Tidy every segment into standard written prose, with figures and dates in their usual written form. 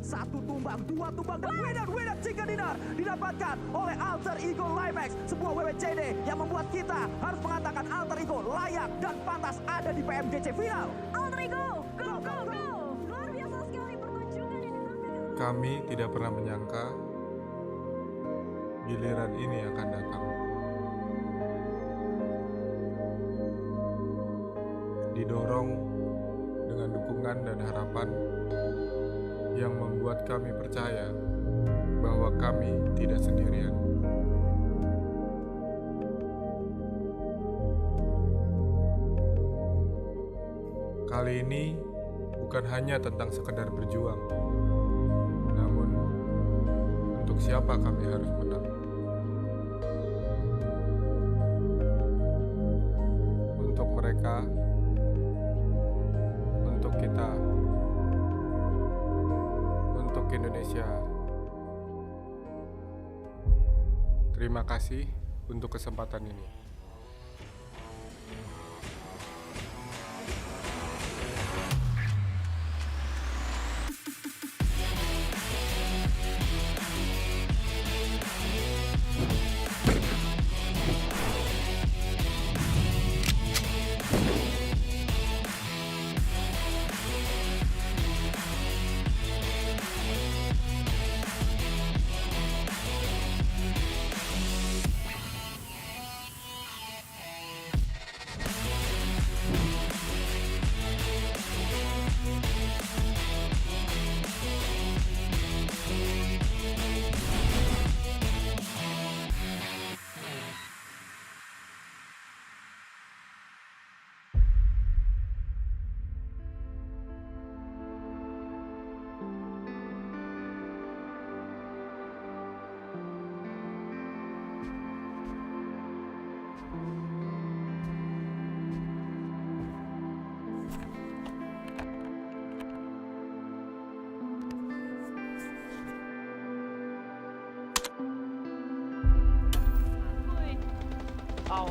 Satu tumbang, dua tumbang, dan winner chicken dinner didapatkan oleh Alter Ego Limax. Sebuah WWCD yang membuat kita harus mengatakan Alter Ego layak dan pantas ada di PMGC Final. Alter Ego, go, go, go! Luar biasa sekali pertunjukan yang ditampilkan. Kami tidak pernah menyangka giliran ini akan datang. Didorong dengan dukungan dan harapan yang membuat kami percaya bahwa kami tidak sendirian. Kali ini bukan hanya tentang sekedar berjuang, namun untuk siapa kami harus menang. Untuk mereka, untuk kita, untuk Indonesia. Terima kasih untuk kesempatan ini.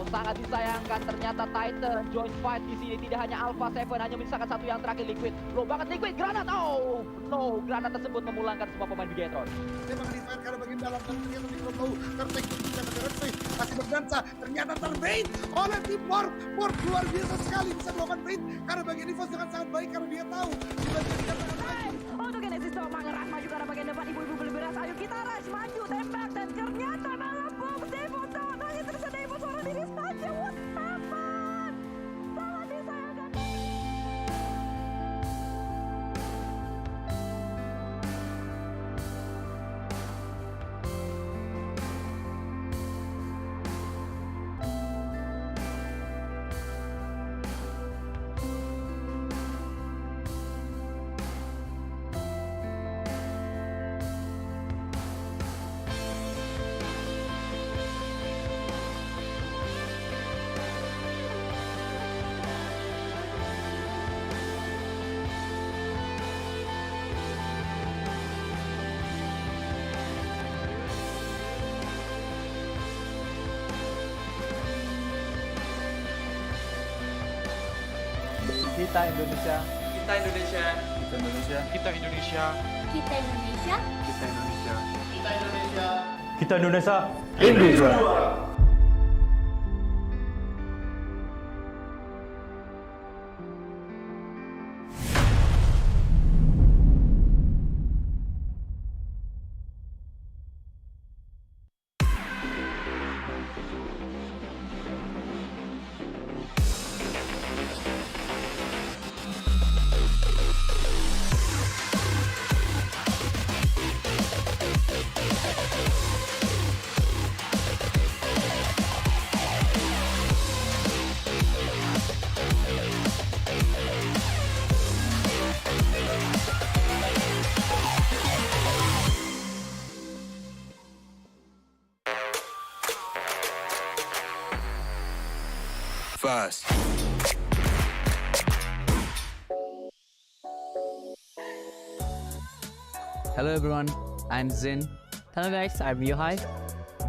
Sangat disayangkan ternyata Titan join fight di sini. Tidak hanya Alpha 7, hanya menyisakan satu yang terakhir Liquid. Low banget Liquid, granat. Oh no, granat tersebut memulangkan semua pemain Bigetron. Memang di saat karena bagian dalam dan ternyata di tahu tertek bisa mengerti masih berdansa, ternyata terbait oleh tim Warp. Warp luar biasa sekali bisa melakukan bait karena bagian defense dengan sangat baik karena dia tahu di bagian depan Untuk Genesis Doma ngeras maju ke arah bagian depan. Ibu-ibu beli beras, ayo kita rush maju tembak dan ternyata malah bom Devo down. Hanya terasa Devo seorang diri saja. What happened? Sangat disayangkan. Kita Indonesia. Kita Indonesia. Kita Indonesia. Kita Indonesia. Kita Indonesia. Kita Indonesia. kita Indonesia. Kita Indonesia. Indonesia. Fast. Hello everyone, I'm Zin. Hello guys, I'm Yohai.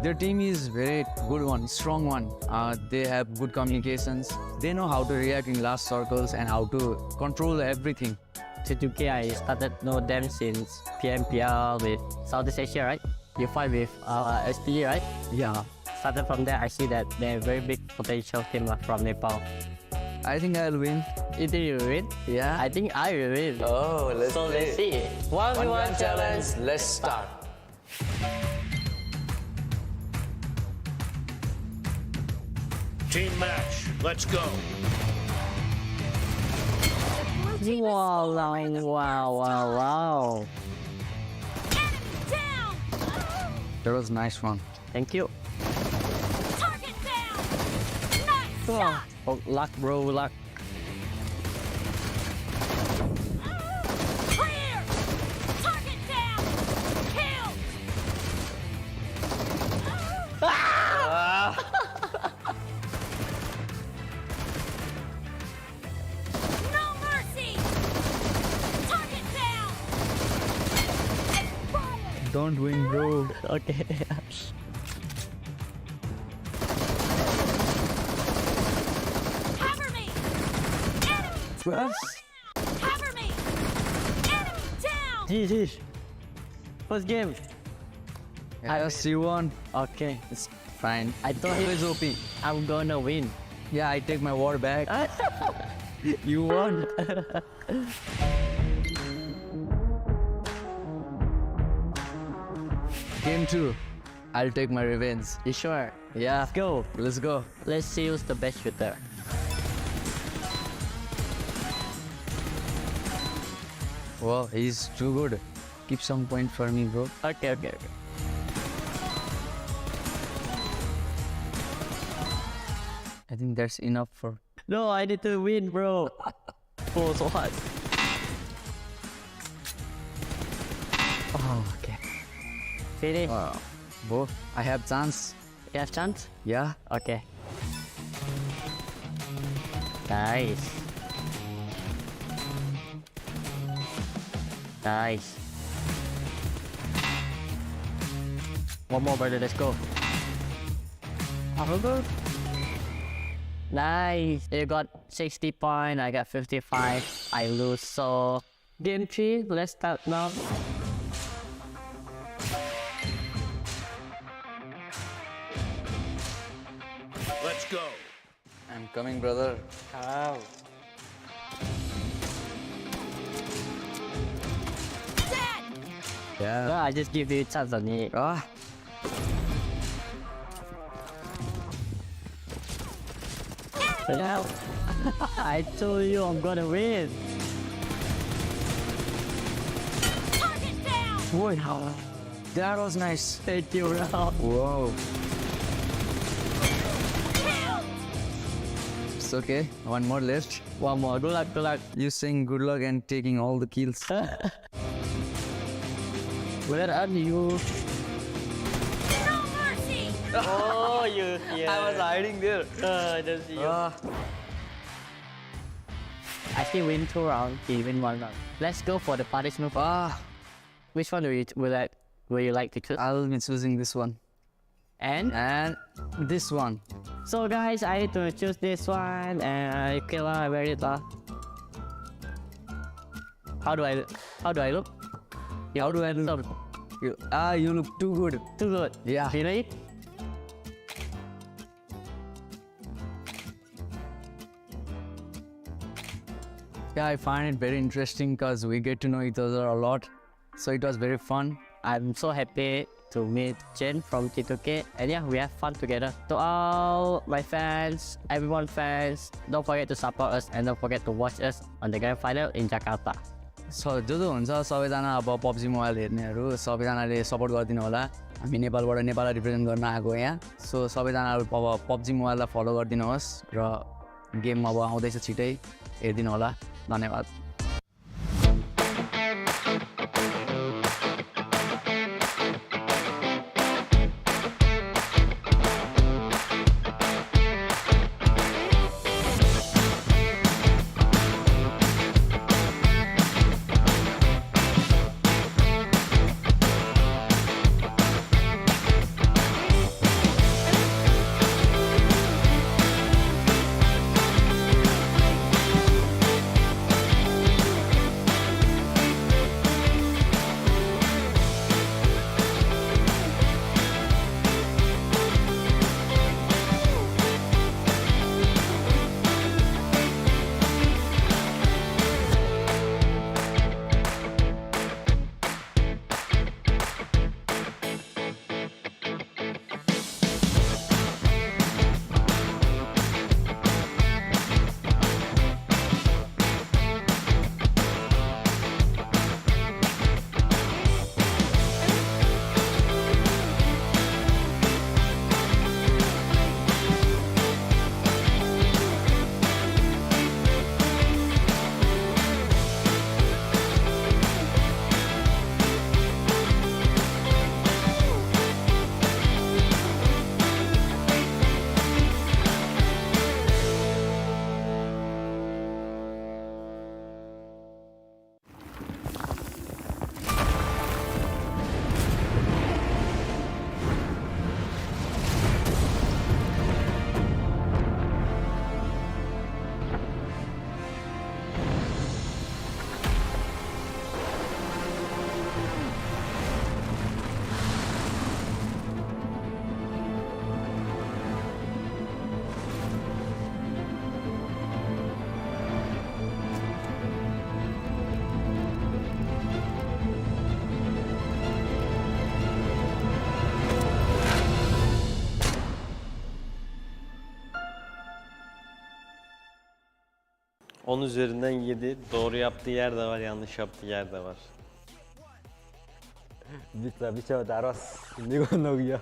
Their team is very good one, strong one. They have good communications. They know how to react in last circles and how to control everything. T2K, I started know them since PMPL with Southeast Asia, right? You fight with Xperia, right? Yeah. Started from there, I see that they're a very big potential team from Nepal. I think I'll win. You think you will win? Yeah. I think I will win. Oh, let's So let's see. 1v1 challenge. Let's start. Team match, let's go. Wow, wow. That was a nice one. Thank you. Oh, luck, bro, luck. Don't win, bro. Okay. Yes. GG. First game. Yes, you won. Okay. It's fine. I thought It was OP. I'm gonna win. Yeah, I take my word back. You won. Game 2. I'll take my revenge. You sure? Yeah. Let's go. Let's go. Let's see who's the best shooter. Wow, he's too good. Keep some point for me, bro. Okay. I think that's enough for... No, I need to win, bro. Oh, so hard. Oh, okay. Finish. Wow. Bro, I have chance. You have chance? Yeah. Okay. Nice. One more, brother. Let's go. Nice. You got 60 points. I got 55. I lose. So game 3. Let's start now. Let's go. I'm coming, brother. Oh. Yeah. No, I just give you a chance on it. Ah. Yeah. I told you I'm gonna win. Whoa. That was nice. Thank you, Ralph. Whoa. It's okay. One more left. One more. Good luck. You saying good luck and taking all the kills. Where are you? Oh, you here. I was hiding there. I don't see you. I still win 2 rounds. He win 1 round. Let's go for the punishment. Which one will you like to choose? I'll be choosing this one. And this one. so guys, I need to choose this one. And okay lah, I wear it lah. How do I look? How do I look? You look too good. Too good. Yeah. Really? Yeah, I find it very interesting because we get to know each other a lot. So it was very fun. I'm so happy to meet Jen from T2K, and yeah, we have fun together. To all my fans, everyone fans, don't forget to support us and don't forget to watch us on the Grand Final in Jakarta. जो जो हुन्छ सबैजना अब PUBG mobile हेर्नेहरू सबैजनाले support गरिदिनु होला। हामी नेपालबाट नेपाललाई रिप्रेजेन्ट गर्न आएको यहाँ। सो सबैजना अब पब्जी मोबाइललाई फलो गरिदिनुहोस् र गेम अब आउँदैछ छिटै हेरिदिनु होला। धन्यवाद। 10 üzerinden 7. Doğru yaptığı yer de var, yanlış yaptığı yer de var. Bisa taros. Hindi ko nagya.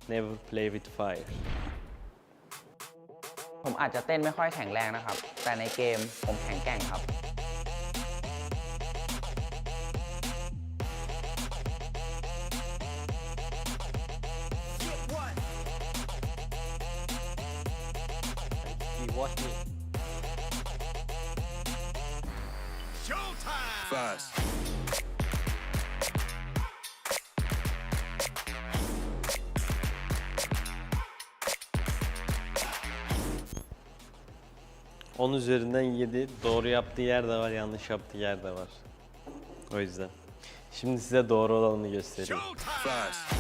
Never play with fire. ผมอาจจะเต้นไม่ค่อยแข็งแรงนะครับ แต่ในเกมผมแข็งแกร่งครับ He watched me. Showtime! Fast. On üzerinden 7. Doğru yaptığı yer de var, yanlış yaptığı yer de var. O yüzden. Şimdi size doğru olanını göstereyim. Fast.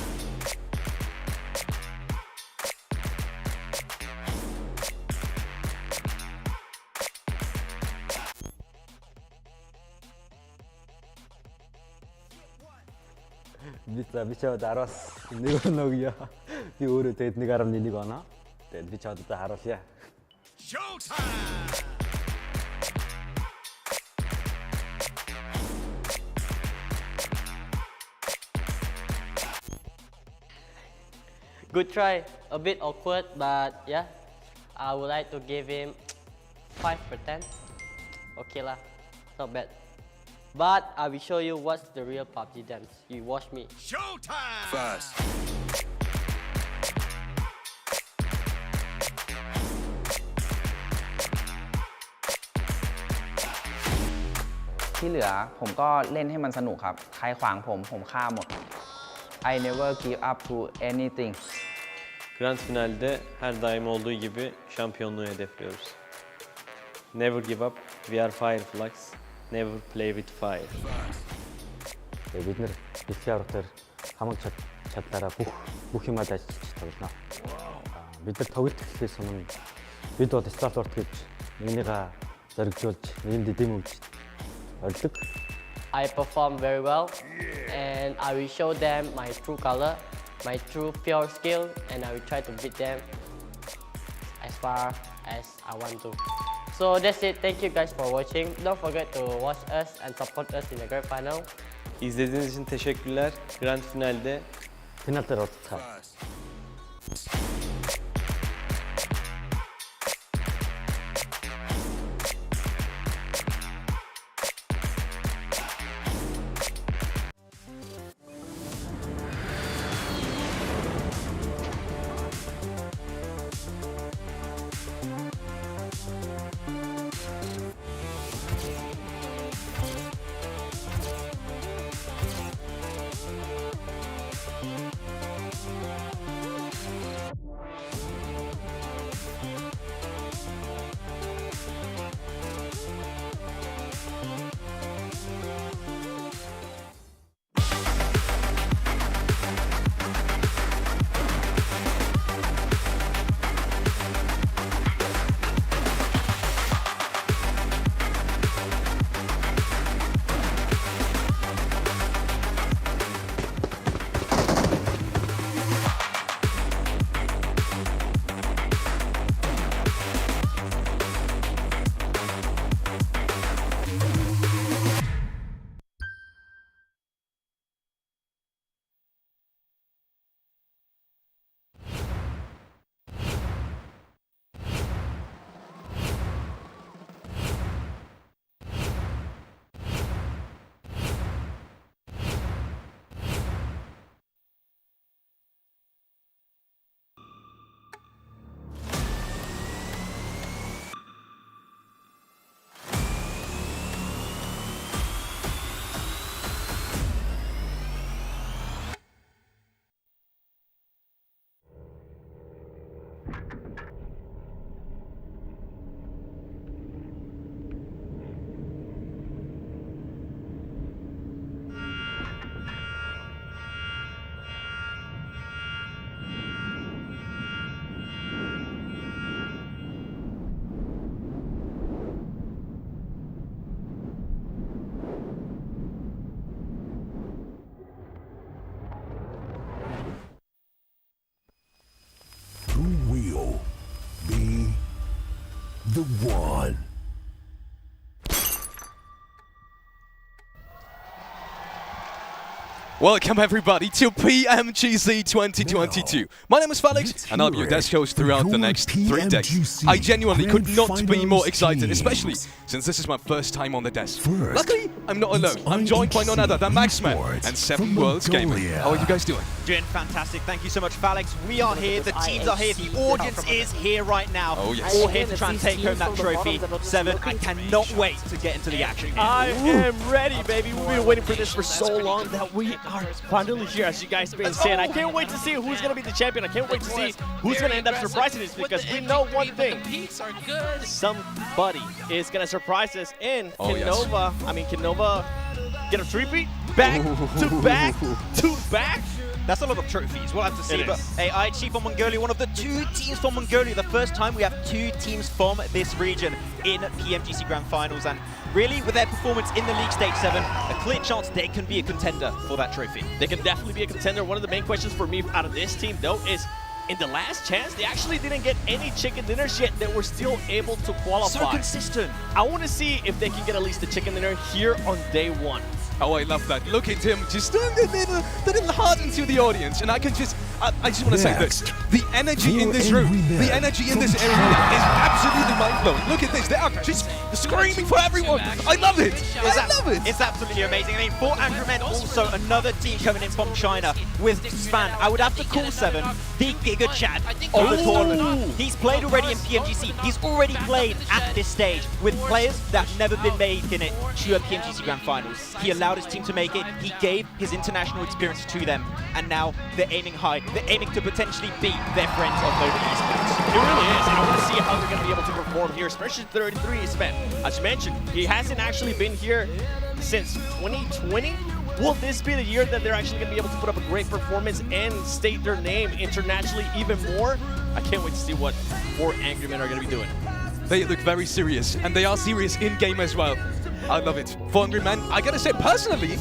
Bisa taros. Hindi ko nagya. Di uri tet ni karam hindi ko na. Tet bisa taros ya. Showtime! Good try. A bit awkward, but yeah. I would like to give him 5 per 10. Okay lah, not bad. But I will show you what's the real PUBG dance. You watch me. Showtime! Fast. ที่เหลือผมก็เล่นให้มันสนุกครับ ใครขวางผมฆ่าหมด I never give up to anything. Grand finalde her daim olduğu gibi şampiyonluğu hedefliyoruz. Never give up. We are Fireflies. Never play with fire. Бид нэр Xperia хамаг чадлаараа бүх юмаа дайж тоглоно. Бид нар тоглолт эхлэхээс өмнө бид бол стартворд гэж нэгнийгээ зоригжуулж, нэгэнд дэм өгч орилдог. I perform very well, and I will show them my true color, my true pure skill, and I will try to beat them as far as I want to. So that's it. Thank you guys for watching. Don't forget to watch us and support us in the grand final. İzlediğiniz için teşekkürler. Grand finalde Final дээр уулзцаа. Who will be the one? Welcome everybody to PMGC 2022. My name is Felix and I'll be your desk host throughout the next 3 days. I genuinely could not be more excited, especially since this is my first time on the desk. Luckily, I'm not alone. I'm joined by none other than Maxman and 7 Worlds Gaming. How are you guys doing? Doing fantastic. Thank you so much, Felix. We are here, the teams are here, the audience is here right now. Oh yes. All here to try and take home that trophy. 7, I cannot wait to get into the action. I am ready, baby. We've been waiting for this for so long that we are finally here, as you guys have been saying. I can't wait to see who's going to be the champion. I can't wait to see who's going to end up surprising us, because we know one thing. Somebody is going to surprise us, and can Nova get a three-peat? Back to back to back? That's a lot of trophies. We'll have to see. But hey, IHG from Mongolia, one of the 2 teams from Mongolia. The first time we have 2 teams from this region in PMGC Grand Finals. And really, with their performance in the League Stage 7, a clear chance they can be a contender for that trophy. They can definitely be a contender. One of the main questions for me out of this team, though, is in the last chance, they actually didn't get any chicken dinners yet. They were still able to qualify. So consistent. I want to see if they can get at least a chicken dinner here on day 1. Oh, I love that. Look at him just doing the little heart into the audience. And I can just, I just want to say this. The energy in this room, the energy in this area is absolutely mind-blowing. Look at this. They are just screaming for everyone. I love it. I love it. It's absolutely amazing. I mean, for Angry Men, also another team coming in from China with Span. I would have to call 7 the Giga Chad of the tournament. He's played already in PMGC. He's already played at this stage with players that have never been making it to a PMGC Grand Finals. He allowed his team to make it. He gave his international experience to them, and now they're aiming high. They're aiming to potentially beat their friends of Nova Esports. It really is, and I want to see how they're going to be able to perform here, especially 33 is spent. As you mentioned, he hasn't actually been here since 2020. Will this be the year that they're actually going to be able to put up a great performance and state their name internationally even more? I can't wait to see what 4 Angry Men are going to be doing. They look very serious, and they are serious in-game as well. I love it. For Angry Men, I gotta say, personally,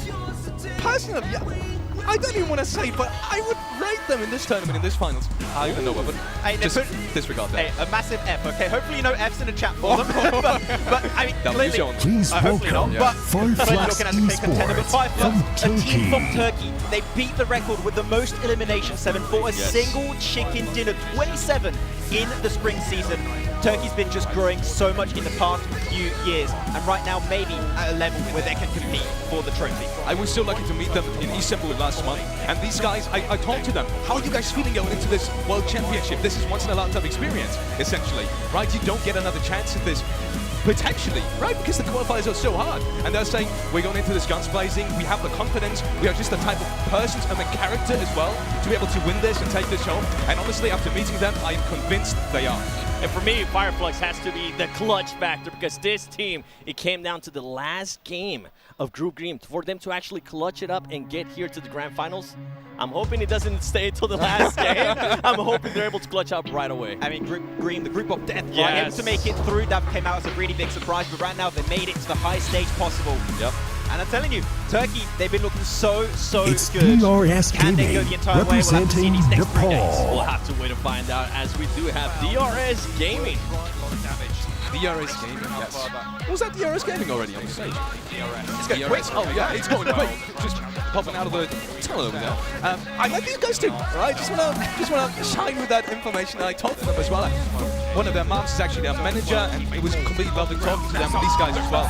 I don't even want to say, but I would rate them in this tournament, in this finals. I don't know, but just disregard that. Hey, a massive F, okay? Hopefully you know F's in the chat for them. but I mean, clearly, please hopefully not. welcome But Five looking at the big contender, but Esports a team from Turkey. They beat the record with the most elimination 7 for a single chicken dinner, 27 in the spring season. Turkey's been just growing so much in the past few years, and right now maybe at a level where they can compete for the trophy. I was so lucky to meet them in Istanbul last month, and these guys, I talked to them. How are you guys feeling going into this World Championship? This is once in a lifetime experience, essentially, right? You don't get another chance at this, potentially, right? Because the qualifiers are so hard, and they're saying, we're going into this guns blazing, we have the confidence, we are just the type of persons and the character as well to be able to win this and take this home, and honestly, after meeting them, I am convinced they are. And for me, Fireflux has to be the clutch factor, because this team, it came down to the last game of Group Green for them to actually clutch it up and get here to the Grand Finals. I'm hoping it doesn't stay until the last game. I'm hoping they're able to clutch up right away. I mean, Group Green, the group of death, yes. right? Able to make it through, that came out as a really big surprise, but right now they made it to the highest stage possible. Yep. And I'm telling you, Turkey, they've been looking so It's good. DRS Can they go the entire way? We'll have to see these next 3 days. We'll have to wait to find out, as we do have DRS Gaming. DRS Gaming, yes. Was that DRS Gaming already on the stage? It's going quick. Oh yeah, it's going quick. Just popping out of the tunnel over there. I like these guys too, right? Just wanna shine with that information. I talked to them as well. One of their moms is actually their manager, and it was completely lovely talking to them, these guys as well.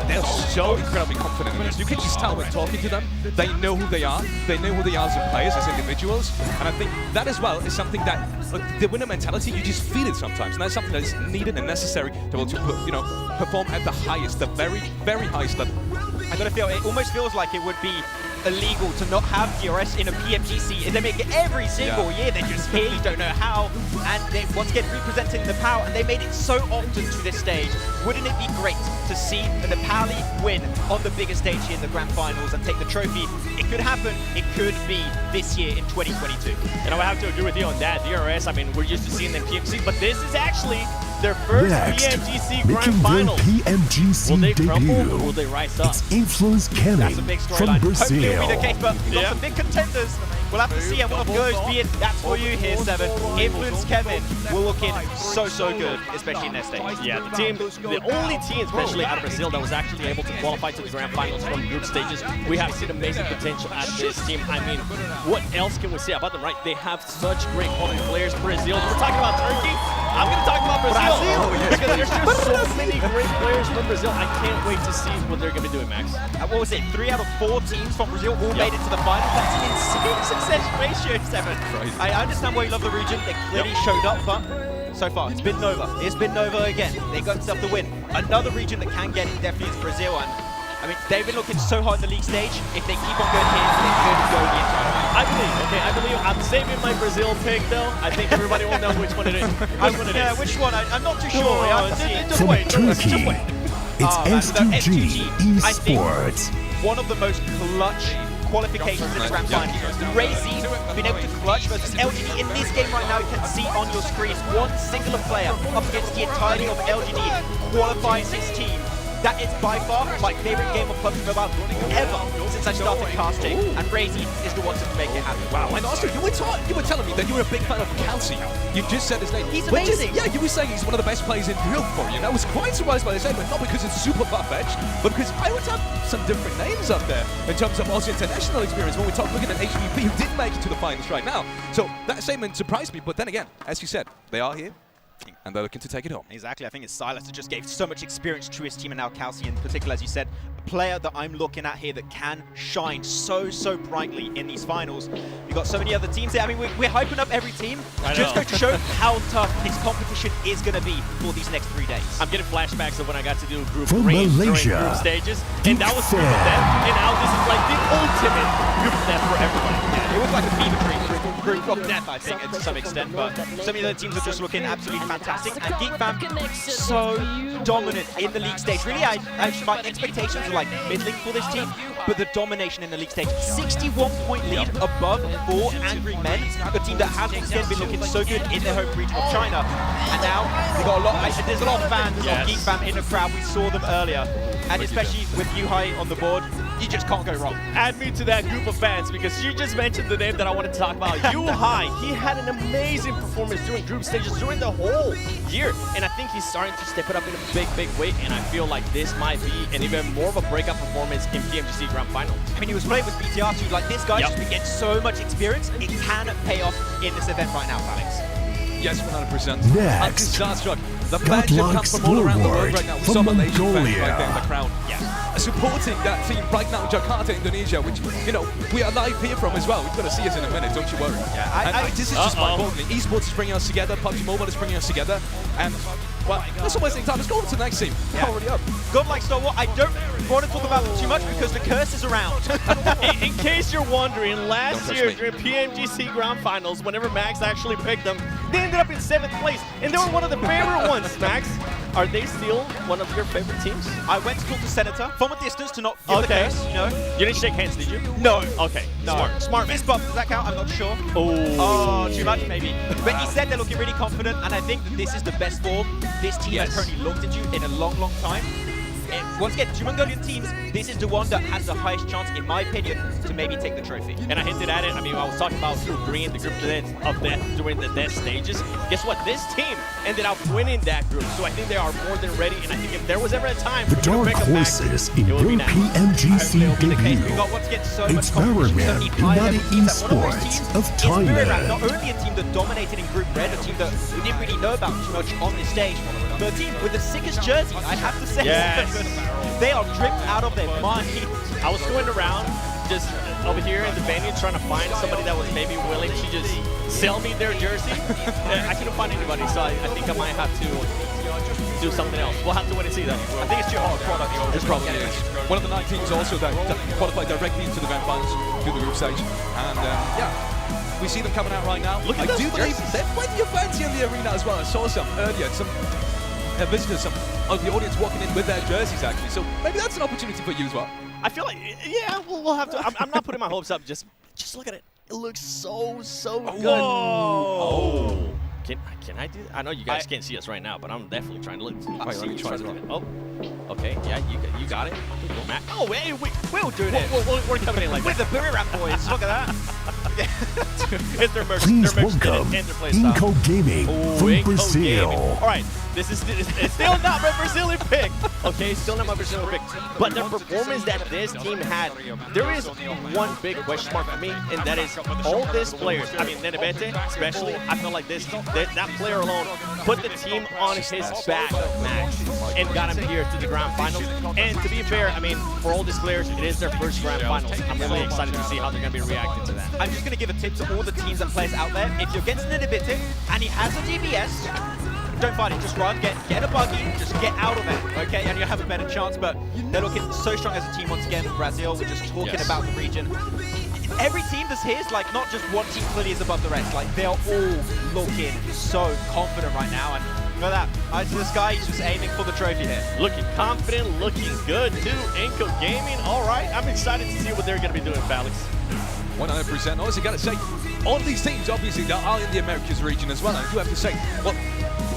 They're so incredibly confident in this. You can just tell when talking to them, they know who they are. They know who they are as players, as individuals. And I think that as well is something that, the winner mentality, you just feel it sometimes. And that's something that is needed and necessary to be able to, perform at the highest, the very, very highest level. I gotta feel, it almost feels like it would be illegal to not have DRS in a PMGC. They make it every single year. They're just here, you don't know how. And they once again representing the POW, and they made it so often to this stage. Wouldn't it be great to see the POW League win on the biggest stage here in the Grand Finals and take the trophy? It could happen. It could be this year in 2022. And I would have to agree with you on that. DRS, I mean, we're used to seeing them PMGC, but this is actually their first PMGC Grand Finals. PMGC will they debut. crumble or will they rise up? It's Influence Canning That's a big from storyline. Brazil. Hopefully it'll be the case, but we've got some big contenders. We'll have to see, and one of those being that's for you here, Seven. Influence Kevin will look in so good, especially in their stage. Yeah, the only team, especially out of Brazil, that was actually able to qualify to the Grand Finals from group stages. We have seen amazing potential at this team. I mean, what else can we say about them, right? They have such great quality players. Brazil, we're talking about Turkey. I'm going to talk about Brazil. Because there's just so many great players from Brazil. I can't wait to see what they're going to be doing, Max. What was it? 3 out of 4 teams from Brazil all made it to the final. That's an insane success ratio, Seven. I understand why you love the region. They clearly showed up, but so far it's been Nova. It's been Nova again. They got themselves the win. Another region that can get it definitely is Brazil. And I mean, they've been looking so hard in the league stage. If they keep on going here, they could go in. I believe. I'm saving my Brazil pick, though. I think everybody will know which one it is. Which one? I'm not too sure. Just wait. Turkey, it's S2G Esports. One of the most clutch qualifications in the Grand Finals. Razy been able to clutch versus LGD. In this game right now, you can see on your screen one singular player up against the entirety of LGD qualifies his team. That is by far my favorite game of PUBG Mobile ever since I started casting, and Razy is the one to make it happen. Wow, and also you were telling me that you were a big fan of Kelsey. You just said his name. He's amazing. Yeah, you were saying he's one of the best players in Europe for you. And I was quite surprised by the statement, not because it's super far-fetched, but because I would have some different names up there in terms of Aussie international experience when we talk looking at HVP, who did make it to the finals right now. So that statement surprised me, but then again, as you said, they are here. And they're looking to take it home. Exactly, I think it's Silas that just gave so much experience to his team, and now Kelsey in particular, as you said, a player that I'm looking at here that can shine so brightly in these finals. You've got so many other teams there. I mean, we're hyping up every team. Just going to show how tough this competition is going to be for these next 3 days. I'm getting flashbacks of when I got to do group From range during Malaysia, group stages, and that was group of death, and now this is like the ultimate group of death for everybody. Yeah, it was like a fever dream group of death, I think, to some extent, but so many other teams are just looking absolutely fantastic, and GeekFam so dominant in the league stage. Really, my expectations were like middling for this team, but the domination in the league stage, 61-point lead above 4 Angry Men, a team that has once again been looking so good in their home region of China, and now they got a lot. There's a lot of fans of GeekFam in the crowd. We saw them earlier, and especially with Yuhai on the board, you just can't go wrong. Add me to that group of fans, because you just mentioned the name that I wanted to talk about. Yuhai, he had an amazing performance during group stages during the whole year, and I think he's starting to step it up in a big way, and I feel like this might be an even more of a breakout performance in PMGC Grand Finals. I mean, he was playing with BTR too. Like, this guy just been getting so much experience, it can pay off in this event right now, Alex. Yes, 100%. Next, the fans have come from all around the world right now. We saw Malaysian fans Mongolia. right there in the crowd. Supporting that team right now in Jakarta, Indonesia, which, you know, we are live here from as well. We're going to see us in a minute, don't you worry. This is just mind-boggling. Esports is bringing us together, PUBG Mobile is bringing us together, and, well, that's not wasting time. Let's go on to the next team. Already up. Godlike Star Wars, I don't want to talk about them too much because the curse is around. In case you're wondering, last year during PMGC Grand Finals, whenever Max actually picked them, they ended up in 7th place, and they were one of the favorite ones, Max. Are they still one of your favorite teams? I went to talk to Senator from a distance to not feel the curse, you know. You didn't shake hands, did you? No. Okay. No. Smart man. Fist bump, does that count? I'm not sure. Oh, too much maybe. But he said they're looking really confident, and I think that this is the best form this team has currently looked into in a long time. And once again, 2 Mongolian teams, this is the one that has the highest chance, in my opinion, to maybe take the trophy. And I hinted at it. I mean, I was talking about Group Green, the group of death during the death stages. Guess what? This team ended up winning that group. So I think they are more than ready. And I think if there was ever a time The for them to dark break them back, horses in your PMGC debut. It's Miramar United Esports of Thailand. Not only a team that dominated in Group Red, a team that we didn't really know about too much on this stage, but a team with the sickest jersey, I have to say. They are dripped out of their mind. I was going around just over here in the venue trying to find somebody that was maybe willing to just sell me their jersey. I couldn't find anybody, so I think I might have to do something else. We'll have to wait and see that. I think it's too hard product. It probably is. One of the 9 teams also that qualified directly into the Grand Finals through the group stage. And we see them coming out right now. Look at I do believe there's plenty of fans in the arena as well. I saw some earlier, some visitors, some of the audience walking in with their jerseys actually. So maybe that's an opportunity for you as well. I feel like, yeah, we'll have to. I'm not putting my hopes up. Just look at it. It looks so good. Oh. Can I do that? I know you guys can't see us right now, but I'm definitely trying to look. Let me try as well. Oh, okay, yeah, you got it. Oh, hey, We'll do it. We're coming in like with that. the Boomerang boys. Look at that. It's their merch. Please Their merch welcome and their play style. Inco Gaming from Inco Brazil. Gaming. All right, this is it's still not my Brazilian pick. Okay, still not my Brazilian pick. But the performance that this team had, there is one big question mark for me, and that is all these players. I mean, Nenebete especially. I feel like that player alone put the team on his back, Max, and got him here to the Grand Finals. And to be fair, I mean, for all these players, it is their first Grand Finals. I'm really excited to see how they're going to be reacting to that. I'm just going to give a tip to all the teams and players out there. If you're against Nenebete and he has a DBS, don't fight it, just run, get a buggy, just get out of it, okay? And you'll have a better chance, but they're looking so strong as a team once again. Brazil, we're just talking about the region. Every team that's here is like not just one team clearly is above the rest, like they're all looking so confident right now. And look at that, I see this guy, he's just aiming for the trophy here. Looking confident, looking good too. Inco Gaming, all right. I'm excited to see what they're going to be doing, Felix. 100%. Honestly, got to say, all these teams, obviously, they are in the Americas region as well. And I do have to say, well,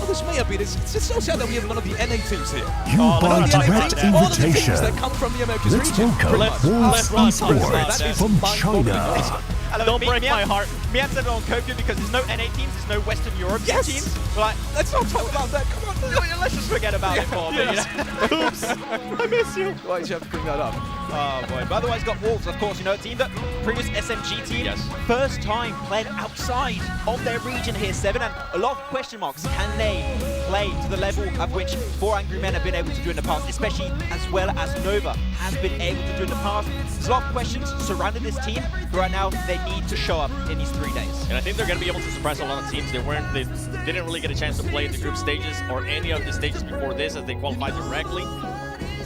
this may have been, it's so sad that we have none of the NA teams here. You buy direct all of the teams invitation. that come from the Americas Let's region. welcome Wolves Esports from China. Don't break my heart. Mian said it on Kopia because there's no NA teams, there's no Western European teams. We're like, let's not talk about that. Come on. Let's just forget about it for a minute. Oops. I miss you. Why did you have to bring that up? Oh boy, but otherwise got Wolves, of course, you know, a team that previous SMG team, first time played outside of their region here, 7, and a lot of question marks. Can they play to the level of which 4 Angry Men have been able to do in the past, especially as well as Nova has been able to do in the past? There's a lot of questions surrounding this team, but right now they need to show up in these 3 days. And I think they're going to be able to surprise a lot of teams. They didn't really get a chance to play in the group stages or any of the stages before this as they qualified directly.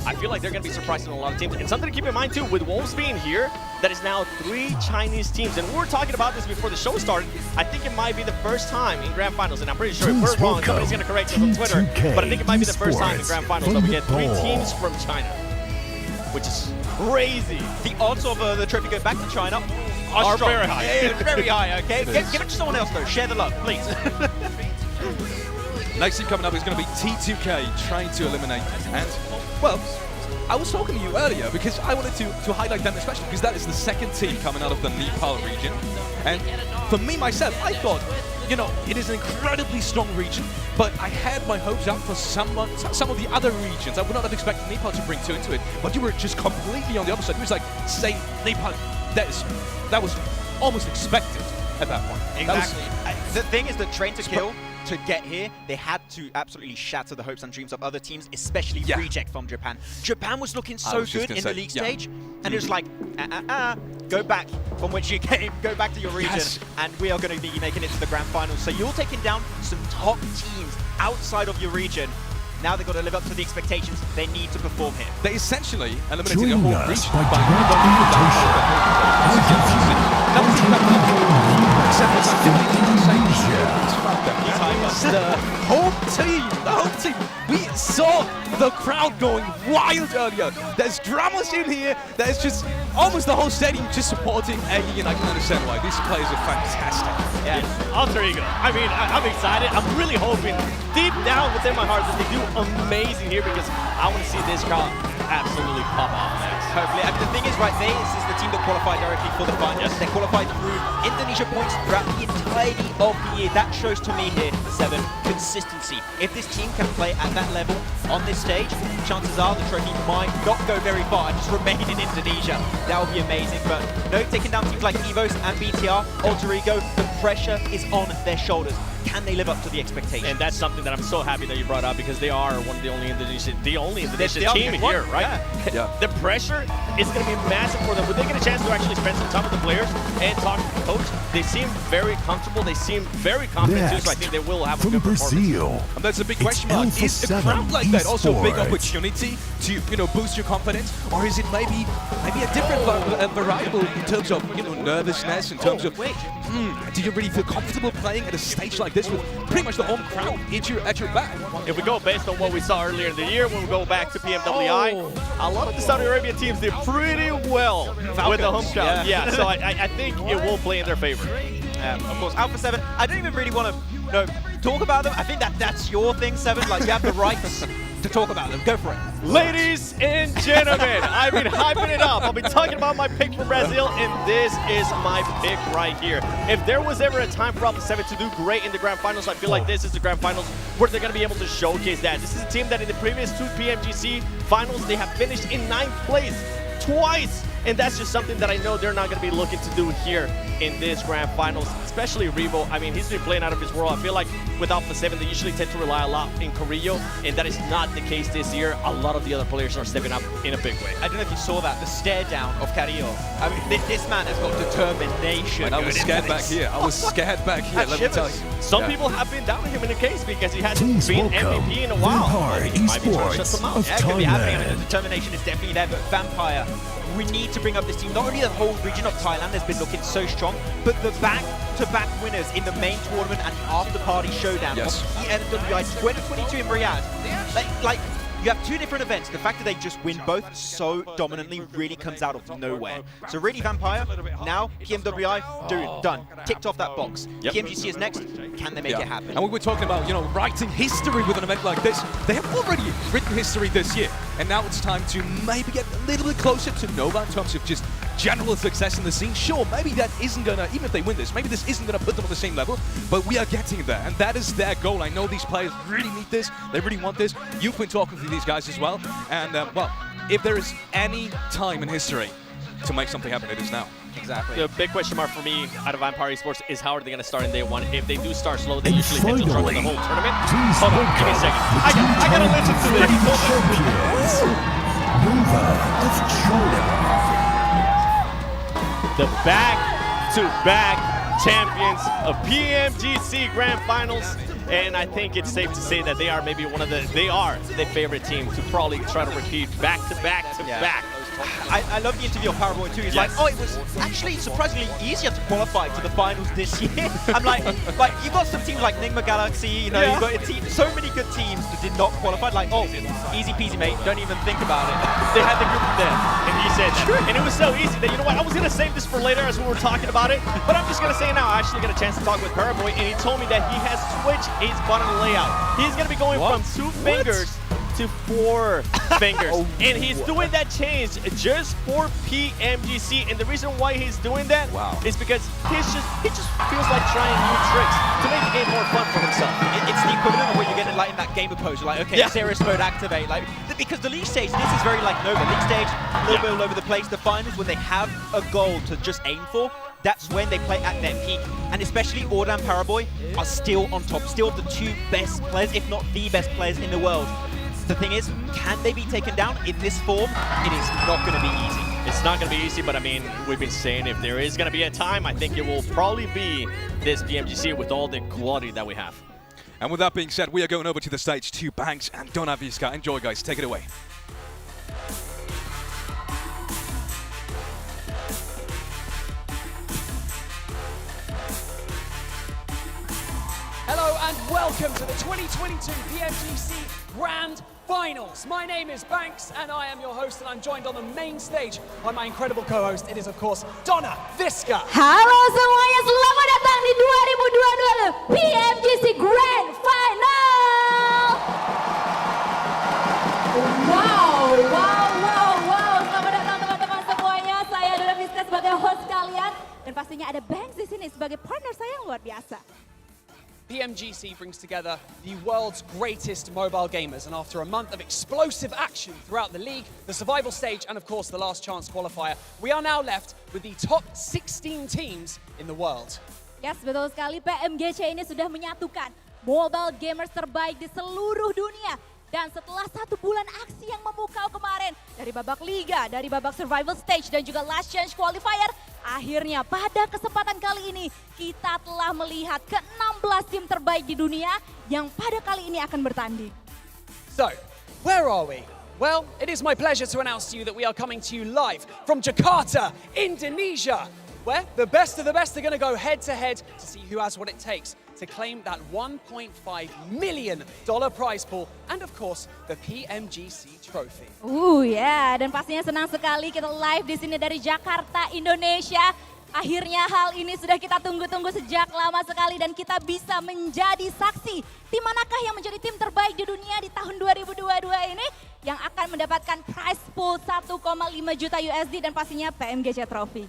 I feel like they're going to be surprising a lot of teams. And something to keep in mind too, with Wolves being here, that is now 3 Chinese teams. And we were talking about this before the show started. I think it might be the first time in Grand Finals, and I'm pretty sure if we're wrong, somebody's going to correct us on Twitter, but I think it might be the first time in Grand Finals that we get 3 teams from China, which is crazy. The odds of the trophy going back to China are strong. very high. Yeah, very high, okay? Give it to someone else though, share the love, please. Next team coming up is going to be T2K trying to eliminate. And, well, I was talking to you earlier because I wanted to highlight them especially because that is the second team coming out of the Nepal region. And for me, myself, I thought, you know, it is an incredibly strong region, but I had my hopes up for some of the other regions. I would not have expected Nepal to bring 2 into it, but you were just completely on the opposite. It was like, say, Nepal, that was almost expected at that point. Exactly. The thing is that Train to Kill, to get here, they had to absolutely shatter the hopes and dreams of other teams, especially Reject from Japan. Japan was looking so good in the league stage, and it was like, go back from which you came, go back to your region, and we are going to be making it to the Grand Finals. So you're taking down some top teams outside of your region. Now they've got to live up to the expectations. They need to perform here. They essentially eliminated the Join whole us region by by the whole team. We saw the crowd going wild earlier. There's drummers in here. There's just almost the whole stadium just supporting Eggy, and I can understand why. These players are fantastic. Yeah, Alter Ego. I mean, I'm excited. I'm really hoping deep down within my heart that they do amazing here because I want to see this crowd absolutely pop off next. Hopefully. And the thing is, right, this is the team that qualified directly for the finals. They qualified through Indonesia points throughout the entirety of the year. That shows to me here, 7, consistency. If this team can play at that level on this stage, chances are the trophy might not go very far and just remain in Indonesia. That would be amazing. But no, taking down teams like EVOS and BTR, Alter Ego, the pressure is on their shoulders. Can they live up to the expectations? And that's something that I'm so happy that you brought up because they are one of the only Indonesian team here, right? Yeah. The pressure is going to be massive for them. When they get a chance to actually spend some time with the players and talk to the coach, they seem very comfortable. They seem very confident too, so I think they will have a good performance. And that's a big question mark. Is a crowd like that also a big opportunity to, you know, boost your confidence, or is it maybe a different variable in terms of, you know, nervousness, in terms of, do you really feel comfortable playing at a stage like this with pretty much the home crowd at your back? If we go based on what we saw earlier in the year, when we go back to PMWI, a lot of the Saudi Arabian teams did pretty well with the home crowd. Yeah, so I think it will play in their favor. Of course, Alpha 7, I don't even really want to talk about them. I think that's your thing, 7. Like, you have the rights to talk about them. Go for it. Ladies and gentlemen, I've been hyping it up. I've been talking about my pick for Brazil, and this is my pick right here. If there was ever a time for Alpha 7 to do great in the Grand Finals, I feel like this is the Grand Finals where they're going to be able to showcase that. This is a team that in the previous 2 PMGC Finals, they have finished in 9th place twice. And that's just something that I know they're not going to be looking to do here in this Grand Finals, especially Revo. I mean, he's been playing out of his world. I feel like with Alpha 7, they usually tend to rely a lot in Carrillo, and that is not the case this year. A lot of the other players are stepping up in a big way. I don't know if you saw that, the stare down of Carrillo. I mean, this man has got determination. I was scared back here. I was scared back here, let me tell you. Some people have been down on him in the case because he hasn't Please been welcome MVP in a while. Vampire He might be trying to shut Esports them out. of Yeah, it could be happening. I mean, Thailand. the determination is definitely there, but Vampire, we need to bring up this team. Not only the whole region of Thailand has been looking so strong, but the back-to-back winners in the main tournament and after-party showdown Yes. of PMWI 2022 in Riyadh. Like, you have 2 different events. The fact that they just win both so dominantly really comes out of nowhere. So really, Vampire, now PMWI, done. Ticked off that box. Yep. PMGC is next. Can they make it happen? And we were talking about, writing history with an event like this. They have already written history this year, and now it's time to maybe get a little bit closer to Nova in terms of just general success in the scene. Sure, maybe that isn't gonna, even if they win this, maybe this isn't gonna put them on the same level, but we are getting there, and that is their goal. I know these players really need this, they really want this. You've been talking to these guys as well, and well, if there is any time in history to make something happen, it is now. Exactly. The big question mark for me out of Vampire Esports is how are they going to start in day 1? If they do start slow, they usually tend to struggle the whole tournament. Hold on, give me a second. I gotta listen to this. Nova of China. The back-to-back champions of PMGC Grand Finals. And I think it's safe to say that they are maybe they are the favorite team to probably try to repeat back-to-back-to-back. I love the interview of Paraboy too. He's like, oh, it was actually surprisingly easier to qualify to the finals this year. I'm like you've got some teams like Nigma Galaxy, you've got a team, so many good teams that did not qualify. Like, oh, easy peasy, mate. Don't even think about it. They had the group there, and he said that. And it was so easy that, you know what, I was going to save this for later as we were talking about it, but I'm just going to say now, I actually got a chance to talk with Paraboy, and he told me that he has switched his button layout. He's going to be going from 2 fingers to 4 fingers. And he's doing that change just for PMGC. And the reason why he's doing that is because he just feels like trying new tricks to make the game more fun for himself. It's the equivalent of what you're getting like in that gamer pose. You're like, okay, serious mode activate. Like, because the league stage, this is very like Nova. League stage, a little bit all over the place. The finals, when they have a goal to just aim for, that's when they play at their peak. And especially Ordan and Paraboy are still on top, still the 2 best players, if not the best players in the world. The thing is, can they be taken down in this form? It is not going to be easy. It's not going to be easy, but I mean, we've been saying if there is going to be a time, I think it will probably be this PMGC with all the quality that we have. And with that being said, we are going over to the stage to Banks and Donaviska. Enjoy, guys. Take it away. Hello and welcome to the 2022 PMGC Grand Finals. My name is Banks and I am your host, and I'm joined on the main stage by my incredible co-host. It is of course Donaviska. Halo semuanya, selamat datang di 2022 PMGC Grand Final. Wow. Selamat datang teman-teman semuanya. Saya Donaviska sebagai host kalian, dan pastinya ada Banks di sini sebagai partner saya yang luar biasa. PMGC brings together the world's greatest mobile gamers, and after a month of explosive action throughout the league, the survival stage, and of course the last chance qualifier, we are now left with the top 16 teams in the world. Yes, betul sekali. PMGC ini sudah menyatukan mobile gamers terbaik di seluruh dunia. Dan setelah 1 bulan aksi yang memukau kemarin, dari babak liga, dari babak survival stage, dan juga last chance qualifier, akhirnya pada kesempatan kali ini kita telah melihat ke-16 tim terbaik di dunia yang pada kali ini akan bertanding. So, where are we? Well, it is my pleasure to announce to you that we are coming to you live from Jakarta, Indonesia, where the best of the best are going to go head-to-head to see who has what it takes to claim that $1.5 million prize pool and of course the PMGC trophy. Dan pastinya senang sekali kita live di sini dari Jakarta, Indonesia. Akhirnya hal ini sudah kita tunggu-tunggu sejak lama sekali dan kita bisa menjadi saksi tim manakah yang menjadi tim terbaik di dunia di tahun 2022 ini yang akan mendapatkan prize pool 1,5 juta USD dan pastinya PMGC Trophy.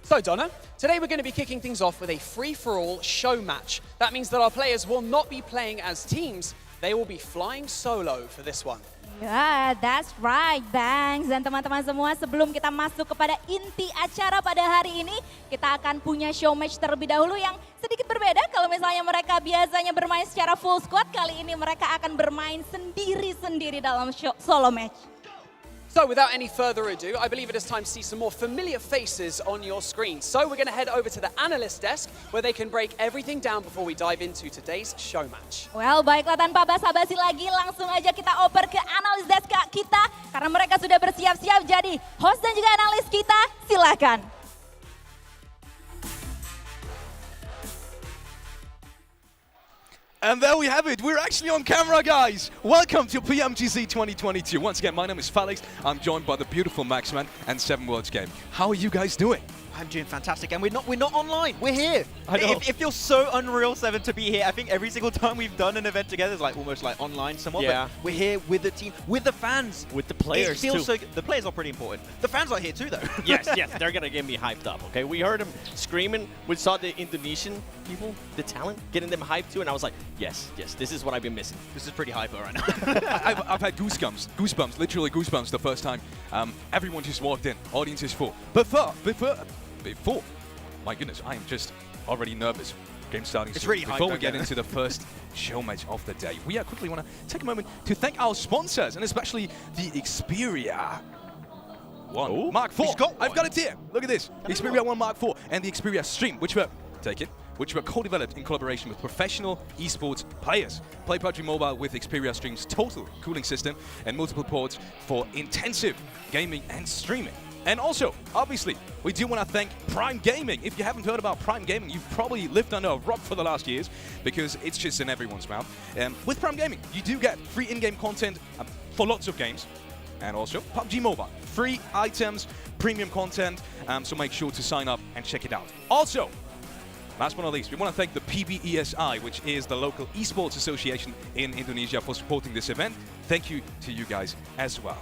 So Donna, today we're going to be kicking things off with a free-for-all show match. That means that our players will not be playing as teams, they will be flying solo for this one. Ya, that's right, Bangs. Dan teman-teman semua, sebelum kita masuk kepada inti acara pada hari ini, kita akan punya show match terlebih dahulu yang sedikit berbeda. Kalau misalnya mereka biasanya bermain secara full squad, kali ini mereka akan bermain sendiri-sendiri dalam solo match. So without any further ado, I believe it is time to see some more familiar faces on your screen. So we're going to head over to the analyst desk where they can break everything down before we dive into today's show match. Well, baiklah tanpa basa-basi lagi, langsung aja kita oper ke analis desk kita karena mereka sudah bersiap-siap jadi host dan juga analis kita. Silakan. And there we have it. We're actually on camera, guys. Welcome to PMGC 2022. Once again, my name is Felix. I'm joined by the beautiful Maxman and 7 Worlds Game. How are you guys doing? I'm doing fantastic, and we're not online. We're here. I know. It feels so unreal, Seven, to be here. I think every single time we've done an event together is like almost like online somewhat. Yeah. But we're here with the team, with the fans, with the players it feels too. so good. The players are pretty important. The fans are here too, though. Yes, they're gonna get me hyped up. Okay, we heard them screaming. We saw the Indonesian people, the talent, getting them hyped too, and I was like, yes, this is what I've been missing. This is pretty hyper right now. I've had goosebumps, literally goosebumps the first time. Everyone just walked in, audience is full. Before, my goodness, I am just already nervous. Game starting It's soon. really hype, Before we don't get get it? into the first show match of the day, we quickly want to take a moment to thank our sponsors, and especially the Xperia 1 Mark IV. I've got it here. Look at this. The Xperia 1 Mark IV and the Xperia Stream, which were co-developed in collaboration with professional esports players. Play PUBG Mobile with Xperia Stream's total cooling system and multiple ports for intensive gaming and streaming. And also, obviously, we do want to thank Prime Gaming. If you haven't heard about Prime Gaming, you've probably lived under a rock for the last years because it's just in everyone's mouth. With Prime Gaming, you do get free in-game content for lots of games. And also, PUBG Mobile, free items, premium content, so make sure to sign up and check it out. Also, last but not least, we want to thank the PBESI, which is the local esports association in Indonesia, for supporting this event. Thank you to you guys as well.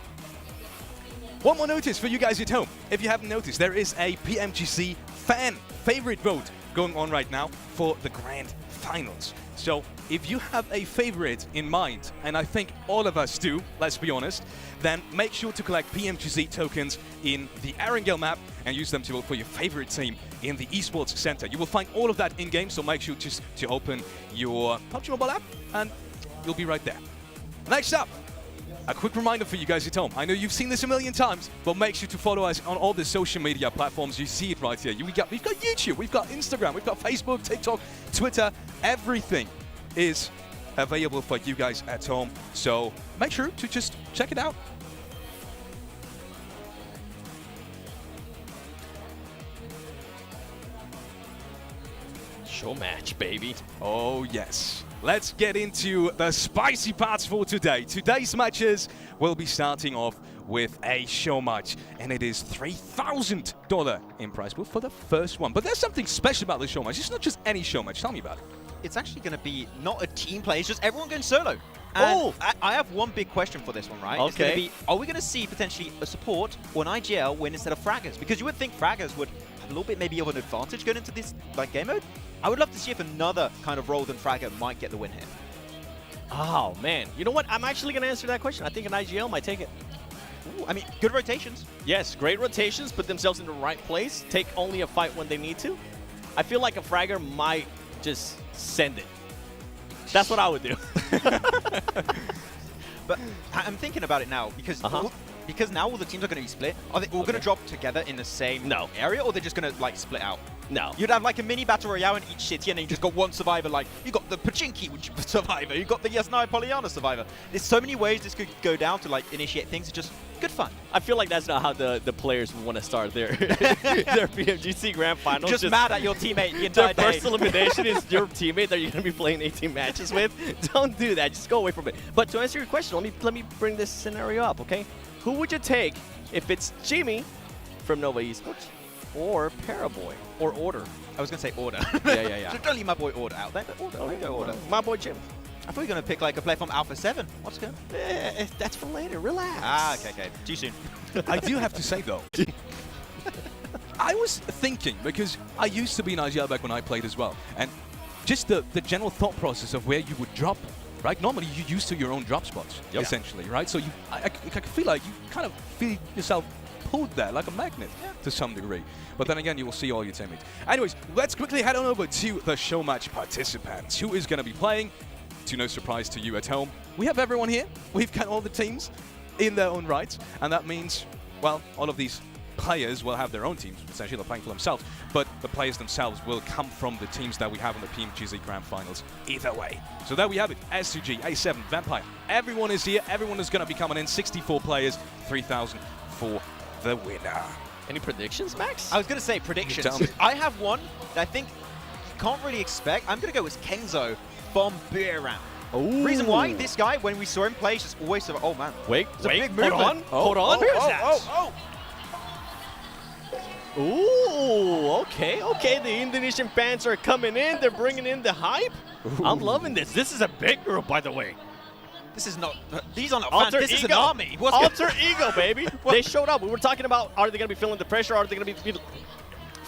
One more notice for you guys at home. If you haven't noticed, there is a PMGC fan favorite vote going on right now for the Grand Finals. So if you have a favorite in mind, and I think all of us do, let's be honest, then make sure to collect PMGC tokens in the Erangel map and use them to vote for your favorite team in the Esports Center. You will find all of that in-game, so make sure just to open your PUBG Mobile app and you'll be right there. Next up, a quick reminder for you guys at home. I know you've seen this a million times, but make sure to follow us on all the social media platforms. You see it right here. We've got YouTube, we've got Instagram, we've got Facebook, TikTok, Twitter. Everything is available for you guys at home. So make sure to just check it out. Show match, baby. Oh, yes. Let's get into the spicy parts for today. Today's matches will be starting off with a show match, and it is $3,000 in prize pool for the first one. But there's something special about this show match. It's not just any show match. Tell me about it. It's actually going to be not a team play, it's just everyone going solo. And I have one big question for this one, right? Okay. It's going to be, are we going to see potentially a support or an IGL win instead of fraggers? Because you would think fraggers would have a little bit maybe of an advantage going into this game mode. I would love to see if another kind of role than fragger might get the win here. Oh, man. You know what? I'm actually going to answer that question. I think an IGL might take it. Ooh, I mean, good rotations. Yes, great rotations, put themselves in the right place, take only a fight when they need to. I feel like a fragger might just send it. That's what I would do. But I'm thinking about it now because because now all the teams are going to be split. Are they all going to drop together in the same area, or they're just going to like split out? No. You'd have like a mini battle royale in each city, and then you just got one survivor. Like you got the Pachinki survivor, you got the Yasnaya Polyana survivor. There's so many ways this could go down to like initiate things. It's just good fun. I feel like that's not how the players want to start their their PMGC Grand Finals. Just mad at your teammate the entire Their first day. elimination is your teammate that you're going to be playing 18 matches with. Don't do that. Just go away from it. But to answer your question, let me bring this scenario up, okay? Who would you take if it's Jimmy from Nova Esports or Paraboy, or Order. I was going to say Order. Yeah. So don't leave my boy Order out there, but Order. Oh, I go Order. my boy Jim. I thought you were going to pick like a player from Alpha 7. What's going on? That's for later. Relax. Ah, okay. Too soon. I do have to say though, I was thinking, because I used to be in IGL back when I played as well, and just the general thought process of where you would drop, right? Normally you're used to your own drop spots, essentially, right? So I feel like you kind of feel yourself pulled there like a magnet to some degree. But then again, you will see all your teammates. Anyways, let's quickly head on over to the show match participants. Who is going to be playing? To no surprise to you at home, we have everyone here. We've got all the teams in their own right, and that means, well, all of these players will have their own teams. Essentially, they're playing for themselves, but the players themselves will come from the teams that we have in the PMGC Grand Finals either way. So there we have it. S2G, A7, Vampire. Everyone is here. Everyone is going to be coming in. 64 players, 3,000 for the winner. Any predictions, Max? I was going to say predictions. I have one that I think you can't really expect. I'm going to go with Kenzo from Miramar. Reason why, this guy, when we saw him play, just always said, oh man. Wait, hold on. Hold on. Where's that? Ooh, okay. The Indonesian fans are coming in. They're bringing in the hype. I'm loving this. This is a big group, by the way. This is not, these are not Alter fans, this ego. is an army. Alter ego, baby. They showed up. We were talking about, are they going to be feeling the pressure? Are they going to be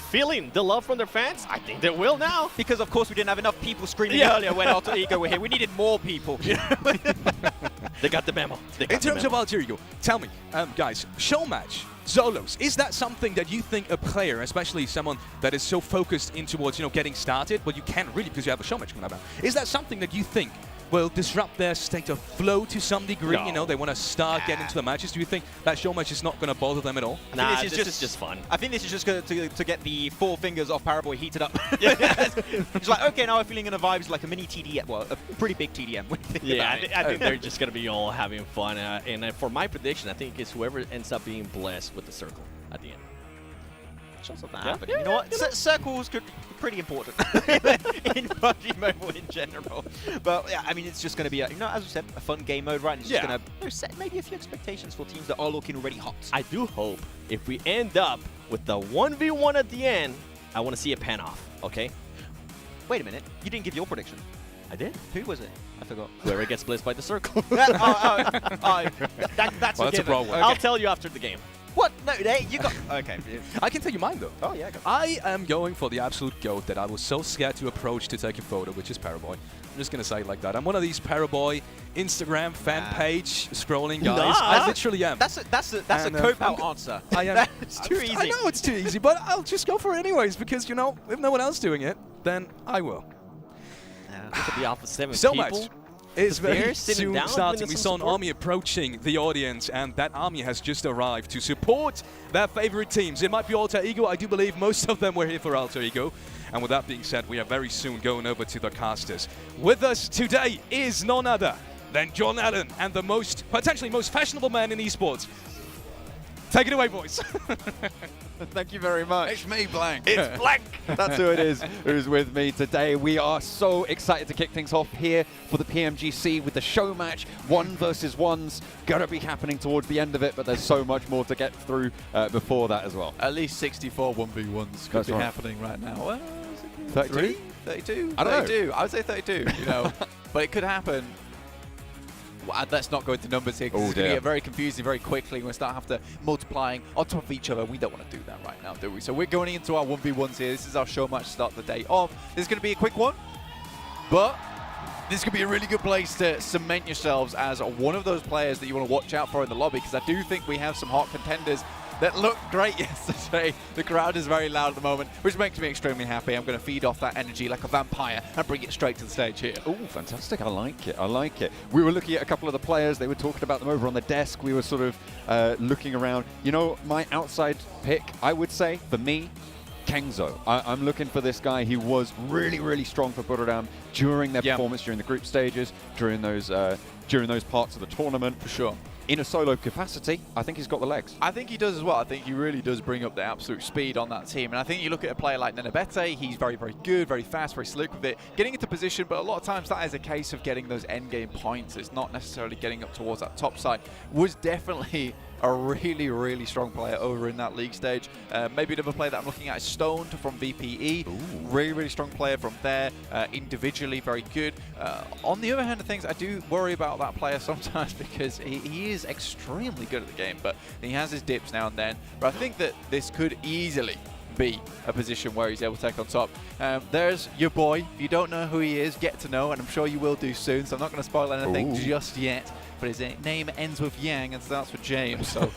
feeling the love from their fans? I think they will now. Because, of course, we didn't have enough people screaming earlier when Alter Ego were here. We needed more people. They got the memo. In terms of Alter Ego, tell me, guys, show match, Zolos, is that something that you think a player, especially someone that is so focused in towards, getting started, but you can't really because you have a show match coming up, is that something that you think will disrupt their state of flow to some degree? No. They want to start getting into the matches. Do you think that show match is not going to bother them at all? Nah, this is just fun. I think this is just to get the 4 fingers off Paraboy heated up. It's like, okay, now I'm feeling in a vibes like a mini TDM, well, a pretty big TDM. Yeah, I think they're just going to be all having fun. And for my prediction, I think it's whoever ends up being blessed with the circle at the end. Chance of that happening. You know what? Circles could be pretty important in PUBG Mobile in general. But yeah, I mean, it's just going to be, as we said, a fun game mode, right? And it's just going to set maybe a few expectations for teams that are looking already hot. I do hope if we end up with the 1v1 at the end, I want to see it pan off, okay? Wait a minute. You didn't give your prediction. I did. Who was it? I forgot. Whoever gets blitzed by the circle. That's a problem. I'll tell you after the game. What? No, you got... Okay. I can tell you mine, though. Oh, yeah, go. I am going for the absolute GOAT that I was so scared to approach to take a photo, which is Paraboy. I'm just going to say it like that. I'm one of these Paraboy Instagram fan page scrolling guys. Nah. I literally am. That's a cop-out answer. I am. It's too easy. I know it's too easy, but I'll just go for it anyways because, if no one else doing it, then I will. Look at the Alpha 7 so people. much. It's very sitting soon down, starting. We saw an support. army approaching the audience, and that army has just arrived to support their favorite teams. It might be Alter Ego. I do believe most of them were here for Alter Ego. And with that being said, we are very soon going over to the casters. With us today is none other than John Allen and the potentially most fashionable man in esports. Take it away, boys. Thank you very much. It's me, Blank. It's Blank. That's who it is who's with me today. We are so excited to kick things off here for the PMGC with the show match. 1 versus 1's gonna be happening towards the end of it, but there's so much more to get through before that as well. At least 64 1v1s could be happening right now. Well, 32? 32? I don't know. 32. I would say 32, but it could happen. Well, let's not go into numbers here because it's going to get very confusing very quickly. We'll start having to multiplying on top of each other. We don't want to do that right now, do we? So we're going into our 1v1s here. This is our show match to start the day off. This is going to be a quick one, but this could be a really good place to cement yourselves as one of those players that you want to watch out for in the lobby, because I do think we have some hot contenders that looked great yesterday. The crowd is very loud at the moment, which makes me extremely happy. I'm going to feed off that energy like a vampire and bring it straight to the stage here. Oh, fantastic. I like it. I like it. We were looking at a couple of the players. They were talking about them over on the desk. We were sort of looking around. My outside pick, I would say, for me, Kenzo. I'm looking for this guy. He was really, really strong for Buradam during their performance, during the group stages, during those parts of the tournament. For sure. In a solo capacity, I think he's got the legs. I think he does as well. I think he really does bring up the absolute speed on that team. And I think you look at a player like Nenebete, he's very, very good, very fast, very slick with it, getting into position, but a lot of times that is a case of getting those end game points. It's not necessarily getting up towards that top side. Was definitely a really, really strong player over in that league stage. Maybe another player that I'm looking at is Stoned from VPE. Really, really strong player from there. Individually, very good. On the other hand of things, I do worry about that player sometimes because he is extremely good at the game, but he has his dips now and then. But I think that this could easily be a position where he's able to take on top. There's your boy. If you don't know who he is, get to know, and I'm sure you will do soon, so I'm not going to spoil anything just yet. But his name ends with Yang and starts with James, so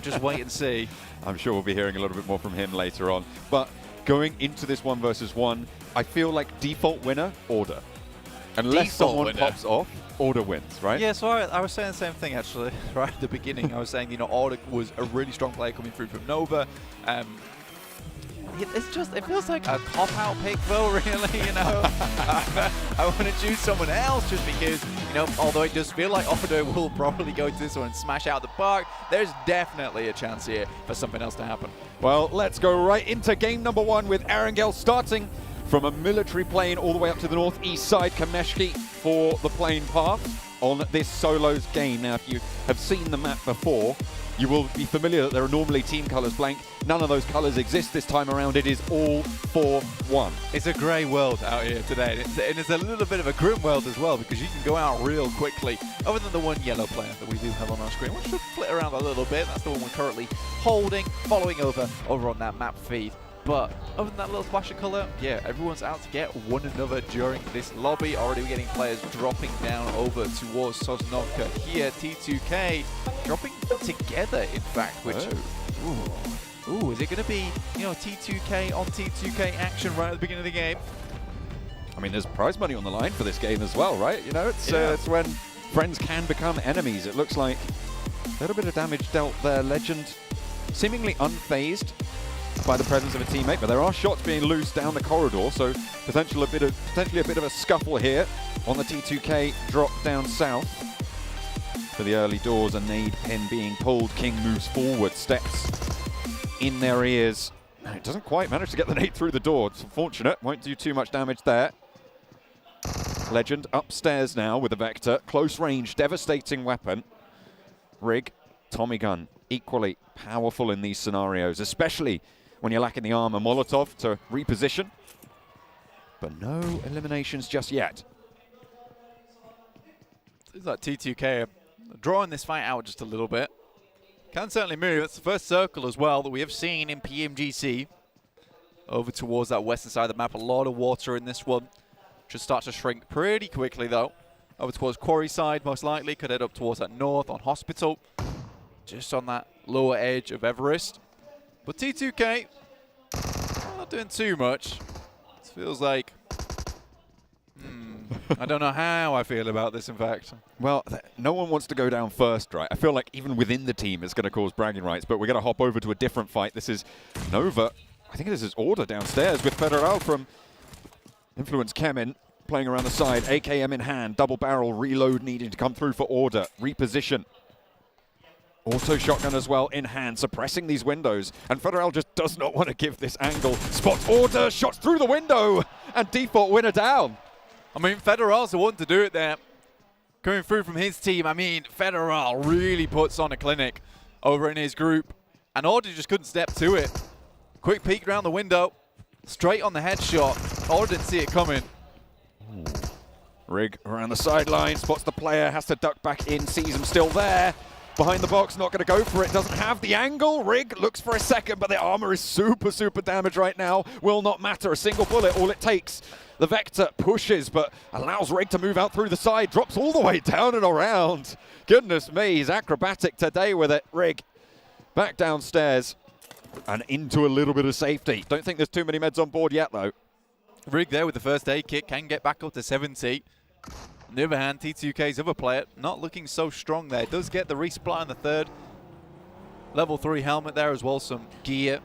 just wait and see. I'm sure we'll be hearing a little bit more from him later on. But going into this 1 versus 1, I feel like default winner, Order. Unless someone pops off, Order wins, right? Yeah, so I was saying the same thing actually, right at the beginning. I was saying, you know, Order was a really strong player coming through from Nova. It feels like a cop-out pick though, really, you know. I want to choose someone else just because, you know, although it does feel like Order will probably go to this one and smash out the park, there's definitely a chance here for something else to happen. Well, let's go right into game number 1 with Erangel starting from a military plane all the way up to the northeast side, Kameshki for the plane path on this solos game. Now, if you have seen the map before, you will be familiar that there are normally team colors blank. None of those colors exist this time around. It is all 4-1. It's a grey world out here today, and it's a little bit of a grim world as well because you can go out real quickly. Other than the one yellow player that we do have on our screen, which should flit around a little bit. That's the one we're currently holding, following over on that map feed. But other than that little flash of colour, yeah, everyone's out to get one another during this lobby. Already we're getting players dropping down over towards Sanhok here. T2K dropping together, in fact, which... Ooh, is it going to be, you know, T2K on T2K action right at the beginning of the game? I mean, there's prize money on the line for this game as well, right? You know, it's when friends can become enemies. It looks like a little bit of damage dealt there. Legend seemingly unfazed by the presence of a teammate, but there are shots being loose down the corridor, so potentially a bit of a scuffle here on the T2K drop down south. For the early doors, a nade pin being pulled. King moves forward, steps in their ears. And it doesn't quite manage to get the nade through the door. It's unfortunate, won't do too much damage there. Legend upstairs now with a Vector. Close range, devastating weapon. Rig, Tommy gun, equally powerful in these scenarios, especially when you're lacking the armor. Molotov to reposition. But no eliminations just yet. Seems like T2K are drawing this fight out just a little bit. Can certainly move. That's the first circle as well that we have seen in PMGC. Over towards that western side of the map. A lot of water in this one. Should start to shrink pretty quickly though. Over towards Quarry side most likely. Could head up towards that north on Hospital. Just on that lower edge of Everest. But T2K not doing too much. It feels like... I don't know how I feel about this, in fact. Well, no one wants to go down first, right? I feel like even within the team it's going to cause bragging rights, but we're going to hop over to a different fight. This is Nova. I think this is Order downstairs with Federal from Influence Kemin playing around the side. AKM in hand, double barrel reload needing to come through for Order. Reposition. Auto shotgun as well in hand, suppressing these windows. And Federal just does not want to give this angle. Spots Order, shots through the window, and default winner down. I mean, Federal's the one to do it there. Coming through from his team, I mean, Federal really puts on a clinic over in his group. And Order just couldn't step to it. Quick peek around the window, straight on the headshot. Order didn't see it coming. Rig around the sideline, spots the player, has to duck back in, sees him still there. Behind the box, not going to go for it, doesn't have the angle. Rig looks for a second, but the armor is super damaged right now. Will not matter, a single bullet, all it takes. The Vector pushes, but allows Rig to move out through the side, drops all the way down and around. Goodness me, he's acrobatic today with it. Rig back downstairs and into a little bit of safety. Don't think there's too many meds on board yet, though. Rig there with the first aid kit, can get back up to 70. On the other hand, T2K's other player not looking so strong there. Does get the resupply on the third. Level 3 helmet there as well, some gear.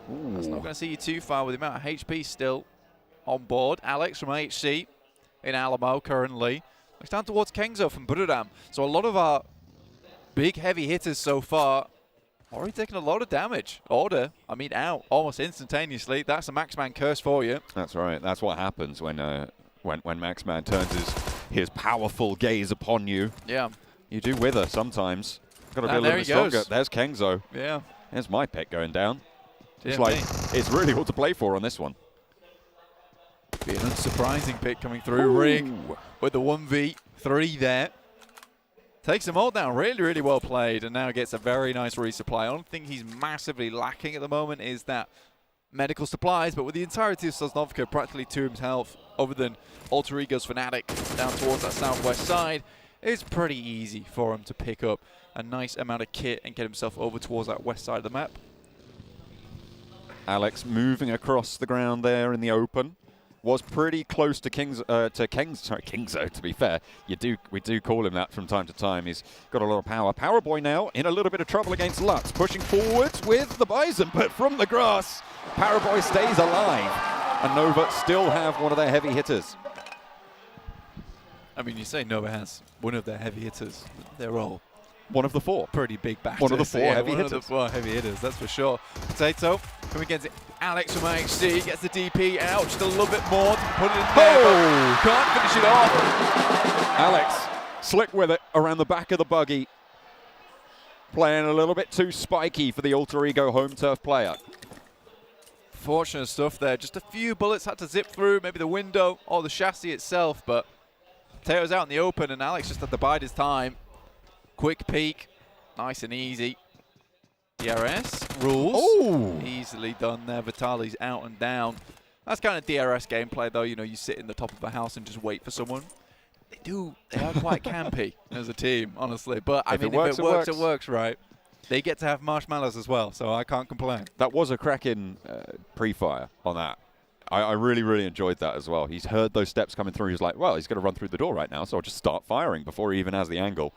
That's not going to see you too far with the amount of HP still on board. Alex from HC in Alamo currently. Looks down towards Kengzo from Buradam. So a lot of our big heavy hitters so far already taking a lot of damage. Order, I mean, out almost instantaneously. That's a Maxman curse for you. That's right. That's what happens when Maxman turns his powerful gaze upon you. Yeah. You do wither sometimes. Got to be a little bit stronger. There's Kengzo. Yeah. There's my pick going down. It's TMT. like, it's really all to play for on this one. Be an unsurprising pick coming through. Rig with the 1v3 there. Takes them all down. Really, really well played. And now gets a very nice resupply. Only thing he's massively lacking at the moment is that medical supplies. But with the entirety of Sosnovka practically to his health, other than Alter Ego's Fnatic down towards that southwest side, it's pretty easy for him to pick up a nice amount of kit and get himself over towards that west side of the map. Alex moving across the ground there in the open. Was pretty close to Kengzo, to be fair. We do call him that from time to time. He's got a lot of power. Power Boy now in a little bit of trouble against Lutz. Pushing forwards with the Bison, but from the grass, Power Boy stays alive. And Nova still have one of their heavy hitters. I mean, you say Nova has one of their heavy hitters. They're all one of the four. Pretty big batters. One of the four heavy hitters. One of the four heavy hitters, that's for sure. Potato coming against Alex from IXC, gets the DP out just a little bit more to put it in there, but can't finish it off. Alex, slick with it around the back of the buggy. Playing a little bit too spiky for the Alter Ego home turf player. Fortunate stuff there. Just a few bullets had to zip through, maybe the window or the chassis itself, but Potato's out in the open and Alex just had to bide his time. Quick peek, nice and easy. DRS rules. Ooh. Easily done there. Vitali's out and down. That's kind of DRS gameplay, though. You know, you sit in the top of a house and just wait for someone. They are quite campy as a team, honestly. But I mean, if it works, it works, right? They get to have marshmallows as well, so I can't complain. That was a cracking pre-fire on that. I really, really enjoyed that as well. He's heard those steps coming through. He's like, well, he's going to run through the door right now, so I'll just start firing before he even has the angle.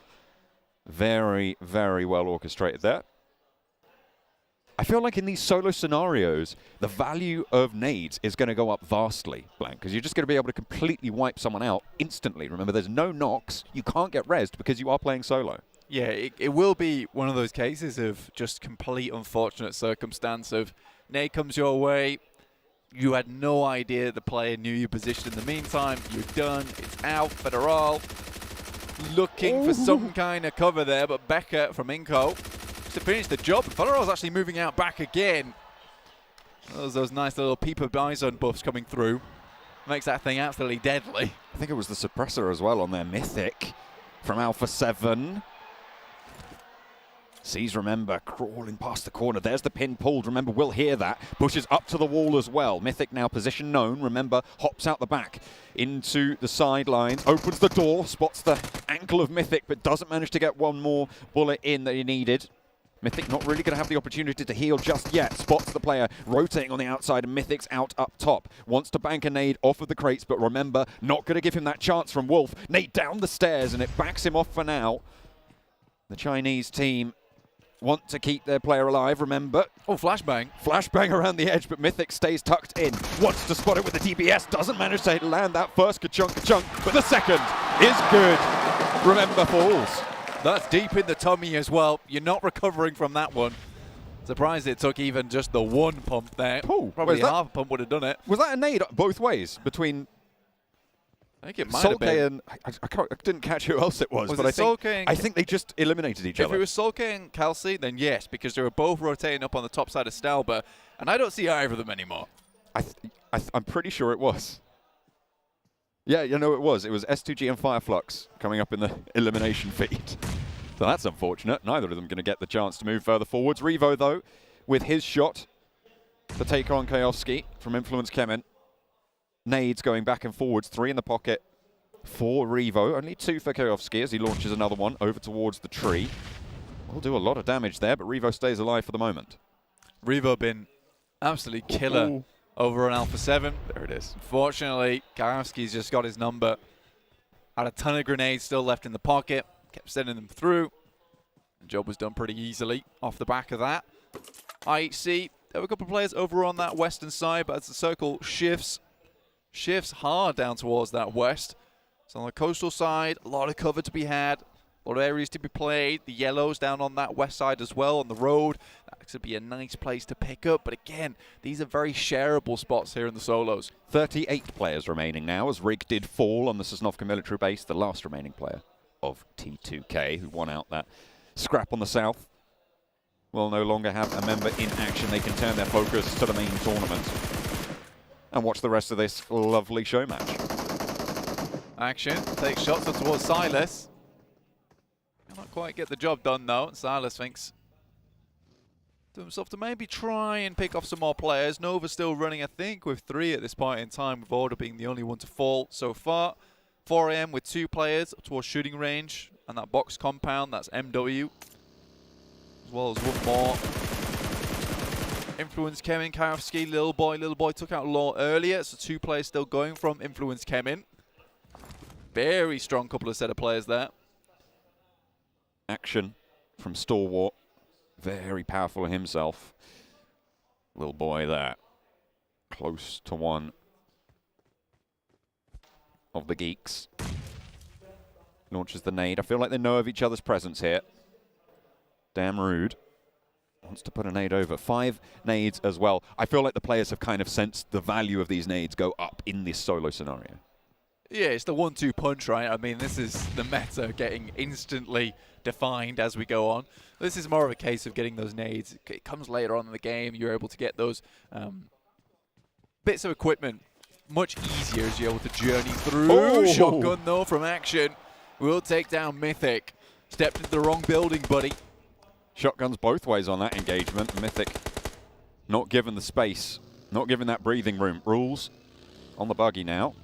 Very, very well orchestrated there. I feel like in these solo scenarios, the value of nades is going to go up vastly, Blank, because you're just going to be able to completely wipe someone out instantly. Remember, there's no knocks. You can't get rezzed because you are playing solo. Yeah, it will be one of those cases of just complete unfortunate circumstance of nade comes your way, you had no idea the player knew your position in the meantime, you're done, it's out, Federal looking for some kind of cover there, but Becca from Inco to finish the job. Federal's actually moving out back again. Those nice little Peeper Bison buffs coming through. Makes that thing absolutely deadly. I think it was the suppressor as well on their Mythic from Alpha 7. Sees Remember crawling past the corner. There's the pin pulled. Remember will hear that. Pushes up to the wall as well. Mythic now position known. Remember hops out the back into the sidelines. Opens the door. Spots the ankle of Mythic, but doesn't manage to get one more bullet in that he needed. Mythic not really going to have the opportunity to heal just yet. Spots the player rotating on the outside, and Mythic's out up top. Wants to bank a nade off of the crates, but Remember not going to give him that chance from Wolf. Nade down the stairs, and it backs him off for now. The Chinese team want to keep their player alive, Remember. Oh, flashbang. Flashbang around the edge, but Mythic stays tucked in. Wants to spot it with the DPS, doesn't manage to land that first ka-chunk, but the second is good. Remember falls. That's deep in the tummy as well. You're not recovering from that one. Surprised it took even just the one pump there. Ooh, probably half a pump would have done it. Was that a nade both ways between I think it might have been. And I didn't catch who else it was, but I think they just eliminated each other. If it was Solke and Kelsey, then yes, because they were both rotating up on the top side of Stalber, and I don't see either of them anymore. I'm pretty sure it was. Yeah, you know it was. It was S2G and Fireflux coming up in the elimination feed. So that's unfortunate. Neither of them going to get the chance to move further forwards. Revo, though, with his shot to take on Kayovsky from Influence Kemen. Nades going back and forwards. 3 in the pocket for Revo. Only 2 for Kayovsky as he launches another one over towards the tree. Will do a lot of damage there, but Revo stays alive for the moment. Revo been absolutely killer over on Alpha 7. There it is. Unfortunately, Kayovsky's just got his number. Had a ton of grenades still left in the pocket. Kept sending them through. The job was done pretty easily off the back of that. IHC, there were a couple of players over on that western side, but as the circle shifts hard down towards that west. So on the coastal side, a lot of cover to be had. A lot of areas to be played. The yellows down on that west side as well, on the road. That could be a nice place to pick up. But again, these are very shareable spots here in the solos. 38 players remaining now as Rig did fall on the Sosnovka military base, the last remaining player of T2K, who won out that scrap on the south will no longer have a member in action. They can turn their focus to the main tournament and watch the rest of this lovely show match. Action, takes shots up towards Silas. Cannot quite get the job done though. Silas thinks to himself to maybe try and pick off some more players. Nova still running, I think, with 3 at this point in time, with Order being the only one to fall so far. 4 AM with 2 players up towards shooting range, and that box compound, that's MW. As well as one more. Influence came in, Kayovski, Little Boy took out Law earlier, so 2 players still going from Influence came in. Very strong couple of set of players there. Action from Stalwart. Very powerful himself. Little Boy there. Close to one of the geeks. Launches the nade. I feel like they know of each other's presence here. Damn rude. Wants to put a nade over. 5 nades as well. I feel like the players have kind of sensed the value of these nades go up in this solo scenario. Yeah, it's the 1-2 punch, right? I mean, this is the meta getting instantly defined as we go on. This is more of a case of getting those nades. It comes later on in the game. You're able to get those bits of equipment much easier as you're able to journey through. Oh. Shotgun, though, from Action. Will take down Mythic. Stepped into the wrong building, buddy. Shotguns both ways on that engagement. Mythic not given the space, not given that breathing room. Rules on the buggy now.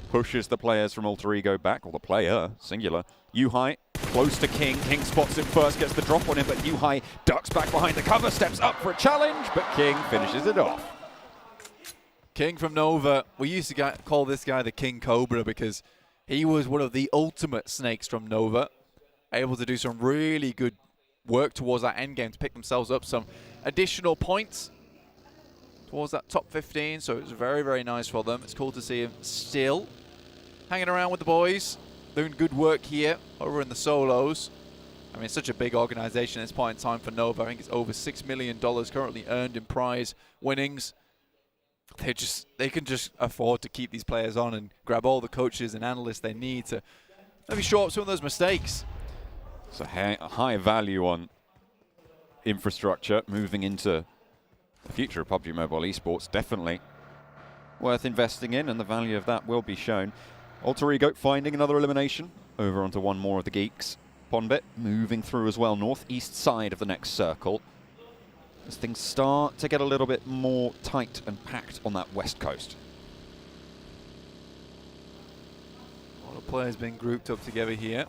Pushes the players from Alter Ego back, or the player, singular. Yuhai close to King. King spots him first, gets the drop on him, but Yuhai ducks back behind the cover, steps up for a challenge, but King finishes it off. King from Nova. We used to call this guy the King Cobra because he was one of the ultimate snakes from Nova. Able to do some really good work towards that end game to pick themselves up some additional points towards that top 15, so it was very, very nice for them. It's cool to see him still hanging around with the boys, doing good work here over in the solos. I mean, it's such a big organization at this point in time for Nova. I think it's over $6 million currently earned in prize winnings. They can just afford to keep these players on and grab all the coaches and analysts they need to maybe show up some of those mistakes. So high value on infrastructure moving into the future of PUBG Mobile Esports. Definitely worth investing in, and the value of that will be shown. Alter Ego finding another elimination over onto one more of the geeks. Ponbit moving through as well, northeast side of the next circle, as things start to get a little bit more tight and packed on that west coast. A lot of players being grouped up together here.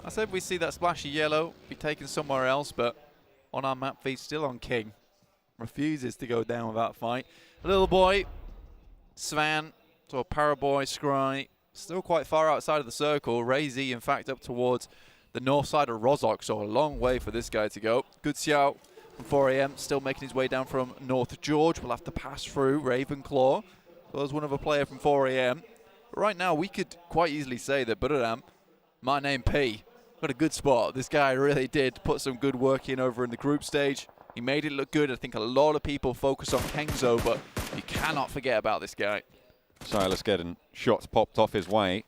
I said we see that splashy yellow be taken somewhere else, but on our map feed, still on King. Refuses to go down without fight. Little Boy, Svan, to a Paraboy, Scry, still quite far outside of the circle. Razy, in fact, up towards the north side of Rozok, so a long way for this guy to go. Good Xiao from 4 AM, still making his way down from North George. We'll have to pass through Ravenclaw. Well, there's one of a player from 4 AM. But right now, we could quite easily say that Buradam, my name P, got a good spot. This guy really did put some good work in over in the group stage. He made it look good. I think a lot of people focus on Kengzo, but you cannot forget about this guy. Silas getting shots popped off his way.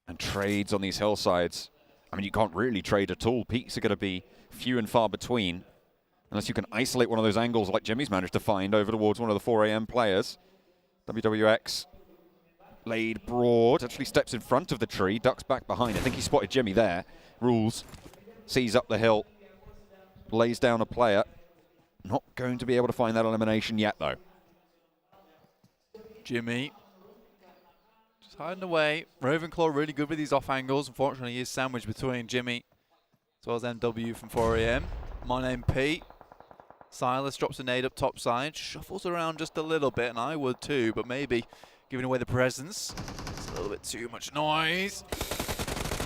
And trades on these hillsides. I mean, you can't really trade at all. Peaks are going to be few and far between, unless you can isolate one of those angles like Jimmy's managed to find over towards one of the 4 AM players. WWX laid broad, actually steps in front of the tree, ducks back behind. I think he spotted Jimmy there. Rules, sees up the hill, lays down a player. Not going to be able to find that elimination yet, though. Jimmy just hiding away. Ravenclaw really good with these off angles. Unfortunately, he is sandwiched between Jimmy as well as MW from 4 AM. My name P. Silas drops a nade up top side, shuffles around just a little bit, and I would too, but maybe giving away the presence. It's a little bit too much noise.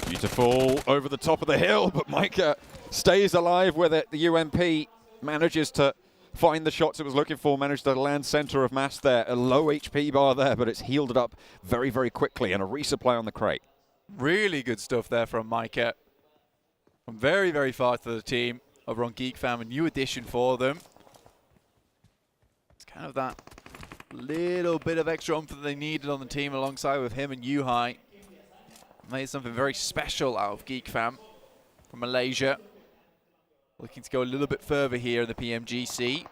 Beautiful over the top of the hill, but Micah stays alive with it. The UMP manages to find the shots it was looking for, managed to land center of mass there. A low HP bar there, but it's healed it up very, very quickly, and a resupply on the crate. Really good stuff there from Micah. From very, very far to the team over on Geek Fam, a new addition for them. It's kind of that little bit of extra oomph that they needed on the team alongside with him and Yuhai. Made something very special out of Geek Fam from Malaysia. Looking to go a little bit further here in the PMGC.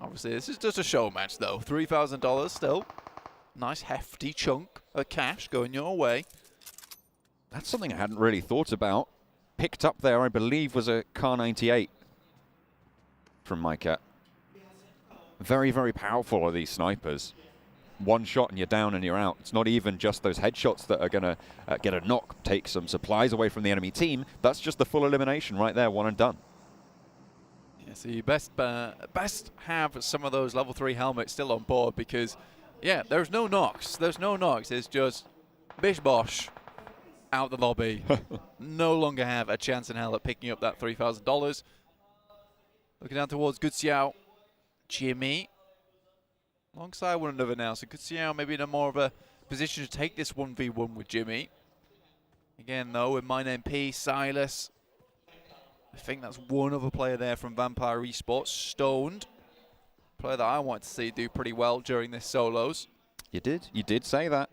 Obviously, this is just a show match, though. $3,000 still. Nice hefty chunk of cash going your way. That's something I hadn't really thought about. Picked up there, I believe, was a Car 98 from MyCat. Very, very powerful are these snipers. One shot and you're down and you're out. It's not even just those headshots that are going to get a knock, take some supplies away from the enemy team. That's just the full elimination right there, one and done. Yeah, so you best have some of those level 3 helmets still on board because, yeah, there's no knocks. There's no knocks. It's just bish bosh out the lobby. No longer have a chance in hell at picking up that $3,000. Looking down towards Good Xiao, Jimmy, alongside one another now. So Good Xiao maybe in a more of a position to take this 1v1 with Jimmy. Again, though, with My Name P, Silas. I think that's one other player there from Vampire Esports, Stoned. Player that I want to see do pretty well during this solos. You did say that.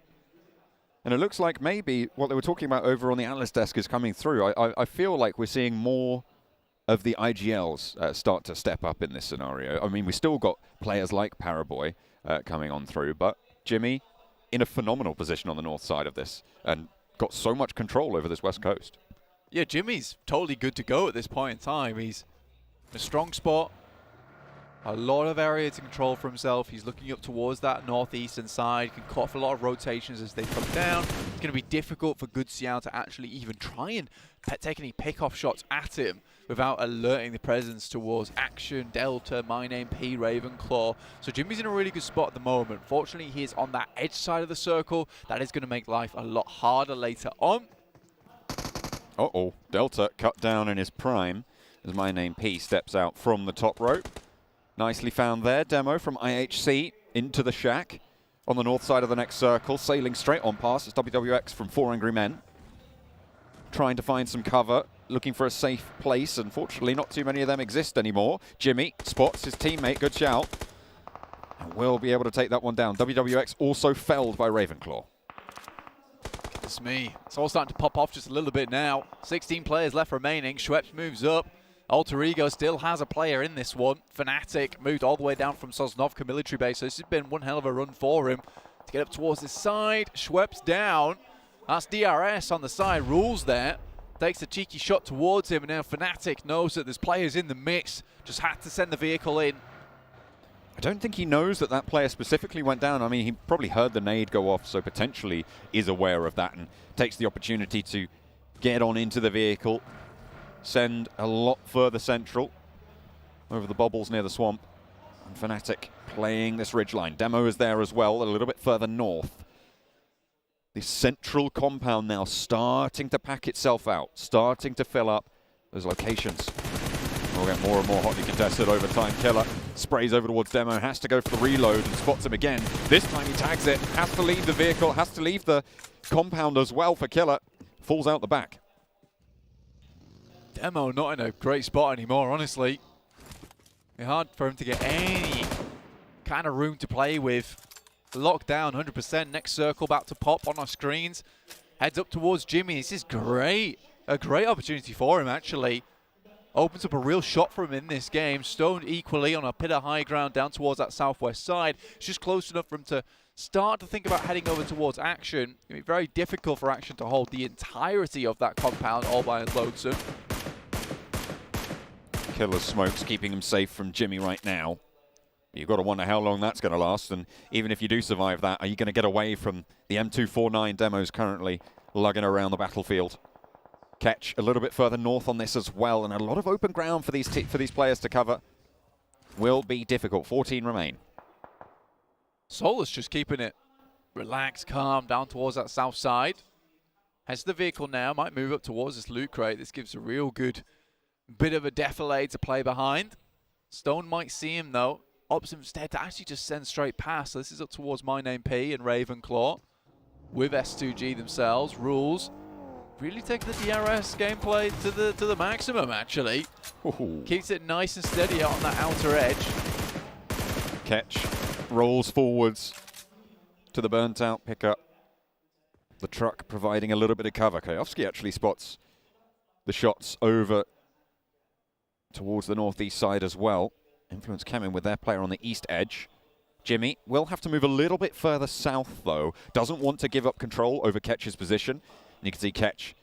And it looks like maybe what they were talking about over on the analyst desk is coming through. I feel like we're seeing more of the IGLs start to step up in this scenario. I mean, we still got players like Paraboy coming on through, but Jimmy in a phenomenal position on the north side of this and got so much control over this west coast. Yeah, Jimmy's totally good to go at this point in time. He's in a strong spot. A lot of area to control for himself. He's looking up towards that northeastern side. Can cut off a lot of rotations as they come down. It's going to be difficult for Good Xiao to actually even try and take any pick-off shots at him without alerting the presence towards Action, Delta, My Name P, Ravenclaw. So Jimmy's in a really good spot at the moment. Fortunately, he is on that edge side of the circle. That is going to make life a lot harder later on. Uh-oh, Delta cut down in his prime as My Name P steps out from the top rope. Nicely found there, demo from IHC into the shack on the north side of the next circle, sailing straight on past. It's WWX from 4 Angry Men. Trying to find some cover, looking for a safe place. Unfortunately, not too many of them exist anymore. Jimmy spots his teammate, good shout. And will be able to take that one down. WWX also felled by Ravenclaw. Goodness me. It's all starting to pop off just a little bit now. 16 players left remaining. Schweppes moves up. Alter Ego still has a player in this one. Fnatic moved all the way down from Sosnovka military base, so this has been one hell of a run for him. To get up towards this side, Schweppes down. That's DRS on the side, Rules there. Takes a cheeky shot towards him, and now Fnatic knows that there's players in the mix. Just had to send the vehicle in. I don't think he knows that that player specifically went down. I mean, he probably heard the nade go off, so potentially is aware of that and takes the opportunity to get on into the vehicle. Send a lot further central over the bubbles near the swamp. And Fnatic playing this ridgeline. Demo is there as well, a little bit further north. The central compound now starting to pack itself out, starting to fill up those locations. We'll get more and more hotly contested over time. Killer sprays over towards Demo, has to go for the reload and spots him again. This time he tags it, has to leave the vehicle, has to leave the compound as well for Killer. Falls out the back. Demo not in a great spot anymore, honestly. It's hard for him to get any kind of room to play with. Locked down 100%. Next circle about to pop on our screens. Heads up towards Jimmy. This is great. A great opportunity for him, actually. Opens up a real shot for him in this game. Stoned equally on a bit of high ground down towards that southwest side. It's just close enough for him to start to think about heading over towards Action. It's going to be very difficult for Action to hold the entirety of that compound all by his lonesome. Killer's smokes keeping him safe from Jimmy right now. You've got to wonder how long that's going to last, and even if you do survive that, are you going to get away from the M249 demos currently lugging around the battlefield? Catch a little bit further north on this as well, and a lot of open ground for these players to cover. Will be difficult. 14 remain. Solus just keeping it relaxed, calm, down towards that south side. Heads to the vehicle now, might move up towards this loot crate. This gives a real good bit of a defilade to play behind. Stone might see him though. Opts instead to actually just send straight past. So this is up towards My Name P and Ravenclaw with S2G themselves. Rules really taking the DRS gameplay to the maximum, actually. Ooh. Keeps it nice and steady out on that outer edge. Catch rolls forwards to the burnt out pickup. The truck providing a little bit of cover. Kayovski actually spots the shots over towards the northeast side as well. Influence coming with their player on the east edge. Jimmy will have to move a little bit further south, though. Doesn't want to give up control over Ketch's position. And you can see Ketch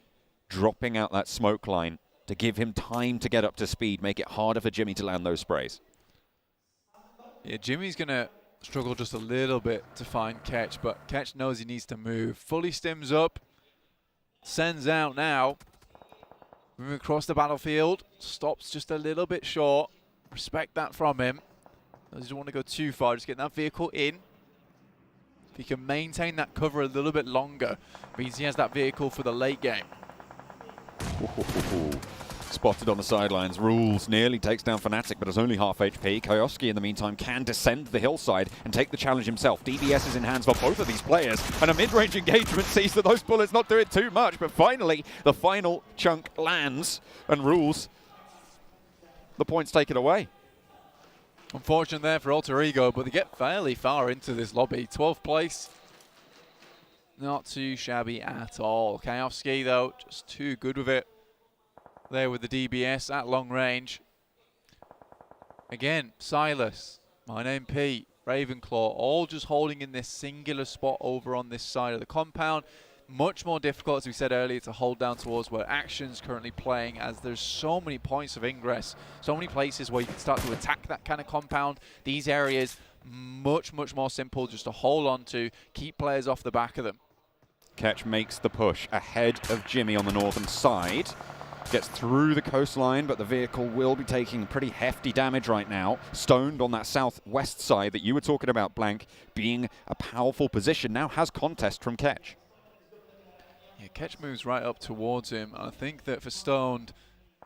dropping out that smoke line to give him time to get up to speed, make it harder for Jimmy to land those sprays. Yeah, Jimmy's going to struggle just a little bit to find Ketch, but Ketch knows he needs to move. Fully stims up, sends out now. Moving across the battlefield, stops just a little bit short. Respect that from him. Doesn't want to go too far, just getting that vehicle in. If he can maintain that cover a little bit longer, means he has that vehicle for the late game. Spotted on the sidelines. Rules nearly takes down Fnatic, but is only half HP. Kayovski, in the meantime, can descend the hillside and take the challenge himself. DBS is in hands for both of these players, and a mid-range engagement sees that those bullets not doing too much, but finally, the final chunk lands, and Rules, the points taken away. Unfortunate there for Alter Ego, but they get fairly far into this lobby. 12th place. Not too shabby at all. Kayovski, though, just too good with it. There with the DBS at long range. Again, Silas, My Name Pete, Ravenclaw, all just holding in this singular spot over on this side of the compound. Much more difficult, as we said earlier, to hold down towards where Action's currently playing, as there's so many points of ingress, so many places where you can start to attack that kind of compound. These areas, much more simple just to hold on to, keep players off the back of them. Ketch makes the push ahead of Jimmy on the northern side. Gets through the coastline, but the vehicle will be taking pretty hefty damage right now. Stoned on that southwest side that you were talking about, Blank, being a powerful position, now has contest from Ketch. Yeah, Ketch moves right up towards him. I think that for Stoned,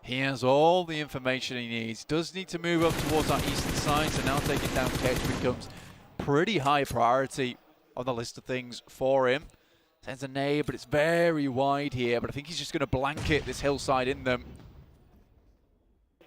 he has all the information he needs. Does need to move up towards our eastern side, so now taking down Ketch becomes pretty high priority on the list of things for him. Sends a nade, but it's very wide here, but I think he's just going to blanket this hillside in them.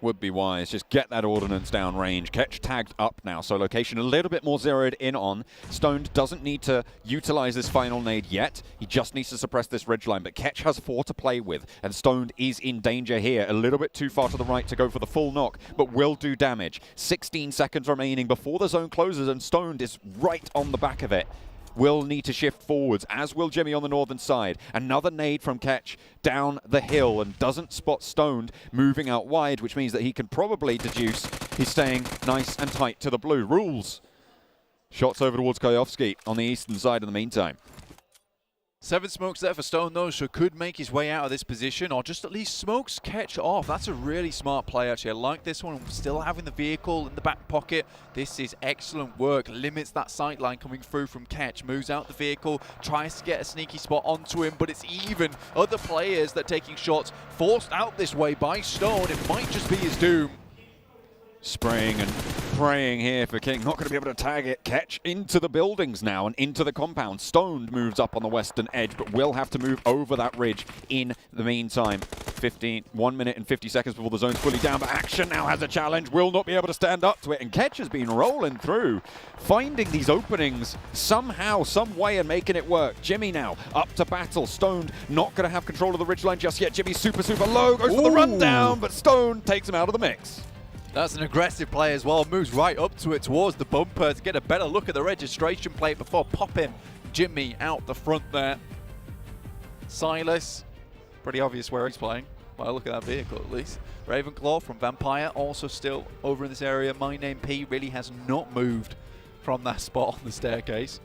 Would be wise, just get that ordnance down range. Ketch tagged up now, so location a little bit more zeroed in on. Stoned doesn't need to utilize this final nade yet. He just needs to suppress this ridge line, but Ketch has 4 to play with, and Stoned is in danger here. A little bit too far to the right to go for the full knock, but will do damage. 16 seconds remaining before the zone closes, and Stoned is right on the back of it. Will need to shift forwards, as will Jimmy on the northern side. Another nade from Ketch down the hill, and doesn't spot Stoned moving out wide, which means that he can probably deduce he's staying nice and tight to the blue. Rules. Shots over towards Kayovski on the eastern side in the meantime. 7 smokes there for Stone, though, so could make his way out of this position, or just at least smokes Ketch off. That's a really smart play, actually. I like this one. Still having the vehicle in the back pocket. This is excellent work. Limits that sight line coming through from Ketch. Moves out the vehicle, tries to get a sneaky spot onto him, but it's even other players that are taking shots forced out this way by Stone. It might just be his doom. Spraying and praying here for King. Not going to be able to tag it. Ketch into the buildings now and into the compound. Stoned moves up on the western edge, but will have to move over that ridge in the meantime. 1 minute and 50 seconds before the zone's fully down, but Action now has a challenge. Will not be able to stand up to it, and Ketch has been rolling through, finding these openings somehow, some way, and making it work. Jimmy now up to battle. Stoned not going to have control of the ridgeline just yet. Jimmy's super low, goes for the rundown, but Stoned takes him out of the mix. That's an aggressive play as well. Moves right up to it towards the bumper to get a better look at the registration plate before popping Jimmy out the front there. Silas, pretty obvious where he's playing. Well, look at that vehicle at least. Ravenclaw from Vampire also still over in this area. My Name P really has not moved from that spot on the staircase.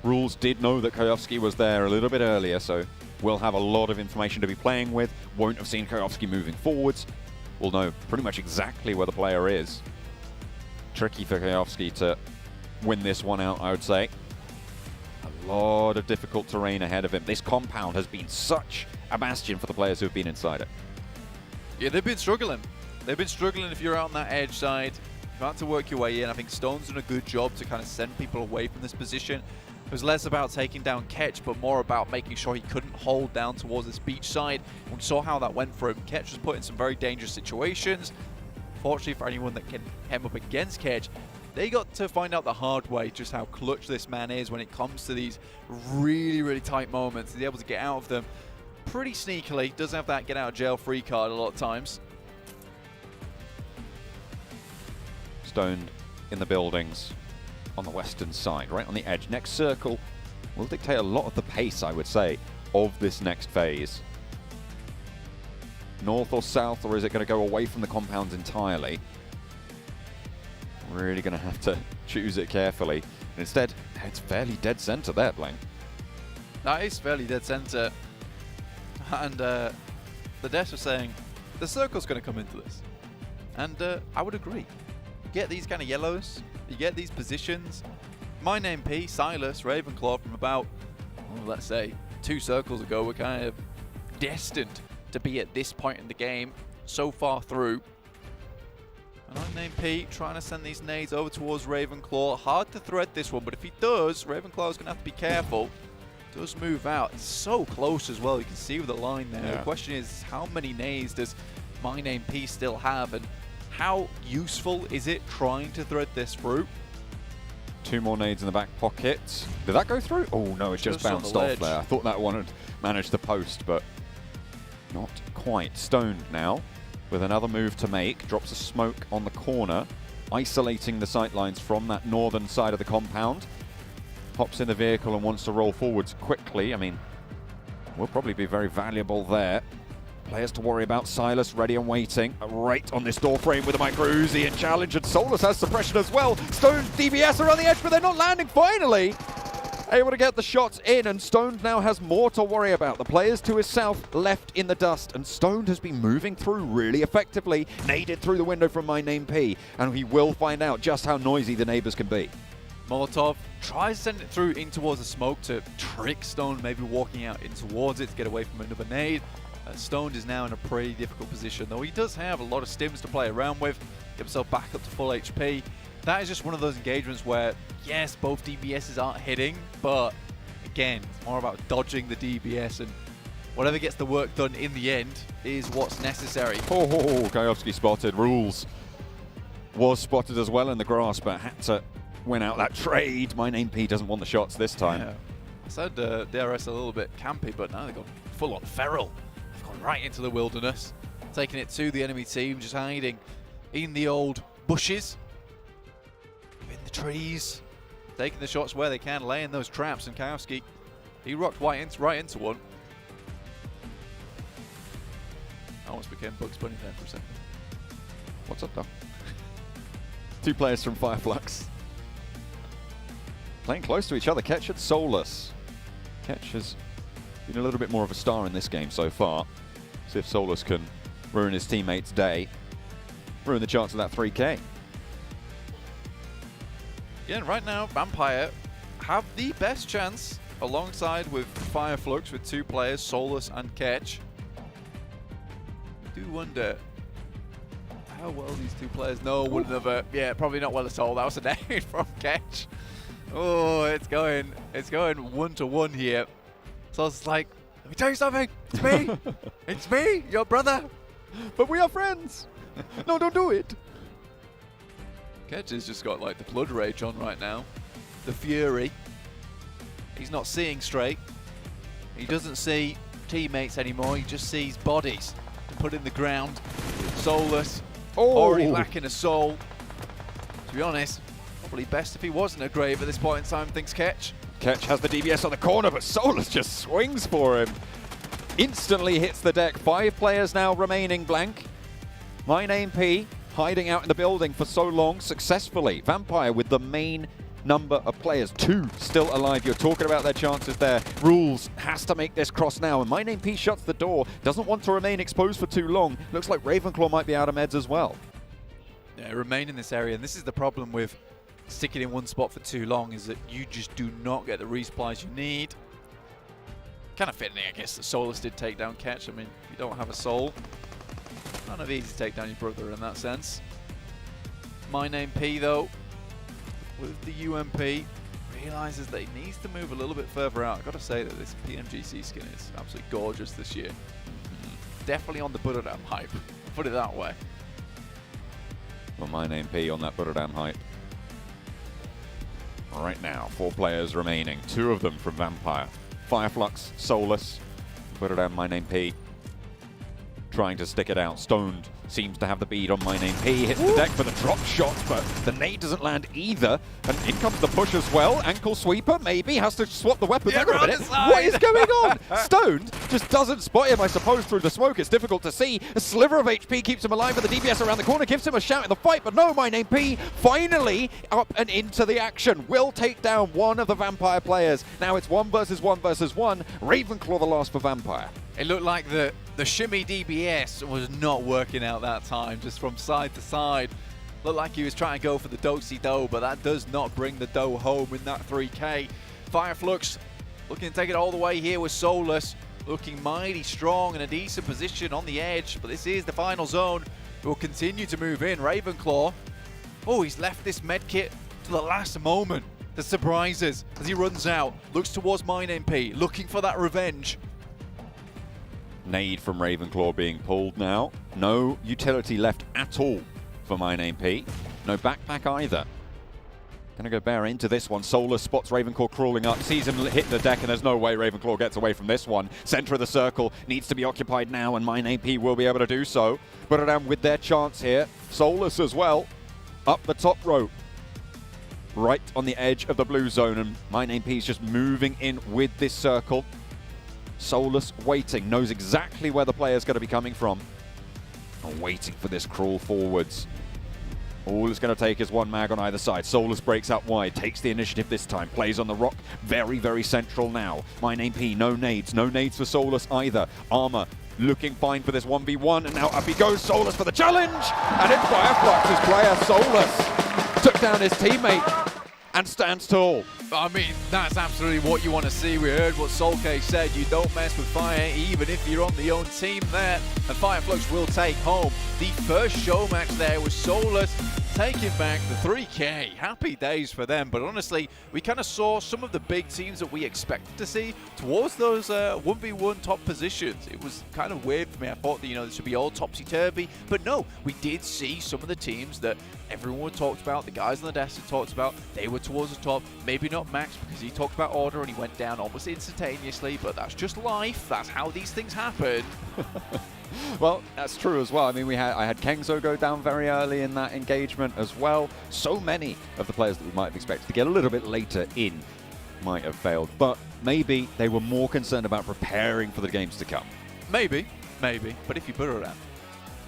Rules did know that Kayovski was there a little bit earlier, so we'll have a lot of information to be playing with. Won't have seen Kayovski moving forwards. We'll know pretty much exactly where the player is. Tricky for Kayovski to win this one out, I would say. A lot of difficult terrain ahead of him. This compound has been such a bastion for the players who have been inside it. Yeah, they've been struggling. They've been struggling if you're out on that edge side. You've had to work your way in. I think Stone's done a good job to kind of send people away from this position. It was less about taking down Ketch, but more about making sure he couldn't hold down towards this beach side. We saw how that went for him. Ketch was put in some very dangerous situations. Fortunately for anyone that can hem up against Ketch, They got to find out the hard way just how clutch this man is when it comes to these really, really tight moments. He's able to get out of them pretty sneakily. Does have that get out of jail free card a lot of times. Stoned in the buildings on the western side, right on the edge. Next circle will dictate a lot of the pace, I would say, of this next phase. North or south, or is it going to go away from the compounds entirely? Really going to have to choose it carefully. And instead, it's fairly dead center there, Blank. That is fairly dead center. And the devs are saying the circle's going to come into this. And I would agree. You get these kind of yellows, you get these positions. My name P, Silas, Ravenclaw from about, well, let's say, 2 circles ago, were kind of destined to be at this point in the game, so far through. And I'm named P, trying to send these nades over towards Ravenclaw. Hard to thread this one, but if he does, Ravenclaw's going to have to be careful. Does move out. It's so close as well. You can see with the line there. Yeah. The question is, how many nades does my name P still have? And how useful is it trying to thread this through? 2 more nades in the back pocket. Did that go through? Oh no, it just bounced off there. I thought that one had managed the post, but not quite. Stoned now with another move to make. Drops a smoke on the corner, isolating the sightlines from that northern side of the compound. Hops in the vehicle and wants to roll forwards quickly. I mean, will probably be very valuable there. Players to worry about. Silas ready and waiting. Right on this door frame with a micro Uzi and challenge, and Solus has suppression as well. Stoned DBS around the edge, but they're not landing finally. Able to get the shots in, and Stoned now has more to worry about. The players to his south left in the dust, and Stoned has been moving through really effectively. Naded through the window from my name P, and he will find out just how noisy the neighbors can be. Molotov tries to send it through in towards the smoke to trick Stoned, maybe walking out in towards it to get away from another nade. Stoned is now in a pretty difficult position, though he does have a lot of stims to play around with, get himself back up to full HP. That is just one of those engagements where, yes, both DBSs aren't hitting, but again, it's more about dodging the DBS, and whatever gets the work done in the end is what's necessary. Oh, Gajowski spotted. Rules was spotted as well in the grass, but had to win out that trade. My name P doesn't want the shots this time. Yeah. I said DRS a little bit campy, but now they've gone full on feral. They've gone right into the wilderness, taking it to the enemy team, just hiding in the old bushes, in the trees, taking the shots where they can, laying those traps, and Kowski, he rocked right into one. I almost became Bugs Bunny there for a second. What's up, though? 2 players from Fireflux playing close to each other. Ketch and Solus. Ketch has been a little bit more of a star in this game so far. See if Solus can ruin his teammate's day, ruin the chance of that 3K. Yeah, and right now, Vampire have the best chance alongside with Fireflux with 2 players, Solus and Ketch. I do wonder how well these 2 players know one another. Yeah, probably not well at all. That was a nade from Ketch. Oh, it's going 1-to-1 here. So it's like, let me tell you something. It's me. It's me, your brother. But we are friends. No, don't do it. Ketch has just got like the blood rage on right now. The fury. He's not seeing straight. He doesn't see teammates anymore. He just sees bodies to put in the ground. Solus already lacking a soul. To be honest, probably best if he wasn't a grave at this point in time, thinks Ketch. Ketch has the DBS on the corner, but Solus just swings for him. Instantly hits the deck. 5 players now remaining blank. My name P, hiding out in the building for so long successfully. Vampire with the main number of players. 2 still alive. You're talking about their chances there. Rules has to make this cross now, and My name P shuts the door. Doesn't want to remain exposed for too long. Looks like Ravenclaw might be out of meds as well. Yeah, remain in this area, and this is the problem with sticking in one spot for too long, is that you just do not get the resupplies you need. Kind of fitting, I guess, that Solus did take down Ketch. I mean, if you don't have a soul, kind of easy to take down your brother in that sense. My name P, though, with the UMP, realizes that he needs to move a little bit further out. I've got to say that this PMGC skin is absolutely gorgeous this year. Definitely on the Butterdam hype, put it that way. Well, My name P on that Butterdam hype. right now. 4 players remaining, 2 of them from Vampire. Fireflux, Solus, put it on My Name P. Trying to stick it out. Stoned seems to have the bead on My Name P. Hits the deck for the drop shot, but the nade doesn't land either. And in comes the push as well. Ankle sweeper, maybe. Has to swap the weapons. Hang on a minute. What is going on? Stoned just doesn't spot him, I suppose, through the smoke. It's difficult to see. A sliver of HP keeps him alive, but the DPS around the corner gives him a shout in the fight. But no, My Name P finally up and into the action. Will take down one of the Vampire players. Now it's 1 versus 1 versus 1. Ravenclaw the last for Vampire. It looked like the shimmy DBS was not working out that time, just from side to side. Looked like he was trying to go for the do-si-do, but that does not bring the dough home in that 3K. Fireflux looking to take it all the way here with Solus, looking mighty strong in a decent position on the edge, but this is the final zone. It will continue to move in. Ravenclaw, oh, he's left this medkit to the last moment. The surprises as he runs out, looks towards My Name P, looking for that revenge. Nade from Ravenclaw being pulled now. No utility left at all for My Name P. No backpack either. Gonna go bear into this one. Solus spots Ravenclaw crawling up, sees him hit the deck, and there's no way Ravenclaw gets away from this one. Center of the circle needs to be occupied now, and My Name P will be able to do so. Put it down with their chance here. Solus as well, up the top rope. Right on the edge of the blue zone, and My Name P is just moving in with this circle. Solus waiting, knows exactly where the player's going to be coming from. And waiting for this crawl forwards. All it's going to take is 1 mag on either side. Solus breaks out wide, takes the initiative this time, plays on the rock, very, very central now. My Name P, no nades for Solus either. Armor looking fine for this 1v1, and now up he goes, Solus for the challenge! And it's Fireflux's player, Solus, took down his teammate and stands tall. I mean, that's absolutely what you want to see. We heard what Solke said, you don't mess with fire even if you're on the own team there. And Fireflux will take home the first show match there with Solus taking back the 3K. Happy days for them, but honestly, we kind of saw some of the big teams that we expected to see towards those 1v1 top positions. It was kind of weird for me. I thought that, you know, this would be all topsy-turvy, but no, we did see some of the teams that everyone talked about, the guys on the desk had talked about, they were towards the top. Maybe not Max, because he talked about order and he went down almost instantaneously, but that's just life. That's how these things happen. Well, that's true as well. I mean, I had Kengzo go down very early in that engagement as well. So many of the players that we might have expected to get a little bit later in might have failed, but maybe they were more concerned about preparing for the games to come. Maybe. But if you put it out,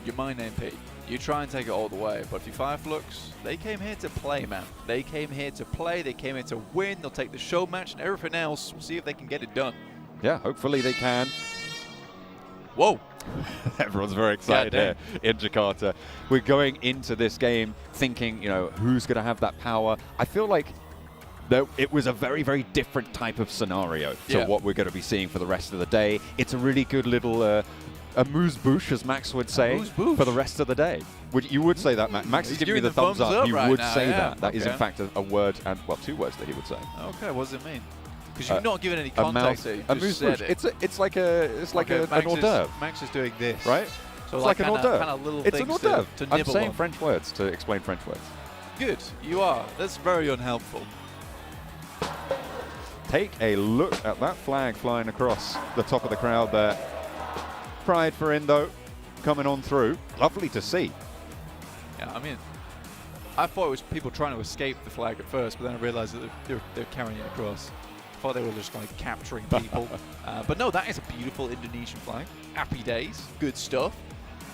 you're My Name P. You try and take it all the way, but if you Fireflux, they came here to play, man. They came here to play, they came here to win, they'll take the show match and everything else. We'll see if they can get it done. Yeah, hopefully they can. Whoa. Everyone's very excited here in Jakarta. We're going into this game thinking, you know, who's going to have that power. I feel like it was a very, very different type of scenario to what we're going to be seeing for the rest of the day. It's a really good little amuse-bouche, as Max would say, for the rest of the day. You would say that, Max. Max is giving me the thumbs up. He would say that. That is, in fact, a word, and, well, 2 words that he would say. Okay, what does it mean? Because you've not given any context. Amuse-bouche. It's like an hors d'oeuvre. Max is doing this, right? So it's like an hors d'oeuvre. Kind of little it's things an hors d'oeuvre. to I'm nibble saying on. French words to explain French words. Good, you are. That's very unhelpful. Take a look at that flag flying across the top of the crowd there. Pride for Indo coming on through. Lovely to see. Yeah, I mean, I thought it was people trying to escape the flag at first, but then I realized that they're carrying it across. I thought they were just like capturing people. But no, that is a beautiful Indonesian flag. Happy days, good stuff.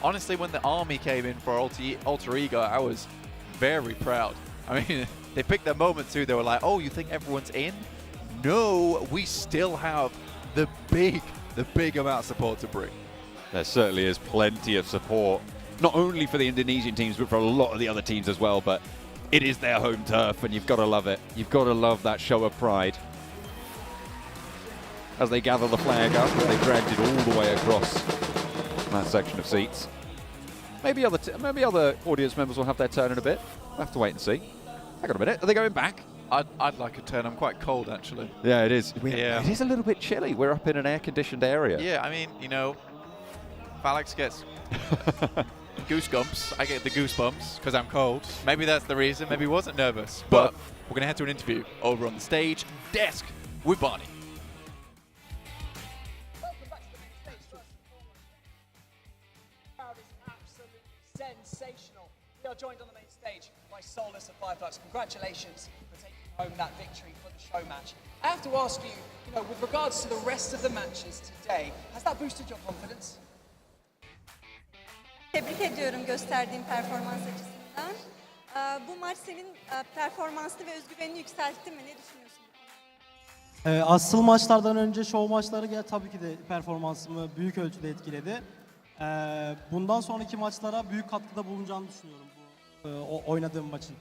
Honestly, when the army came in for Alter Ego, I was very proud. I mean, they picked their moment too. They were like, oh, you think everyone's in? No, we still have the big amount of support to bring. There certainly is plenty of support, not only for the Indonesian teams, but for a lot of the other teams as well. But it is their home turf, and you've got to love it. You've got to love that show of pride. As they gather the flag up, they dragged it all the way across that section of seats. Maybe other audience members will have their turn in a bit. We'll have to wait and see. Hang on a minute. Are they going back? I'd like a turn. I'm quite cold, actually. Yeah, it is. Yeah. It is a little bit chilly. We're up in an air-conditioned area. Yeah, I mean, you know, Falax gets goosebumps. I get the goosebumps because I'm cold. Maybe that's the reason. Maybe he wasn't nervous. But we're going to head to an interview over on the stage desk with Barney. Sensational. We are joined on the main stage by Solus of Fireflux. Congratulations for taking home that victory for the show match. I have to ask you, with regards to the rest of the matches today, has that boosted your confidence? Tebrik ediyorum gösterdiğin performans açısından. Bu maç senin performansını ve özgüvenini yükseltti mi? Ne düşünüyorsun? Asıl maçlardan önce şov maçları tabii ki de performansımı büyük ölçüde etkiledi. Bundan sonraki maçlara büyük katkıda bulunacağını düşünüyorum bu oynadığım maçın.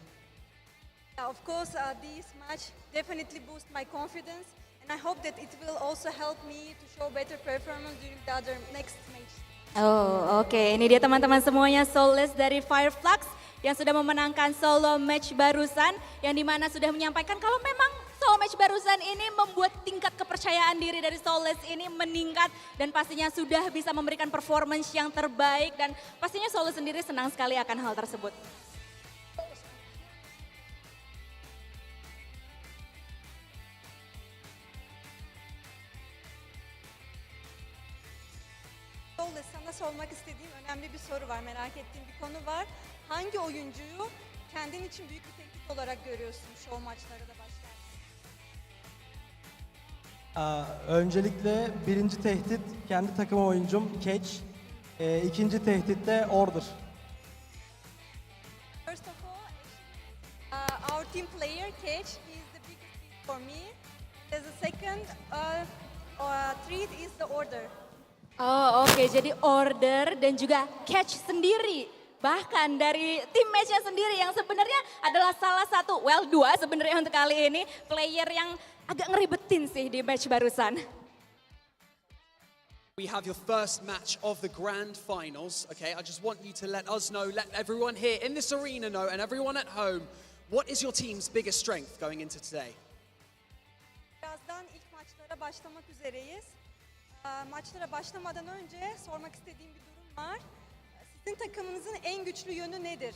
Of course, this match definitely boost my confidence, and I hope that it will also help me to show better performance during the other next match. Oh, oke. Ini dia teman-teman semuanya, Solus dari Fireflux yang sudah memenangkan solo match barusan, yang dimana sudah menyampaikan kalau memang solo match barusan ini membuat tingkat kepercayaan diri dari Solus ini meningkat dan pastinya sudah bisa memberikan performance yang terbaik dan pastinya Solus sendiri senang sekali akan hal tersebut. Solus, sana sormak istediğim önemli bir soru var, merak ettiğim bir konu var. Hangi oyuncuyu kendin için büyük bir tehdit olarak görüyorsun şov maçları da başlarken? Öncelikle birinci tehdit kendi takım oyuncum Catch. İkinci tehdit de Order. First of all, our team player Catch, he is the biggest threat for me. As a second threat is the Order. Oh, oke. Jadi Order dan juga Catch sendiri. Bahkan dari tim matchnya sendiri yang sebenarnya adalah salah satu, dua sebenarnya untuk kali ini, player yang agak ngeribetin sih di match barusan. We have your first match of the Grand Finals. Okay, I just want you to let us know, let everyone here in this arena know, and everyone at home, what is your team's biggest strength going into today? Birazdan ilk maçlara başlamak üzereyiz. Maçlara başlamadan önce sormak istediğim bir durum var. Sizin takımınızın en güçlü yönü nedir?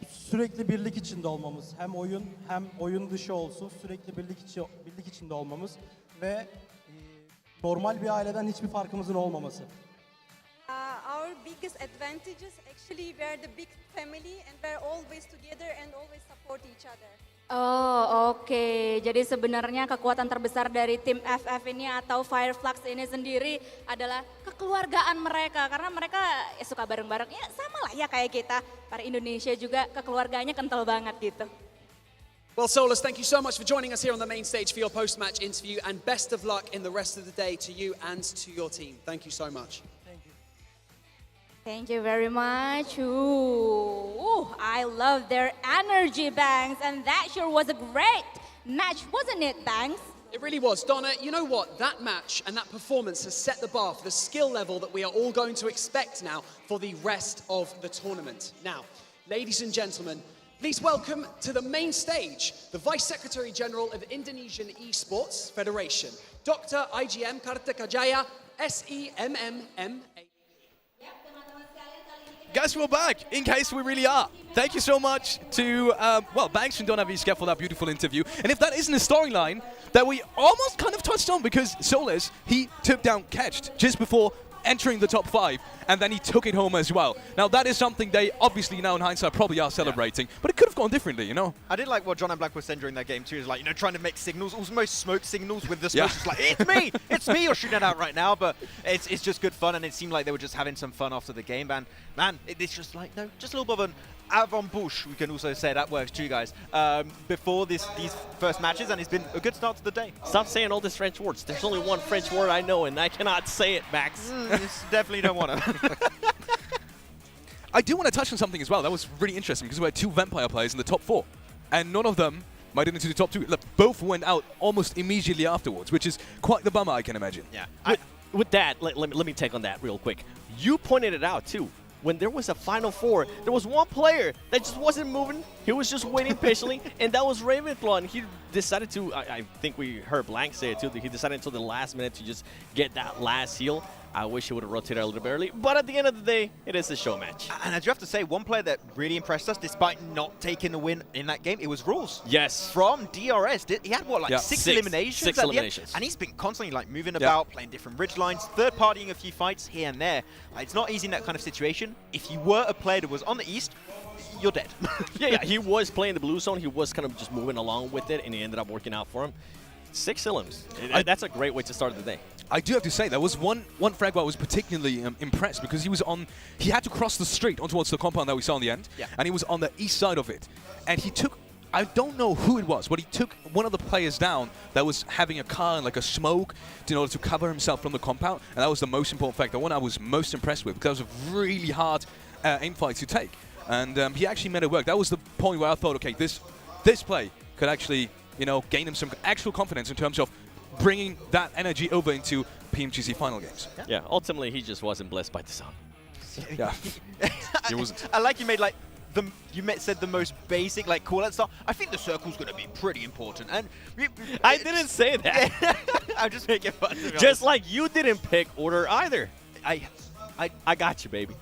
Sürekli birlik içinde olmamız. Hem oyun hem oyun dışı olsun. Sürekli birlik içinde olmamız ve normal bir aileden hiçbir farkımızın olmaması. Our biggest advantages actually we're the big family and we're always together and always support each other. Oh, oke. Jadi sebenarnya kekuatan terbesar dari tim FF ini atau Fireflux ini sendiri adalah kekeluargaan mereka. Karena mereka suka bareng-bareng, ya sama lah ya kayak kita. Para Indonesia juga kekeluarganya kental banget gitu. Well, Solus, thank you so much for joining us here on the main stage for your post-match interview, and best of luck in the rest of the day to you and to your team. Thank you so much. Thank you very much. I love their energy, Banks, and that sure was a great match, wasn't it, Banks? It really was. Donna, you know what? That match and that performance has set the bar for the skill level that we are all going to expect now for the rest of the tournament. Now, ladies and gentlemen, please welcome to the main stage the Vice Secretary General of Indonesian Esports Federation, Dr. IGM Kartikajaya, SEMMMA. Guys, we're back, in case we really are. Thank you so much to, Banks and Donna Vizquel for that beautiful interview. And if that isn't a storyline that we almost kind of touched on, because Solus, he took down Catched just before entering the top 5, and then he took it home as well. Now that is something they obviously now in hindsight probably are celebrating, but it could have gone differently, you know? I did like what John and Black were saying during that game too, is like, trying to make signals, almost smoke signals with the smoke. It's like, it's me you're shooting out right now, but it's just good fun, and it seemed like they were just having some fun after the game, and man, it's just like, just a little bit of an avant-push, we can also say that works too, guys, before these first matches, and it's been a good start to the day. Stop saying all these French words. There's only one French word I know, and I cannot say it, Max. Definitely don't want to. I do want to touch on something as well. That was really interesting because we had 2 Vampire players in the top 4, and none of them made it into the top 2. Look, both went out almost immediately afterwards, which is quite the bummer, I can imagine. Yeah. With that, let me take on that real quick. You pointed it out too. When there was a Final 4, there was one player that just wasn't moving. He was just waiting patiently, and that was Ravenclaw. And he decided to, I think we heard Blank say it too, that he decided until the last minute to just get that last heal. I wish he would have rotated a little bit early, but at the end of the day, it is a show match. And I do have to say, one player that really impressed us, despite not taking the win in that game, it was Rules. Yes. From DRS. He had, what, like six eliminations? Six eliminations. And he's been constantly like moving about, playing different ridge lines, third-partying a few fights here and there. It's not easy in that kind of situation. If you were a player that was on the East, you're dead. yeah, he was playing the blue zone. He was kind of just moving along with it, and it ended up working out for him. 6 elims. That's a great way to start the day. I do have to say, there was one frag where I was particularly impressed because he had to cross the street on towards the compound that we saw in the end, and he was on the east side of it. And he took, I don't know who it was, but he took one of the players down that was having a car and like a smoke in order to cover himself from the compound, and that was the most important fact, the one I was most impressed with, because that was a really hard aim fight to take. And he actually made it work. That was the point where I thought, okay, this play could actually, gain him some actual confidence in terms of bringing that energy over into PMGC final games. Yeah, ultimately he just wasn't blessed by the zone. Yeah, he wasn't. I like you made like said the most basic like call out stuff. I think the circle's going to be pretty important, and I didn't say that. I'm just making fun. Just like you didn't pick order either. I got you, baby.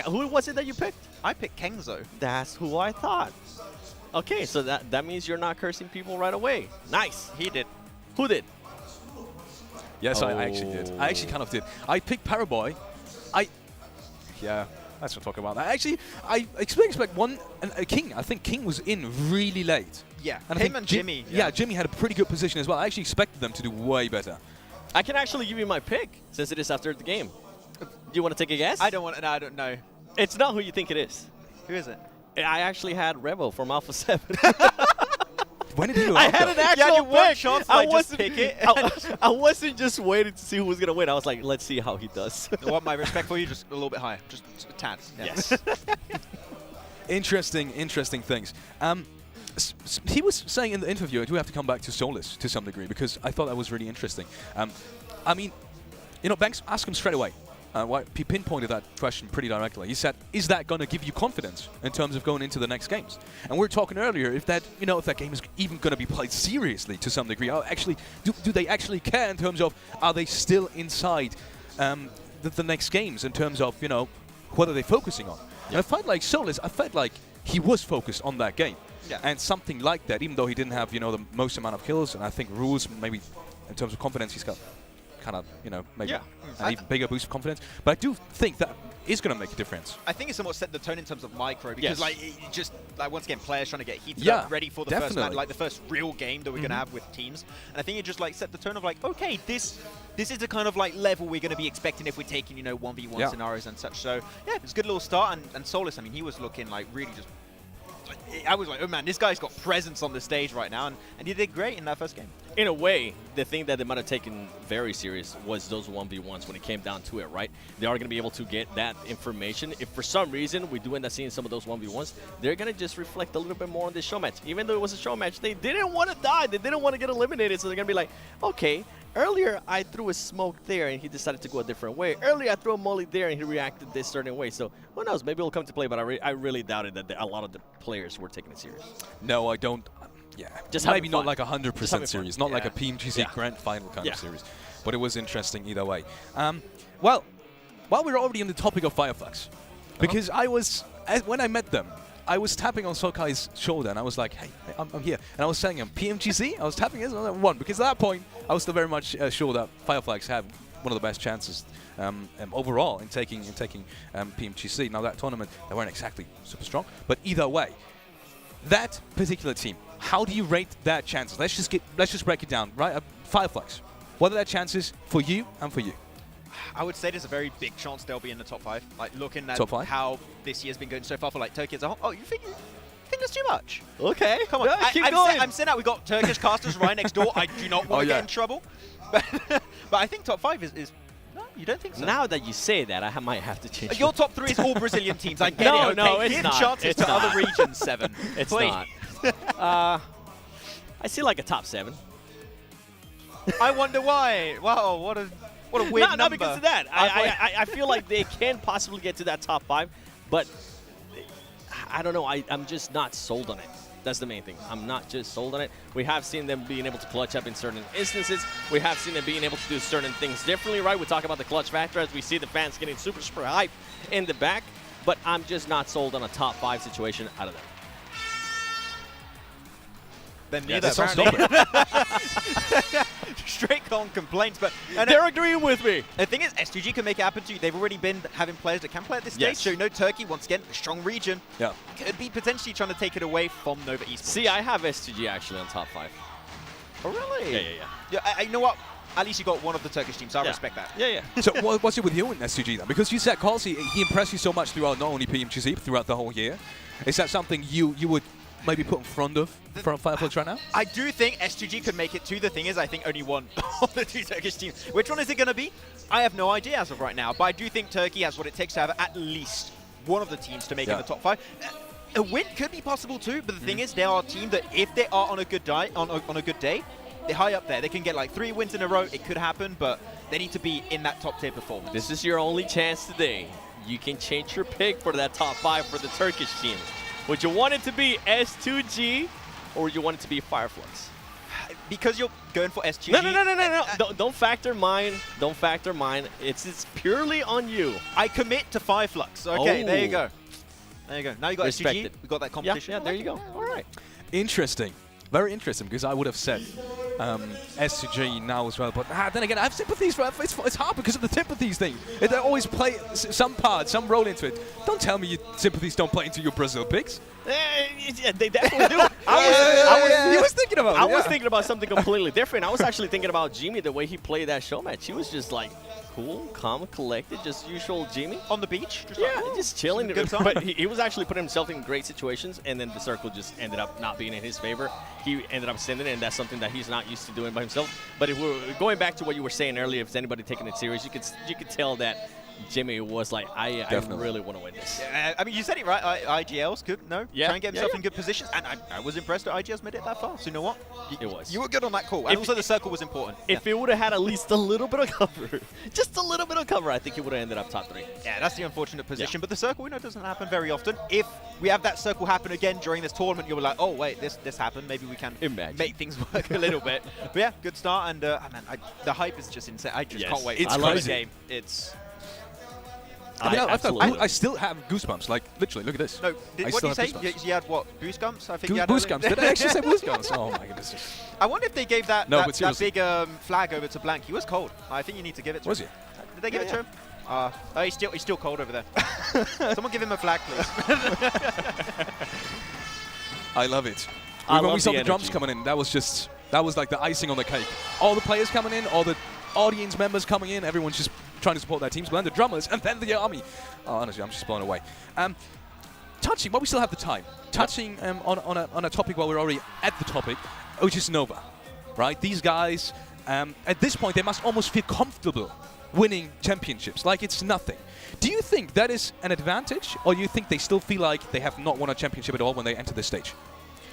Who was it that you picked? I picked Kengzo. That's who I thought. Okay, so that means you're not cursing people right away. Nice. He did. Who did? Yes, I actually did. I actually kind of did. I picked Paraboy. Yeah, let's not talk about that. Actually, I expect King. I think King was in really late. Yeah, and him and Jimmy. Yeah, Jimmy had a pretty good position as well. I actually expected them to do way better. I can actually give you my pick, since it is after the game. Do you want to take a guess? I don't want to. No, I don't know. It's not who you think it is. Who is it? I actually had Revo from Alpha 7. When did you? I had an actual pick. Chance I wasn't pick it. I wasn't just waiting to see who was gonna win. I was like, let's see how he does. I want my respect for you just a little bit higher, just a tad. Yeah. Yes. Interesting things. He was saying in the interview, I do have to come back to Solus to some degree, because I thought that was really interesting. I mean, Banks asked him straight away. He pinpointed that question pretty directly. He said, "Is that going to give you confidence in terms of going into the next games?" And we were talking earlier if that game is even going to be played seriously to some degree. Actually, do they actually care in terms of are they still inside the next games in terms of what are they focusing on? And I felt like Solus, he was focused on that game. Yeah. And something like that, even though he didn't have the most amount of kills, and I think Rules maybe in terms of confidence he's got kind of, maybe an even bigger boost of confidence. But I do think that is going to make a difference. I think it somewhat set the tone in terms of micro, because once again, players trying to get heated up, ready for the first match, like the first real game that we're going to have with teams. And I think it just set the tone of okay, this is the kind of level we're going to be expecting if we're taking 1v1 scenarios and such. So yeah, it's a good little start. And Solus, I mean, he was looking really just. I was like, oh man, this guy's got presence on the stage right now, and he did great in that first game. In a way, the thing that they might have taken very serious was those 1v1s when it came down to it, right? They are going to be able to get that information. If for some reason we do end up seeing some of those 1v1s, they're going to just reflect a little bit more on this show match. Even though it was a show match, they didn't want to die. They didn't want to get eliminated, so they're going to be like, okay, earlier I threw a smoke there and he decided to go a different way. Earlier I threw a molly there and he reacted this certain way. So who knows, maybe it'll come to play, but I really doubted that a lot of the players were taking it serious. No, I don't. Yeah, just maybe not like 100% series, not like a PMGC Grand Final kind of series, but it was interesting either way. Well, while we're already on the topic of Fireflags, because when I met them, I was tapping on Sokai's shoulder and I was like, hey, I'm here. And I was saying him, PMGC? I was tapping his one, because at that point, I was still very much sure that Fireflags have one of the best chances overall in taking PMGC. Now that tournament, they weren't exactly super strong, but either way, that particular team, how do you rate their chances? Let's just break it down, right? Fireflags, what are their chances for you and for you? I would say there's a very big chance they'll be in the top 5. Looking at how this year's been going so far for Turkey as a whole. Oh, you think that's too much? Okay, come on. Yeah, keep going. I'm saying that we've got Turkish casters right next door. I do not want to get in trouble. But I think top 5 is. No, you don't think so? Now that you say that, I might have to change. Your top 3 is all Brazilian teams. I get it. No, okay? it's not. Chances It's to not. other regions 7. It's Please. not. I see like a top 7. I wonder why. Wow, what a weird number. Not because of that. I feel like they can possibly get to that top 5, but I don't know. I'm just not sold on it. That's the main thing. I'm not just sold on it. We have seen them being able to clutch up in certain instances. We have seen them being able to do certain things differently, right? We talk about the clutch factor as we see the fans getting super, super hype in the back, but I'm just not sold on a top 5 situation out of them. Then Yeah, neither, that's apparently. Straight on complaints, but they're agreeing with me. The thing is, SGG can make it happen to you. They've already been having players that can play at this stage. Yes. So you know Turkey, once again, a strong region. Yeah. Could be potentially trying to take it away from Nova Esports. See, I have SGG actually on top 5. Oh, really? Yeah. You know what? At least you got one of the Turkish teams, so I respect that. Yeah. So what's it with you in SCG then? Because you said Kalsi, he impressed you so much throughout not only PMGC, but throughout the whole year. Is that something you would maybe put in front of Fireflux right now? I do think SGG could make it too. The thing is, I think only one of the 2 Turkish teams. Which one is it going to be? I have no idea as of right now, but I do think Turkey has what it takes to have at least one of the teams to make it in the top 5. A win could be possible too, but the thing is, they are a team that if they are on a good day, on a good day, they're high up there. They can get like 3 wins in a row. It could happen, but they need to be in that top tier performance. This is your only chance today. You can change your pick for that top 5 for the Turkish team. Would you want it to be S2G or would you want it to be Fireflux? Because you're going for SGG. No. Don't factor mine. Don't factor mine. It's purely on you. I commit to Fireflux. Okay, there you go. Oh. There you go. Now you got Respect SGG. it. We got that competition. Yeah, there you go. All right. Interesting. Very interesting, because I would have said SCG now as well. But then again, I have sympathies for it's hard because of the sympathies thing. They always play some part, some role into it. Don't tell me your sympathies don't play into your Brazil picks. Yeah, they definitely do. I was thinking about it. I was thinking about something completely different. I was actually thinking about Jimmy, the way he played that show match. He was just like cool, calm, collected, just usual Jimmy. On the beach? Just chilling. Good time. But he was actually putting himself in great situations, and then the circle just ended up not being in his favor. He ended up sending it, and that's something that he's not used to doing by himself. But if we're going back to what you were saying earlier, if there's anybody taking it serious, you could tell that Jimmy was like, I really want to win this. Yeah, I mean, you said it right. IGLs could try and get himself yeah. in good positions, and I was impressed that IGLs made it that far. So you know what? It was. You were good on that call, and also the circle was important. If it would have had at least a little bit of cover, just a little bit of cover, I think he would have ended up top 3. Yeah, that's the unfortunate position. But the circle, we know, doesn't happen very often. If we have that circle happen again during this tournament, you'll be like, oh wait, this happened. Maybe we can make things work a little bit. But yeah, good start, and man, the hype is just insane. I just can't wait. It's for crazy. the game. It's. I mean, I still have goosebumps. Like literally, look at this. No, what did you say? Goosebumps. You had what? Goosebumps? I think you had Goosebumps. Did I actually say goosebumps? Oh my goodness. I wonder if they gave that big flag over to Blank. He was cold. I think you need to give it to him. Was he? Did they give it to him? He's still cold over there. Someone give him a flag, please. I love it. I When love we saw the the drums energy. coming in, that was like the icing on the cake. All the players coming in, all the audience members coming in, everyone's just trying to support their teams, but then the drummers, and then the army. Oh, honestly, I'm just blown away. Touching, while we still have the time, touching on a topic while we're already at the topic, which is Nova, right? These guys, at this point, they must almost feel comfortable winning championships, like it's nothing. Do you think that is an advantage, or do you think they still feel like they have not won a championship at all when they enter this stage?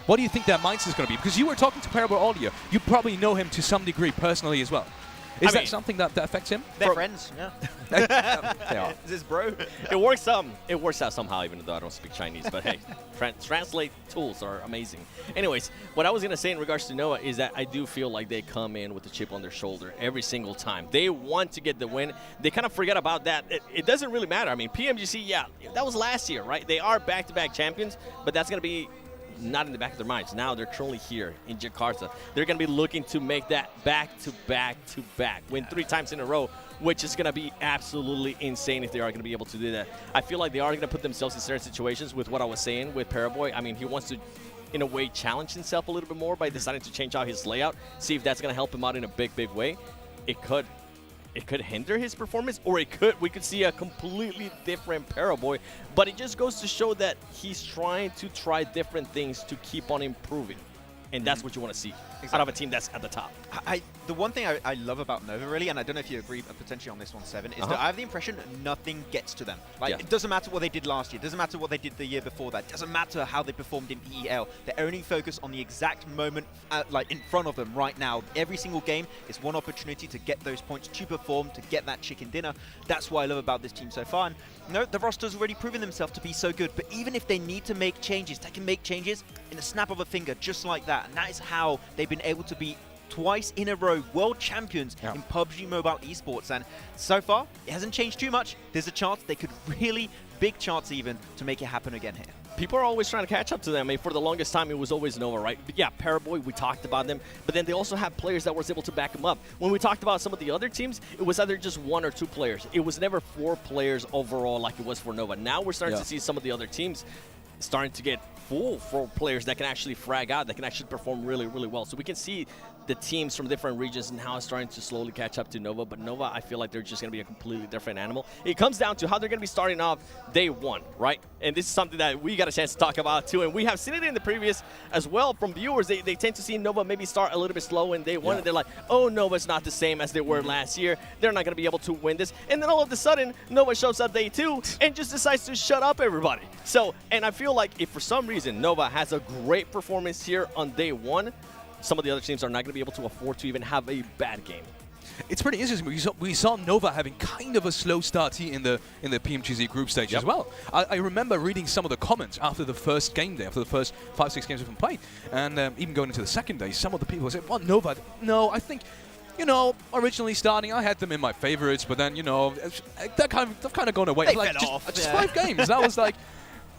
What do you think their mindset is going to be? Because you were talking to Parable earlier. You probably know him to some degree personally as well. Is that something that affects him? They're friends, yeah. They are. Is this bro? It works out somehow, even though I don't speak Chinese. But hey, translate tools are amazing. Anyways, what I was going to say in regards to Noah is that I do feel like they come in with a chip on their shoulder every single time. They want to get the win. They kind of forget about that. It doesn't really matter. I mean, PMGC, yeah, that was last year, right? They are back-to-back champions, but that's going to be not in the back of their minds. Now they're currently here in Jakarta. They're going to be looking to make that back-to-back, win 3 times in a row, which is going to be absolutely insane if they are going to be able to do that. I feel like they are going to put themselves in certain situations with what I was saying with Paraboy. I mean, he wants to, in a way, challenge himself a little bit more by deciding to change out his layout, see if that's going to help him out in a big way. It could hinder his performance, or we could see a completely different Paraboy. But it just goes to show that he's trying to try different things to keep on improving. And that's what you want to see out of a team that's at the top. the one thing I love about Nova, really, and I don't know if you agree potentially on this one, Seven, is that I have the impression nothing gets to them. Like, it doesn't matter what they did last year, it doesn't matter what they did the year before that, it doesn't matter how they performed in PEL. They're only focused on the exact moment, like, in front of them right now. Every single game is one opportunity to get those points, to perform, to get that chicken dinner. That's what I love about this team so far. And, you know, the roster's already proven themselves to be so good, but even if they need to make changes, they can make changes in a snap of a finger, just like that. And that is how they've been able to be twice in a row world champions in PUBG Mobile Esports, and so far it hasn't changed too much. There's a chance they could really, big chance even, to make it happen again here. People are always trying to catch up to them. I mean, for the longest time, it was always Nova, right? But yeah, Paraboy, we talked about them, but then they also have players that was able to back them up. When we talked about some of the other teams, it was either just 1 or 2 players. It was never 4 players overall like it was for Nova. Now we're starting to see some of the other teams starting to get full for players that can actually frag out, that can actually perform really, really well. So we can see the teams from different regions and how it's starting to slowly catch up to Nova. But Nova, I feel like they're just going to be a completely different animal. It comes down to how they're going to be starting off day 1, right? And this is something that we got a chance to talk about too. And we have seen it in the previous as well from viewers. They tend to see Nova maybe start a little bit slow in day 1. And they're like, oh, Nova's not the same as they were last year. They're not going to be able to win this. And then all of a sudden, Nova shows up day 2 and just decides to shut up everybody. So, and I feel like if for some reason Nova has a great performance here on day 1, some of the other teams are not going to be able to afford to even have a bad game. It's pretty interesting. We saw Nova having kind of a slow start here in the PMGC group stage as well. I remember reading some of the comments after the first game day, after the first 5-6 games we've played, and even going into the second day, some of the people said, well, Nova, no, I think, you know, originally starting, I had them in my favorites, but then, you know, they've kind of gone away. They like, fell off. Just 5 games. That was like,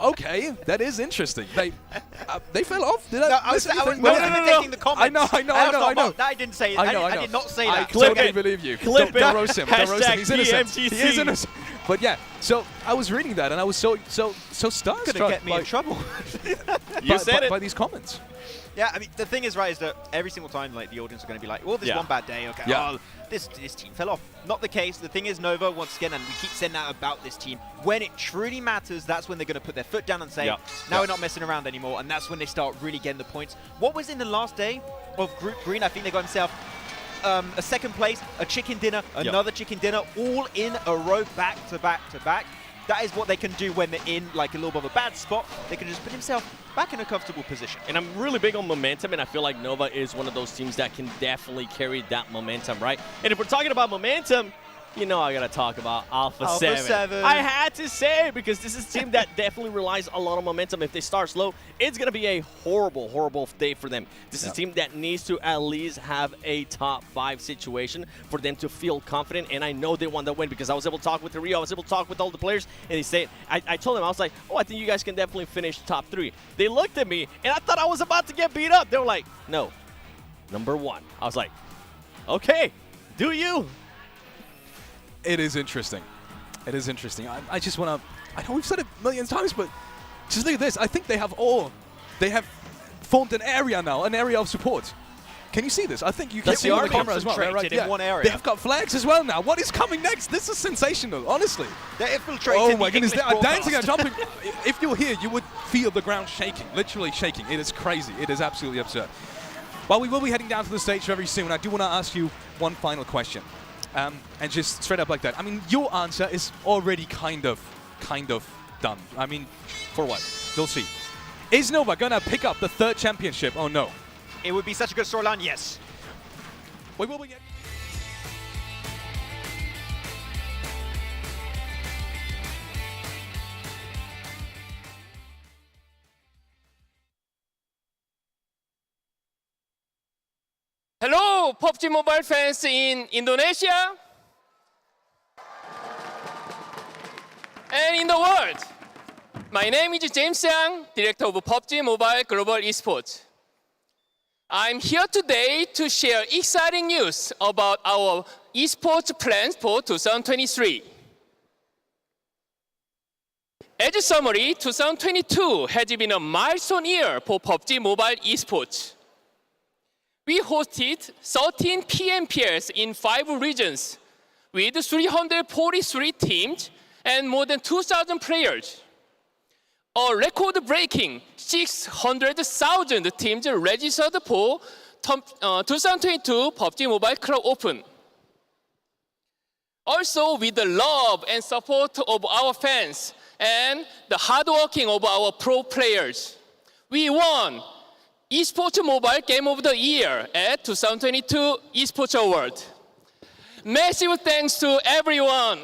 okay, that is interesting. They fell off. Did I was taking the comments. I know. I didn't say that. I did not say that. I totally believe you. Clip don't roast him. Don't roast him. He's innocent. PMGC. He is innocent. But yeah, so I was reading that and I was so starstruck. Gonna get me in trouble. By these comments. Yeah, I mean, the thing is, right, is that every single time, like, the audience are going to be like, well, this one bad day, okay, oh, this team fell off. Not the case. The thing is, Nova, once again, and we keep saying that about this team, when it truly matters, that's when they're going to put their foot down and say, now we're not messing around anymore, and that's when they start really getting the points. What was in the last day of Group Green? I think they got themselves a second place, a chicken dinner, another chicken dinner, all in a row, back to back to back. That is what they can do when they're in like a little bit of a bad spot. They can just put themselves back in a comfortable position. And I'm really big on momentum, and I feel like Nova is one of those teams that can definitely carry that momentum, right? And if we're talking about momentum, you know I gotta talk about Alpha 7. I had to say it because this is a team that definitely relies a lot of momentum. If they start slow, it's gonna be a horrible, horrible day for them. This is a team that needs to at least have a top 5 situation for them to feel confident, and I know they want to win because I was able to talk with Rio, I was able to talk with all the players, and they said, I told them, I was like, oh, I think you guys can definitely finish top 3. They looked at me, and I thought I was about to get beat up. They were like, no, number 1. I was like, okay, do you? It is interesting. It is interesting. I just want to, I know we've said it a million times, but just look at this. I think they have formed an area now, an area of support. Can you see this? I think you can see on the camera as well. Right? In one area. They have got flags as well now. What is coming next? This is sensational, honestly. They're infiltrating. Oh my goodness, they are dancing and jumping. If you're here, you would feel the ground shaking, literally shaking. It is crazy. It is absolutely absurd. Well, we will be heading down to the stage very soon. I do want to ask you one final question. And just straight up like that. I mean, your answer is already kind of done. I mean, for what? We'll see. Is Nova gonna pick up the 3rd championship? Oh no. It would be such a good storyline, yes. We will be. Hello, PUBG Mobile fans in Indonesia and in the world. My name is James Yang, Director of PUBG Mobile Global Esports. I'm here today to share exciting news about our esports plans for 2023. As a summary, 2022 has been a milestone year for PUBG Mobile Esports. We hosted 13 PMPLs in 5 regions with 343 teams and more than 2,000 players. A record-breaking 600,000 teams registered for 2022 PUBG Mobile Club Open. Also, with the love and support of our fans and the hard working of our pro players, we won Esports Mobile Game of the Year at 2022 Esports Award. Massive thanks to everyone.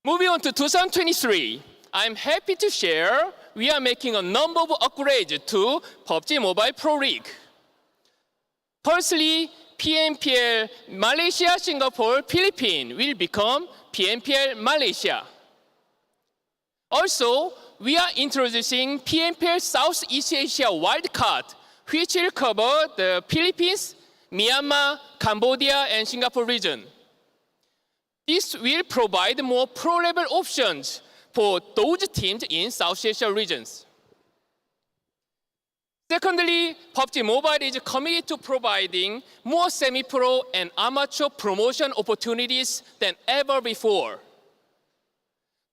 Moving on to 2023, I'm happy to share we are making a number of upgrades to PUBG Mobile Pro League. Firstly, PMPL Malaysia, Singapore, Philippines will become PMPL Malaysia. Also, we are introducing PMPL Southeast Asia wildcard, which will cover the Philippines, Myanmar, Cambodia, and Singapore region. This will provide more pro-level options for those teams in South Asia regions. Secondly, PUBG Mobile is committed to providing more semi-pro and amateur promotion opportunities than ever before.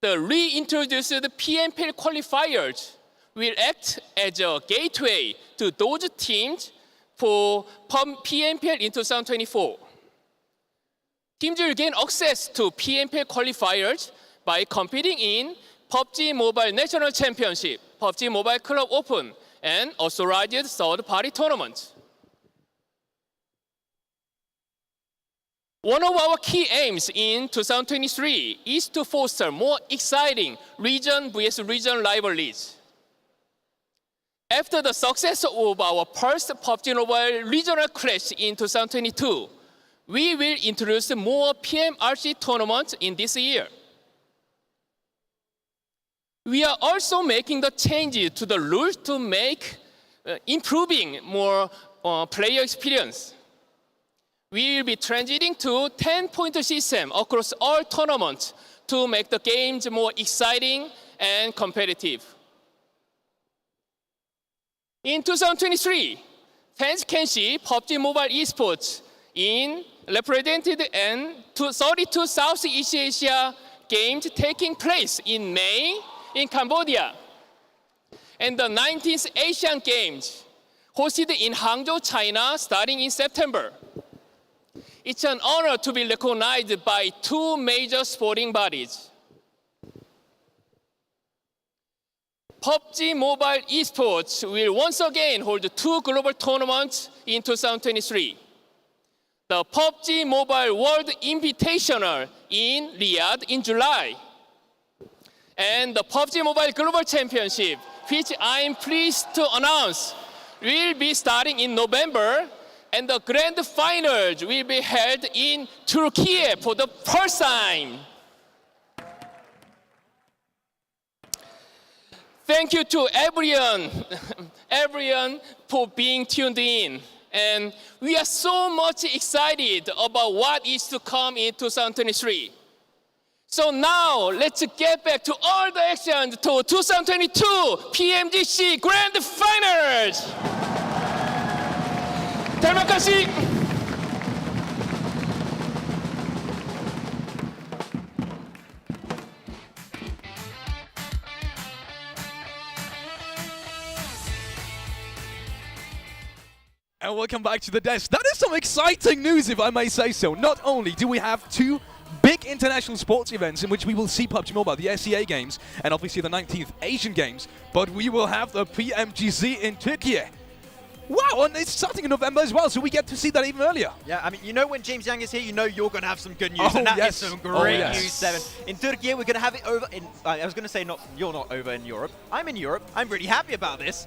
The reintroduced PMPL qualifiers will act as a gateway to those teams for PMPL in 2024. Teams will gain access to PMPL qualifiers by competing in PUBG Mobile National Championship, PUBG Mobile Club Open, and authorized third-party tournaments. One of our key aims in 2023 is to foster more exciting region vs. region rivalries. After the success of our first PUBG Mobile regional clash in 2022, we will introduce more PMRC tournaments in this year. We are also making the changes to the rules to make improving more player experience. We will be transiting to 10-point system across all tournaments to make the games more exciting and competitive. In 2023, fans can see PUBG Mobile Esports represented in 32 Southeast Asia games taking place in May in Cambodia, and the 19th Asian Games hosted in Hangzhou, China, starting in September. It's an honor to be recognized by two major sporting bodies. PUBG Mobile Esports will once again hold two global tournaments in 2023. The PUBG Mobile World Invitational in Riyadh in July, and the PUBG Mobile Global Championship, which I am pleased to announce, will be starting in November, and the Grand Finals will be held in Turkey for the first time. Thank you to everyone for being tuned in. And we are so much excited about what is to come in 2023. So now, let's get back to all the action to 2022 PMGC Grand Finals! Terima kasih! And welcome back to the desk. That is some exciting news, if I may say so. Not only do we have two big international sports events in which we will see PUBG Mobile, the SEA Games, and obviously the 19th Asian Games, but we will have the PMGC in Turkey. Wow, and it's starting in November as well, so we get to see that even earlier. Yeah, I mean, you know when James Young is here, you know you're going to have some good news, and that is some great news, Seven. In Turkey, we're going to have it over in... I was going to say, you're not over in Europe. I'm in Europe. I'm really happy about this.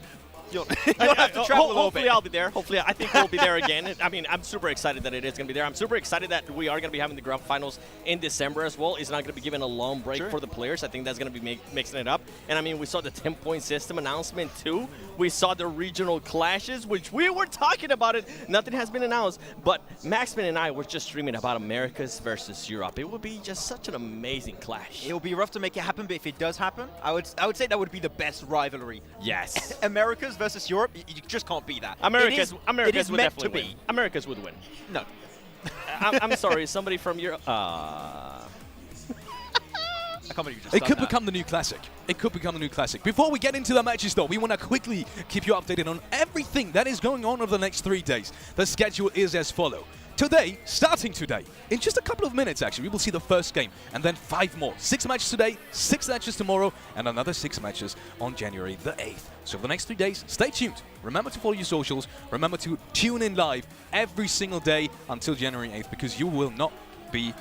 You'll have to travel a little bit. Hopefully I'll be there. Hopefully, I think we'll be there again. I mean, I'm super excited that it is going to be there. I'm super excited that we are going to be having the Grand Finals in December as well. It's not going to be given a long break for the players. I think that's going to be mixing it up. And I mean, we saw the 10-point system announcement too. We saw the regional clashes, which we were talking about it. Nothing has been announced. But Maxman and I were just streaming about Americas versus Europe. It would be just such an amazing clash. It will be rough to make it happen, but if it does happen, I would say that would be the best rivalry. Yes. Americas versus Europe, you just can't beat that. Americas would meant definitely win. Americas would win. No. I'm sorry, somebody from Europe. I can't believe you just It said could that. become the new classic. It could become the new classic. Before we get into the matches, though, we want to quickly keep you updated on everything that is going on over the next 3 days. The schedule is as follows. Today, starting today, in just a couple of minutes, actually, we will see the first game, and then 5 more. 6 matches today, 6 matches tomorrow, and another 6 matches on January the 8th. So for the next 3 days, stay tuned. Remember to follow your socials. Remember to tune in live every single day until January 8th, because you will not be...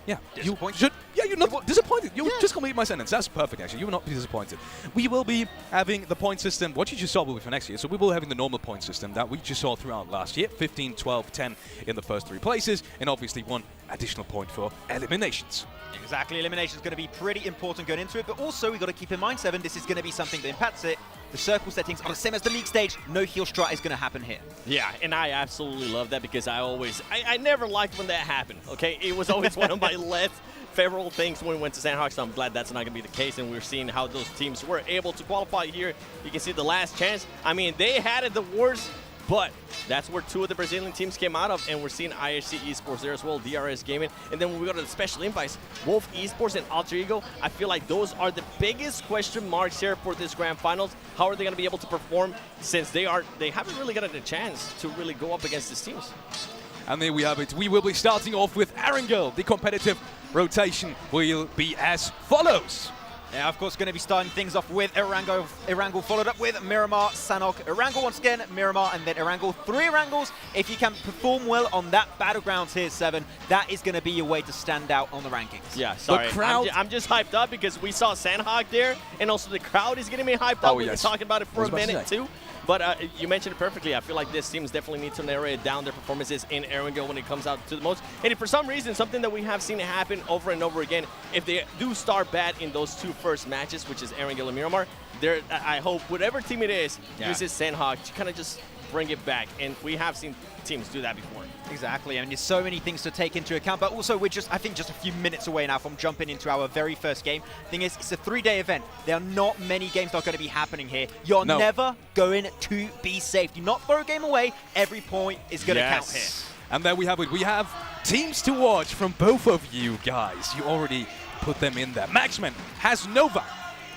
Yeah, you're not disappointed. You just complete my sentence. That's perfect, actually. You will not be disappointed. We will be having the point system. What you just saw will be for next year. So we will be having the normal point system that we just saw throughout last year. 15, 12, 10 in the first 3 places. And obviously 1 additional point for eliminations. Exactly, elimination is going to be pretty important going into it, but also we've got to keep in mind, Seven, this is going to be something that impacts it. The circle settings are the same as the league stage. No heel strat is going to happen here. Yeah, and I absolutely love that because I never liked when that happened, okay? It was always one of my less favorable things when we went to Sanhok, so I'm glad that's not going to be the case, and we're seeing how those teams were able to qualify here. You can see the last chance. I mean, they had it the worst, but that's where 2 of the Brazilian teams came out of, and we're seeing IHC Esports there as well, DRS Gaming. And then when we go to the special invites, Wolf Esports and Alter Ego, I feel like those are the biggest question marks here for this Grand Finals. How are they going to be able to perform since they haven't really gotten a chance to really go up against these teams? And there we have it. We will be starting off with Erangel. The competitive rotation will be as follows. Yeah, of course, going to be starting things off with Erangel followed up with Miramar, Sanhok, Erangel once again, Miramar, and then Erangel. 3 Erangels. If you can perform well on that battlegrounds here, Seven, that is going to be your way to stand out on the rankings. Yeah, sorry. I'm just hyped up because we saw Sanhok there, and also the crowd is getting me hyped up. We've been talking about it for a minute, too. But you mentioned it perfectly. I feel like this teams definitely need to narrow down their performances in Erangel when it comes out to the most. And if for some reason, something that we have seen happen over and over again, if they do start bad in those 2 first matches, which is Erangel and Miramar, I hope whatever team it is, uses Sanhok to kind of just bring it back. And we have seen teams do that before. Exactly, I mean, there's so many things to take into account, but also we're just, I think, just a few minutes away now from jumping into our very first game. Thing is, it's a 3-day event. There are not many games that are going to be happening here. You're never going to be safe. Do not throw a game away. Every point is going to count here. And there we have it. We have teams to watch from both of you guys. You already put them in there. Maxman has Nova,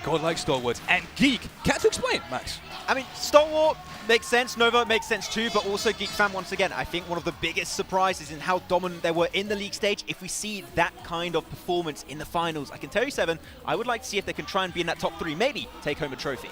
Godlike Stalwart, and Geek. Can't explain, Max. I mean, Stalwart makes sense, Nova makes sense too, but also Geek Fam, once again, I think one of the biggest surprises in how dominant they were in the league stage. If we see that kind of performance in the finals, I can tell you, Seven, I would like to see if they can try and be in that top 3, maybe take home a trophy.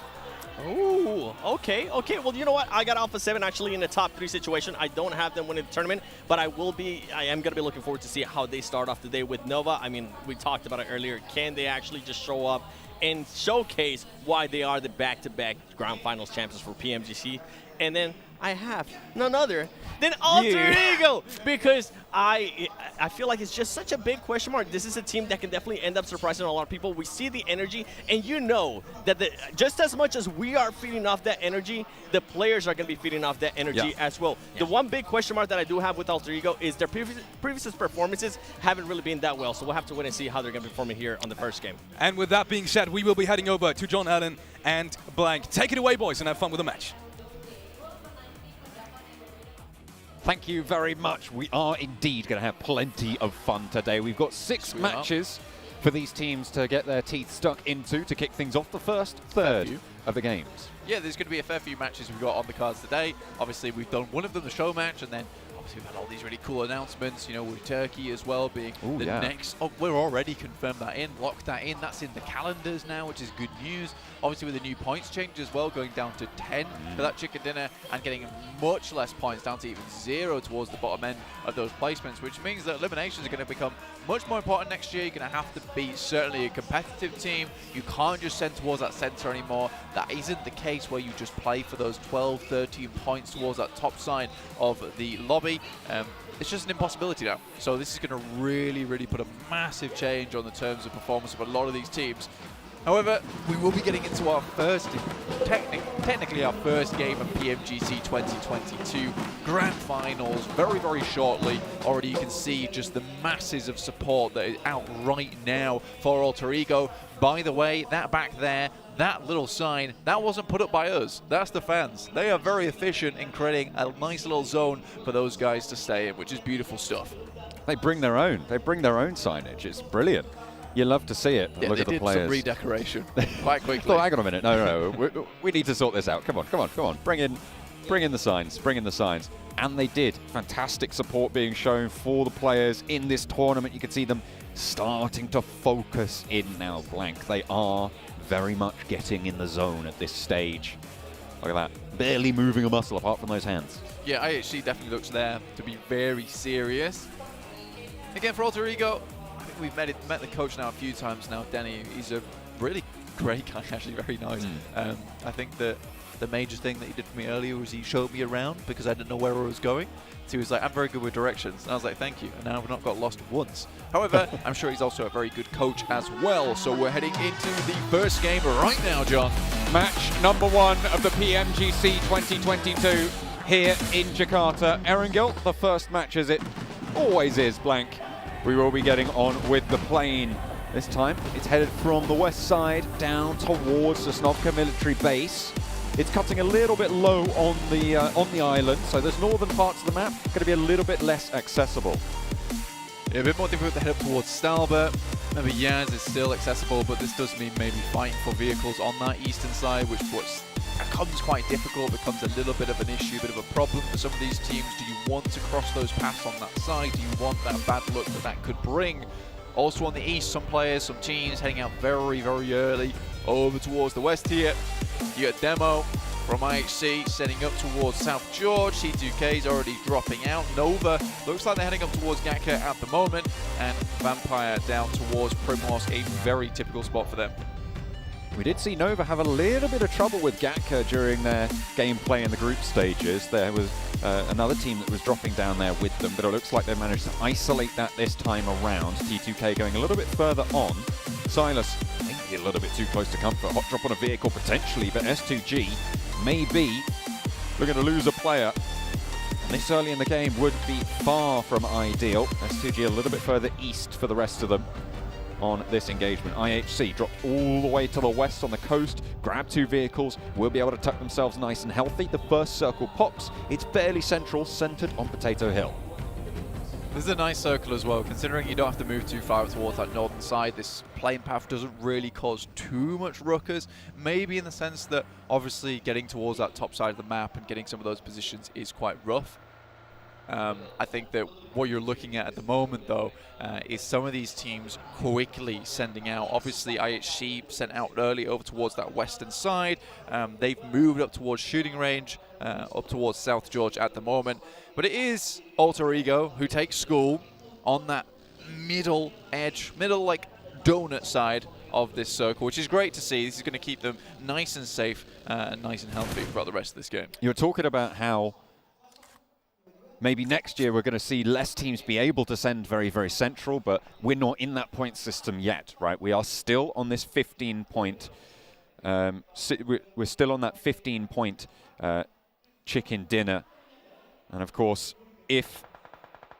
Oh, okay. Well, you know what? I got Alpha 7 actually in the top 3 situation. I don't have them winning the tournament, but I am going to be looking forward to see how they start off the day with Nova. I mean, we talked about it earlier. Can they actually just show up and showcase why they are the back-to-back Grand Finals champions for PMGC? And then I have none other than Alter Ego, because I feel like it's just such a big question mark. This is a team that can definitely end up surprising a lot of people. We see the energy, and you know that just as much as we are feeding off that energy, the players are going to be feeding off that energy as well. The one big question mark that I do have with Alter Ego is their previous performances haven't really been that well, so we'll have to wait and see how they're going to be performing here on the first game. And with that being said, we will be heading over to John Allen and Blank. Take it away, boys, and have fun with the match. Thank you very much. We are indeed going to have plenty of fun today. We've got 6 matches for these teams to get their teeth stuck into to kick things off the first third of the games. Yeah, there's going to be a fair few matches we've got on the cards today. Obviously, we've done one of them, the show match, and then obviously we've had all these really cool announcements, you know, with Turkey as well being the next. Oh, we're already confirmed that in, locked that in. That's in the calendars now, which is good news. Obviously, with the new points change as well, going down to 10 for that chicken dinner and getting much less points, down to even 0 towards the bottom end of those placements, which means that eliminations are going to become much more important next year. You're going to have to be certainly a competitive team. You can't just send towards that center anymore. That isn't the case where you just play for those 12, 13 points towards that top side of the lobby. It's just an impossibility now. So this is going to really, really put a massive change on the terms of performance of a lot of these teams. However, we will be getting into our first, technically our first game of PMGC 2022 Grand Finals very, very shortly. Already you can see just the masses of support that is out right now for Alter Ego. By the way, that back there, that little sign, that wasn't put up by us. That's the fans. They are very efficient in creating a nice little zone for those guys to stay in, which is beautiful stuff. They bring their own. They bring their own signage. It's brilliant. You love to see it. Yeah, Look they at the did players. some redecoration quite quickly. Oh, hang on a minute. No. we need to sort this out. Come on. Bring in the signs. And they did. Fantastic support being shown for the players in this tournament. You can see them starting to focus in now, Blank. They are very much getting in the zone at this stage. Look at that. Barely moving a muscle apart from those hands. Yeah, IHC definitely looks there to be very serious. Again, for Alter Ego, I think we've met the coach now a few times now, Denny. He's a really great guy, actually, very nice. I think that the major thing that he did for me earlier was he showed me around because I didn't know where I was going. So he was like, I'm very good with directions. And I was like, thank you. And now I've not got lost once. However, I'm sure he's also a very good coach as well. So we're heading into the first game right now, John. Match number 1 of the PMGC 2022 here in Jakarta. Erangel, the first match as it always is, Blank. We will be getting on with the plane. This time, it's headed from the west side down towards the Sanhok military base. It's cutting a little bit low on the island, so those northern parts of the map going to be a little bit less accessible. Yeah, a bit more difficult to head up towards Stalbert. Maybe Yaz is still accessible, but this does mean maybe fighting for vehicles on that eastern side, which becomes quite difficult, becomes a little bit of an issue, a bit of a problem for some of these teams. Do you want to cross those paths on that side? Do you want that bad luck that could bring? Also on the east, some players, some teams heading out very, very early over towards the west here. You got Demo from IHC setting up towards South George. C2K is already dropping out. Nova looks like they're heading up towards Gatka at the moment. And Vampire down towards Primos, a very typical spot for them. We did see Nova have a little bit of trouble with Gatka during their gameplay in the group stages. There was another team that was dropping down there with them, but it looks like they managed to isolate that this time around. T2K going a little bit further on. Silas, maybe a little bit too close to comfort. Hot drop on a vehicle potentially, but S2G maybe looking to lose a player. And this early in the game would be far from ideal. S2G a little bit further east for the rest of them on this engagement. IHC dropped all the way to the west on the coast, grab 2 vehicles, will be able to tuck themselves nice and healthy. The first circle pops. It's fairly central, centered on Potato Hill. This is a nice circle as well, considering you don't have to move too far towards that northern side. This plane path doesn't really cause too much ruckus, maybe in the sense that obviously getting towards that top side of the map and getting some of those positions is quite rough. I think that what you're looking at the moment, though, is some of these teams quickly sending out. Obviously, IHC sent out early over towards that western side. They've moved up towards shooting range, up towards South George at the moment. But it is Alter Ego who takes school on that middle edge, like donut side of this circle, which is great to see. This is going to keep them nice and safe and nice and healthy throughout the rest of this game. You're talking about how maybe next year we're going to see less teams be able to send very, very central, but we're not in that point system yet, right? We are still on this 15-point. We're still on that 15-point chicken dinner. And of course, if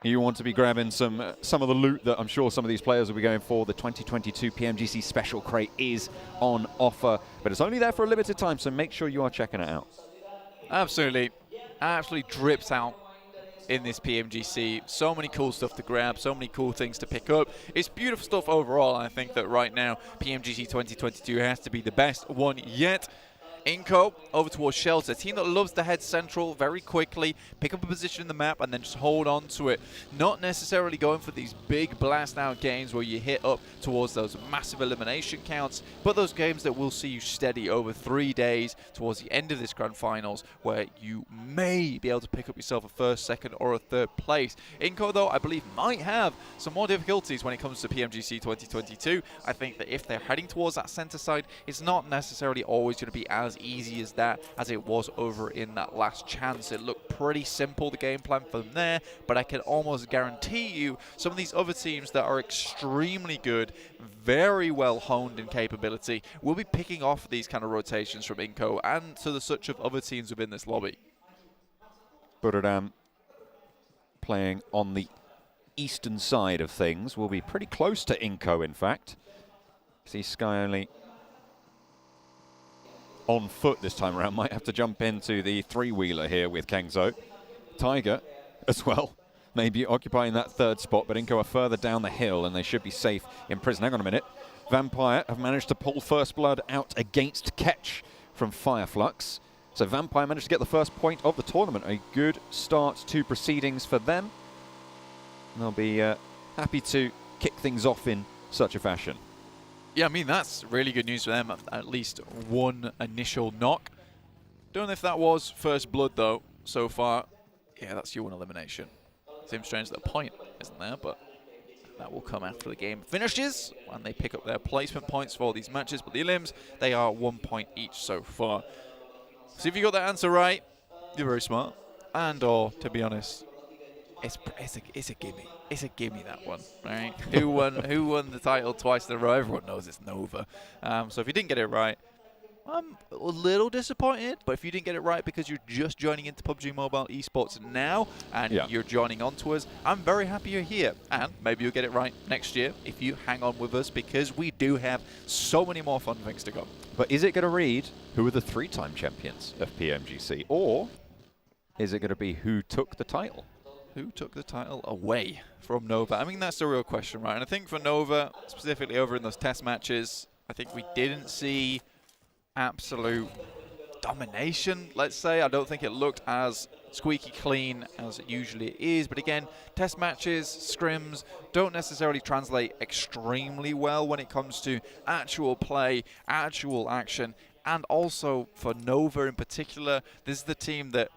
you want to be grabbing some of the loot that I'm sure some of these players will be going for, the 2022 PMGC Special Crate is on offer, but it's only there for a limited time, so make sure you are checking it out. Absolutely. Absolutely drips out in this PMGC. So many cool stuff to grab, so many cool things to pick up. It's beautiful stuff overall. I think that right now, PMGC 2022 has to be the best one yet. Inco over towards Shelter, a team that loves to head central very quickly, pick up a position in the map and then just hold on to it. Not necessarily going for these big blast out games where you hit up towards those massive elimination counts, but those games that will see you steady over 3 days towards the end of this Grand Finals, where you may be able to pick up yourself a first, second or a third place. Inco, though, I believe might have some more difficulties when it comes to PMGC 2022. I think that if they're heading towards that center side, it's not necessarily always going to be as easy as that as it was over in that last chance. It looked pretty simple, the game plan for them there, but I can almost guarantee you some of these other teams that are extremely good, very well honed in capability, will be picking off these kind of rotations from Inco and to the such of other teams within this lobby. Buradam playing on the eastern side of things will be pretty close to Inco, in fact. See Sky only on foot this time around, might have to jump into the 3-wheeler here with Kengzo. Tiger as well, maybe occupying that third spot, but Inco are further down the hill and they should be safe in prison. Hang on a minute. Vampire have managed to pull First Blood out against Ketch from Fireflux. So Vampire managed to get the first point of the tournament. A good start to proceedings for them. And they'll be happy to kick things off in such a fashion. Yeah, I mean, that's really good news for them. At least one initial knock. Don't know if that was First Blood, though, so far. Yeah, that's your one elimination. Seems strange that the point isn't there, but that will come after the game finishes when they pick up their placement points for all these matches. But the elims, they are 1 point each so far. So if you got that answer right, you're very smart. And or, to be honest, it's a gimme. It's a gimme, that one, right? Who won the title twice in a row? Everyone knows it's Nova. So if you didn't get it right, I'm a little disappointed, but if you didn't get it right because you're just joining into PUBG Mobile Esports now and you're joining on to us, I'm very happy you're here. And maybe you'll get it right next year if you hang on with us, because we do have so many more fun things to come. But is it going to read who are the 3-time champions of PMGC, or is it going to be who took the title? Who took the title away from Nova? I mean, that's the real question, right? And I think for Nova, specifically over in those test matches, I think we didn't see absolute domination, let's say. I don't think it looked as squeaky clean as it usually is. But again, test matches, scrims, don't necessarily translate extremely well when it comes to actual play, actual action. And also for Nova in particular, this is the team that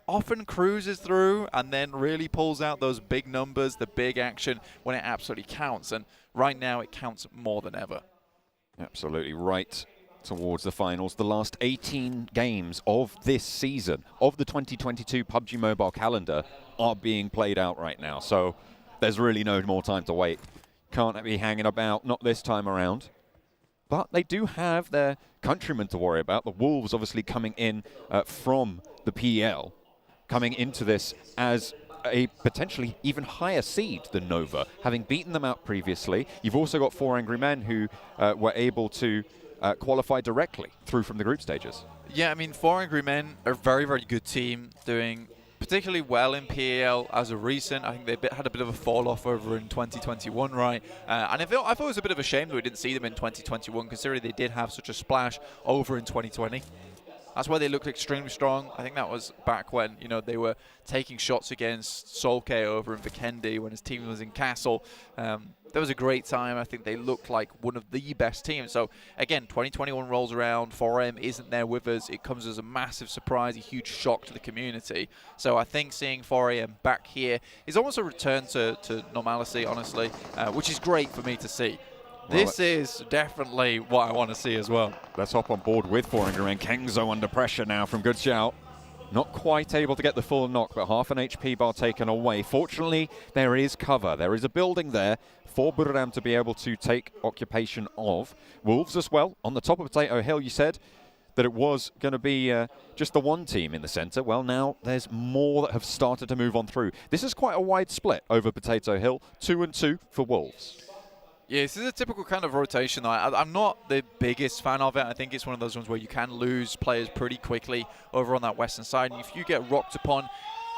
often cruises through and then really pulls out those big numbers, the big action when it absolutely counts. And right now it counts more than ever. Absolutely right. Towards the finals, the last 18 games of this season of the 2022 PUBG Mobile calendar are being played out right now. So there's really no more time to wait. Can't be hanging about, not this time around. But they do have their countrymen to worry about. The Wolves obviously coming in from the PL, coming into this as a potentially even higher seed than Nova, having beaten them out previously. You've also got 4 Angry Men who were able to qualify directly through from the group stages. Yeah, I mean, 4 Angry Men are a very, very good team, doing particularly well in PAL as of recent. I think they had a bit of a fall-off over in 2021, right? And I thought it was a bit of a shame that we didn't see them in 2021, considering they did have such a splash over in 2020. That's why they looked extremely strong. I think that was back when, you know, they were taking shots against Solke over in Vikendi when his team was in Castle. That was a great time. I think they looked like one of the best teams. So, again, 2021 rolls around. 4M isn't there with us. It comes as a massive surprise, a huge shock to the community. So I think seeing 4AM back here is almost a return to normalcy, honestly, which is great for me to see. This is definitely what I want to see as well. Let's hop on board with 4 Angry Men. Kengzo under pressure now from Good Shout. Not quite able to get the full knock, but half an HP bar taken away. Fortunately, there is cover. There is a building there for Buram to be able to take occupation of. Wolves as well. On the top of Potato Hill, you said that it was going to be just the one team in the center. Well, now there's more that have started to move on through. This is quite a wide split over Potato Hill. 2 and 2 for Wolves. Yeah, this is a typical kind of rotation. I'm not the biggest fan of it. I think it's one of those ones where you can lose players pretty quickly over on that western side. And if you get rocked upon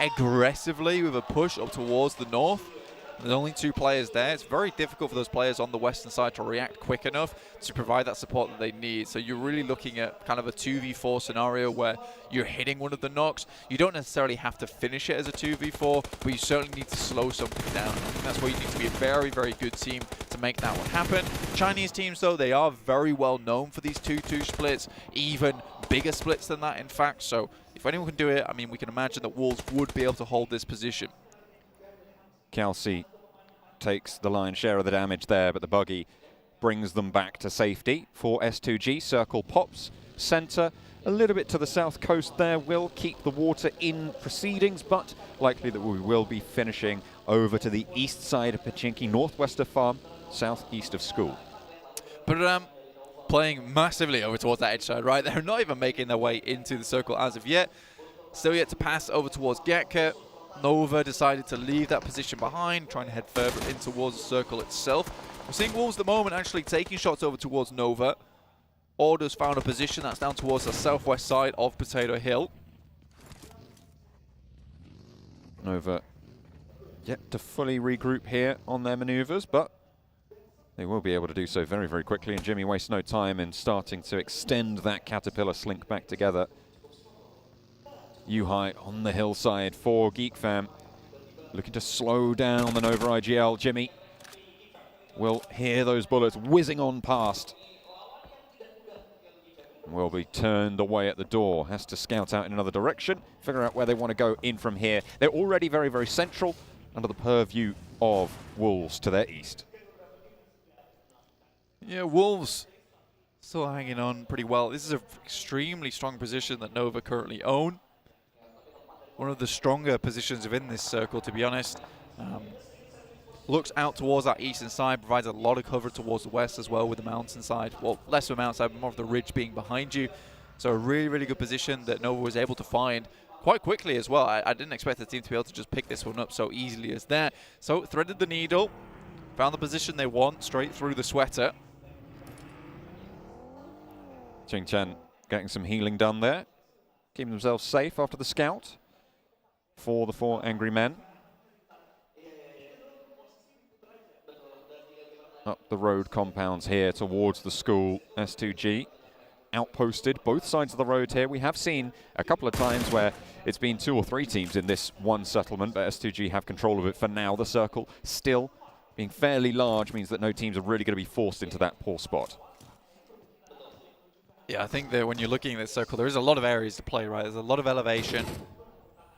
aggressively with a push up towards the north, there's only 2 players there. It's very difficult for those players on the western side to react quick enough to provide that support that they need. So you're really looking at kind of a 2v4 scenario where you're hitting one of the knocks. You don't necessarily have to finish it as a 2v4, but you certainly need to slow something down. I think that's where you need to be a very, very good team to make that one happen. Chinese teams, though, they are very well known for these 2-2 splits, even bigger splits than that, in fact. So if anyone can do it, I mean, we can imagine that Wolves would be able to hold this position. Kelsey takes the lion's share of the damage there, but the buggy brings them back to safety for S2G. Circle pops center a little bit to the south coast there. Will keep the water in proceedings, but likely that we will be finishing over to the east side of Pachinki, northwest of Farm, southeast of School. But playing massively over towards that edge side, right? They're not even making their way into the circle as of yet. Still yet to pass over towards Gatka. Nova decided to leave that position behind, trying to head further in towards the circle itself. We're seeing Wolves at the moment actually taking shots over towards Nova. Orders found a position that's down towards the southwest side of Potato Hill. Nova yet to fully regroup here on their maneuvers, but they will be able to do so very, very quickly, and Jimmy wastes no time in starting to extend that Caterpillar slink back together. U-High on the hillside for Geek Fam, looking to slow down the Nova IGL. Jimmy will hear those bullets whizzing on past. Will be turned away at the door, has to scout out in another direction, figure out where they want to go in from here. They're already very, very central under the purview of Wolves to their east. Yeah, Wolves still hanging on pretty well. This is an extremely strong position that Nova currently own. One of the stronger positions within this circle, to be honest. Looks out towards that eastern side, provides a lot of cover towards the west as well with the mountainside. Well, less of a mountainside, but more of the ridge being behind you. So a really, really good position that Nova was able to find quite quickly as well. I didn't expect the team to be able to just pick this one up so easily as that. So threaded the needle, found the position they want, straight through the sweater. Ching Chen getting some healing done there, keeping themselves safe after the scout for the 4 angry men. Up the road compounds here towards the school. S2G outposted both sides of the road here. We have seen a couple of times where it's been 2 or 3 teams in this one settlement, but S2G have control of it for now. The circle still being fairly large means that no teams are really going to be forced into that poor spot. Yeah, I think that when you're looking at this circle, there is a lot of areas to play, right? There's a lot of elevation,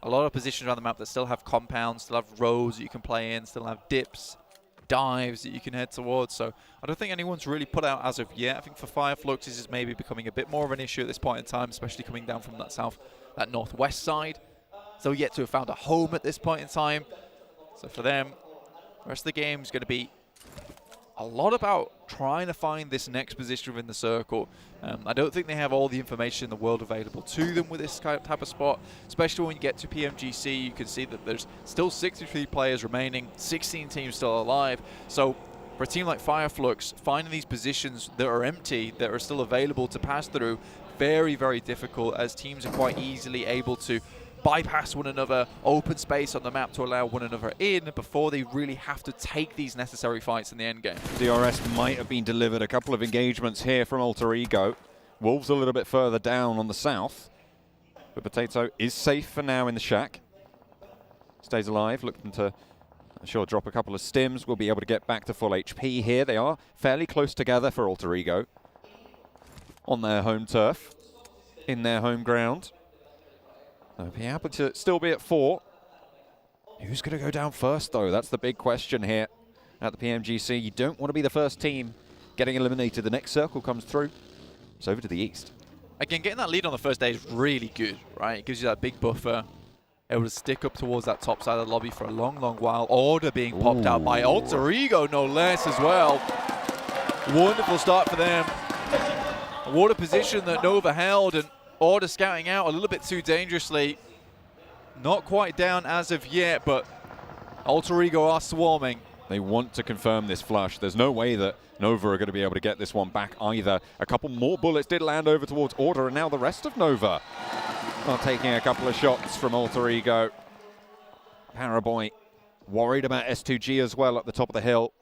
a lot of positions around the map that still have compounds, still have roads that you can play in, still have dips, dives that you can head towards. So I don't think anyone's really put out as of yet. I think for Fireflux, this is maybe becoming a bit more of an issue at this point in time, especially coming down from that northwest side. So yet to have found a home at this point in time. So for them, the rest of the game is going to be a lot about trying to find this next position within the circle. I don't think they have all the information in the world available to them with this type of spot, especially when you get to PMGC. You can see that there's still 63 players remaining, 16 teams still alive. So for a team like Fireflux, finding these positions that are empty, that are still available to pass through, very, very difficult, as teams are quite easily able to bypass one another, open space on the map to allow one another in before they really have to take these necessary fights in the end game. DRS might have been delivered. A couple of engagements here from Alter Ego. Wolves a little bit further down on the south, but Potato is safe for now in the shack. Stays alive, looking to drop a couple of stims. We'll be able to get back to full HP here. They are fairly close together for Alter Ego on their home turf, in their home ground. They'll be able to still be at 4. Who's going to go down first, though? That's the big question here at the PMGC. You don't want to be the first team getting eliminated. The next circle comes through. It's over to the east. Again, getting that lead on the first day is really good, right? It gives you that big buffer. Able to stick up towards that top side of the lobby for a long, long while. Order being popped out by Alter Ego, no less, as well. Wonderful start for them. What a position that Nova held, and Order scouting out a little bit too dangerously. Not quite down as of yet, but Alter Ego are swarming. They want to confirm this flush. There's no way that Nova are going to be able to get this one back either. A couple more bullets did land over towards Order, and now the rest of Nova are taking a couple of shots from Alter Ego. Paraboy worried about S2G as well at the top of the hill.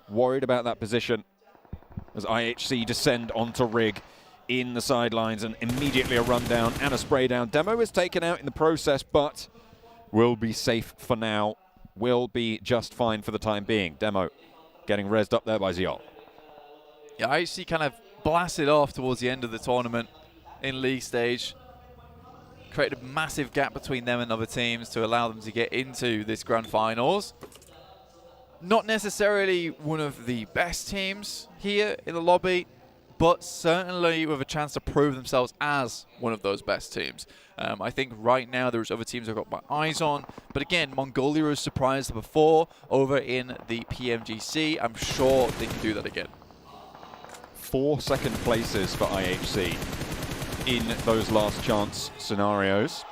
Worried about that position as IHC descend onto Rig in the sidelines, and immediately a rundown and a spray down. Demo is taken out in the process, but will be safe for now. Will be just fine for the time being. Demo getting rezzed up there by Ziol. Yeah, IHC kind of blasted off towards the end of the tournament in league stage. Created a massive gap between them and other teams to allow them to get into this Grand Finals. Not necessarily one of the best teams here in the lobby, but certainly with a chance to prove themselves as one of those best teams. I think right now there's other teams I've got my eyes on, but again, Mongolia was surprised before over in the PMGC. I'm sure they can do that again. 4 second places for IHC in those last chance scenarios.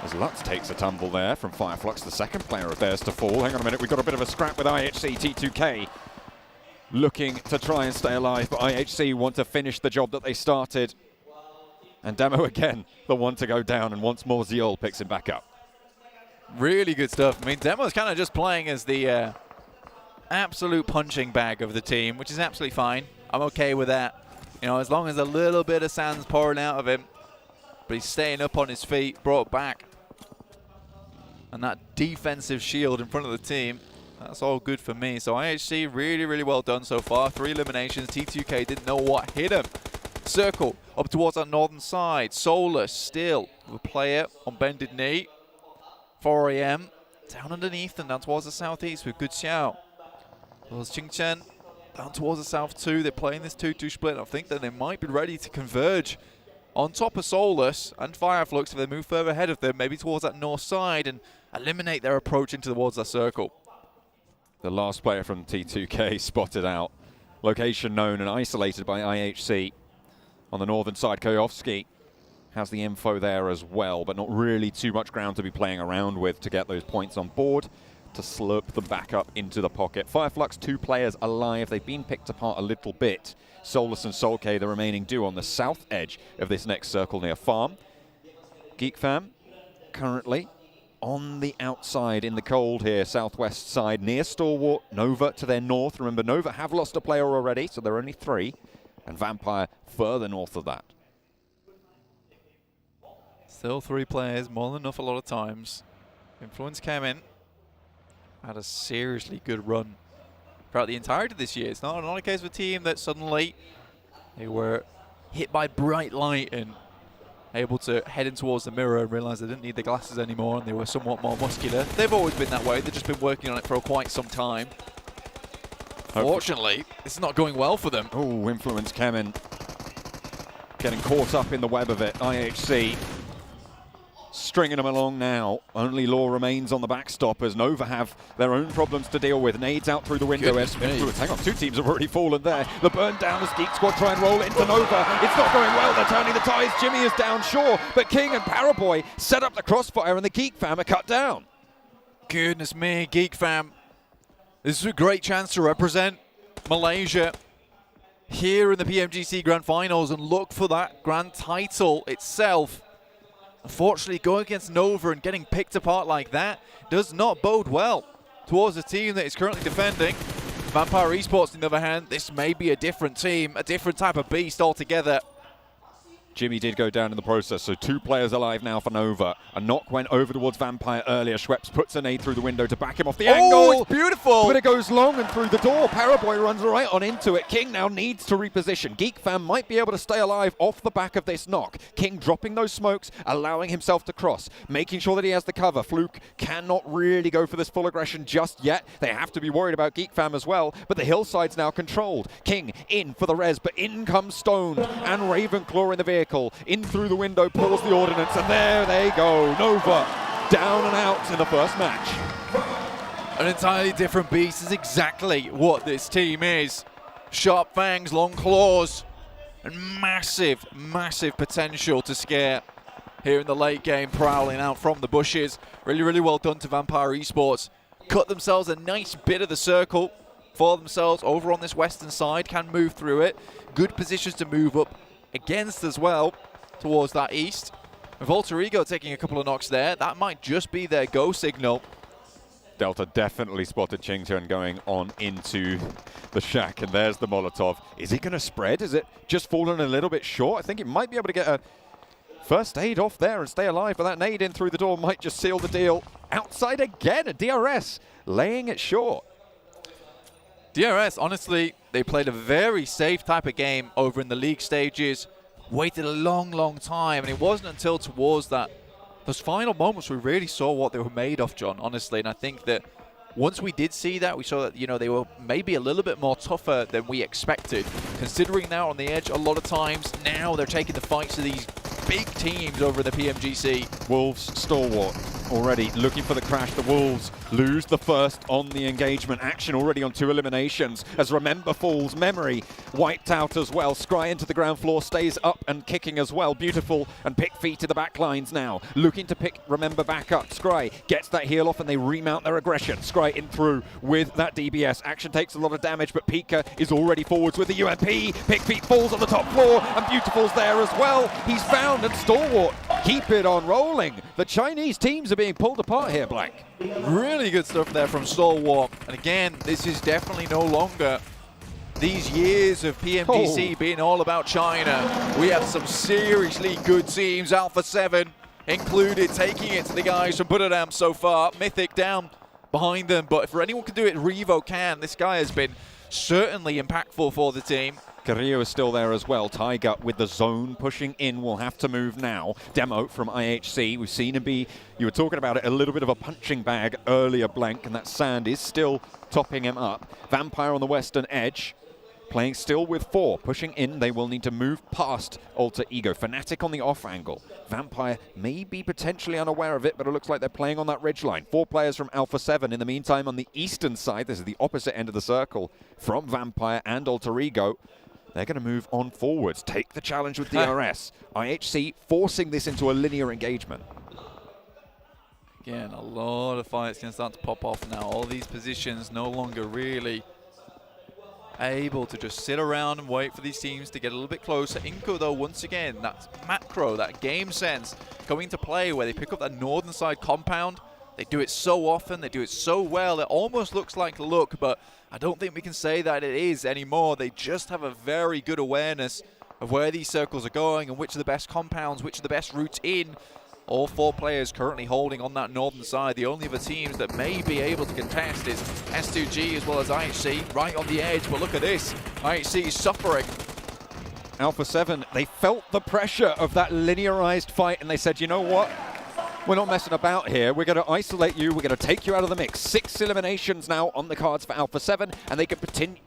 As Lutz takes a tumble there from Fireflux, the second player of theirs to fall. Hang on a minute, we've got a bit of a scrap with IHC. T2K looking to try and stay alive, but IHC want to finish the job that they started. And Demo again, the one to go down, and once more Ziol picks him back up. Really good stuff. I mean, Demo's kind of just playing as the absolute punching bag of the team, which is absolutely fine. I'm okay with that. You know, as long as a little bit of sand's pouring out of him, but he's staying up on his feet, brought back. And that defensive shield in front of the team, that's all good for me. So IHC, really, really well done so far. 3 eliminations. T2K didn't know what hit him. Circle up towards our northern side. Solus still with a player on bended knee. 4 AM down underneath and down towards the southeast with Good Xiao. Towards Qingchen, down towards the south too. They're playing this 2-2 split. I think that they might be ready to converge on top of Solus and Fireflux if they move further ahead of them, maybe towards that north side and eliminate their approach into towards that circle. The last player from T2K spotted out. Location known and isolated by IHC. On the northern side, Koyovsky has the info there as well, but not really too much ground to be playing around with to get those points on board, to slurp them back up into the pocket. Fireflux, 2 players alive. They've been picked apart a little bit. Solus and Solke, the remaining duo on the south edge of this next circle near Farm. Geekfam currently on the outside in the cold here, southwest side, near Stalwart. Nova to their north. Remember, Nova have lost a player already, so there are only 3. And Vampire further north of that. Still 3 players, more than enough a lot of times. Influence came in, had a seriously good run throughout the entirety of this year. It's not a case of a team that suddenly they were hit by bright light and able to head in towards the mirror and realize they didn't need the glasses anymore and they were somewhat more muscular. They've always been that way. They've just been working on it for quite some time. Fortunately, it's not going well for them. Oh, Influence came in. Getting caught up in the web of it. IHC stringing them along now. Only Law remains on the backstop as Nova have their own problems to deal with. Nades out through the window. Hang on, 2 teams have already fallen there. The burn down as Geek Squad try and roll it into Nova. It's not going well. They're turning the ties. Jimmy is down, sure, but King and Paraboy set up the crossfire and the Geek fam are cut down. Goodness me, Geek fam. This is a great chance to represent Malaysia here in the PMGC Grand Finals and look for that grand title itself. Unfortunately, going against Nova and getting picked apart like that does not bode well towards a team that is currently defending. Vampire Esports, on the other hand, this may be a different team, a different type of beast altogether. Jimmy did go down in the process, so 2 players alive now for Nova. A knock went over towards Vampire earlier. Schweppes puts a nade through the window to back him off the angle. Oh, it's beautiful! But it goes long and through the door. Paraboy runs right on into it. King now needs to reposition. Geek fam might be able to stay alive off the back of this knock. King dropping those smokes, allowing himself to cross, making sure that he has the cover. Fluke cannot really go for this full aggression just yet. They have to be worried about Geek fam as well, but the hillside's now controlled. King in for the res, but in comes Stone and Ravenclaw in the vehicle. In through the window, pulls the ordnance, and there they go. Nova down and out in the first match. An entirely different beast is exactly what this team is. Sharp fangs, long claws, and massive, massive potential to scare here in the late game, prowling out from the bushes. Really, really well done to Vampire Esports. Cut themselves a nice bit of the circle for themselves over on this western side, can move through it. Good positions to move up against as well towards that east. With Alter Ego taking a couple of knocks there, that might just be their go signal. Delta definitely spotted Qingchen going on into the shack, and there's the Molotov. Is it going to spread? Is it just fallen a little bit short? I think it might be able to get a first aid off there and stay alive, but that nade in through the door might just seal the deal. Outside again, a DRS laying it short. DRS, honestly, they played a very safe type of game over in the league stages, waited a long, long time, and it wasn't until towards those final moments we really saw what they were made of, John, honestly. And I think that once we did see that, we saw that, you know, they were maybe a little bit more tougher than we expected. Considering now on the edge a lot of times, now they're taking the fights to these big teams over in the PMGC. Wolves stalwart already looking for the crash. The Wolves lose the first on the engagement. Action already on 2 eliminations as Remember falls. Memory wiped out as well. Scry into the ground floor, stays up and kicking as well. Beautiful and Pick feet to the back lines now. Looking to pick Remember back up. Scry gets that heal off and they remount their aggression. Scry in through with that DBS. Action takes a lot of damage, but Pika is already forwards with the UMP. Pick feet falls on the top floor and Beautiful's there as well. He's found and Stalwart keep it on rolling. The Chinese teams are being pulled apart here, Blank. Really good stuff there from Stalwart. And again, this is definitely no longer these years of PMGC being all about China. We have some seriously good teams, Alpha 7 included, taking it to the guys from Buddhadam so far. Mythic down behind them, but if anyone can do it, Revo can. This guy has been certainly impactful for the team. Carrillo is still there as well. Tiger with the zone pushing in will have to move now. Demo from IHC. We've seen him be, you were talking about it, a little bit of a punching bag earlier, Blank, and that sand is still topping him up. Vampire on the western edge. Playing still with 4, pushing in. They will need to move past Alter Ego. Fnatic on the off angle. Vampire may be potentially unaware of it, but it looks like they're playing on that ridgeline. 4 players from Alpha 7. In the meantime, on the eastern side, this is the opposite end of the circle from Vampire and Alter Ego. They're going to move on forwards, take the challenge with DRS. IHC forcing this into a linear engagement. Again, a lot of fights can start to pop off now. All these positions no longer really able to just sit around and wait for these teams to get a little bit closer. Inco, though, once again, that macro, that game sense coming to play where they pick up that northern side compound. They do it so often, they do it so well, it almost looks like luck, but I don't think we can say that it is anymore. They just have a very good awareness of where these circles are going and which are the best compounds, which are the best routes in. All 4 players currently holding on that northern side. The only other teams that may be able to contest is S2G as well as IHC, right on the edge. But look at this, IHC is suffering. Alpha 7, they felt the pressure of that linearized fight and they said, you know what? We're not messing about here. We're going to isolate you. We're going to take you out of the mix. 6 eliminations now on the cards for Alpha 7, and they can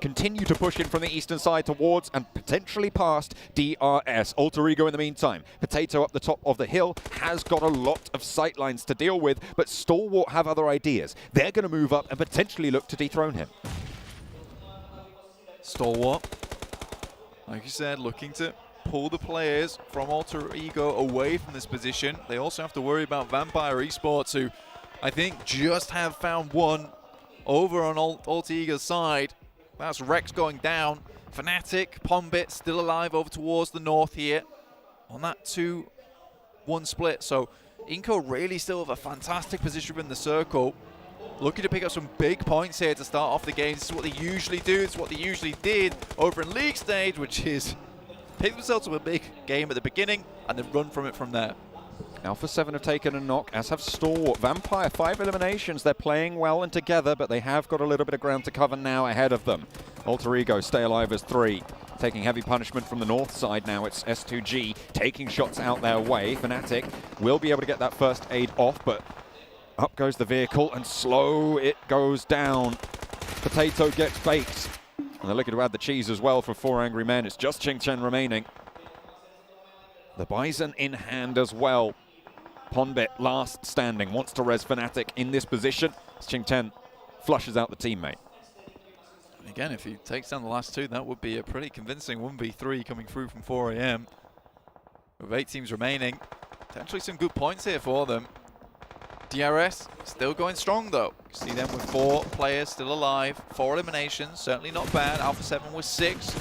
continue to push in from the eastern side towards and potentially past DRS. Alter Ego in the meantime. Potato up the top of the hill has got a lot of sightlines to deal with, but Stalwart have other ideas. They're going to move up and potentially look to dethrone him. Stalwart, like you said, looking to pull the players from Alter Ego away from this position. They also have to worry about Vampire Esports, who I think just have found one over on Alter Ego's side. That's Rex going down. Fnatic, Pombit still alive over towards the north here on that 2-1 split. So Inco really still have a fantastic position in the circle. Looking to pick up some big points here to start off the game. This is what they usually do. This is what they usually did over in league stage, which is pick themselves up a big game at the beginning and then run from it from there. Alpha 7 have taken a knock, as have Stalwart. Vampire, 5 eliminations. They're playing well and together, but they have got a little bit of ground to cover now ahead of them. Alter Ego stay alive as 3. Taking heavy punishment from the north side now. It's S2G taking shots out their way. Fnatic will be able to get that first aid off, but up goes the vehicle and slow it goes down. Potato gets baked. And they're looking to add the cheese as well for 4 angry men. It's just Ching Chen remaining. The Bison in hand as well. Pombit last standing, wants to res Fnatic in this position. Ching Chen flushes out the teammate. Again, if he takes down the last 2, that would be a pretty convincing 1v3 coming through from 4 AM. With 8 teams remaining, potentially some good points here for them. DRS still going strong though. You see them with 4 players still alive, 4 eliminations, certainly not bad. Alpha 7 with 6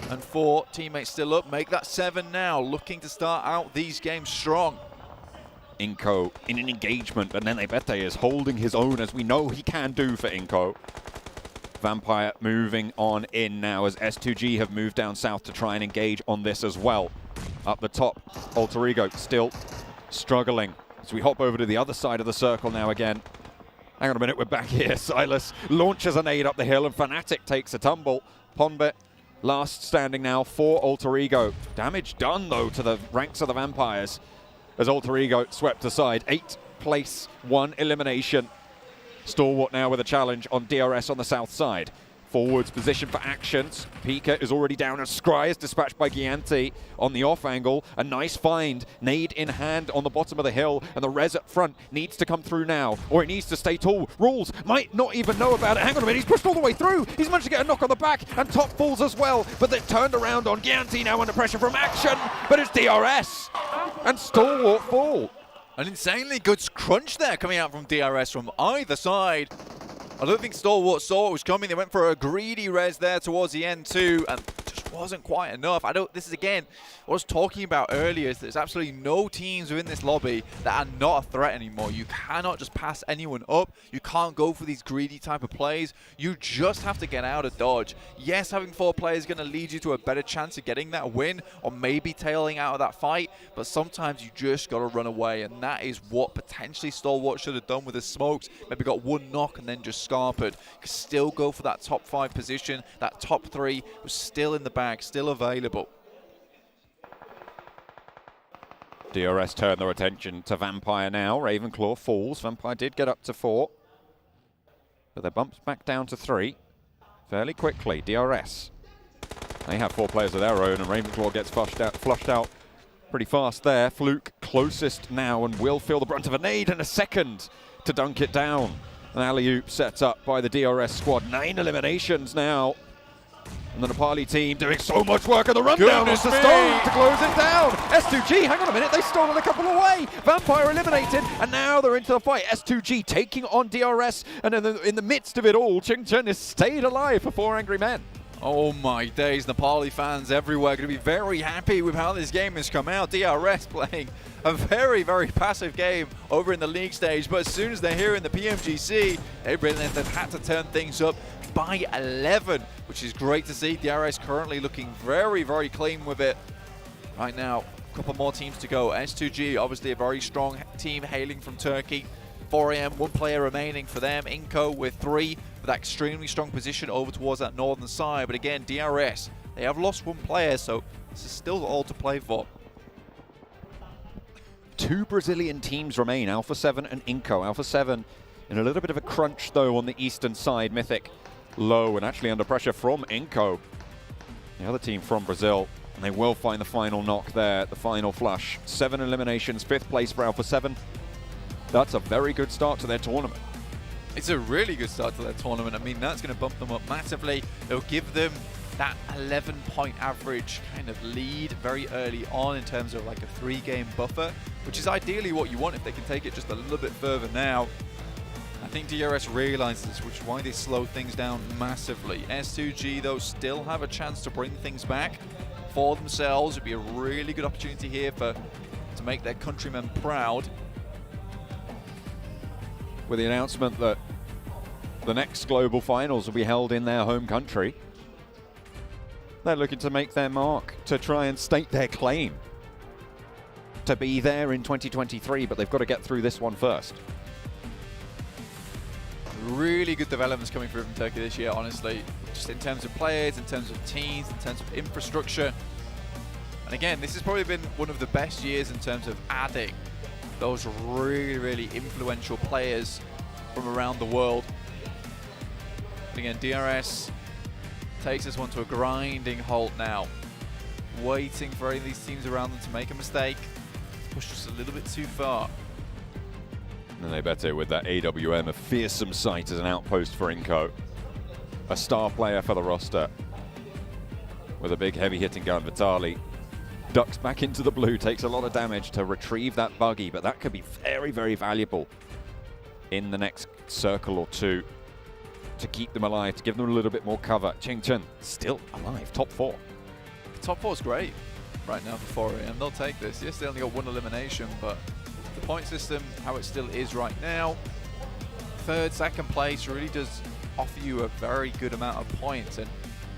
and 4 teammates still up. Make that 7 now, looking to start out these games strong. Inco in an engagement, but then Bete is holding his own, as we know he can do for Inco. Vampire moving on in now as S2G have moved down south to try and engage on this as well. Up the top, Alter Ego still struggling. So we hop over to the other side of the circle now again. Hang on a minute, we're back here. Silas launches a nade up the hill and Fnatic takes a tumble. Pombit last standing now for Alter Ego. Damage done though to the ranks of the Vampires as Alter Ego swept aside. 8th place, 1 elimination. Stalwart now with a challenge on DRS on the south side. Forwards position for actions. Pika is already down as Scry is dispatched by Gianti on the off angle. A nice find. Nade in hand on the bottom of the hill, and the res up front needs to come through now, or it needs to stay tall. Rules might not even know about it. Hang on a minute, he's pushed all the way through. He's managed to get a knock on the back, and top falls as well, but they've turned around on Gianti now under pressure from action, but it's DRS, and Stalwart fall. An insanely good crunch there coming out from DRS from either side. I don't think Stalwart saw what was coming. They went for a greedy res there towards the end too, and just just wasn't quite enough. This is again, what I was talking about earlier, is there's absolutely no teams within this lobby that are not a threat anymore. You cannot just pass anyone up. You can't go for these greedy type of plays. You just have to get out of dodge. Yes, having 4 players is going to lead you to a better chance of getting that win or maybe tailing out of that fight, but sometimes you just got to run away, and that is what potentially Stalwart should have done with the smokes. Maybe got 1 knock and then just scarpered. Could still go for that top 5 position. That top 3 was still in the bag, still available. DRS turn their attention to Vampire now. Ravenclaw falls. Vampire did get up to 4, but they bumps back down to 3 fairly quickly. DRS, they have 4 players of their own, and Ravenclaw gets flushed out pretty fast there. Fluke closest now and will feel the brunt of a nade in a second to dunk it down. An alley-oop set up by the DRS squad. 9 eliminations now. And the Nepali team doing so much work, and the rundown onto Stone to close it down. S2G, hang on a minute, they've stolen a couple away. Vampire eliminated, and now they're into the fight. S2G taking on DRS, and in the midst of it all, Ching Chun has stayed alive for 4 angry men. Oh my days, Nepali fans everywhere going to be very happy with how this game has come out. DRS playing a very, very passive game over in the league stage, but as soon as they're here in the PMGC, they've had to turn things up by 11, which is great to see. DRS currently looking very, very clean with it. Right now, a couple more teams to go. S2G, obviously a very strong team hailing from Turkey. 4AM, 1 player remaining for them. Inco with 3 for that extremely strong position over towards that northern side. But again, DRS, they have lost 1 player, so this is still all to play for. 2 Brazilian teams remain, Alpha 7 and Inco. Alpha 7 in a little bit of a crunch, though, on the eastern side. Mythic low and actually under pressure from Inco, the other team from Brazil, and they will find the final knock there, the final flush. 7 eliminations, 5th place for Alpha 7. That's a very good start to their tournament. It's a really good start to their tournament. I mean, that's going to bump them up massively. It'll give them that 11-point average kind of lead very early on in terms of like a 3-game buffer, which is ideally what you want if they can take it just a little bit further now. I think DRS realizes this, which is why they slow things down massively. S2G, though, still have a chance to bring things back for themselves. It'd be a really good opportunity here to make their countrymen proud. With the announcement that the next global finals will be held in their home country, they're looking to make their mark, to try and state their claim to be there in 2023, but they've got to get through this one first. Really good developments coming through from Turkey this year, honestly. Just in terms of players, in terms of teams, in terms of infrastructure. And again, this has probably been one of the best years in terms of adding those really, really influential players from around the world. But again, DRS takes this one to a grinding halt now. Waiting for any of these teams around them to make a mistake. Push just a little bit too far. And they better with that AWM, a fearsome sight as an outpost for Inco. A star player for the roster. With a big heavy-hitting gun, Vitali ducks back into the blue, takes a lot of damage to retrieve that buggy, but that could be very, very valuable in the next circle or 2 to keep them alive, to give them a little bit more cover. Ching Chun still alive, top 4. Top 4 is great right now for 4AM. They'll take this. Yes, they only got 1 elimination, but the point system, how it still is right now, 3rd, 2nd place really does offer you a very good amount of points, and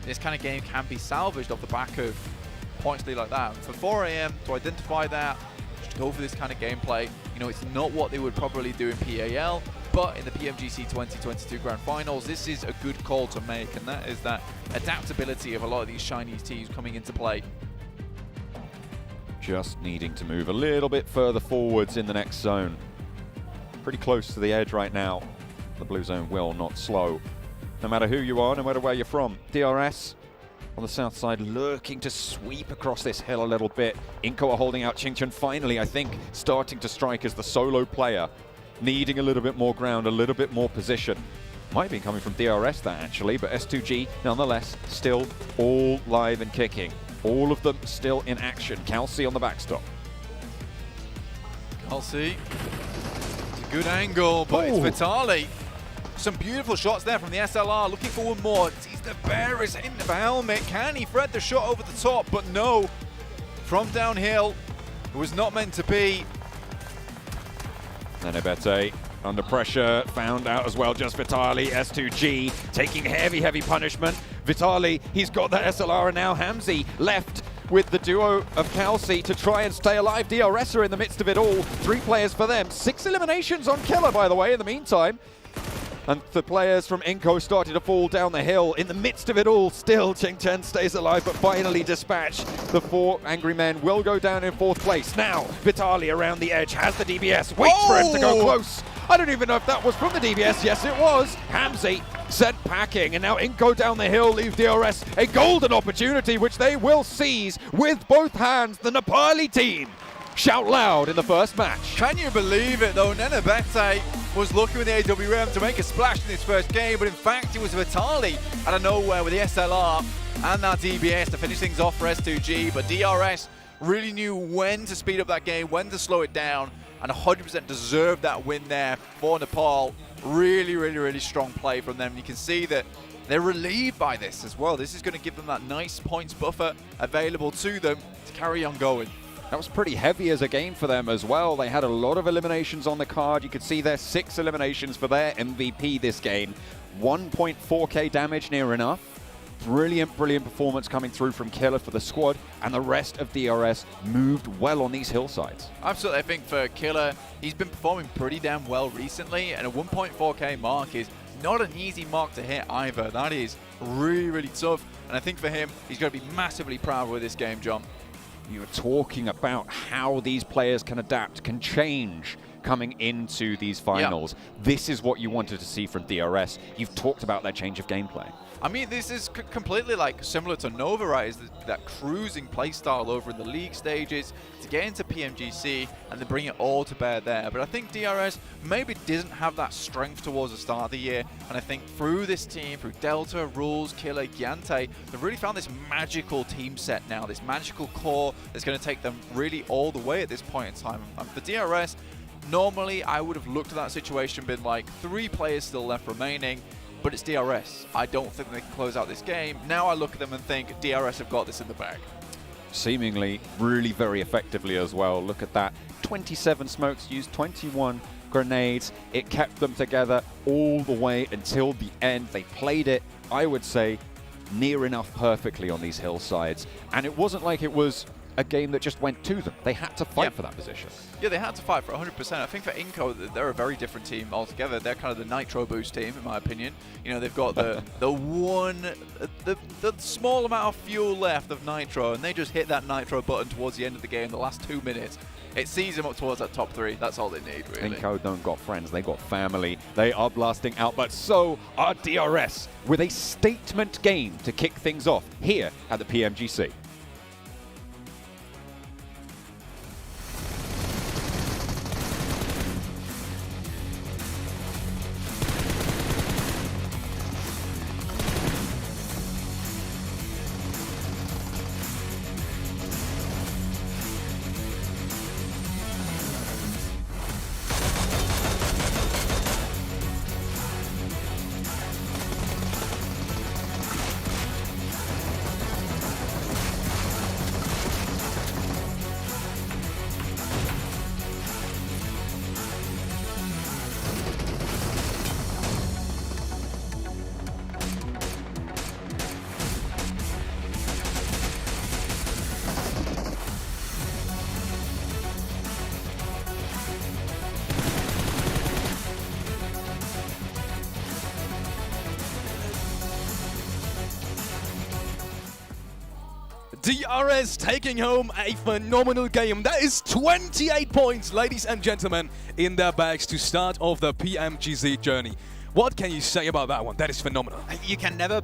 this kind of game can be salvaged off the back of points lead like that. For 4AM to identify that, just go for this kind of gameplay. You know, it's not what they would probably do in PAL, but in the PMGC 2022 Grand Finals, this is a good call to make, and that is that adaptability of a lot of these Chinese teams coming into play. Just needing to move a little bit further forwards in the next zone. Pretty close to the edge right now. The blue zone will not slow. No matter who you are, no matter where you're from. DRS on the south side lurking to sweep across this hill a little bit. Inco are holding out. Ching Chun finally, I think, starting to strike as the solo player. Needing a little bit more ground, a little bit more position. Might be coming from DRS that actually, but S2G nonetheless still all live and kicking. All of them still in action. Kelsey on the backstop. Kelsey, it's a good angle, but it's Vitali. Some beautiful shots there from the SLR, looking for one more. Sees the bear is in the helmet. Can he thread the shot over the top? But no, from downhill, it was not meant to be. Nenebete under pressure, found out as well, just Vitali, S2G, taking heavy punishment. Vitali, he's got that SLR, and now Hamzy left with the duo of Kelsey to try and stay alive. DRS are in the midst of it all. 3 players for them. 6 eliminations on Killer, by the way, in the meantime. And the players from Inco started to fall down the hill. In the midst of it all, still Ching Chen stays alive, but finally dispatched. The 4 angry men will go down in 4th place. Now, Vitali around the edge, has the DBS, waits for him to go close. I don't even know if that was from the DBS. Yes, it was. Hamzy sent packing, and now Inco down the hill leaves DRS a golden opportunity, which they will seize with both hands. The Nepali team shout loud in the first match. Can you believe it though? Nenebete was looking with the AWM to make a splash in his first game, but in fact it was Vitali out of nowhere with the SLR and that DBS to finish things off for S2G, but DRS really knew when to speed up that game, when to slow it down, and 100% deserved that win there for Nepal. Really strong play from them. You can see that they're relieved by this as well. This is going to give them that nice points buffer available to them to carry on going. That was pretty heavy as a game for them as well. They had a lot of eliminations on the card. You could see their 6 eliminations for their MVP this game. 1.4k damage, near enough. Brilliant performance coming through from Killer for the squad, and the rest of DRS moved well on these hillsides. Absolutely, I think for Killer, he's been performing pretty damn well recently, and a 1.4k mark is not an easy mark to hit either. That is really tough, and I think for him, he's going to be massively proud with this game, John. You're talking about how these players can adapt, can change coming into these finals. Yep. This is what you wanted to see from DRS. You've talked about that change of gameplay. I mean, this is completely like similar to Nova, right? Is that cruising playstyle over in the league stages to get into PMGC and then bring it all to bear there. But I think DRS maybe didn't have that strength towards the start of the year. And I think through this team, through Delta, Rules, Killer, Gyante, they've really found this magical team set now, this magical core that's going to take them really all the way at this point in time. And for DRS, normally I would have looked at that situation and been like, 3 players still left remaining. But it's DRS. I don't think they can close out this game. Now I look at them and think DRS have got this in the bag. Seemingly really very effectively as well. Look at that. 27 smokes used, 21 grenades. It kept them together all the way until the end. They played it, I would say, near enough perfectly on these hillsides. And it wasn't like it was a game that just went to them. They had to fight for that position. Yeah, they had to fight for 100%. I think for Inco, they're a very different team altogether. They're kind of the Nitro Boost team, in my opinion. You know, they've got the small amount of fuel left of Nitro, and they just hit that Nitro button towards the end of the game, the last 2 minutes. It sees them up towards that top 3. That's all they need, really. Inco don't got friends, they got family. They are blasting out, but so are DRS, with a statement game to kick things off here at the PMGC. DRS taking home a phenomenal game. That is 28 points, ladies and gentlemen, in their bags to start off the PMGC journey. What can you say about that one? That is phenomenal. You can never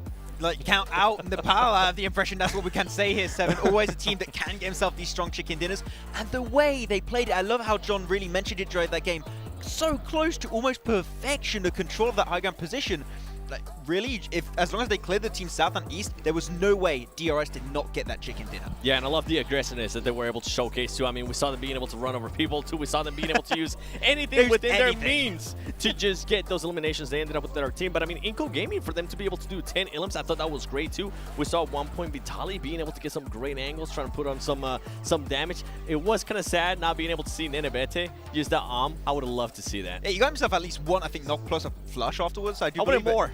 count out Nepal. I have the impression that's what we can say here, Seven. Always a team that can get himself these strong chicken dinners. And the way they played it, I love how John really mentioned it during that game. So close to almost perfection, the control of that high ground position. like, really, as long as they cleared the team south and east, there was no way DRS did not get that chicken dinner. Yeah, and I love the aggressiveness that they were able to showcase too. I mean, we saw them being able to run over people too. We saw them being able to use anything within their means to just get those eliminations. They ended up with their team. But I mean, Inco Gaming, for them to be able to do 10 elims, I thought that was great too. We saw at one point Vitali being able to get some great angles, trying to put on some damage. It was kind of sad not being able to see Nenebete use that arm. I would have loved to see that. Yeah, you got himself at least one, I think, knock plus a flush afterwards. I wanted more.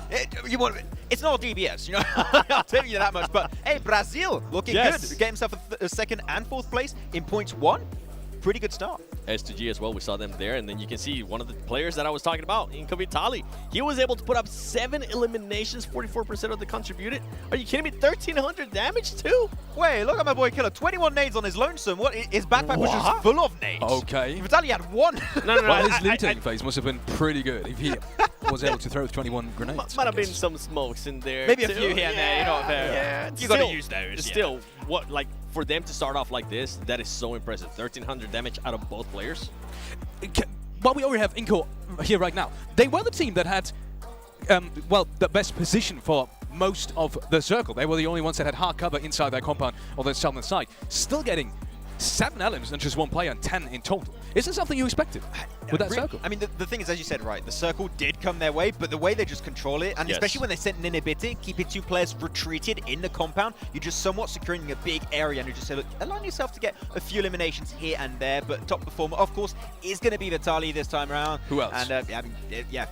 It's not DBS, you know. I'll tell you that much. But hey, Brazil looking good. Get himself a second and fourth place in points 1. Pretty good start. S2G as well, we saw them there, and then you can see one of the players that I was talking about, Inco Vitali. He was able to put up 7 eliminations, 44% of the contributed. Are you kidding me? 1,300 damage too? Wait, look at my boy Killer. 21 nades on his lonesome. What? His backpack was just full of nades. Okay. Vitali had 1. No. Well, his looting phase must have been pretty good if he was able to throw 21 grenades. Might have been some smokes in there. Maybe too. a few here and there. You know, you got to use those. Still, what, like, for them to start off like this, that is so impressive. 1,300 damage out of both players. While we already have Inco here right now, they were the team that had, well, the best position for most of the circle. They were the only ones that had hard cover inside their compound on the southern side. Still getting 7 elims and just 1 player and 10 in total. Is this something you expected with that circle? I mean, the thing is, as you said, right, the circle did come their way, but the way they just control it, and especially when they sent Nenebete, keeping 2 players retreated in the compound, you're just somewhat securing a big area, and you just say, look, allowing yourself to get a few eliminations here and there, but top performer, of course, is going to be Vitali this time around. Who else? And,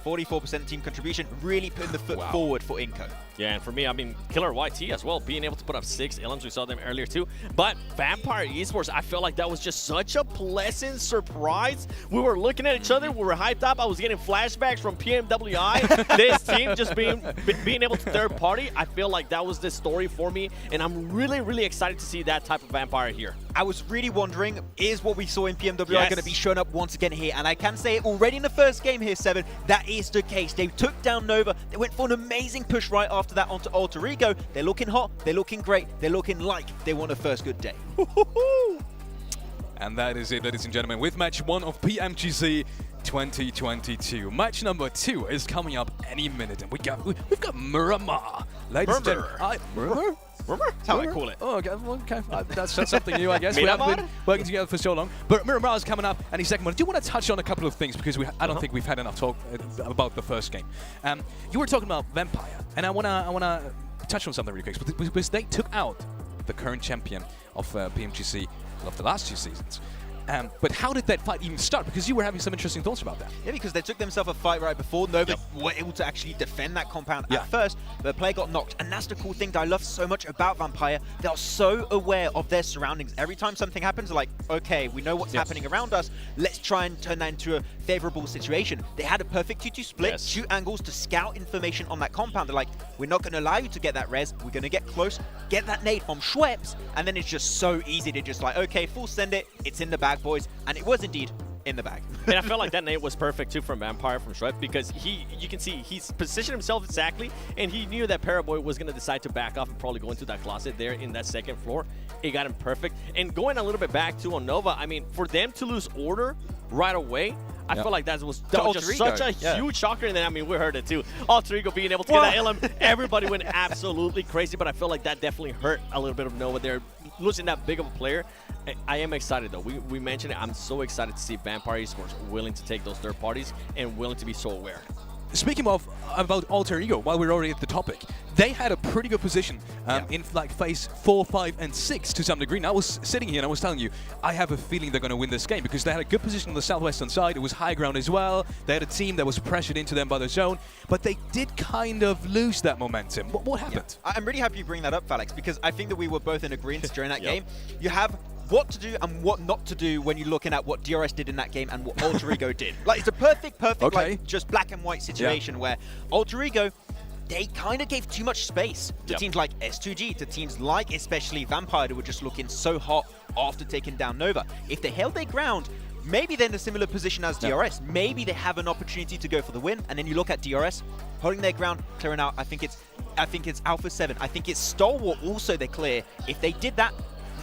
44% team contribution, really putting the foot forward for Inco. Yeah, and for me, I mean, Killer YT as well, being able to put up 6 elims. We saw them earlier too. But Vampire Esports, I felt like that was just such a pleasant surprise. We were looking at each other, we were hyped up. I was getting flashbacks from PMWI. This team just being able to third party, I feel like that was the story for me. And I'm really, really excited to see that type of Vampire here. I was really wondering, is what we saw in PMWI going to be shown up once again here? And I can say it already in the first game here, 7, that is the case. They took down Nova. They went for an amazing push right after that onto Alter Ego. They're looking hot. They're looking great. They're looking like they want a first good day. And that is it, ladies and gentlemen, with match 1 of PMGC 2022. Match number 2 is coming up any minute, and we've got Miramar, ladies and gentlemen. Miramar? That's how I call it. Oh, okay. That's something new, I guess. We haven't been working together for so long. But Miramar is coming up any second. I do want to touch on a couple of things because I don't think we've had enough talk about the first game. You were talking about Vampire, and I wanna touch on something really quick because they took out the current champion of PMGC of the last 2 seasons. But how did that fight even start? Because you were having some interesting thoughts about that. Yeah, because they took themselves a fight right before. Nova were able to actually defend that compound at first, but the player got knocked. And that's the cool thing that I love so much about Vampire. They are so aware of their surroundings. Every time something happens, they're like, okay, we know what's happening around us. Let's try and turn that into a favorable situation. They had a perfect 2-2 split, shoot angles to scout information on that compound. They're like, we're not going to allow you to get that res. We're going to get close, get that nade from Schweppes, and then it's just so easy to just like, okay, full send it. It's in the bag, boys. And it was indeed in the bag. And I felt like that nade was perfect too from Vampire, from Schweppes, because you can see he's positioned himself exactly, and he knew that Paraboy was going to decide to back off and probably go into that closet there in that second floor. It got him perfect. And going a little bit back to on Nova, I mean, for them to lose order right away, I feel like that was just such a huge shocker. And then, I mean, we heard it too. Alter Ego being able to get that LM, everybody went absolutely crazy. But I feel like that definitely hurt a little bit of Nova there, losing that big of a player. I am excited, though. We mentioned it. I'm so excited to see Vampire Esports willing to take those third parties and willing to be so aware. Speaking about Alter Ego, while we're already at the topic, they had a pretty good position in like phase 4, 5, and 6 to some degree. And I was sitting here and I was telling you, I have a feeling they're going to win this game because they had a good position on the southwestern side. It was high ground as well. They had a team that was pressured into them by the zone, but they did kind of lose that momentum. What happened? Yeah. I'm really happy you bring that up, Felix, because I think that we were both in agreement during that game. You have what to do and what not to do when you're looking at what DRS did in that game and what Alter Ego did. Like, it's a perfect, like, just black and white situation where Alter Ego, they kind of gave too much space to teams like S2G, to teams like especially Vampire, who were just looking so hot after taking down Nova. If they held their ground, maybe they're in a similar position as DRS. Maybe they have an opportunity to go for the win. And then you look at DRS, holding their ground, clearing out. I think it's Alpha 7. I think it's Stalwart also they clear. If they did that,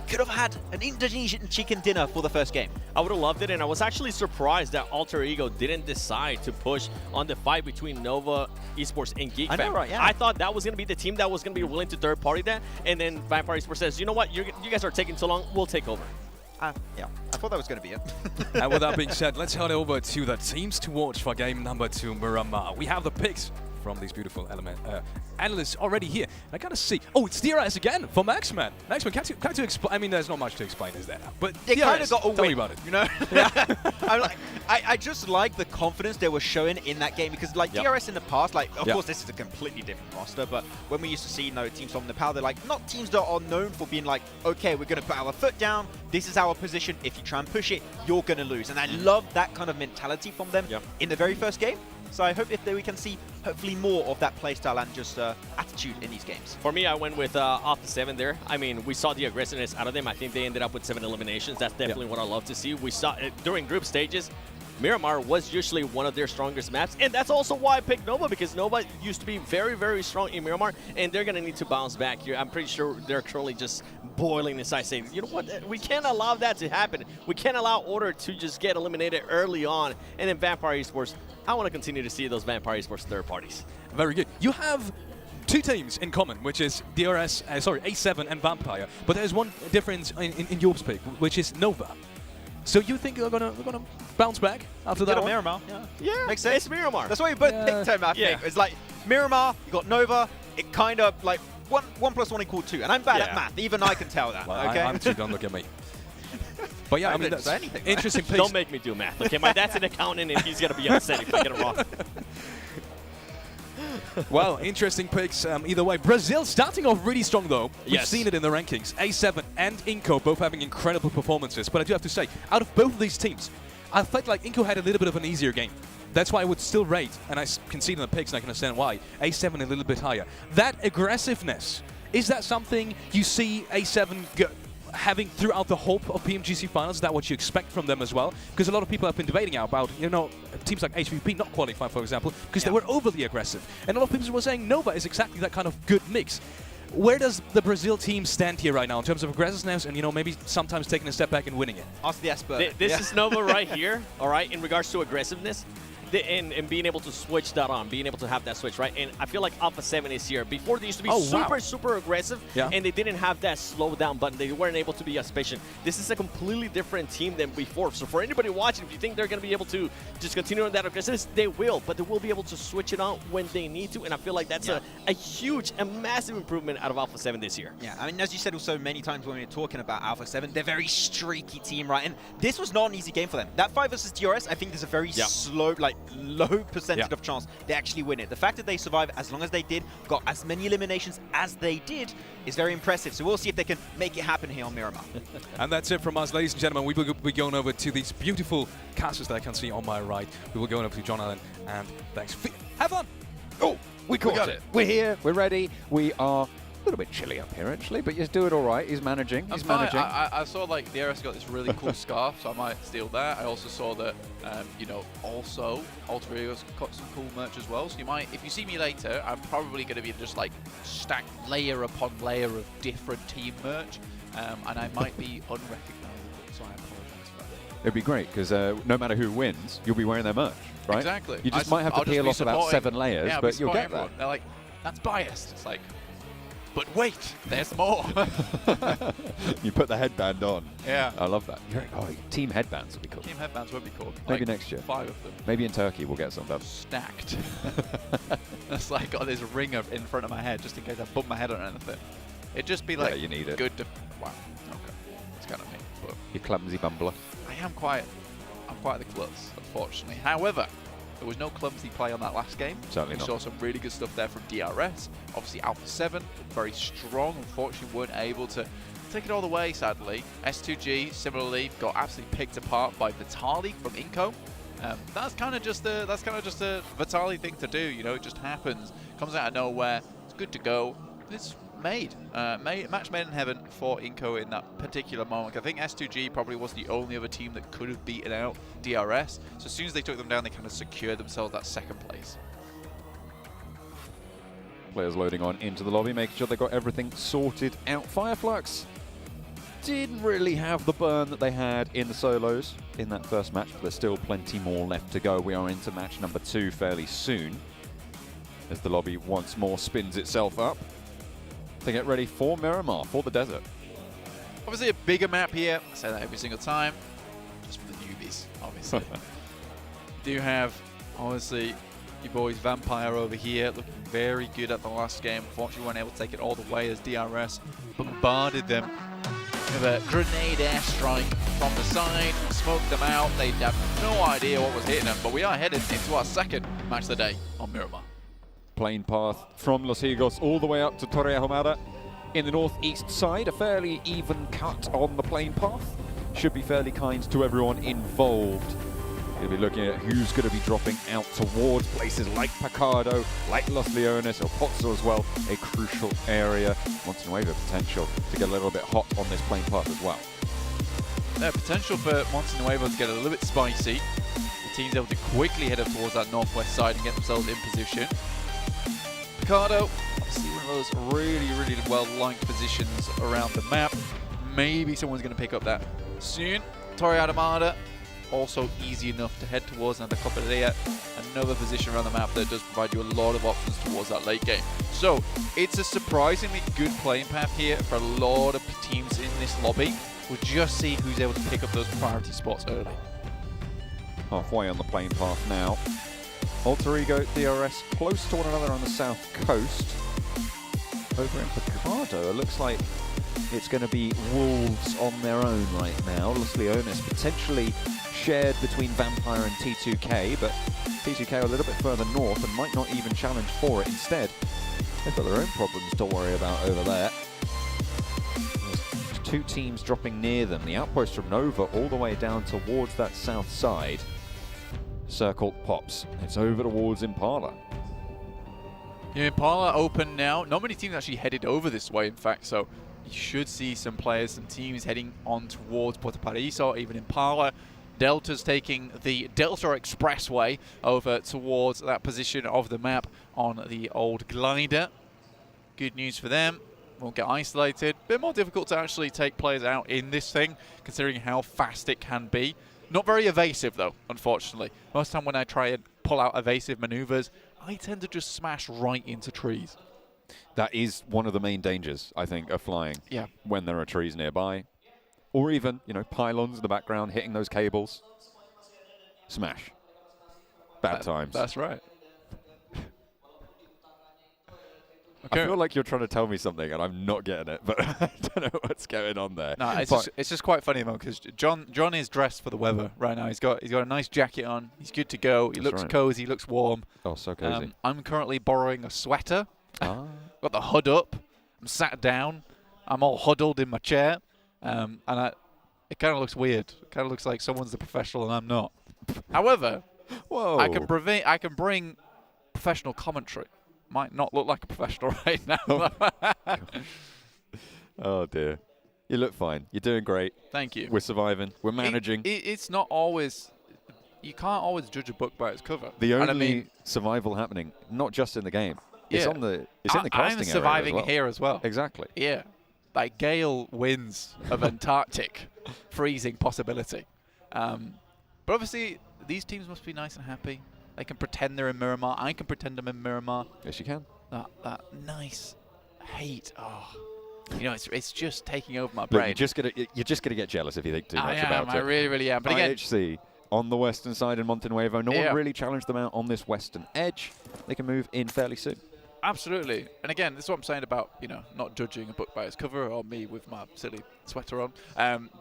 could have had an Indonesian chicken dinner for the first game. I would have loved it, and I was actually surprised that Alter Ego didn't decide to push on the fight between Nova Esports and Geek I know, Fam. right, yeah. I thought that was going to be the team that was going to be willing to third party that, and then Vampire Esports says, you know what, you guys are taking so long, we'll take over. Yeah, I thought that was going to be it. And with that being said, let's head over to the teams to watch for game number 2, Miramar. We have the picks from these beautiful analysts already here. I gotta see. Oh, it's DRS again for Maxman. Maxman, can't you explain? I mean, there's not much to explain, is there? But They kind of DRS, got a tell me win, about it. you know? I just like the confidence they were showing in that game because, like, DRS in the past, like, of course, this is a completely different roster, but when we used to see, teams from Nepal, they're like, not teams that are known for being like, okay, we're going to put our foot down, this is our position, if you try and push it, you're going to lose. And I love that kind of mentality from them in the very first game. So I hope we can see hopefully more of that playstyle and just attitude in these games. For me, I went with Alpha 7 there. I mean, we saw the aggressiveness out of them. I think they ended up with 7 eliminations. That's definitely what I love to see. We saw during group stages, Miramar was usually one of their strongest maps, and that's also why I picked Nova, because Nova used to be very, very strong in Miramar, and they're going to need to bounce back here. I'm pretty sure they're currently just boiling inside, saying, you know what, we can't allow that to happen. We can't allow Order to just get eliminated early on, and then Vampire Esports, I want to continue to see those Vampire Esports third parties. Very good. You have 2 teams in common, which is DRS, A7 and Vampire, but there's one difference in your pick, which is Nova. So you think they're gonna bounce back after that one? Miramar, yeah. Makes sense. It's Miramar. That's why we both picked him, I think. It's like Miramar, you got Nova, it kind of like 1 + 1 = 2. And I'm bad at math, even I can tell that, Well, okay? I'm too, don't look at me. But yeah, I mean, that's anything, interesting picks. Don't make me do math. Okay, my dad's an accountant, and he's going to be upset if I get it wrong. Well, interesting picks either way. Brazil starting off really strong, though. We've seen it in the rankings. A7 and Inco both having incredible performances. But I do have to say, out of both of these teams, I felt like Inco had a little bit of an easier game. That's why I would still rate, and I can see it in the picks, and I can understand why, A7 a little bit higher. That aggressiveness, is that something you see A7 having throughout the whole of PMGC Finals? Is that what you expect from them as well? Because a lot of people have been debating about, teams like HVP not qualifying, for example, because they were overly aggressive. And a lot of people were saying Nova is exactly that kind of good mix. Where does the Brazil team stand here right now in terms of aggressiveness and, maybe sometimes taking a step back and winning it? Ask the expert. This is Nova right here, all right, in regards to aggressiveness. And being able to switch that on, being able to have that switch, right? And I feel like Alpha 7 is here. Before, they used to be super aggressive, and they didn't have that slow down button. They weren't able to be as patient. This is a completely different team than before. So for anybody watching, if you think they're going to be able to just continue on that aggressiveness, they will. But they will be able to switch it on when they need to. And I feel like that's a huge and massive improvement out of Alpha 7 this year. Yeah, I mean, as you said also many times when we were talking about Alpha 7, they're a very streaky team, right? And this was not an easy game for them. That 5 versus DRS, I think there's a very slow, low percentage of chance they actually win it. The fact that they survive as long as they did, got as many eliminations as they did, is very impressive. So we'll see if they can make it happen here on Miramar. And that's it from us, ladies and gentlemen. We will be going over to these beautiful castles that I can see on my right. We will go over to John Allen, and thanks. Have fun! Oh, we got it. We're here. We're ready. We are a little bit chilly up here, actually, but he's doing all right. He's managing. He's managing. I saw like the DRS got this really cool scarf, so I might steal that. I also saw that, also Alter Ego's got some cool merch as well. So you might, if you see me later, I'm probably going to be just like stacked layer upon layer of different team merch, and I might be unrecognizable. So I apologize for that. It'd be great because no matter who wins, you'll be wearing their merch, right? Exactly. You just might have to peel off about 7 layers, but you'll get that. They're like, that's biased. It's like, but wait, there's more. You put the headband on. Yeah. I love that. Team headbands would be cool. Team headbands would be cool. Maybe like next year. 5 of them. Maybe in Turkey we'll get some of them. Stacked. It's like got this ring in front of my head just in case I bump my head on anything. It'd just be like you need it. Good to, wow. Okay. It's kind of me. But You clumsy bumbler. I'm quite the klutz, unfortunately. However, there was no clumsy play on that last game. Certainly not. We saw some really good stuff there from DRS. Obviously, Alpha 7, very strong. Unfortunately, weren't able to take it all the way, sadly. S2G, similarly, got absolutely picked apart by Vitali from Inco. That's kind of just a Vitali thing to do. It just happens. Comes out of nowhere. It's good to go. It's match made in heaven for Inco in that particular moment. I think S2G probably was the only other team that could have beaten out DRS. So as soon as they took them down, they kind of secured themselves that 2nd place. Players loading on into the lobby, making sure they got everything sorted out. Fireflux didn't really have the burn that they had in the solos in that first match, but there's still plenty more left to go. We are into match number 2 fairly soon, as the lobby once more spins itself up to get ready for Miramar, for the desert. Obviously a bigger map here. I say that every single time. Just for the newbies, obviously. Do have, obviously, your boys Vampire over here looking very good at the last game. Unfortunately, weren't able to take it all the way as DRS bombarded them with a grenade airstrike from the side, smoked them out. They have no idea what was hitting them, but we are headed into our second match of the day on Miramar. Plane path from Los Higos all the way up to Torre Ahumada in the northeast side. A fairly even cut on the plane path. Should be fairly kind to everyone involved. You'll be looking at who's going to be dropping out towards places like Picado, like Los Leones, or Pozzo as well. A crucial area. Montenuevo potential to get a little bit hot on this plane path as well. Potential for Montenuevo to get a little bit spicy. The team's able to quickly head up towards that northwest side and get themselves in position. Picado, obviously one of those really, really well-liked positions around the map. Maybe someone's going to pick up that soon. Torre Ahumada, also easy enough to head towards another Coperia, another position around the map that does provide you a lot of options towards that late game. So it's a surprisingly good playing path here for a lot of teams in this lobby. We'll just see who's able to pick up those priority spots early. Halfway on the plane path now. Alter Ego, DRS close to one another on the south coast. Over in Picado, it looks like it's going to be Wolves on their own right now. Los Leones potentially shared between Vampire and T2K, but T2K a little bit further north and might not even challenge for it. Instead, they've got their own problems to worry about over there. There's 2 teams dropping near them. The outpost from Nova all the way down towards that south side. Circle pops. It's over towards Impala. Yeah, Impala open now. Not many teams actually headed over this way, in fact, so you should see some players, some teams heading on towards Puerto Paraíso, even Impala. Delta's taking the Delta Expressway over towards that position of the map on the old glider. Good news for them. Won't get isolated. Bit more difficult to actually take players out in this thing, considering how fast it can be. Not very evasive, though, unfortunately. Most time when I try and pull out evasive maneuvers, I tend to just smash right into trees. That is one of the main dangers, I think, of flying. Yeah. When there are trees nearby. Or even, you know, pylons in the background, hitting those cables. Smash. Bad times. That's right. I feel like you're trying to tell me something and I'm not getting it, but I don't know what's going on there. No, it's just quite funny, because John is dressed for the weather right now. He's got a nice jacket on. He's good to go. He looks cozy. He looks warm. Oh, so cozy. I'm currently borrowing a sweater. Got the hood up. I'm sat down. I'm all huddled in my chair, and it kind of looks weird. It kind of looks like someone's the professional and I'm not. However, whoa, I can bring professional commentary. Might not look like a professional right now. Oh dear. You look fine. You're doing great. Thank you. We're surviving. We're managing. It's not always... You can't always judge a book by its cover. The only survival happening, not just in the game. It's in the casting area I'm surviving as well. here as well. Exactly. Yeah. Like gale winds of Antarctic freezing possibility. But obviously, these teams must be nice and happy. They can pretend they're in Miramar. I can pretend I'm in Miramar. Yes, you can. That nice hate. Oh, you know, it's just taking over my Look, brain. you're just gonna get jealous if you think too much about it. I really, really am. But again, IHC on the western side in Montenuevo. No one really challenged them out on this western edge. They can move in fairly soon. Absolutely. And again, this is what I'm saying about, you know, not judging a book by its cover, or me with my silly sweater on.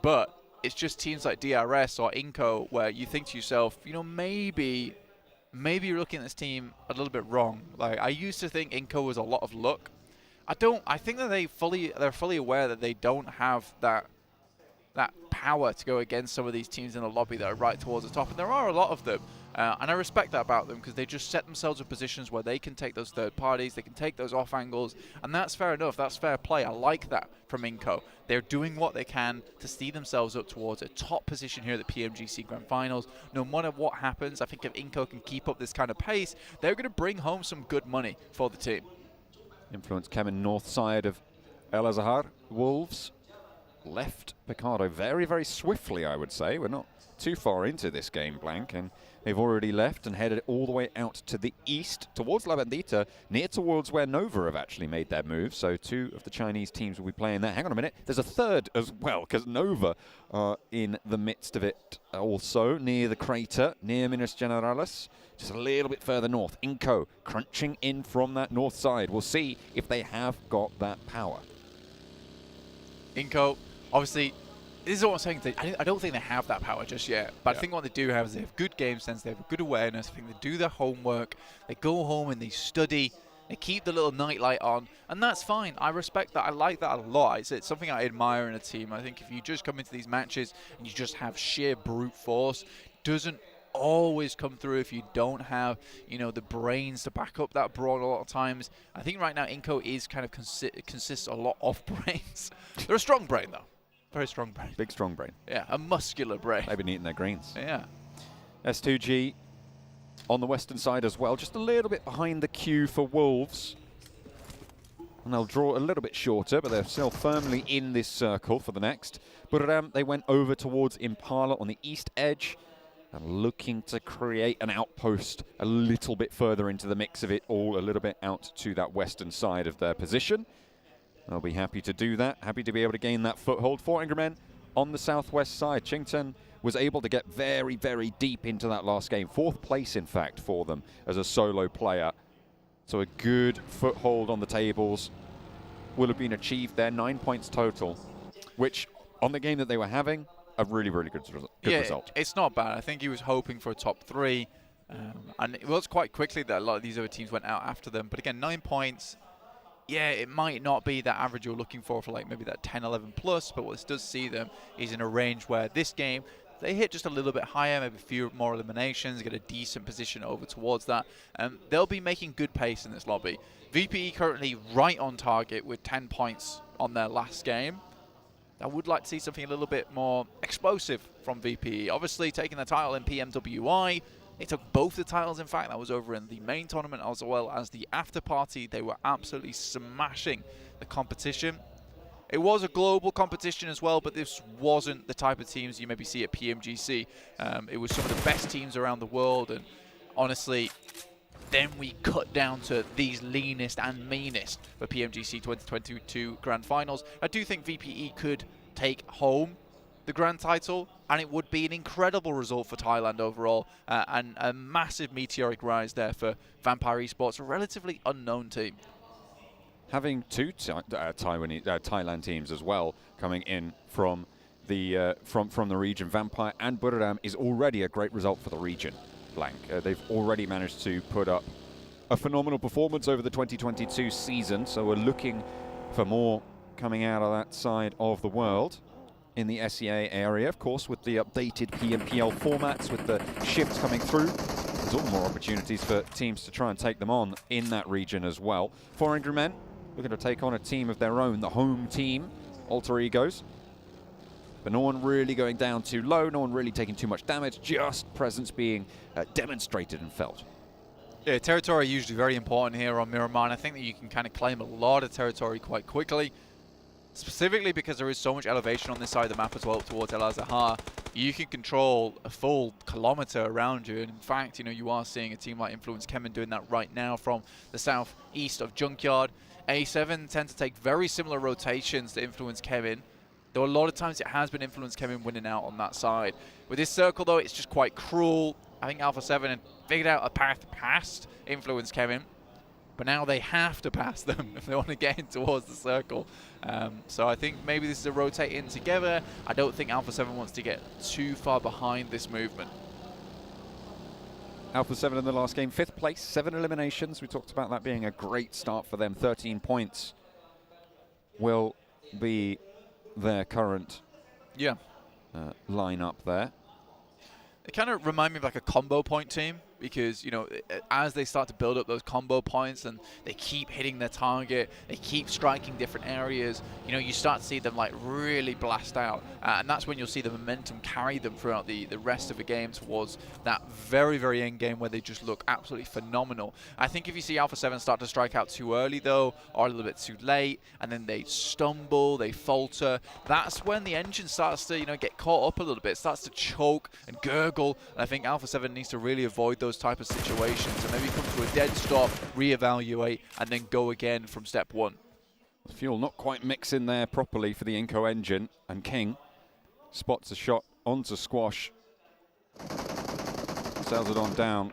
But it's just teams like DRS or Inco where you think to yourself, you know, maybe you're looking at this team a little bit wrong. Like, I used to think Inco was a lot of luck. I think that they're fully aware that they don't have that power to go against some of these teams in the lobby that are right towards the top, and there are a lot of them. And I respect that about them, because they just set themselves in positions where they can take those third parties, they can take those off angles, and that's fair enough. That's fair play. I like that from Inco. They're doing what they can to see themselves up towards a top position here at the PMGC Grand Finals. No matter what happens, I think if Inco can keep up this kind of pace, they're going to bring home some good money for the team. Influence coming north side of El Azahar. Wolves left Picardo very, very swiftly, I would say. We're not too far into this game, Blank, and they've already left and headed all the way out to the east, towards La Bandita, near towards where Nova have actually made their move. So 2 of the Chinese teams will be playing there. Hang on a minute, there's a third as well, because Nova are in the midst of it also, near the crater, near Minas Generalis, just a little bit further north. Inco crunching in from that north side. We'll see if they have got that power. Inco, obviously, this is what I'm saying. I don't think they have that power just yet. But I think what they do have is they have good game sense. They have good awareness. I think they do their homework. They go home and they study. They keep the little nightlight on. And that's fine. I respect that. I like that a lot. It's something I admire in a team. I think if you just come into these matches and you just have sheer brute force, doesn't always come through if you don't have, you know, the brains to back up that brawn a lot of times. I think right now Inco is kind of consists a lot of brains. They're a strong brain, though. Very strong brain. Big, strong brain. Yeah, a muscular brain. They've been eating their greens. Yeah. S2G on the western side as well, just a little bit behind the queue for Wolves. And they'll draw a little bit shorter, but they're still firmly in this circle for the next. But they went over towards Impala on the east edge and looking to create an outpost a little bit further into the mix of it all, a little bit out to that western side of their position. They'll be happy to do that, happy to be able to gain that foothold. 4 Angry Men on the southwest side. Chington was able to get very, very deep into that last game. 4th place, in fact, for them as a solo player. So a good foothold on the tables will have been achieved there. 9 points total, which on the game that they were having, a really, really good result. It's not bad. I think he was hoping for a top 3. And it was quite quickly that a lot of these other teams went out after them. But again, 9 points. Yeah, it might not be that average you're looking for like maybe that 10, 11 plus, but what this does see them is in a range where this game, they hit just a little bit higher, maybe a few more eliminations, get a decent position over towards that. They'll be making good pace in this lobby. VPE currently right on target with 10 points on their last game. I would like to see something a little bit more explosive from VPE. Obviously, taking the title in PMWI, they took both the titles, in fact. That was over in the main tournament as well as the after party. They were absolutely smashing the competition. It was a global competition as well, but this wasn't the type of teams you maybe see at PMGC. It was some of the best teams around the world, and honestly, then we cut down to these leanest and meanest for PMGC 2022 Grand Finals. I do think VPE could take home the grand title, and it would be an incredible result for Thailand overall, and a massive meteoric rise there for Vampire Esports, a relatively unknown team. Having 2 Thailand teams as well coming in from the region, Vampire and Buriram, is already a great result for the region. Blank. They've already managed to put up a phenomenal performance over the 2022 season, so we're looking for more coming out of that side of the world. In the SEA area, of course, with the updated PMPL formats, with the shifts coming through, there's all the more opportunities for teams to try and take them on in that region as well. 4 Angry Men looking to take on a team of their own, the home team, Alter Egos. But no one really going down too low, no one really taking too much damage, just presence being demonstrated and felt. Yeah, territory usually very important here on Miramar, and I think that you can kind of claim a lot of territory quite quickly. Specifically because there is so much elevation on this side of the map as well towards El Azahar, you can control a full kilometer around you. And in fact, you know, you are seeing a team like Influence Kemen doing that right now from the southeast of Junkyard. A7 tend to take very similar rotations to Influence Kemen, though a lot of times it has been Influence Kemen winning out on that side. With this circle, though, it's just quite cruel. I think Alpha 7 had figured out a path past Influence Kemen, but now they have to pass them if they want to get in towards the circle. So I think maybe this is a rotate in together. I don't think Alpha 7 wants to get too far behind this movement. Alpha 7 in the last game, 5th place, 7 eliminations. We talked about that being a great start for them. 13 points will be their current line up there. They kind of remind me of like a combo point team. because, you know, as they start to build up those combo points and they keep hitting their target, they keep striking different areas, you know, you start to see them like really blast out. And that's when you'll see the momentum carry them throughout the rest of the game towards that very, very end game where they just look absolutely phenomenal. I think if you see Alpha 7 start to strike out too early though, or a little bit too late, and then they stumble, they falter, that's when the engine starts to, you know, get caught up a little bit, starts to choke and gurgle. And I think Alpha 7 needs to really avoid those type of situations and maybe come to a dead stop, reevaluate, and then go again from step one. Fuel not quite mixing there properly for the Inco engine, and King spots a shot onto Squash. Sells it on down.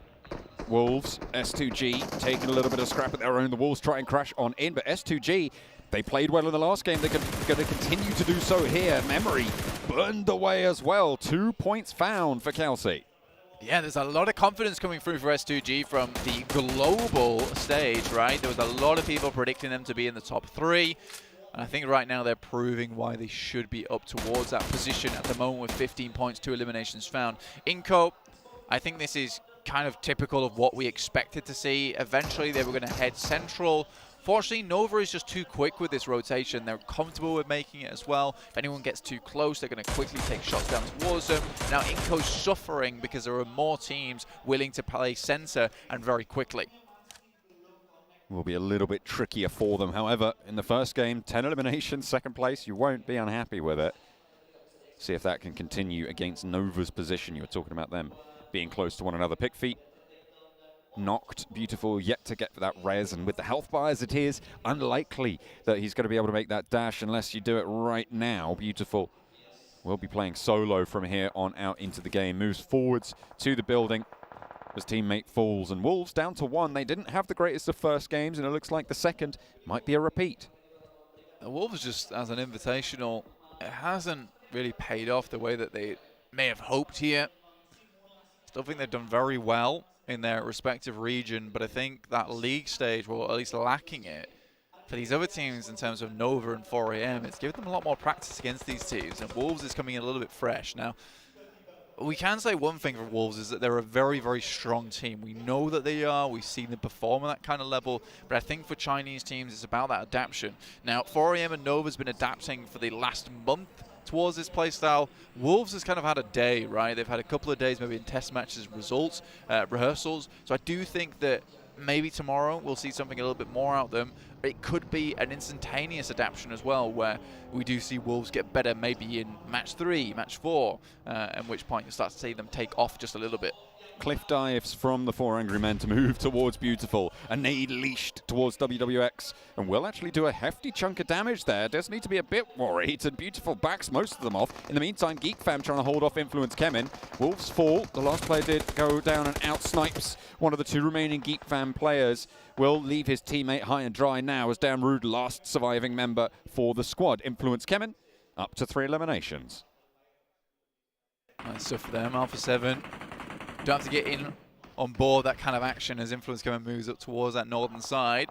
Wolves, S2G taking a little bit of scrap at their own. The Wolves try and crash on in, but S2G, they played well in the last game. They're going to continue to do so here. Memory burned away as well. 2 points found for Kelsey. Yeah, there's a lot of confidence coming through for S2G from the global stage, right? There was a lot of people predicting them to be in the top 3. And I think right now they're proving why they should be up towards that position at the moment with 15 points, 2 eliminations found. Inco, I think this is kind of typical of what we expected to see. Eventually they were going to head central. Fortunately, Nova is just too quick with this rotation. They're comfortable with making it as well. If anyone gets too close, they're going to quickly take shots down towards them. Now, Inco's suffering because there are more teams willing to play center and very quickly. Will be a little bit trickier for them. However, in the first game, 10 eliminations, second place. You won't be unhappy with it. See if that can continue against Nova's position. You were talking about them being close to one another. Pick feet. Knocked, Beautiful yet to get that res, and with the health bar as it is, unlikely that he's going to be able to make that dash unless you do it right now. Beautiful will be playing solo from here on out into the game. Moves forwards to the building. His teammate falls, and Wolves down to 1. They didn't have the greatest of first games, and it looks like the second might be a repeat. The Wolves just as an invitational, it hasn't really paid off the way that they may have hoped here. Still think they've done very well in their respective region, but I think that league stage, well, at least lacking it for these other teams in terms of Nova and 4AM. It's given them a lot more practice against these teams, and Wolves is coming in a little bit fresh. Now, we can say one thing for Wolves is that they're a very, very strong team. We know that they are. We've seen them perform at that kind of level, but I think for Chinese teams, it's about that adaptation. Now, 4AM and Nova's been adapting for the last month towards this playstyle. Wolves has kind of had a day, right? They've had a couple of days maybe in test matches, results, rehearsals. So I do think that maybe tomorrow we'll see something a little bit more out of them. It could be an instantaneous adaptation as well, where we do see Wolves get better maybe in match 3, match 4, at which point you start to see them take off just a little bit. Cliff dives from the 4 Angry Men to move towards Beautiful. A nade leashed towards WWX, and will actually do a hefty chunk of damage there. Does need to be a bit worried, and Beautiful backs most of them off. In the meantime, Geek Fam trying to hold off Influence Kemin. Wolves fall. The last player did go down and out-snipes one of the 2 remaining Geek Fam players. Will leave his teammate high and dry now as Dan Rude, last surviving member for the squad. Influence Kemin up to 3 eliminations. Nice stuff for them. Alpha 7 don't have to get in on board that kind of action as Influence Kemin moves up towards that northern side.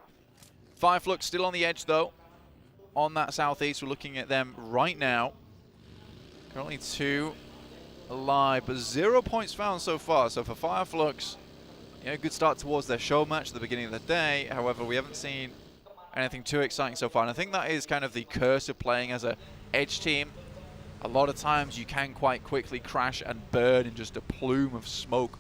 Fireflux still on the edge though, on that southeast. We're looking at them right now. Currently 2 alive, but 0 points found so far. So for Fireflux, yeah, good start towards their show match at the beginning of the day. However, we haven't seen anything too exciting so far. And I think that is kind of the curse of playing as a edge team. A lot of times you can quite quickly crash and burn in just a plume of smoke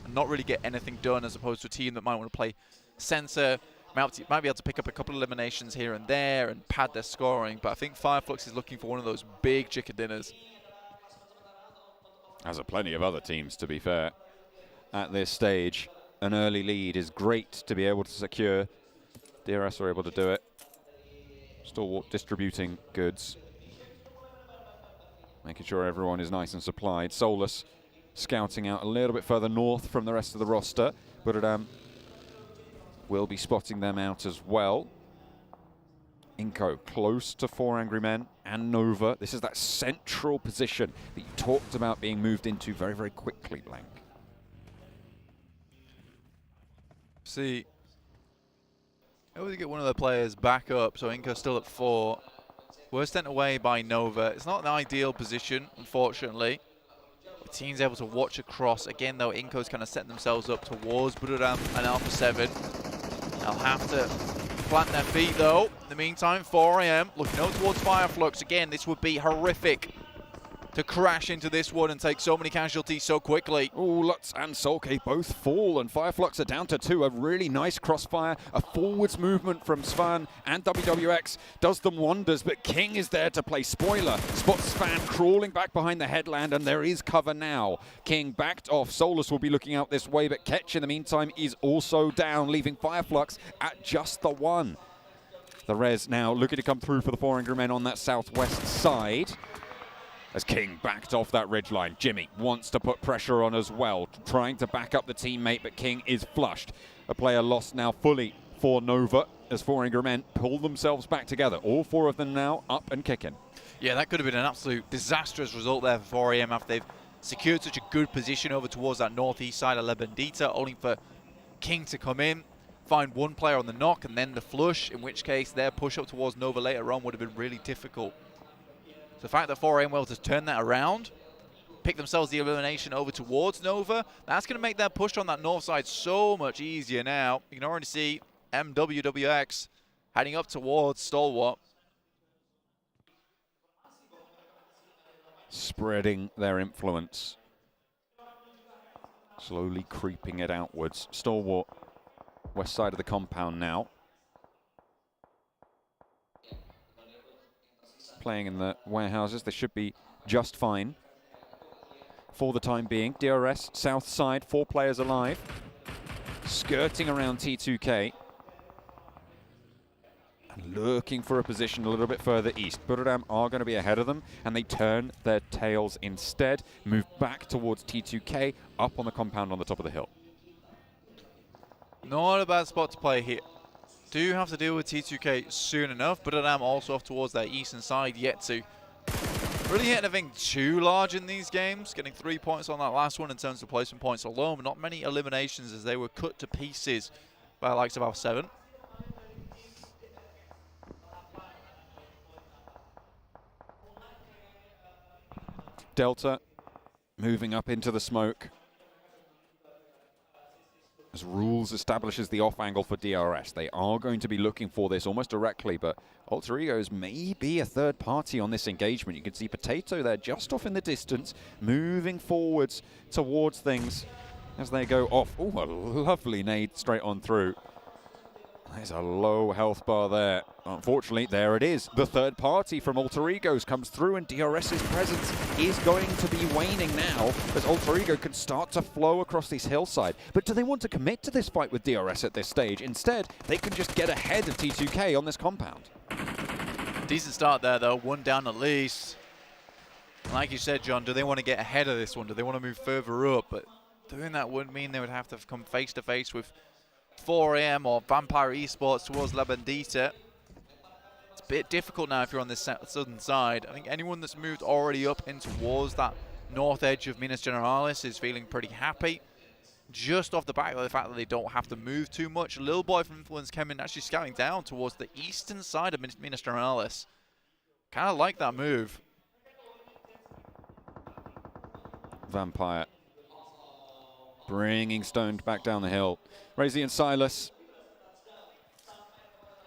and not really get anything done, as opposed to a team that might want to play center, might be able to pick up a couple of eliminations here and there and pad their scoring. But I think Fireflux is looking for one of those big chicken dinners. As are plenty of other teams, to be fair. At this stage, an early lead is great to be able to secure. DRS are able to do it. Stalwart distributing goods. Making sure everyone is nice and supplied. Solus scouting out a little bit further north from the rest of the roster, but will be spotting them out as well. Inco close to 4 Angry Men and Nova. This is that central position that you talked about being moved into very, very quickly, Blank. See, able to get one of the players back up, so Inco's still at 4. We're sent away by Nova. It's not an ideal position, unfortunately. team's able to watch across. Again, though, Inco's kind of set themselves up towards Buduram and Alpha 7. They'll have to plant their feet, though. In the meantime, 4 AM looking out towards Fireflux. Again, this would be horrific to crash into this one and take so many casualties so quickly. Oh, Lutz and Solke both fall, and Fireflux are down to 2. A really nice crossfire, a forwards movement from Svan, and WWX does them wonders, but King is there to play spoiler. Spots Svan crawling back behind the headland, and there is cover now. King backed off. Solus will be looking out this way, but Ketch in the meantime is also down, leaving Fireflux at just the 1. The Res now looking to come through for the 4 Angry Men on that southwest side. As King backed off that ridgeline, Jimmy wants to put pressure on as well, trying to back up the teammate, but King is flushed. A player lost now fully for Nova as 4 Angry Men pull themselves back together. All 4 of them now up and kicking. Yeah, that could have been an absolute disastrous result there for 4AM after they've secured such a good position over towards that northeast side of La Bendita, only for King to come in, find one player on the knock and then the flush, in which case their push up towards Nova later on would have been really difficult. The fact that 4AM were able to turn that around, pick themselves the elimination over towards Nova, that's going to make their push on that north side so much easier now. You can already see MWWX heading up towards Stalwart. Spreading their influence. Slowly creeping it outwards. Stalwart, west side of the compound now. Playing in the warehouses, they should be just fine for the time being. DRS, south side, 4 players alive. Skirting around T2K. And looking for a position a little bit further east. Buduram are going to be ahead of them, and they turn their tails instead. Move back towards T2K, up on the compound on the top of the hill. Not a bad spot to play here. Do have to deal with T2K soon enough, but I'm also off towards their eastern side yet to really hit anything too large in these games. Getting 3 points on that last one in terms of placement points alone, but not many eliminations as they were cut to pieces by the likes of Alpha 7. Delta moving up into the smoke. As Rules establishes the off angle for DRS. They are going to be looking for this almost directly, but Alter Egos may be a third party on this engagement. You can see Potato there just off in the distance, moving forwards towards things as they go off. Oh, a lovely nade straight on through. There's a low health bar there. Unfortunately, there it is. The third party from Alter Egos comes through, and DRS's presence is going to be waning now as Alter Ego can start to flow across this hillside. But do they want to commit to this fight with DRS at this stage? Instead, they can just get ahead of T2K on this compound. Decent start there, though. 1 down at least. Like you said, John, do they want to get ahead of this one? Do they want to move further up? But doing that would mean they would have to come face to face with 4 AM or Vampire Esports towards La Bendita. It's a bit difficult now if you're on this southern side. I think anyone that's moved already up in towards that north edge of Minas Generalis is feeling pretty happy. Just off the back of the fact that they don't have to move too much. Little boy from Influence came in actually scouting down towards the eastern side of Minas Generalis. Kind of like that move. Vampire bringing Stoned back down the hill. Razy and Silas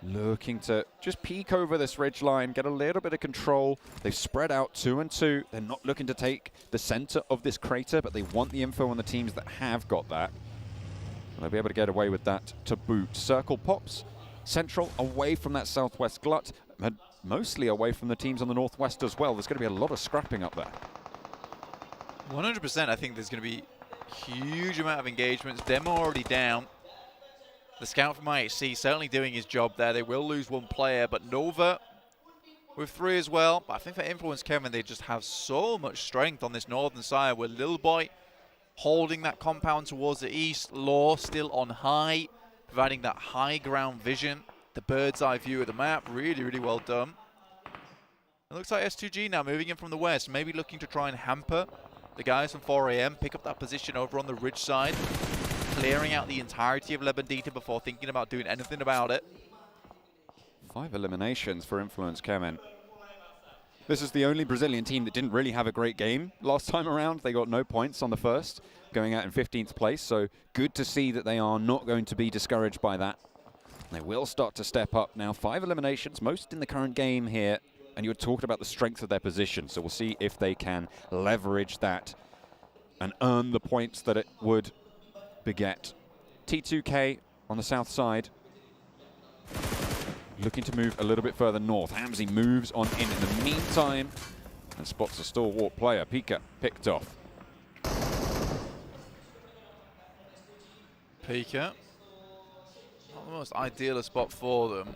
looking to just peek over this ridge line, get a little bit of control. They've spread out 2 and 2. They're not looking to take the center of this crater, but they want the info on the teams that have got that. And they'll be able to get away with that to boot. Circle pops. Central away from that southwest glut, and mostly away from the teams on the northwest as well. There's going to be a lot of scrapping up there. 100%. I think there's going to be huge amount of engagements. Demo already down. The scout from IHC certainly doing his job there. They will lose 1 player, but Nova with 3 as well. But I think for Influence Kevin, they just have so much strength on this northern side with Little Boy holding that compound towards the east. Law still on high, providing that high ground vision. The bird's eye view of the map. Really, really well done. It looks like S2G now moving in from the west, maybe looking to try and hamper the guys from 4 AM, pick up that position over on the ridge side, clearing out the entirety of La Bendita before thinking about doing anything about it. 5 eliminations for Influence Kemen. This is the only Brazilian team that didn't really have a great game last time around. They got no points on the first, going out in 15th place. So good to see that they are not going to be discouraged by that. They will start to step up now. 5 eliminations, most in the current game here. And you were talking about the strength of their position. So we'll see if they can leverage that and earn the points that it would beget. T2K on the south side, looking to move a little bit further north. Hamzy moves on in the meantime and spots a stalwart player. Pika picked off. Pika, not the most ideal a spot for them.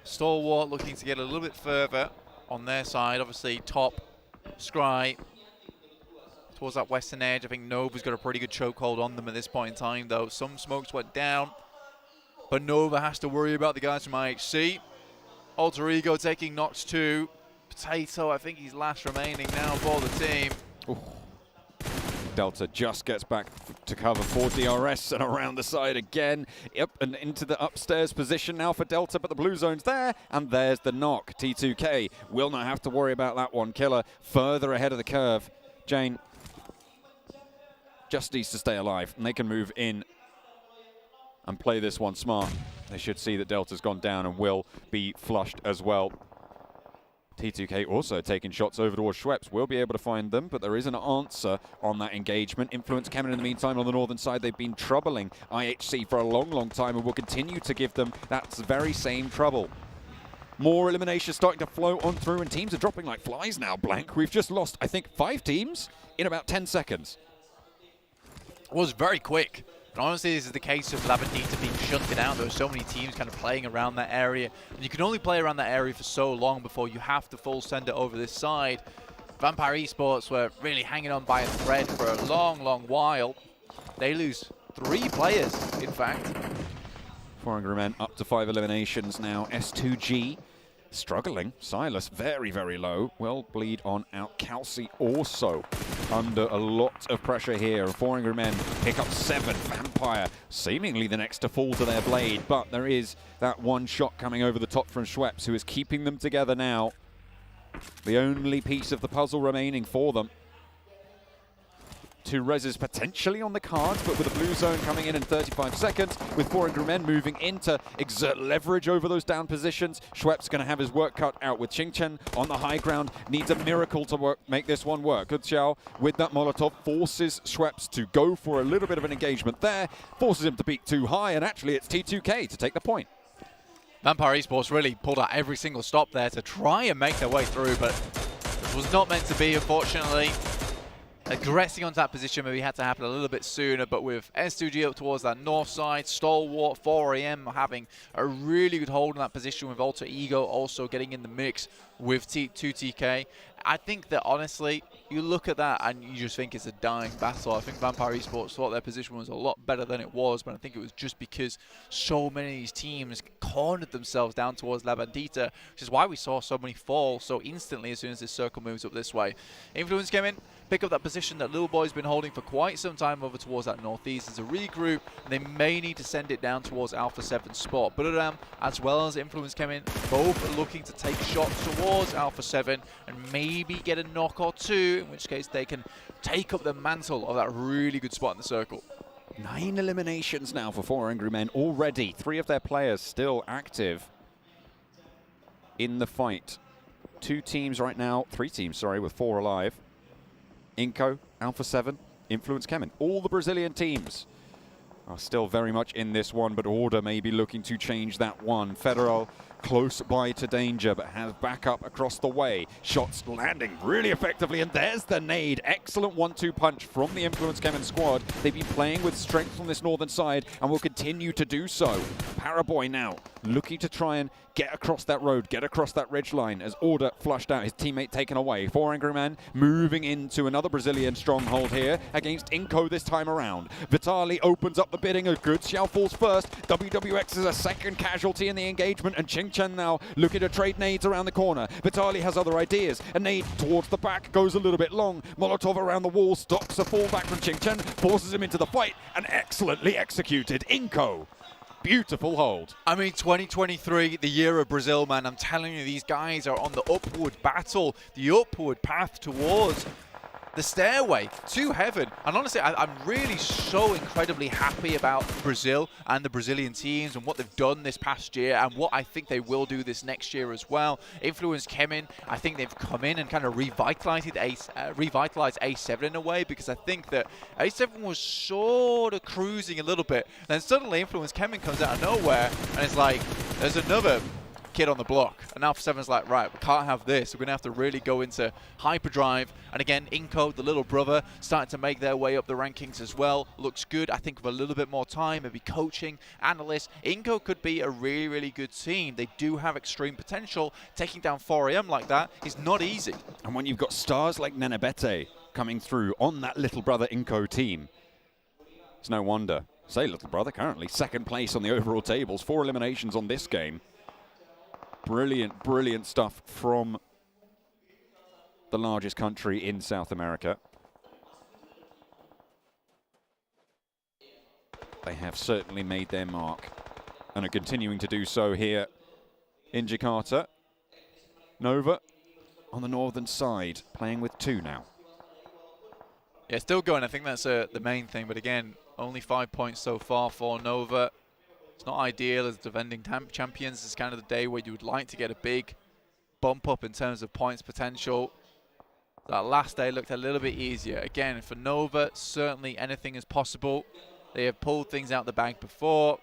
Stalwart looking to get a little bit further on their side. Obviously top, Scry towards that western edge. I think Nova's got a pretty good chokehold on them at this point in time, though. Some smokes went down, but Nova has to worry about the guys from IHC. Alter Ego taking knocks 2. Potato, I think he's last remaining now for the team. Ooh. Delta just gets back to cover for DRS and around the side again. Yep, and into the upstairs position now for Delta, but the blue zone's there, and there's the knock. T2K will not have to worry about that one. Killer further ahead of the curve. Jane just needs to stay alive, and they can move in and play this one smart. They should see that Delta's gone down and will be flushed as well. T2K also taking shots over towards Schweppes. Will be able to find them, but there is an answer on that engagement. Influence coming in the meantime on the northern side. They've been troubling IHC for a long, long time and will continue to give them that very same trouble. More eliminations starting to flow on through, and teams are dropping like flies now, Blank. We've just lost, I think, 5 teams in about 10 seconds. It was very quick. And honestly, this is the case of Labadita being shunted out. There were so many teams kind of playing around that area. And you can only play around that area for so long before you have to full send it over this side. Vampire Esports were really hanging on by a thread for a long, long while. They lose 3 players, in fact. 4 Angry Men up to 5 eliminations now. S2G struggling. Silas very, very low. Will bleed on out. Kelsey also under a lot of pressure here. 4 Angry Men pick up 7. Vampire seemingly the next to fall to their blade, but there is that one shot coming over the top from Schweppes, who is keeping them together now. The only piece of the puzzle remaining for them. 2 reses potentially on the cards, but with the blue zone coming in 35 seconds, with 4 Angry Men moving in to exert leverage over those down positions. Schweppes going to have his work cut out with Qingchen on the high ground. Needs a miracle to make this one work. Good Xiao with that Molotov forces Schweppes to go for a little bit of an engagement there, forces him to peak too high, and actually it's T2K to take the point. Vampire Esports really pulled out every single stop there to try and make their way through, but it was not meant to be, unfortunately. Aggressing onto that position maybe had to happen a little bit sooner, but with S2G up towards that north side, Stalwart, 4AM having a really good hold on that position, with Alter Ego also getting in the mix with 2TK. I think that honestly, you look at that and you just think it's a dying battle. I think Vampire Esports thought their position was a lot better than it was, but I think it was just because so many of these teams cornered themselves down towards La Bandita, which is why we saw so many fall so instantly as soon as this circle moves up this way. Influence came in, pick up that position that Little Boy's been holding for quite some time over towards that northeast as a regroup, and they may need to send it down towards Alpha 7's spot. Buradam as well as Influence came in, both are looking to take shots towards Alpha 7 and maybe get a knock or 2, in which case they can take up the mantle of that really good spot in the circle. 9 eliminations now for 4 Angry Men already. 3 of their players still active in the fight. 2 teams right now, 3 teams, sorry, with 4 alive. Inco, Alpha 7, Influence Kemen. All the Brazilian teams are still very much in this one, but Order may be looking to change that one. Federal close by to danger, but has backup across the way. Shots landing really effectively, and there's the nade. Excellent 1-2 punch from the Influence Kemen squad. They've been playing with strength on this northern side and will continue to do so. Paraboy now looking to try and get across that road, get across that ridge line as Order flushed out, his teammate taken away. 4 Angry Men moving into another Brazilian stronghold here against Inco this time around. Vitali opens up the bidding, a good Xiao falls first. WWX is a second casualty in the engagement, and Qingchen now looking to trade nades around the corner. Vitali has other ideas. A nade towards the back goes a little bit long. Molotov around the wall stops a fallback from Qingchen, forces him into the fight, and excellently executed. Inco beautiful hold. I mean, 2023, the year of Brazil, man. I'm telling you, these guys are on the upward battle, the upward path towards the stairway to heaven. And honestly, I'm really so incredibly happy about Brazil and the Brazilian teams and what they've done this past year and what I think they will do this next year as well. Influence Kemin, I think they've come in and kind of revitalized A7 in a way, because I think that A7 was sort of cruising a little bit. Then suddenly Influence Kemin comes out of nowhere and it's like, there's another kid on the block, and Alpha 7's like, right, we can't have this. We're going to have to really go into hyperdrive. And again, Inco, the little brother, starting to make their way up the rankings as well. Looks good. I think with a little bit more time, maybe coaching, analysts, Inco could be a really, really good team. They do have extreme potential. Taking down 4AM like that is not easy. And when you've got stars like Nenebete coming through on that little brother Inco team, it's no wonder. Say little brother, currently second place on the overall tables, 4 eliminations on this game. Brilliant, brilliant stuff from the largest country in South America. They have certainly made their mark and are continuing to do so here in Jakarta. Nova on the northern side, playing with 2 now. Yeah, still going. I think that's the main thing. But again, only 5 points so far for Nova. It's not ideal as defending champions. It's kind of the day where you would like to get a big bump up in terms of points potential. That last day looked a little bit easier. Again, for Nova, certainly anything is possible. They have pulled things out the bag before.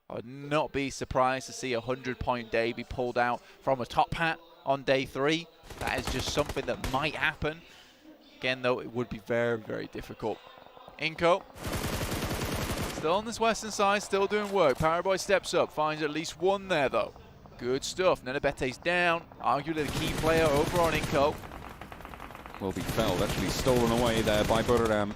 I would not be surprised to see a 100-point day be pulled out from a top hat on day 3. That is just something that might happen. Again, though, it would be very, very difficult. Inco. Still on this western side, still doing work. Paraboy steps up, finds at least 1 there, though. Good stuff. Nenebete's down. Arguably the key player over on Inco. Will be felled, actually stolen away there by Buriram.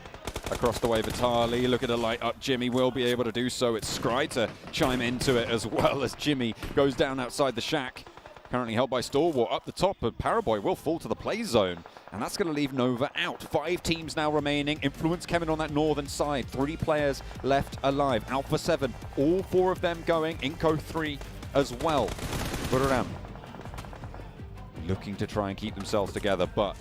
Across the way, Vitali, look at a light up. Jimmy will be able to do so. It's Scry to chime into it as well as Jimmy goes down outside the shack. Currently held by Stalwart up the top, but Paraboy will fall to the play zone. And that's going to leave Nova out. 5 teams now remaining. Influence Kevin on that northern side. 3 players left alive. Alpha 7, all 4 of them going. Inco 3 as well. Buriram looking to try and keep themselves together, but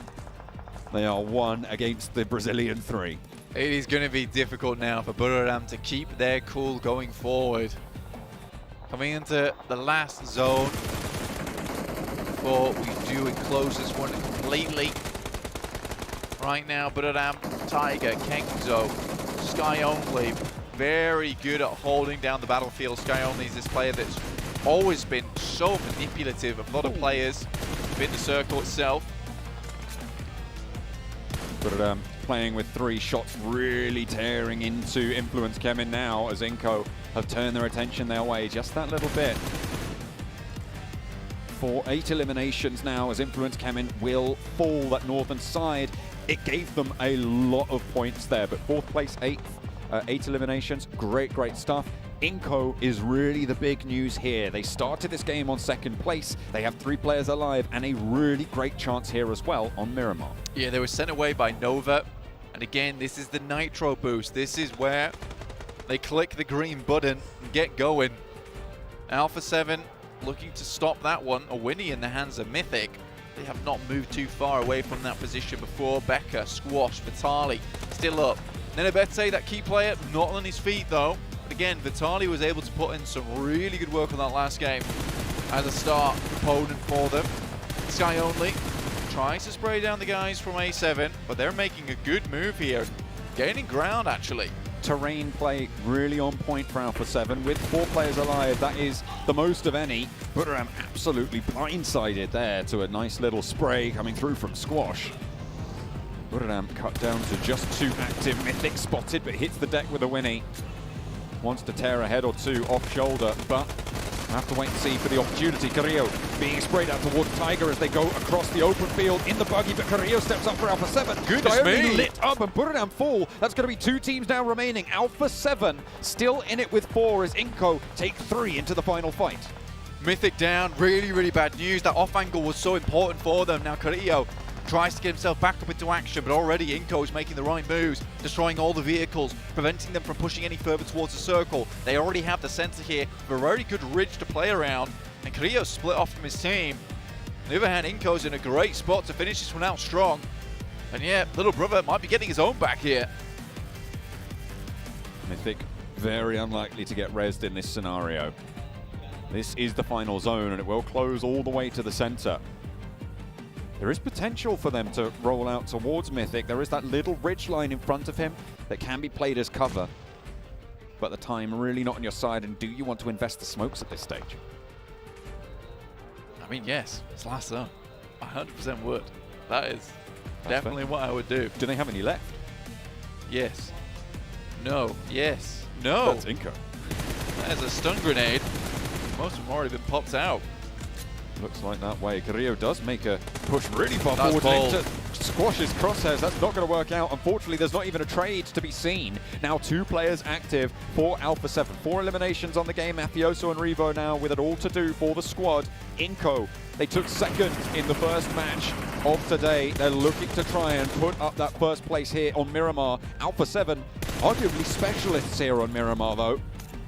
they are 1 against the Brazilian 3. It is going to be difficult now for Buriram to keep their cool going forward. Coming into the last zone before we do enclose this one completely. Right now, Buriram, Tiger, Kengzo, Sky Only, very good at holding down the battlefield. Sky Only is this player that's always been so manipulative of a lot of players within the circle itself. But playing with 3 shots, really tearing into Influence Kemin now as Inco have turned their attention their way just that little bit. For 8 eliminations now as Influence Kemin will fall that northern side. It gave them a lot of points there, but 4th place, 8 eliminations, great stuff. Inco is really the big news here. They started this game on 2nd place. They have 3 players alive and a really great chance here as well on Miramar. Yeah, they were sent away by Nova. And again, this is the Nitro boost. This is where they click the green button and get going. Alpha 7 looking to stop that one. A Winnie in the hands of Mythic. They have not moved too far away from that position before. Becca, Squash, Vitali still up. Nenebete, that key player, not on his feet though. But again, Vitali was able to put in some really good work on that last game as a start opponent for them. Sky Only tries to spray down the guys from A7, but they're making a good move here. Gaining ground, actually. Terrain play really on point for Alpha 7 with 4 players alive. That is the most of any. Buriram absolutely blindsided there to a nice little spray coming through from Squash. Buriram cut down to just 2 active. Mythic spotted, but hits the deck with a Winnie. Wants to tear a head or 2 off shoulder, but we'll have to wait and see for the opportunity. Carrillo being sprayed out towards Tiger as they go across the open field in the buggy, but Carrillo steps up for Alpha 7. Goodness me! Lit up and Buriram fall. That's going to be 2 teams now remaining. Alpha 7 still in it with 4 as Inco take 3 into the final fight. Mythic down, really bad news. That off angle was so important for them. Now Carrillo tries to get himself back up into action, but already Inco is making the right moves, destroying all the vehicles, preventing them from pushing any further towards the circle. They already have the center here, with a very good ridge to play around, and Carrillo split off from his team. On the other hand, Inco's in a great spot to finish this one out strong. And yeah, little brother might be getting his own back here. Mythic very unlikely to get rezzed in this scenario. This is the final zone, and it will close all the way to the center. There is potential for them to roll out towards Mythic. There is that little ridge line in front of him that can be played as cover. But the time really not on your side, and do you want to invest the smokes at this stage? I mean, yes, it's last zone. 100% would. That is definitely what I would do. Do they have any left? Yes. No. Yes. No. That's Inco. There's a stun grenade. Most of them have already been popped out. Looks like that way. Carrillo does make a push really far That's forward bold. to squash his crosshairs. That's not going to work out. Unfortunately, there's not even a trade to be seen. Now 2 players active for Alpha 7. 4 eliminations on the game. Mafioso and Revo now with it all to do for the squad. Inco, they took second in the first match of today. They're looking to try and put up that first place here on Miramar. Alpha 7, arguably specialists here on Miramar though.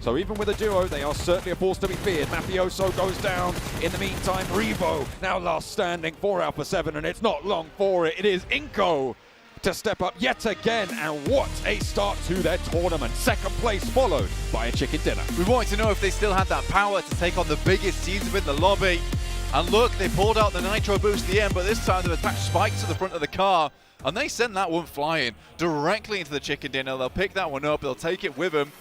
So even with a duo, they are certainly a force to be feared. Mafioso goes down. In the meantime, Revo now last standing for Alpha 7, and it's not long for it. It is Inco to step up yet again, and what a start to their tournament. Second place followed by a chicken dinner. We wanted to know if they still had that power to take on the biggest teams within the lobby. And look, they pulled out the nitro boost at the end, but this time they've attached spikes to the front of the car, and they send that one flying directly into the chicken dinner. They'll pick that one up, they'll take it with them.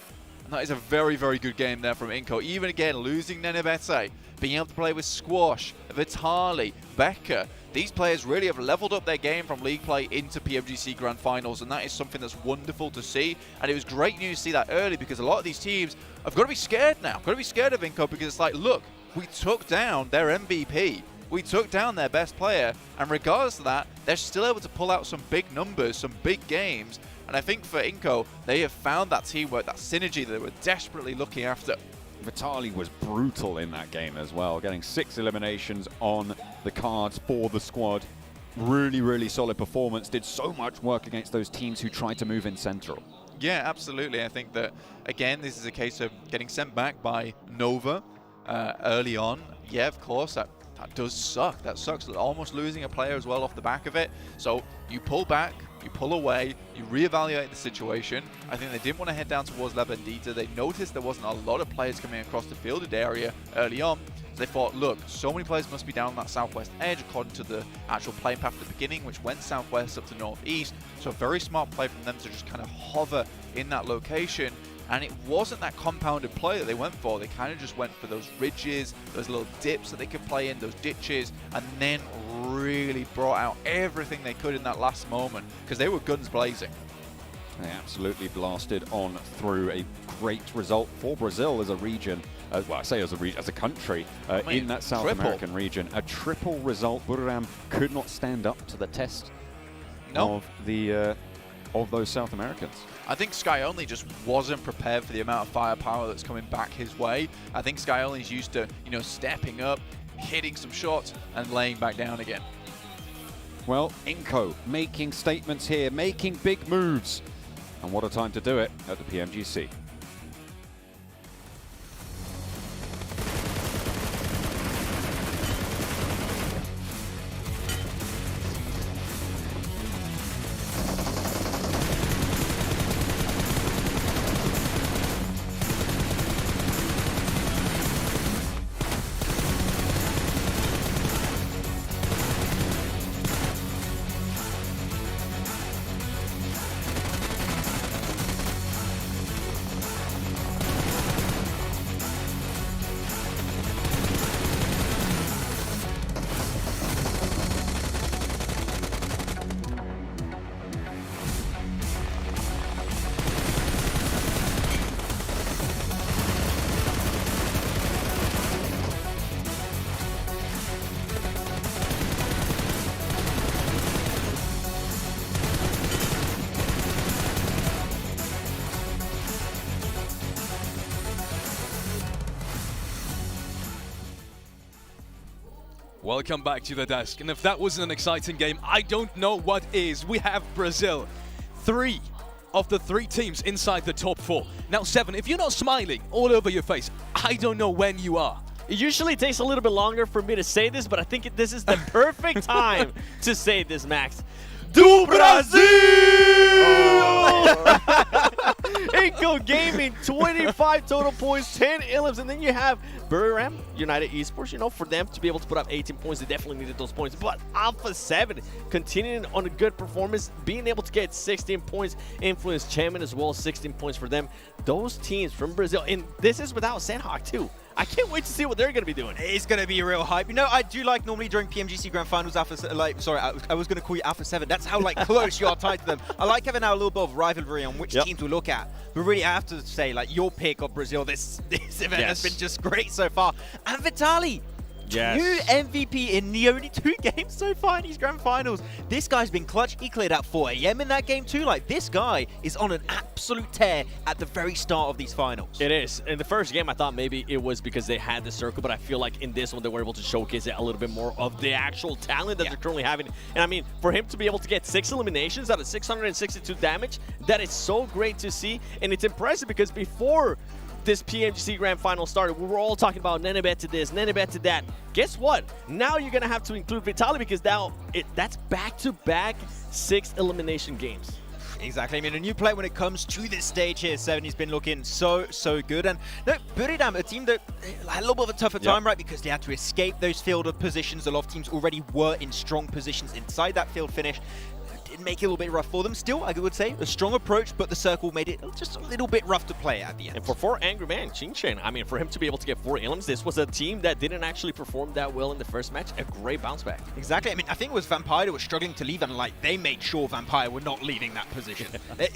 And that is a very, very good game there from Inco. Even again, losing Nenebete, being able to play with Squash, Vitali, Becker. These players really have leveled up their game from league play into PMGC Grand Finals, and that is something that's wonderful to see. And it was great news to see that early, because a lot of these teams have got to be scared now. Got to be scared of Inco, because it's like, look, we took down their MVP. We took down their best player, and regardless of that, they're still able to pull out some big numbers, some big games. And I think for Inco, they have found that teamwork, that synergy that they were desperately looking after. Vitali was brutal in that game as well, getting 6 eliminations on the cards for the squad. Really, really solid performance. Did so much work against those teams who tried to move in central. Yeah, absolutely. I think that, again, this is a case of getting sent back by Nova early on. Yeah, of course, that does suck. That sucks, almost losing a player as well off the back of it. So you pull back, you pull away, you reevaluate the situation. I think they didn't want to head down towards La Bendita. They noticed there wasn't a lot of players coming across the fielded area early on. So they thought, look, so many players must be down that southwest edge according to the actual playing path at the beginning, which went southwest up to northeast. So a very smart play from them to just kind of hover in that location. And it wasn't that compounded play that they went for. They kind of just went for those ridges, those little dips that they could play in, those ditches, and then really brought out everything they could in that last moment, because they were guns blazing. They absolutely blasted on through. A great result for Brazil as a region, well, I say as a country, in that South American region. A triple result. Buram could not stand up to the test of those South Americans. I think Sky Only just wasn't prepared for the amount of firepower that's coming back his way. I think Sky Only's used to, stepping up, hitting some shots, and laying back down again. Well, Inco making statements here, making big moves. And what a time to do it at the PMGC. Welcome back to the desk. And if that wasn't an exciting game, I don't know what is. We have Brazil. 3 of the 3 teams inside the top 4. Now, Seven, if you're not smiling all over your face, I don't know when you are. It usually takes a little bit longer for me to say this, but I think this is the perfect time to say this, Max. Do Brasil! Inco Gaming, 25 total points, 10 elims, and then you have Miramar, United Esports. You know, for them to be able to put up 18 points, they definitely needed those points. But Alpha 7 continuing on a good performance, being able to get 16 points, Influence Champion as well, 16 points for them. Those teams from Brazil, and this is without Sanhok too. I can't wait to see what they're going to be doing. It's going to be a real hype. You know, I do like normally during PMGC Grand Finals, I was going to call you Alpha 7. That's how like close you are tied to them. I like having now a little bit of rivalry on which team to look at. But really, I have to say, like, your pick of Brazil, this event has been just great so far. And Vitaly, new MVP in the only 2 games so far in these Grand Finals. This guy's been clutch. He cleared out 4 AM in that game too. Like, this guy is on an absolute tear at the very start of these finals. It is. In the first game, I thought maybe it was because they had the circle, but I feel like in this one, they were able to showcase it a little bit more of the actual talent that they're currently having. And I mean, for him to be able to get 6 eliminations out of 662 damage, that is so great to see. And it's impressive because before this PMGC Grand Final started, we were all talking about Nenebet to this, Nenebet to that. Guess what? Now you're going to have to include Vitaly because now that's back-to-back 6 elimination games. Exactly. I mean, a new player when it comes to this stage here, Seven, he's been looking so good. And no, Buridam, a team that had a little bit of a tougher time, right? Because they had to escape those field of positions. A lot of teams already were in strong positions inside that field finish. Did make it a little bit rough for them. Still, I would say, a strong approach, but the circle made it just a little bit rough to play at the end. And for 4 Angry Man, Qingchen, I mean, for him to be able to get 4 elims, this was a team that didn't actually perform that well in the first match. A great bounce back. Exactly. I mean, I think it was Vampire that was struggling to leave, and like they made sure Vampire were not leaving that position.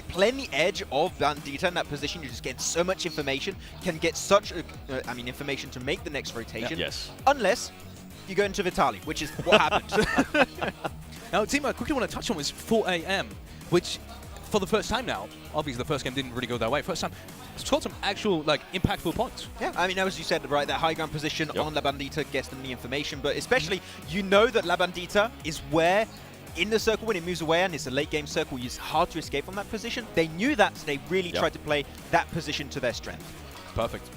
Playing the edge of Bandita in that position, you just get so much information, can get such, information to make the next rotation. Yes. Unless you go into Vitaly, which is what happened. Now, a team I quickly want to touch on was 4 AM, which for the first time now, obviously the first game didn't really go that way. First time, scored some actual, like, impactful points. Yeah, I mean, as you said, right, that high ground position on La Bandita gets them the information, but especially, you know that La Bandita is where, in the circle, when it moves away and it's a late game circle, it's hard to escape from that position. They knew that, so they really tried to play that position to their strength. Perfect.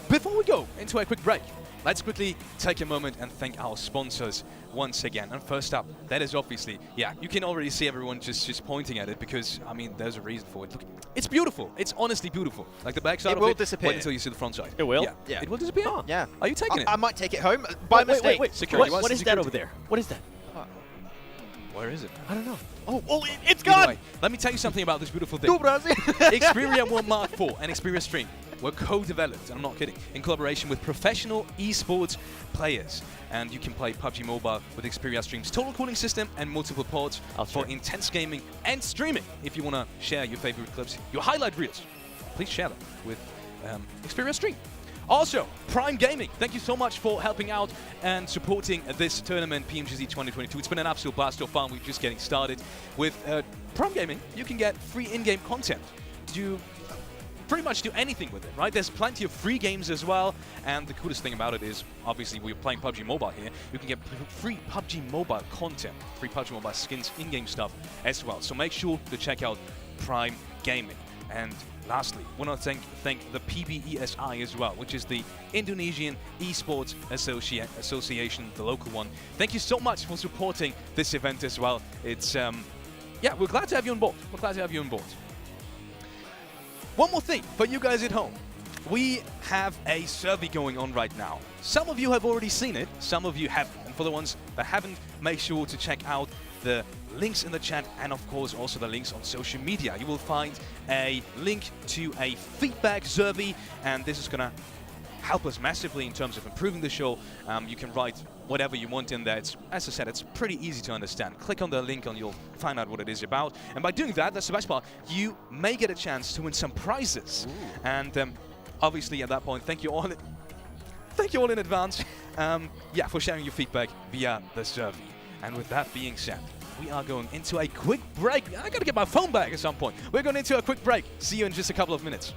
Before we go into a quick break, let's quickly take a moment and thank our sponsors once again. And first up, that is obviously, you can already see everyone just pointing at it because, I mean, there's a reason for it. Look, it's beautiful. It's honestly beautiful. Like the back side of it, will disappear. wait until you see the front side. It will? Yeah. It will disappear? Oh. Yeah. Are you taking it? I might take it home by mistake. Wait. Security. What is that over there? What is that? Where is it? I don't know. Oh, it's gone! Way, let me tell you something about this beautiful thing. Xperia 1 Mark IV and Xperia Stream were co-developed, and I'm not kidding, in collaboration with professional esports players. And you can play PUBG Mobile with Xperia Stream's total cooling system and multiple ports for intense gaming and streaming. If you want to share your favorite clips, your highlight reels, please share them with Xperia Stream. Also, Prime Gaming, thank you so much for helping out and supporting this tournament, PMGC 2022. It's been an absolute blast so far. We're just getting started. With Prime Gaming, you can get free in-game content. Pretty much do anything with it, right? There's plenty of free games as well, and the coolest thing about it is, obviously, we're playing PUBG Mobile here. You can get free PUBG Mobile content, free PUBG Mobile skins, in-game stuff as well. So make sure to check out Prime Gaming. And lastly, we want to thank the PBESI as well, which is the Indonesian Esports Association, the local one. Thank you so much for supporting this event as well. It's, we're glad to have you on board. We're glad to have you on board. One more thing for you guys at home. We have a survey going on right now. Some of you have already seen it, some of you haven't. And for the ones that haven't, make sure to check out the links in the chat and of course also the links on social media. You will find a link to a feedback survey, and this is gonna help us massively in terms of improving the show. You can write whatever you want in there. It's, as I said, it's pretty easy to understand. Click on the link and you'll find out what it is about. And by doing that, that's the best part, you may get a chance to win some prizes. Ooh. And obviously at that point, thank you all in advance for sharing your feedback via the survey. And with that being said, we are going into a quick break. I gotta get my phone back at some point. We're going into a quick break. See you in just a couple of minutes.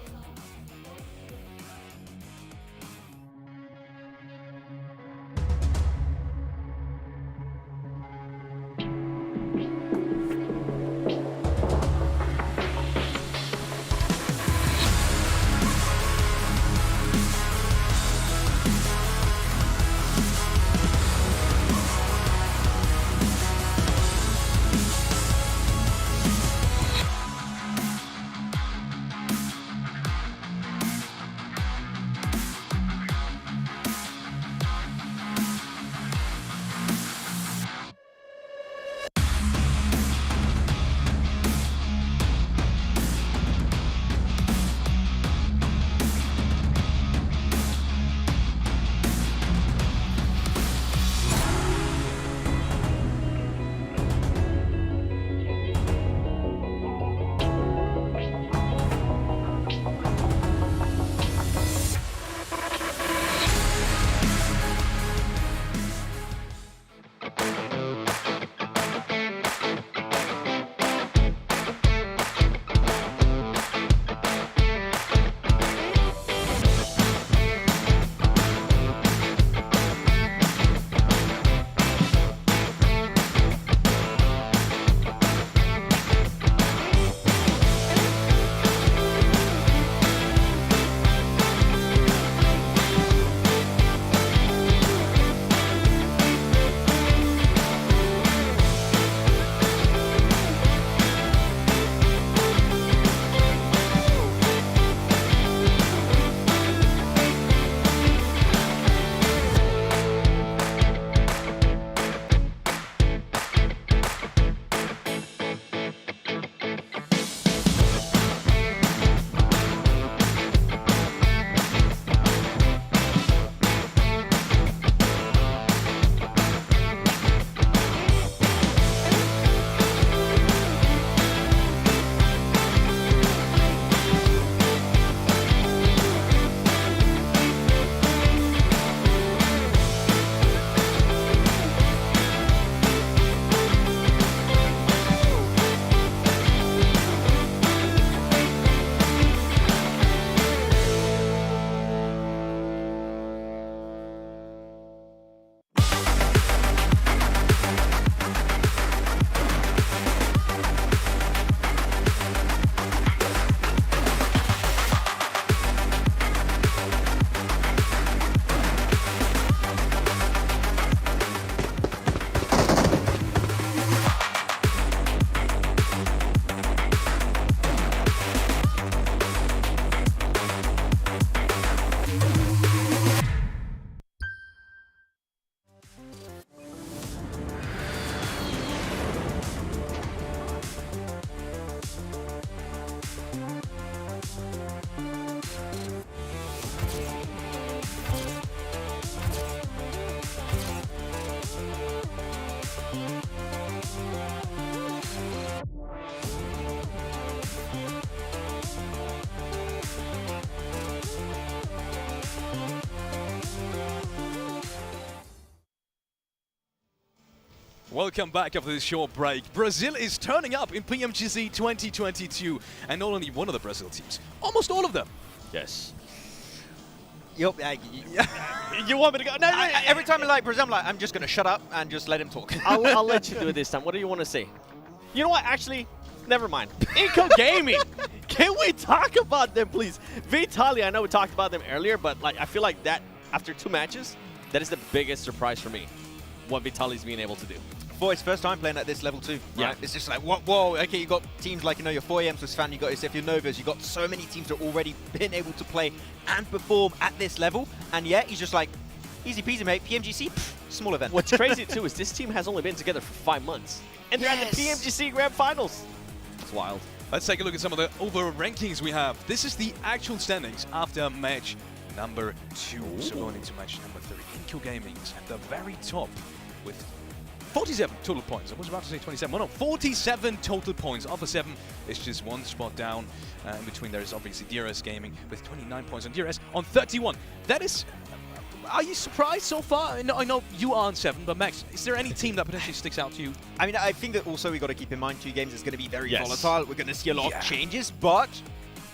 Welcome back after this short break. Brazil is turning up in PMGC 2022, and not only one of the Brazil teams, almost all of them. Yes. You want me to go? No, no. Every time I like Brazil, I'm just going to shut up and just let him talk. I'll let you do it this time. What do you want to say? You know what? Actually, never mind. Inco Gaming. Can we talk about them, please? Vitaly, I know we talked about them earlier, but like I feel like that after 2 matches, that is the biggest surprise for me. What Vitaly's being able to do. For his first time playing at this level too, right? Yeah. It's just like, whoa, okay, you got teams like, your 4AMs with Svan, you got your Novas, you got so many teams that have already been able to play and perform at this level, and yet he's just like, easy peasy, mate, PMGC, small event. What's crazy too is this team has only been together for 5 months, and they're at the PMGC Grand Finals. It's wild. Let's take a look at some of the overall rankings we have. This is the actual standings after match number 2. So going into match number 3. Inco Gaming's at the very top with 47 total points. I was about to say 27. Well, no, 47 total points. Alpha 7 is just 1 spot down. In between there is obviously DRS Gaming with 29 points and DRS on 31. That is... Are you surprised so far? I know you are on 7, but Max, is there any team that potentially sticks out to you? I mean, I think that also we got to keep in mind 2 games is going to be very volatile. We're going to see a lot of changes, but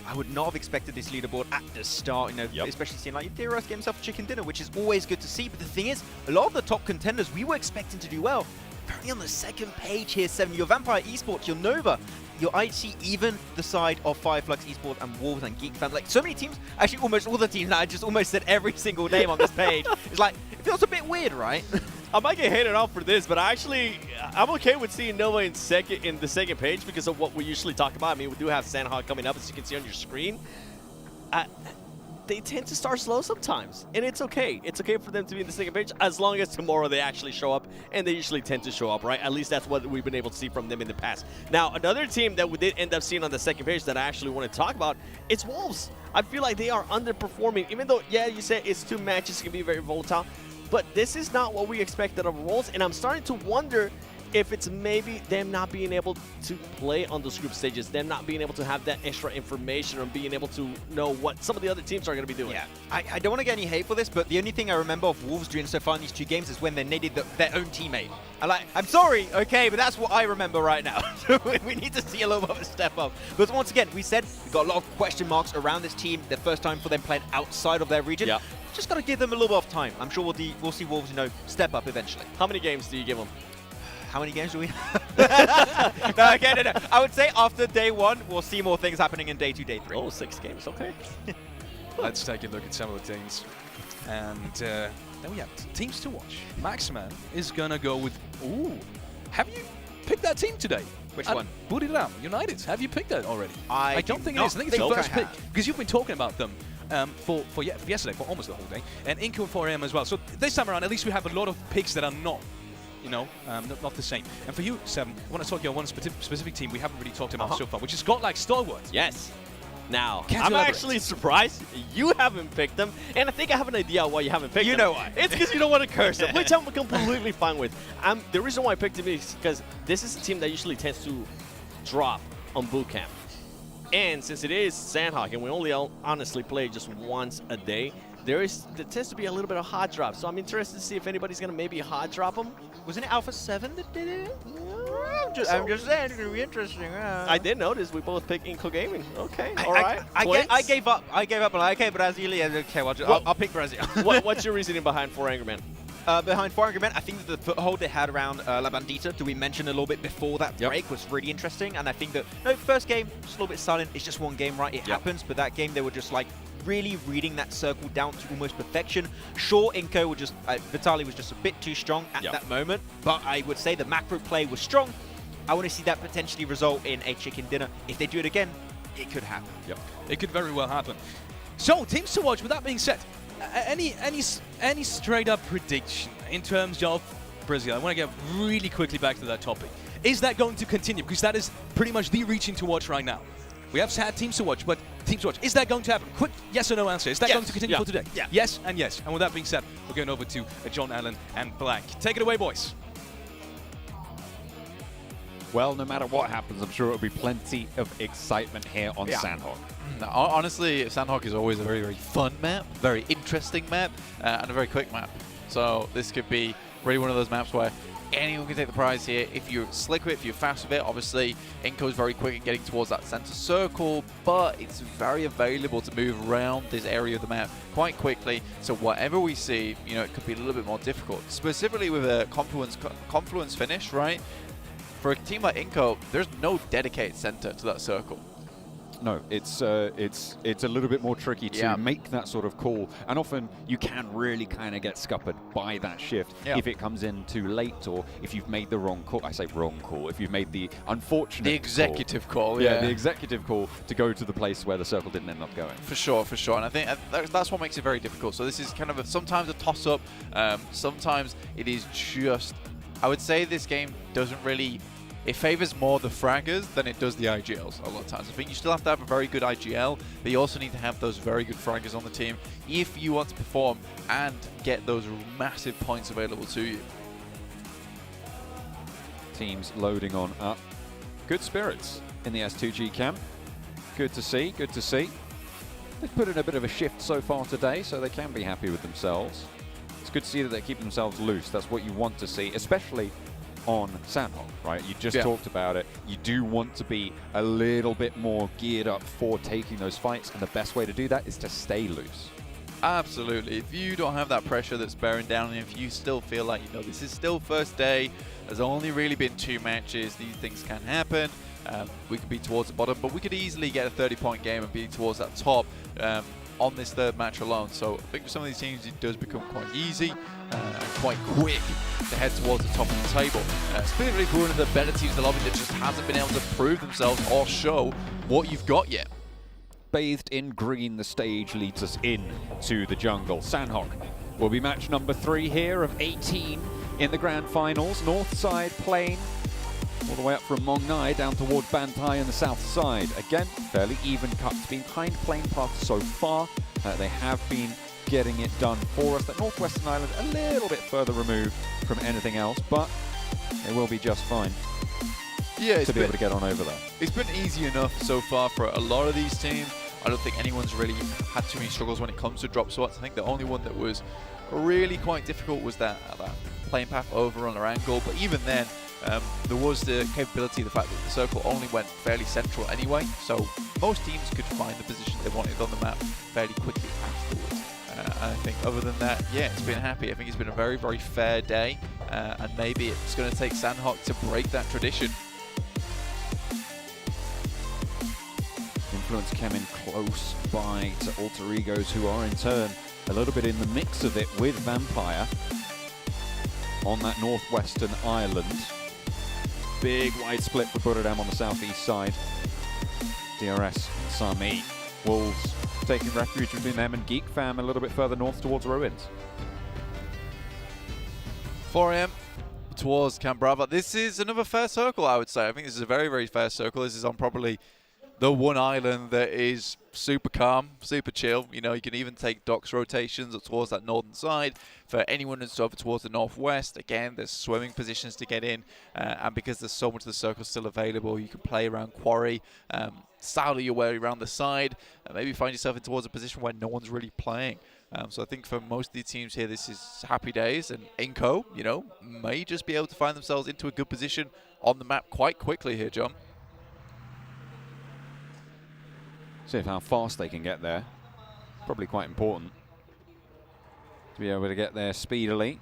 I would not have expected this leaderboard at the start, especially seeing like DRS get himself a chicken dinner, which is always good to see. But the thing is, a lot of the top contenders we were expecting to do well, very on the second page here, 7. Your Vampire Esports, your Nova, your IT, even the side of Fireflux Esports and Wolves and Geek Fans. Like so many teams, actually almost all the teams that I just almost said every single name on this page. It's like, it feels a bit weird, right? I might get hated off for this, but I'm okay with seeing Nova in the second page because of what we usually talk about. I mean, we do have Sanhok coming up, as you can see on your screen. They tend to start slow sometimes, and it's okay. It's okay for them to be in the second page as long as tomorrow they actually show up, and they usually tend to show up, right? At least that's what we've been able to see from them in the past. Now, another team that we did end up seeing on the second page that I actually want to talk about, it's Wolves. I feel like they are underperforming, even though, yeah, you said it's 2 matches, can be very volatile, but this is not what we expected of Wolves, and I'm starting to wonder if it's maybe them not being able to play on those group stages, them not being able to have that extra information or being able to know what some of the other teams are going to be doing. Yeah, I don't want to get any hate for this, but the only thing I remember of Wolves doing so far in these 2 games is when they needed their own teammate. I'm sorry, okay, but that's what I remember right now. We need to see a little bit of a step up. But once again, we said we've got a lot of question marks around this team. The first time for them playing outside of their region. Yeah. Just got to give them a little bit of time. I'm sure we'll see Wolves, step up eventually. How many games do you give them? How many games do we have? No. I would say after day 1, we'll see more things happening in day 2, day 3. Oh, 6 games, okay. Let's take a look at some of the teams. And then we have teams to watch. Maxman is going to go with... Ooh, have you picked that team today? Which one? Buriram United. Have you picked that already? I don't think it is. I think it's the first pick. Because you've been talking about them for yesterday, for almost the whole day. And Inco and 4AM as well. So this time around, at least we have a lot of picks that are not not the same. And for you, 7, I want to talk about one specific team we haven't really talked about so far, which is got like Stalwart. Yes. Now, I'm actually surprised you haven't picked them, and I think I have an idea why you haven't picked them. You know why. It's because you don't want to curse them, which I'm completely fine with. The reason why I picked them is because this is a team that usually tends to drop on boot camp. And since it is Sanhok, and we only honestly play just once a day, there tends to be a little bit of hot drop. So I'm interested to see if anybody's going to maybe hot drop them. Wasn't it Alpha 7 that did it? I'm just saying, it's going to be interesting. I did notice we both picked Inco Gaming. Okay, all right. I gave up. Okay, Brazil. Okay, I'll pick Brazil. What's your reasoning behind 4 Angry Men? Behind 4 Angry Men, I think that the foothold they had around La Bandita, that we mentioned a little bit before that break, was really interesting. And I think that, first game, just a little bit silent. It's just one game, right? It happens. But that game, they were just like really reading that circle down to almost perfection. Sure, Inco was Vitaly was just a bit too strong at that moment. But I would say the macro play was strong. I want to see that potentially result in a chicken dinner. If they do it again, it could happen. Yep, it could very well happen. So, teams to watch. With that being said, any straight up prediction in terms of Brazil? I want to get really quickly back to that topic. Is that going to continue? Because that is pretty much the region to watch right now. We have had teams to watch, but teams to watch. Is that going to happen? Quick yes or no answer. Is that going to continue for today? Yeah. Yes and yes. And with that being said, we're going over to John Allen and Black. Take it away, boys. Well, no matter what happens, I'm sure it'll be plenty of excitement here on Sanhok. No, honestly, Sanhok is always a very, very fun map, very interesting map, and a very quick map. So this could be really one of those maps where anyone can take the prize here. If you're slick with it, if you're fast with it, obviously Inco's very quick in getting towards that center circle, but it's very available to move around this area of the map quite quickly. So whatever we see, you know, it could be a little bit more difficult, specifically with a confluence finish, right? For a team like Inco, there's no dedicated center to that circle. No, it's a little bit more tricky to make that sort of call, and often you can really kind of get scuppered by that shift if it comes in too late, or if you've made the wrong call. I say wrong call. If you've made the unfortunate, the executive call, the executive call to go to the place where the circle didn't end up going. For sure, and I think that's what makes it very difficult. So this is kind of sometimes a toss-up. Sometimes it is just. I would say this game doesn't really. It favors more the fraggers than it does the IGLs a lot of times. I think you still have to have a very good IGL, but you also need to have those very good fraggers on the team if you want to perform and get those massive points available to you. Teams loading on up. Good spirits in the S2G camp. Good to see, good to see. They've put in a bit of a shift so far today, so they can be happy with themselves. It's good to see that they keep themselves loose. That's what you want to see, especially on Sanhok, right? You just talked about it. You do want to be a little bit more geared up for taking those fights, and the best way to do that is to stay loose. Absolutely. If you don't have that pressure that's bearing down, and if you still feel like, you know, this is still first day, there's only really been 2 matches, these things can happen. We could be towards the bottom, but we could easily get a 30-point game and be towards that top on this 3rd match alone. So I think for some of these teams, it does become quite easy and quite quick to head towards the top of the table. Specifically for one of the better teams in the lobby that just hasn't been able to prove themselves or show what you've got yet. Bathed in green, the stage leads us in to the jungle. Sanhok will be match number 3 here of 18 in the Grand Finals. North side plane, all the way up from Mong Nai down towards Bantai on the south side. Again, fairly even cuts behind plane path so far. They have been getting it done for us. The Northwestern Island a little bit further removed from anything else, but it will be just fine to be able to get on over there. It's been easy enough so far for a lot of these teams. I don't think anyone's really had too many struggles when it comes to drop spots. I think the only one that was really quite difficult was that plane path over on Erangel, but even then, there was the capability, the fact that the circle only went fairly central anyway, so most teams could find the position they wanted on the map fairly quickly afterwards. And I think other than that, yeah, it's been happy. I think it's been a very, very fair day, and maybe it's going to take Sanhok to break that tradition. Influence came in close by to Alter Egos, who are in turn a little bit in the mix of it with Vampire on that northwestern island. Big wide split for Buradam on the southeast side. DRS and Sami. Wolves taking refuge between them and Geek Fam a little bit further north towards Ruins. 4 AM towards Camp Brava. This is another fair circle, I would say. I think this is a very, very fair circle. This is on probably the one island that is super calm, super chill. You know, you can even take docks rotations up towards that northern side. For anyone who's over towards the northwest, again, there's swimming positions to get in. And because there's so much of the circle still available, you can play around Quarry, saddle your way around the side, and maybe find yourself in towards a position where no one's really playing. So I think for most of the teams here, this is happy days. And Inco, you know, may just be able to find themselves into a good position on the map quite quickly here, John. See how fast they can get there. Probably quite important to be able to get there speedily,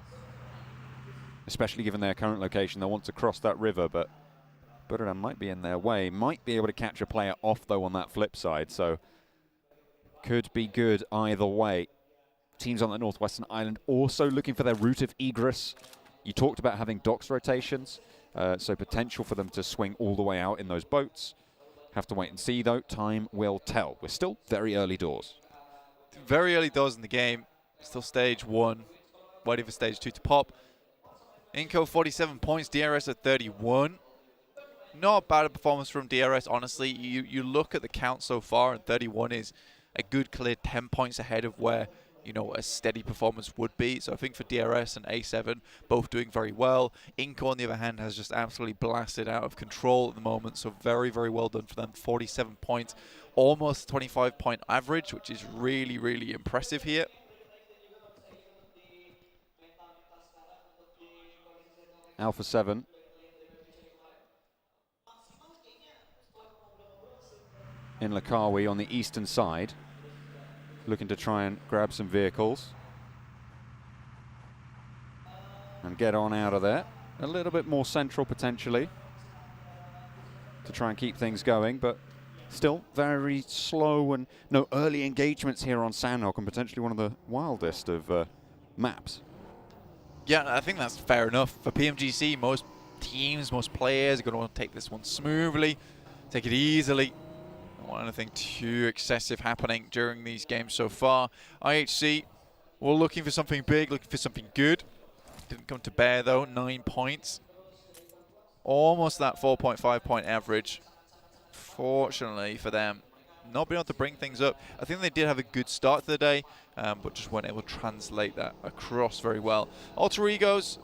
especially given their current location. They'll want to cross that river, but Buradam might be in their way. Might be able to catch a player off, though, on that flip side, so could be good either way. Teams on the northwestern island also looking for their route of egress. You talked about having docks rotations, so potential for them to swing all the way out in those boats. Have to wait and see, though. Time will tell. We're still very early doors. Very early doors in the game. Still stage 1. Waiting for stage 2 to pop. Inco 47 points. DRS at 31. Not bad a performance from DRS, honestly. You look at the count so far, and 31 is a good clear 10 points ahead of where, you know, a steady performance would be. So I think for DRS and A7, both doing very well. Inco, on the other hand, has just absolutely blasted out of control at the moment. So very, very well done for them. 47 points, almost 25-point average, which is really, really impressive here. Alpha 7. In Lakawi on the eastern side, looking to try and grab some vehicles and get on out of there. A little bit more central potentially to try and keep things going, but still very slow and no early engagements here on Sanhok, and potentially one of the wildest of maps. Yeah, I think that's fair enough. For PMGC, most teams, most players are going to want to take this one smoothly, take it easily. Don't want anything too excessive happening during these games so far. IHC, we're looking for something big, looking for something good. Didn't come to bear though, 9 points. Almost that 4.5 point average. Fortunately for them, not being able to bring things up. I think they did have a good start to the day, but just weren't able to translate that across very well. Alter Egos,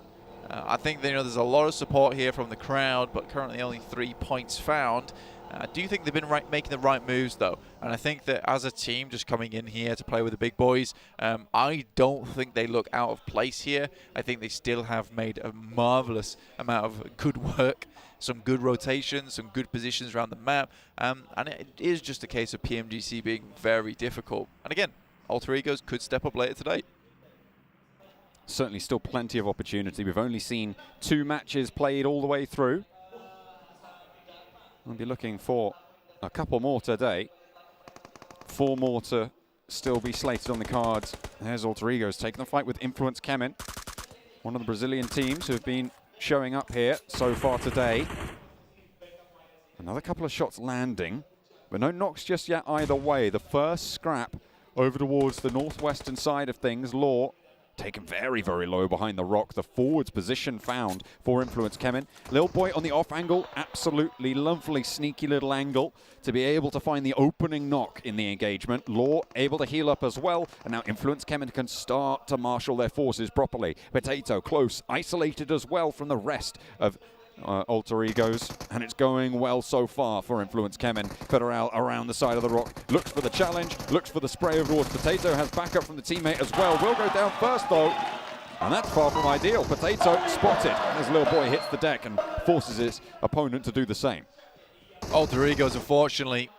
I think there's a lot of support here from the crowd, but currently only 3 points found. I do think they've been making the right moves though, and I think that as a team just coming in here to play with the big boys, I don't think they look out of place here. I think they still have made a marvelous amount of good work, some good rotations, some good positions around the map, and it is just a case of PMGC being very difficult. And again, Alter Egos could step up later today. Certainly still plenty of opportunity. We've only seen 2 matches played all the way through. We'll be looking for a couple more today. 4 more to still be slated on the cards. There's Alter Egos taking the fight with Influence Kemin, one of the Brazilian teams who have been showing up here so far today. Another couple of shots landing, but no knocks just yet either way. The first scrap over towards the northwestern side of things. Law taken very, very low behind the rock. The forwards position found for Influence Kemin. Lil Boy on the off angle, absolutely lovely, sneaky little angle to be able to find the opening knock in the engagement. Law able to heal up as well, and now Influence Kemin can start to marshal their forces properly. Potato close, isolated as well from the rest of Alter Egos, and it's going well so far for Influence Kemin. Federal around the side of the rock, looks for the challenge, looks for the spray over towards Potato, has backup from the teammate as well. Will go down first though, and that's far from ideal. Potato spotted as Lil Boy hits the deck and forces his opponent to do the same. Alter Egos, unfortunately,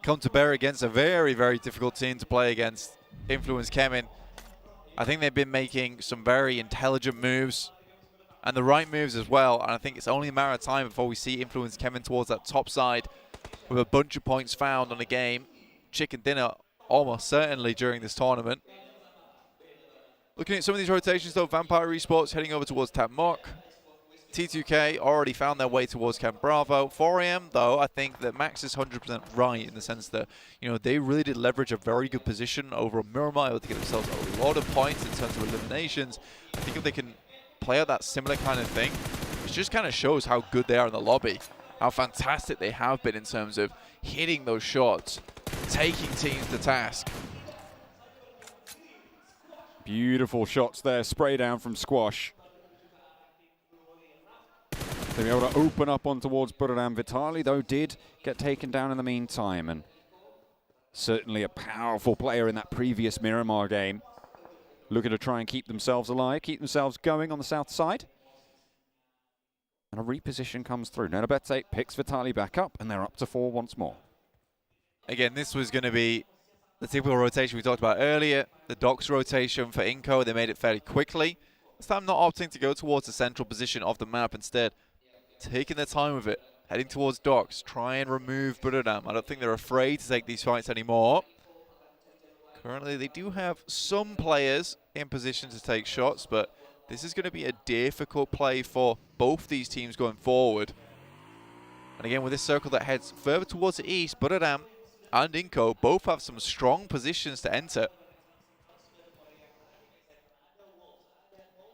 come to bear against a very, very difficult team to play against. Influence Kemin, I think they've been making some very intelligent moves, and the right moves as well, and I think it's only a matter of time before we see Influence Kemin towards that top side with a bunch of points found on the game. Chicken dinner almost certainly during this tournament. Looking at some of these rotations though, Vampire Esports heading over towards Tap Mock. T2K already found their way towards Camp Bravo. 4AM though, I think that Max is 100% right in the sense that, they really did leverage a very good position over Miramar, able to get themselves a lot of points in terms of eliminations. I think if they can play out that similar kind of thing, it just kind of shows how good they are in the lobby, how fantastic they have been in terms of hitting those shots, taking teams to task. Beautiful shots there, spray down from Squash. They'll be able to open up on towards Buradam. Vitali, though, did get taken down in the meantime, and certainly a powerful player in that previous Miramar game. Looking to try and keep themselves alive, keep themselves going on the south side. And a reposition comes through. Nenabete picks Vitali back up, and they're up to 4 once more. Again, this was going to be the typical rotation we talked about earlier. The docks rotation for Inco, they made it fairly quickly. This time not opting to go towards the central position of the map, instead taking their time with it, heading towards docks, try and remove Buradam. I don't think they're afraid to take these fights anymore. Currently, they do have some players in position to take shots, but this is going to be a difficult play for both these teams going forward. And again, with this circle that heads further towards the east, Buradam and Inco both have some strong positions to enter.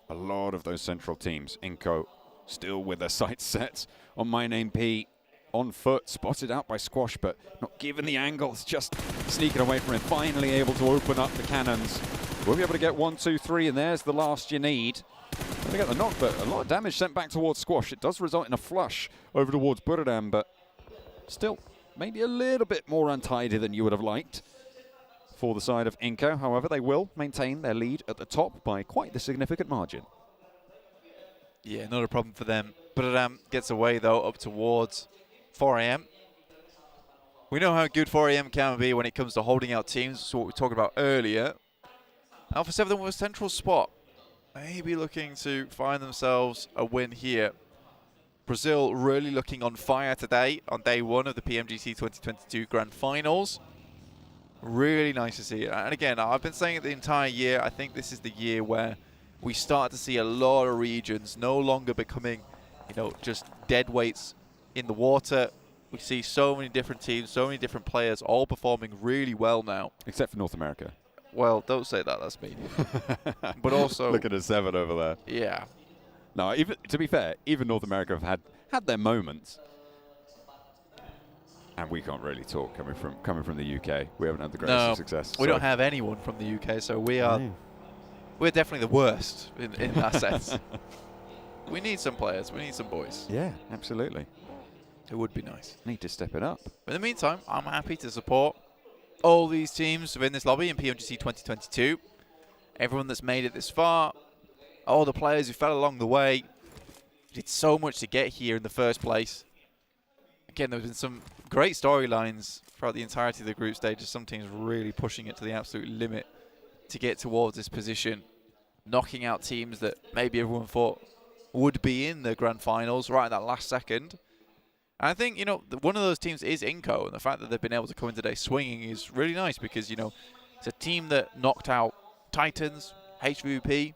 A lot of those central teams. Inco still with their sights set on My Name P. On foot, spotted out by Squash, but not given the angle. It's just sneaking away from him. Finally able to open up the cannons. We'll be able to get 1, 2, 3, and there's the last you need. Going to get the knock, but a lot of damage sent back towards Squash. It does result in a flush over towards Buradam, but still maybe a little bit more untidy than you would have liked for the side of Inco. However, they will maintain their lead at the top by quite the significant margin. Yeah, not a problem for them. But gets away, though, up towards 4 a.m. We know how good 4 a.m. can be when it comes to holding out teams. That's what we were talking about earlier. Alpha 7 with a central spot. Maybe looking to find themselves a win here. Brazil really looking on fire today on day one of the PMGC 2022 Grand Finals. Really nice to see it. And again, I've been saying it the entire year. I think this is the year where we start to see a lot of regions no longer becoming, just dead weights in the water. We see so many different teams, so many different players all performing really well now. Except for North America. Well, don't say that. That's me. But also... Look at a 7 over there. Yeah. No, even to be fair, even North America have had their moments. And we can't really talk coming from the UK. We haven't had the greatest success. We don't have anyone from the UK, so we're definitely the worst in that sense. We need some players. We need some boys. Yeah, absolutely. It would be nice. Need to step it up. But in the meantime, I'm happy to support all these teams within this lobby in PMGC 2022. Everyone that's made it this far, all the players who fell along the way, did so much to get here in the first place. Again, there's been some great storylines throughout the entirety of the group stages. Some teams really pushing it to the absolute limit to get towards this position, knocking out teams that maybe everyone thought would be in the Grand Finals right at that last second. And I think, one of those teams is Inco, and the fact that they've been able to come in today swinging is really nice because, it's a team that knocked out Titans, HVP.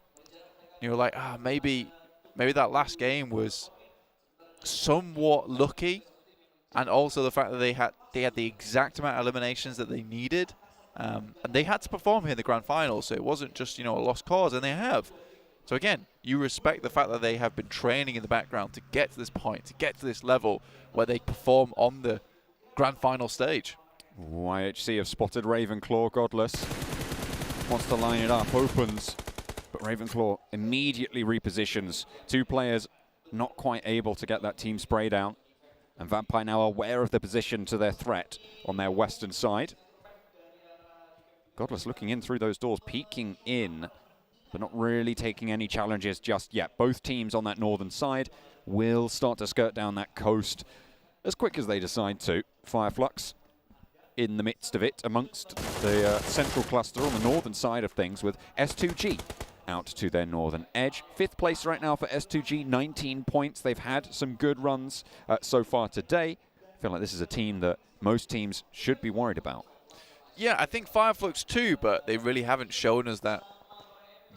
You're like, maybe that last game was somewhat lucky, and also the fact that they had the exact amount of eliminations that they needed, and they had to perform here in the Grand Finals, so it wasn't just, a lost cause, and they have. So again, you respect the fact that they have been training in the background to get to this point, to get to this level where they perform on the Grand Final stage. YHC have spotted Ravenclaw. Godless wants to line it up, opens, but Ravenclaw immediately repositions. 2 players not quite able to get that team spray down. And Vampire now aware of the position to their threat on their western side. Godless looking in through those doors, peeking in, but not really taking any challenges just yet. Both teams on that northern side will start to skirt down that coast as quick as they decide to. Fireflux in the midst of it amongst the central cluster on the northern side of things with S2G out to their northern edge. 5th place right now for S2G, 19 points. They've had some good runs so far today. I feel like this is a team that most teams should be worried about. Yeah, I think Fireflux too, but they really haven't shown us that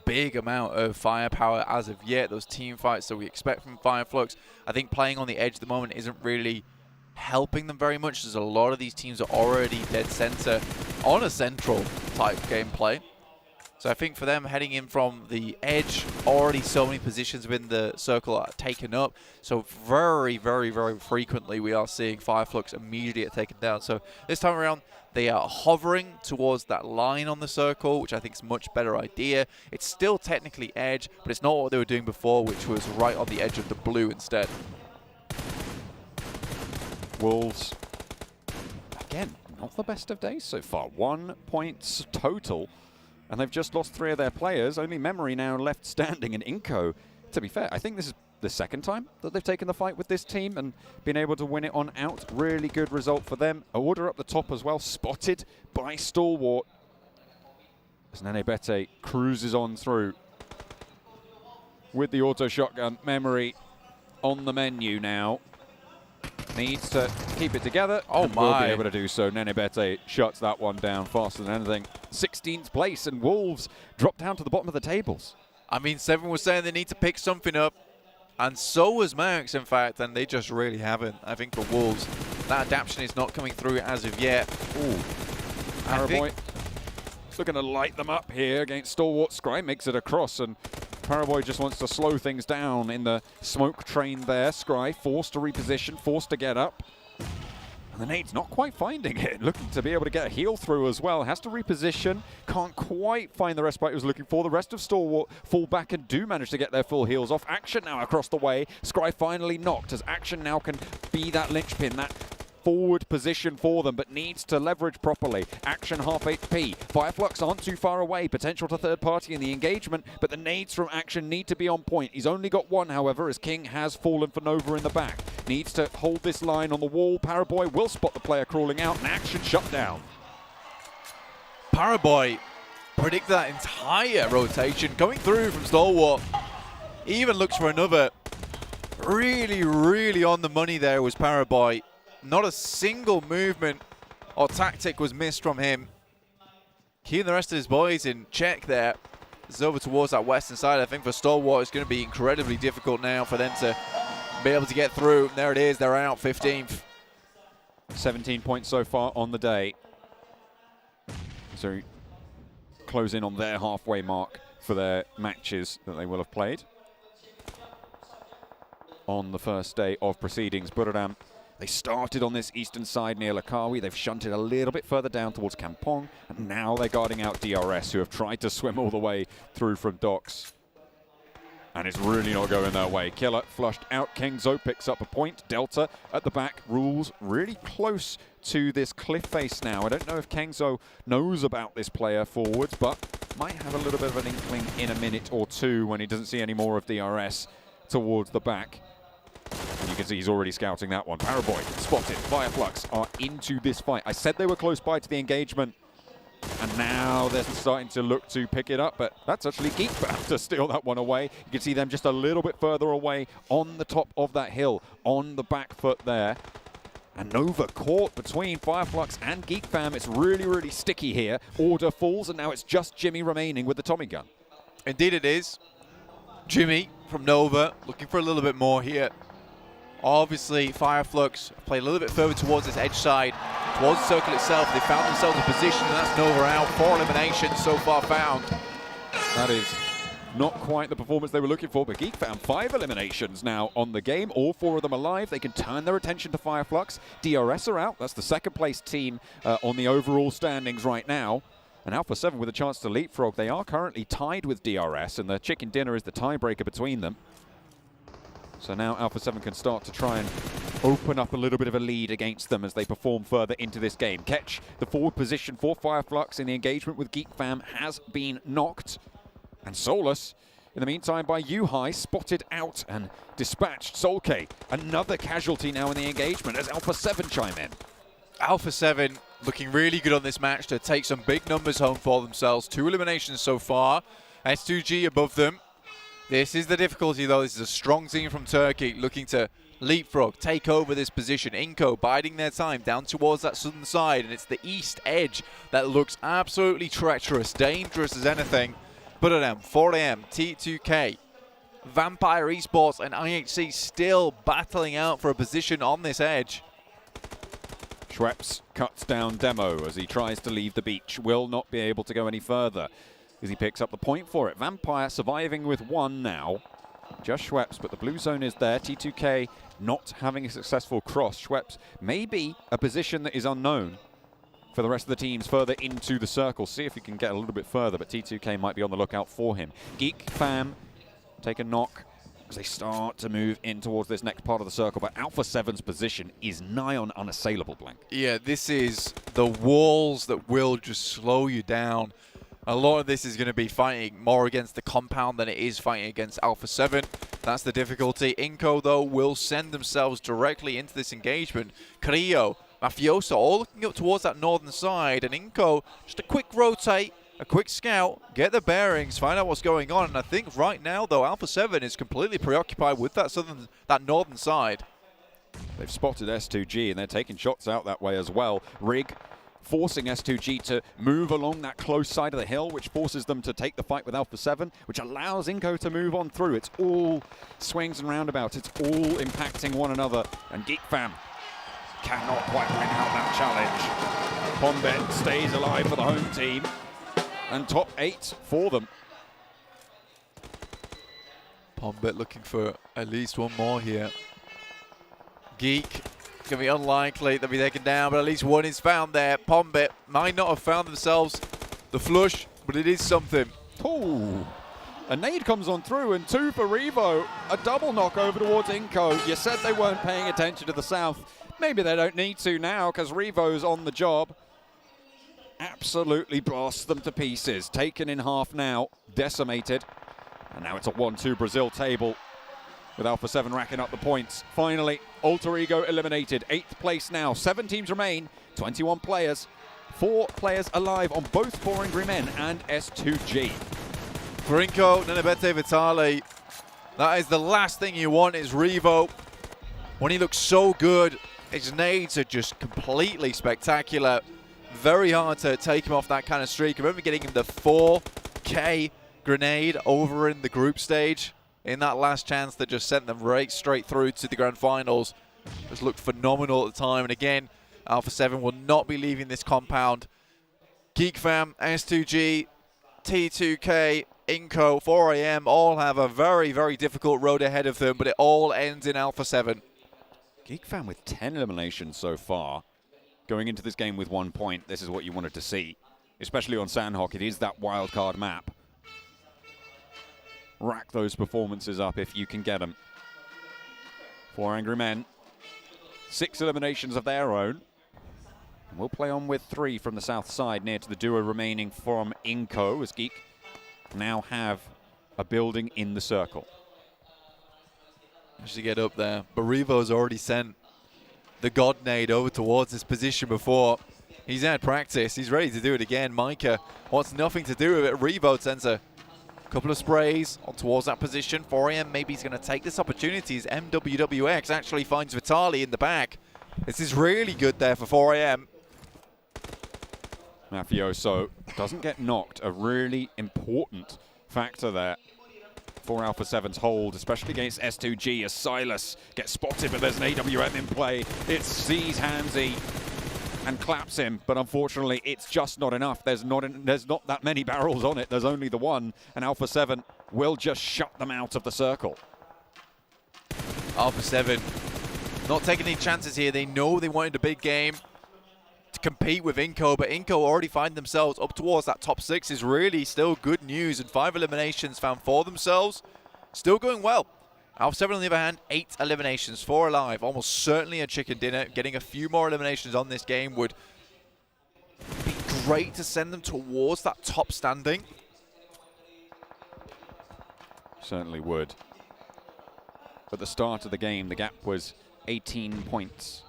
big amount of firepower as of yet. Those team fights that we expect from Fireflux, I think playing on the edge at the moment isn't really helping them very much. There's a lot of these teams are already dead center on a central type gameplay. So I think for them heading in from the edge, already so many positions within the circle are taken up. So very, very, very frequently we are seeing Fireflux immediately get taken down. So this time around, they are hovering towards that line on the circle, which I think is a much better idea. It's still technically edge, but it's not what they were doing before, which was right on the edge of the blue instead. Wolves, again, not the best of days so far. 1 point total, and they've just lost 3 of their players. Only Memory now left standing in Inco. To be fair, I think this is the second time that they've taken the fight with this team and been able to win it on out. Really good result for them. Order up the top as well, spotted by Stalwart. As Nenebete cruises on through with the auto shotgun. Memory on the menu now. Needs to keep it together. Oh my. Will be able to do so. Nenebete shuts that one down faster than anything. 16th place, and Wolves drop down to the bottom of the tables. I mean, Seven was saying they need to pick something up, and so was Mercs, in fact, and they just really haven't. I think for Wolves, that adaptation is not coming through as of yet. Ooh. Paraboy looking to light them up here against Stalwart. Scry makes it across, and Paraboy just wants to slow things down in the smoke train there. Scry forced to reposition, forced to get up. And the nade's not quite finding it. Looking to be able to get a heal through as well. Has to reposition. Can't quite find the respite he was looking for. The rest of Stalwart fall back and do manage to get their full heals off. Action now across the way. Scry finally knocked as Action now can be that linchpin, that forward position for them, but needs to leverage properly. Action half HP. Fireflux aren't too far away. Potential to third party in the engagement, but the nades from Action need to be on point. He's only got one, however, as King has fallen for Nova in the back. Needs to hold this line on the wall. Paraboy will spot the player crawling out, and Action shut down. Paraboy predict that entire rotation going through from Stalwart. He even looks for another. Really, really on the money there was Paraboy. Not a single movement or tactic was missed from him. Keeping the rest of his boys in check there. It's over towards that western side. I think for Stalwart it's going to be incredibly difficult now for them to be able to get through. There it is, they're out 15th. 17 points so far on the day. So close in on their halfway mark for their matches that they will have played on the first day of proceedings. Buradam, they started on this eastern side near Lakawi. They've shunted a little bit further down towards Kampong, and now they're guarding out DRS, who have tried to swim all the way through from docks. And it's really not going their way. Killer flushed out. Kengzo picks up a point. Delta at the back. Rules really close to this cliff face now. I don't know if Kengzo knows about this player forwards, but might have a little bit of an inkling in a minute or two when he doesn't see any more of DRS towards the back. And you can see he's already scouting that one. Paraboy spotted. Fireflux are into this fight. I said they were close by to the engagement, and now they're starting to look to pick it up, but that's actually Geekfam to steal that one away. You can see them just a little bit further away on the top of that hill, on the back foot there. And Nova caught between Fireflux and Geekfam. It's really, really sticky here. Order falls, and now it's just Jimmy remaining with the Tommy gun. Indeed it is. Jimmy from Nova looking for a little bit more here. Obviously, Fireflux played a little bit further towards this edge side, towards the circle itself. They found themselves in position, and that's Nova out. 4 eliminations so far found. That is not quite the performance they were looking for, but Geekfam 5 eliminations now on the game. All 4 of them alive. They can turn their attention to Fireflux. DRS are out. That's the second place team on the overall standings right now. And Alpha 7 with a chance to leapfrog. They are currently tied with DRS, and the chicken dinner is the tiebreaker between them. So now Alpha 7 can start to try and open up a little bit of a lead against them as they perform further into this game. Ketch, the forward position for Fireflux in the engagement with Geekfam, has been knocked. And Solus, in the meantime, by Yuhai, spotted out and dispatched. Solke, another casualty now in the engagement as Alpha 7 chime in. Alpha 7 looking really good on this match to take some big numbers home for themselves. 2 eliminations so far. S2G above them. This is the difficulty, though. This is a strong team from Turkey looking to leapfrog, take over this position. Inco biding their time down towards that southern side, and it's the east edge that looks absolutely treacherous, dangerous as anything. Buradam, 4am, T2K, Vampire Esports and IHC still battling out for a position on this edge. Schweppes cuts down Demo as he tries to leave the beach. Will not be able to go any further as he picks up the point for it. Vampire surviving with 1 now. Just Schweppes, but the blue zone is there. T2K not having a successful cross. Schweppes may be a position that is unknown for the rest of the teams further into the circle. See if he can get a little bit further, but T2K might be on the lookout for him. Geekfam take a knock as they start to move in towards this next part of the circle, but Alpha 7's position is nigh on unassailable, Blank. Yeah, this is the walls that will just slow you down. A lot of this is going to be fighting more against the compound than it is fighting against Alpha 7. That's the difficulty. Inco, though, will send themselves directly into this engagement. Crio, Mafioso, all looking up towards that northern side. And Inco, just a quick rotate, a quick scout, get the bearings, find out what's going on. And I think right now, though, Alpha 7 is completely preoccupied with that northern side. They've spotted S2G, and they're taking shots out that way as well. Rig forcing S2G to move along that close side of the hill, which forces them to take the fight with Alpha 7, which allows Inco to move on through. It's all swings and roundabouts. It's all impacting one another. And Geekfam cannot quite bring out that challenge. Pombet stays alive for the home team. And top 8 for them. Pombet looking for at least 1 more here. Geek. It's going to be unlikely they'll be taken down, but at least 1 is found there. Pombet might not have found themselves the flush, but it is something. Ooh. A nade comes on through, and 2 for Revo. A double knock over towards Inco. You said they weren't paying attention to the south. Maybe they don't need to now because Revo's on the job. Absolutely blasts them to pieces. Taken in half now, decimated. And now it's a 1-2 Brazil table with Alpha 7 racking up the points. Finally, Alter Ego eliminated. 8th place now. 7 teams remain, 21 players. 4 players alive on both 4 Angry Men and S2G. For Inco, Nenebete Vitale, that is the last thing you want is Revo. When he looks so good, his nades are just completely spectacular. Very hard to take him off that kind of streak. I remember getting him the 4K grenade over in the group stage in that last chance that just sent them right straight through to the Grand Finals. Just looked phenomenal at the time. And again, Alpha 7 will not be leaving this compound. Geek Fam, S2G, T2K, Inco, 4AM all have a very, very difficult road ahead of them, but it all ends in Alpha 7. Geek Fam with 10 eliminations so far. Going into this game with 1 point, this is what you wanted to see. Especially on Sanhok, it is that wildcard map. Rack those performances up if you can get them. 4 Angry Men. 6 eliminations of their own. We'll play on with 3 from the south side, near to the duo remaining from Inco, as Geek now have a building in the circle. Managed to get up there, but Revo's already sent the God Nade over towards this position before. He's had practice, he's ready to do it again. Micah wants nothing to do with it. Revo sends a couple of sprays on towards that position. 4AM maybe he's going to take this opportunity as MWWX actually finds Vitali in the back. This is really good there for 4AM. Mafioso doesn't get knocked, a really important factor there for Alpha 7's hold, especially against S2G as Silas gets spotted, but there's an AWM in play. It sees Hansi and claps him, but unfortunately it's just not enough. There's not that many barrels on it. There's only the one, and Alpha 7 will just shut them out of the circle. Alpha 7 not taking any chances here. They know they wanted a big game to compete with Inco, but Inco already find themselves up towards that top 6 is really still good news, and 5 eliminations found for themselves. Still going well. Alpha 7 on the other hand, 8 eliminations, 4 alive, almost certainly a chicken dinner. Getting a few more eliminations on this game would be great to send them towards that top standing. Certainly would. At the start of the game, the gap was 18 points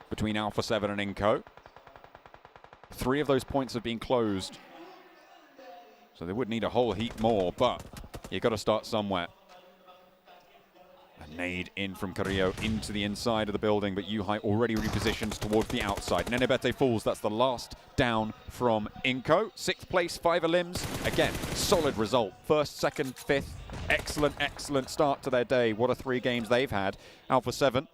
between Alpha 7 and Inco. 3 of those points have been closed, so they would need a whole heap more, but you've got to start somewhere. A nade in from Carrillo into the inside of the building, but Yuhai already repositioned towards the outside. Nenebete falls, that's the last down from Inco. 6th place, 5 elims. Again, solid result. 1st, 2nd, 5th. Excellent, excellent start to their day. What a 3 games they've had. Alpha 7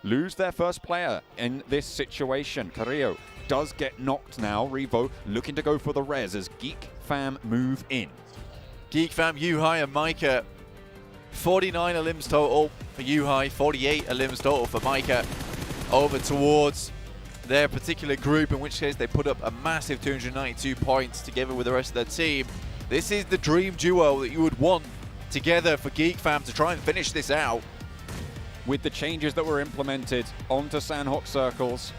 lose their first player in this situation. Carrillo does get knocked now. Revo looking to go for the res as Geek Fam move in. Geek Fam, Yuhai and Micah. 49 elims total for Yuhai, 48 elims total for Micah. Over towards their particular group, in which case they put up a massive 292 points together with the rest of their team. This is the dream duo that you would want together for Geek Fam to try and finish this out. With the changes that were implemented onto Sanhok circles,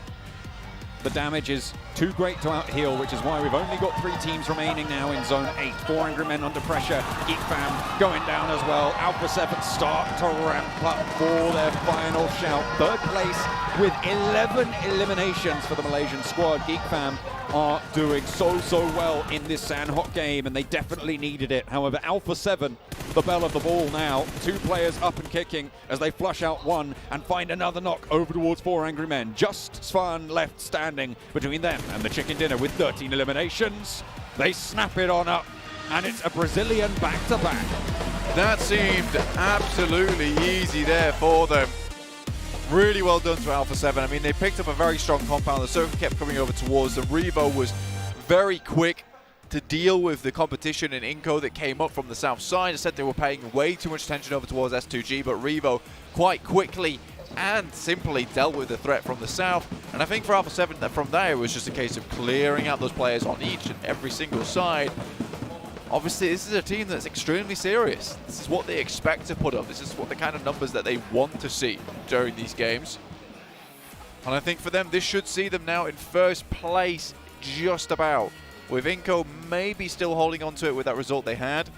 the damage is too great to out-heal, which is why we've only got 3 teams remaining now in Zone 8. 4 Angry Men under pressure. Geek Fam going down as well. Alpha 7 start to ramp up for their final shout. 3rd place with 11 eliminations for the Malaysian squad. Geek Fam are doing so well in this Sanhok game, and they definitely needed it. However, Alpha 7, the bell of the ball now. 2 players up and kicking as they flush out 1 and find another knock over towards 4 Angry Men. Just Svan left standing between them and the chicken dinner with 13 eliminations. They snap it on up, and it's a Brazilian back-to-back. That seemed absolutely easy there for them. Really well done to Alpha 7. I mean, they picked up a very strong compound. The circle kept coming over towards them. Revo was very quick to deal with the competition in Inco that came up from the south side. I said they were paying way too much attention over towards S2G, but Revo quite quickly and simply dealt with the threat from the south. And I think for Alpha 7, that from there, it was just a case of clearing out those players on each and every single side. Obviously, this is a team that's extremely serious. This is what they expect to put up. This is what the kind of numbers that they want to see during these games. And I think for them, this should see them now in first place, just about. With Inco maybe still holding on to it with that result they had.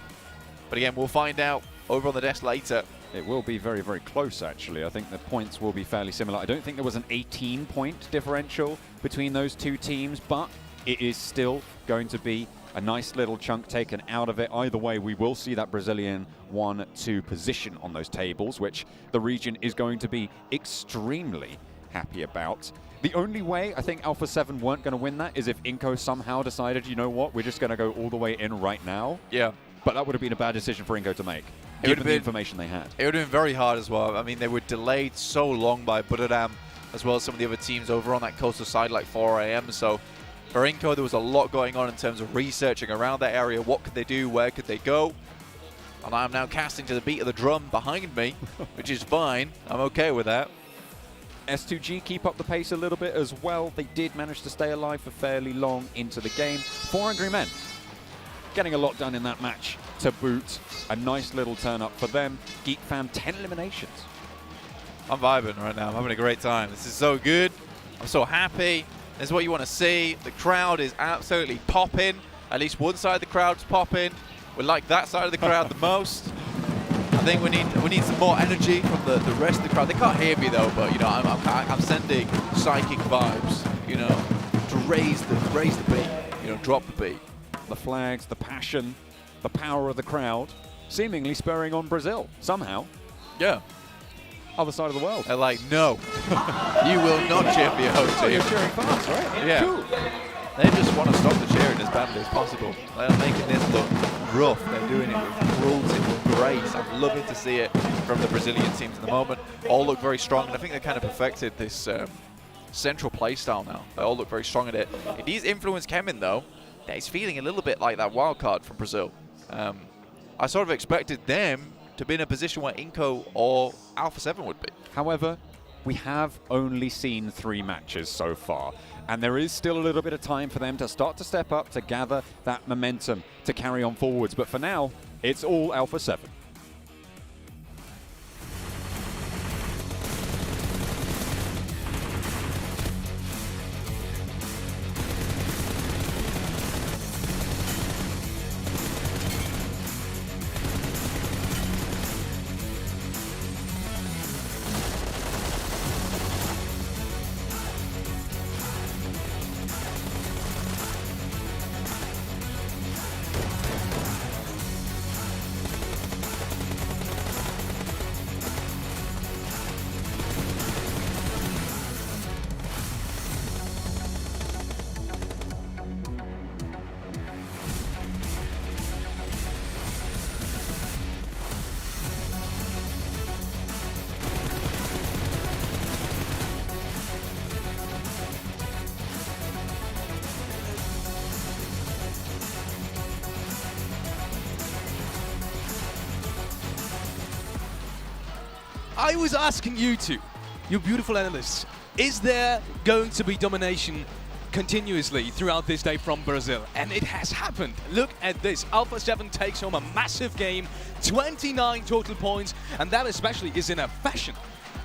But again, we'll find out over on the desk later. It will be very, very close, actually. I think the points will be fairly similar. I don't think there was an 18-point differential between those two teams, but it is still going to be a nice little chunk taken out of it. Either way, we will see that Brazilian 1-2 position on those tables, which the region is going to be extremely happy about. The only way I think Alpha 7 weren't going to win that is if Inco somehow decided, you know what, we're just going to go all the way in right now. Yeah. But that would have been a bad decision for Inco to make, given the information they had. It would have been very hard as well. I mean, they were delayed so long by Buradam, as well as some of the other teams over on that coastal side, like 4 AM. So for Inco, there was a lot going on in terms of researching around that area. What could they do? Where could they go? And I'm now casting to the beat of the drum behind me, which is fine. I'm okay with that. S2G keep up the pace a little bit as well. They did manage to stay alive for fairly long into the game. 4 Angry Men getting a lot done in that match to boot. A nice little turn up for them. Geek Fam, 10 eliminations. I'm vibing right now. I'm having a great time. This is so good. I'm so happy. This is what you want to see. The crowd is absolutely popping. At least one side of the crowd's popping. We like that side of the crowd the most. I think we need some more energy from the rest of the crowd. They can't hear me though, but you know I'm sending psychic vibes, you know, to raise the beat, you know, drop the beat. The flags, the passion, the power of the crowd, seemingly spurring on Brazil somehow. Yeah. Other side of the world. They're like, no, you will not cheer for your home team. You're cheering for us, right? Yeah. Cool. They just want to stop the cheering as badly as possible. They're making this look rough. They're doing it with cruelty, with grace. I'm loving to see it from the Brazilian teams at the moment. All look very strong, and I think they kind of perfected this central play style now. They all look very strong at it. It is influenced Kemin, though. He's feeling a little bit like that wild card from Brazil. I sort of expected them to be in a position where Inco or Alpha 7 would be. However, we have only seen 3 matches so far, and there is still a little bit of time for them to start to step up, to gather that momentum, to carry on forwards. But for now, it's all Alpha 7. I was asking you two, you beautiful analysts, is there going to be domination continuously throughout this day from Brazil? And it has happened. Look at this. Alpha 7 takes home a massive game, 29 total points, and that especially is in a fashion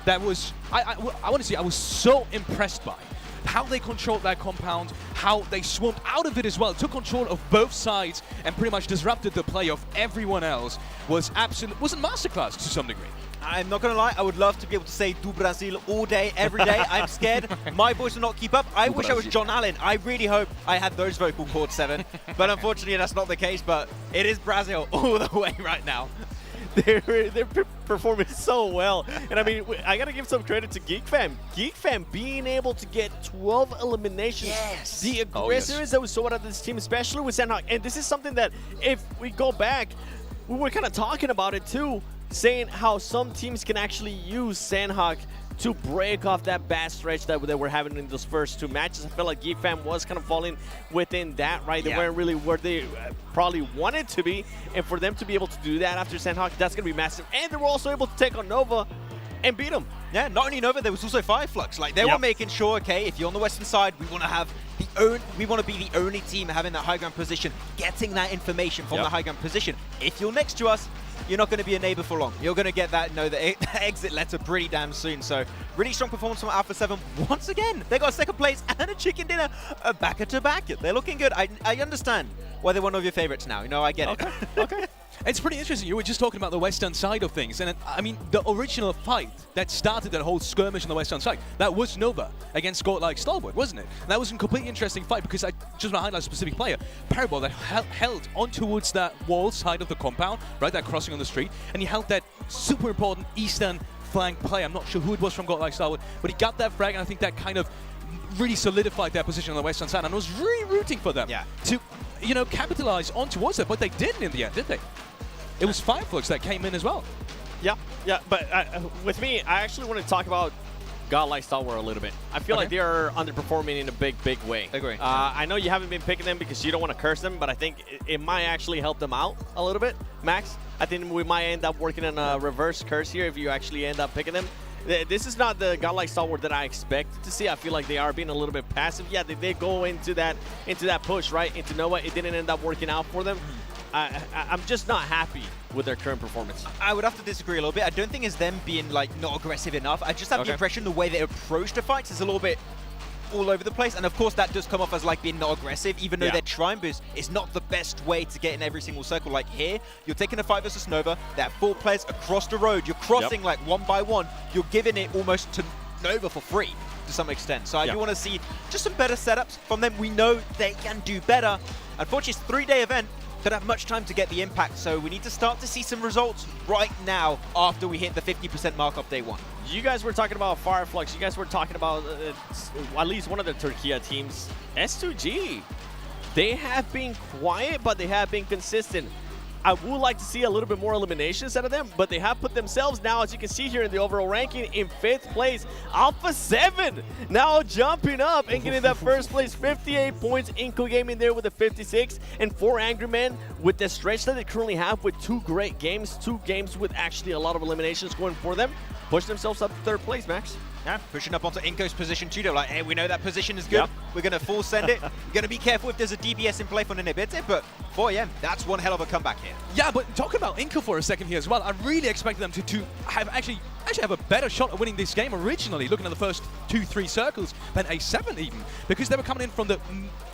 that was, I want to say, I was so impressed by how they controlled that compound, how they swamped out of it as well, took control of both sides and pretty much disrupted the play of everyone else. Was a masterclass to some degree. I'm not gonna lie, I would love to be able to say "Do Brasil" all day, every day. I'm scared my voice will not keep up. I wish I was John Allen. I really hope I had those vocal cords, Seven. But unfortunately, that's not the case. But it is Brazil all the way right now. They're performing so well. And I mean, I gotta give some credit to Geek Fam. Geek Fam being able to get 12 eliminations. Yes. The aggressiveness that we saw out of this team, especially with Sanhok. And this is something that, if we go back, we were kind of talking about it too, saying how some teams can actually use Sanhok to break off that bad stretch that they were having in those first 2 matches. I felt like Geek Fam was kind of falling within that, right? They weren't really where they probably wanted to be. And for them to be able to do that after Sanhok, that's going to be massive. And they were also able to take on Nova and beat them. Yeah, not only Nova, there was also Fireflux. Like, they were making sure, okay, if you're on the western side, we want to be the only team having that high ground position, getting that information from the high ground position. If you're next to us, you're not going to be a neighbor for long. You're going to get that, the exit letter pretty damn soon. So really strong performance from Alpha 7 once again. They got a second place and a chicken dinner back-to-back. They're looking good. I understand why they're one of your favorites now. I get it. Okay. It's pretty interesting. You were just talking about the western side of things. And I mean, the original fight that started that whole skirmish on the western side, that was Nova against Scott like Stalwart, wasn't it? And that was a completely interesting fight because I just want to highlight a specific player, Parabol, that held on towards that wall side of the compound, right, that crossing on the street, and he held that super important eastern flank play. I'm not sure who it was from God like Stalwart, but he got that frag, and I think that kind of really solidified their position on the western side, and I was really rooting for them to, capitalize on towards that, but they didn't in the end, did they? It was Fireflux that came in as well. Yeah, but with me, I actually want to talk about Godlike Stalwart a little bit. I feel like they're underperforming in a big way. Agree. I know you haven't been picking them because you don't want to curse them, but I think it might actually help them out a little bit, Max. I think we might end up working on a reverse curse here if you actually end up picking them. This is not the Godlike Stalwart that I expected to see. I feel like they are being a little bit passive. Yeah, they did go into that push, right, into Nova. It didn't end up working out for them. I'm just not happy with their current performance. I would have to disagree a little bit. I don't think it's them being not aggressive enough. I just have the impression the way they approach the fights is a little bit all over the place. And of course that does come off as being not aggressive, even though they're trying, but it's not the best way to get in every single circle. Like here, you're taking a fight versus Nova, there are 4 players across the road, you're crossing one by one, you're giving it almost to Nova for free to some extent. So I do want to see just some better setups from them. We know they can do better. Unfortunately, it's a 3-day event. Don't have much time to get the impact, so we need to start to see some results right now after we hit the 50% mark of day 1. You guys were talking about Fireflux. You guys were talking about at least one of the Turkey teams, S2G. They have been quiet, but they have been consistent. I would like to see a little bit more eliminations out of them, but they have put themselves now, as you can see here in the overall ranking, in 5th place. Alpha 7 now jumping up and getting that first place, 58 points. Inco Gaming there with a 56, and 4 Angry Men with the stretch that they currently have with 2 great games, 2 games with actually a lot of eliminations going for them. Push themselves up to 3rd place, Max. Yeah, pushing up onto Inco's position too. They're like, hey, we know that position is good. We're going to full send it. We're going to be careful if there's a DPS in play for Nenebete, but 4AM, that's one hell of a comeback here. Yeah, but talking about Inco for a second here as well, I really expected them to have actually have a better shot at winning this game originally, looking at the first 2-3 circles than A7 even, because they were coming in from the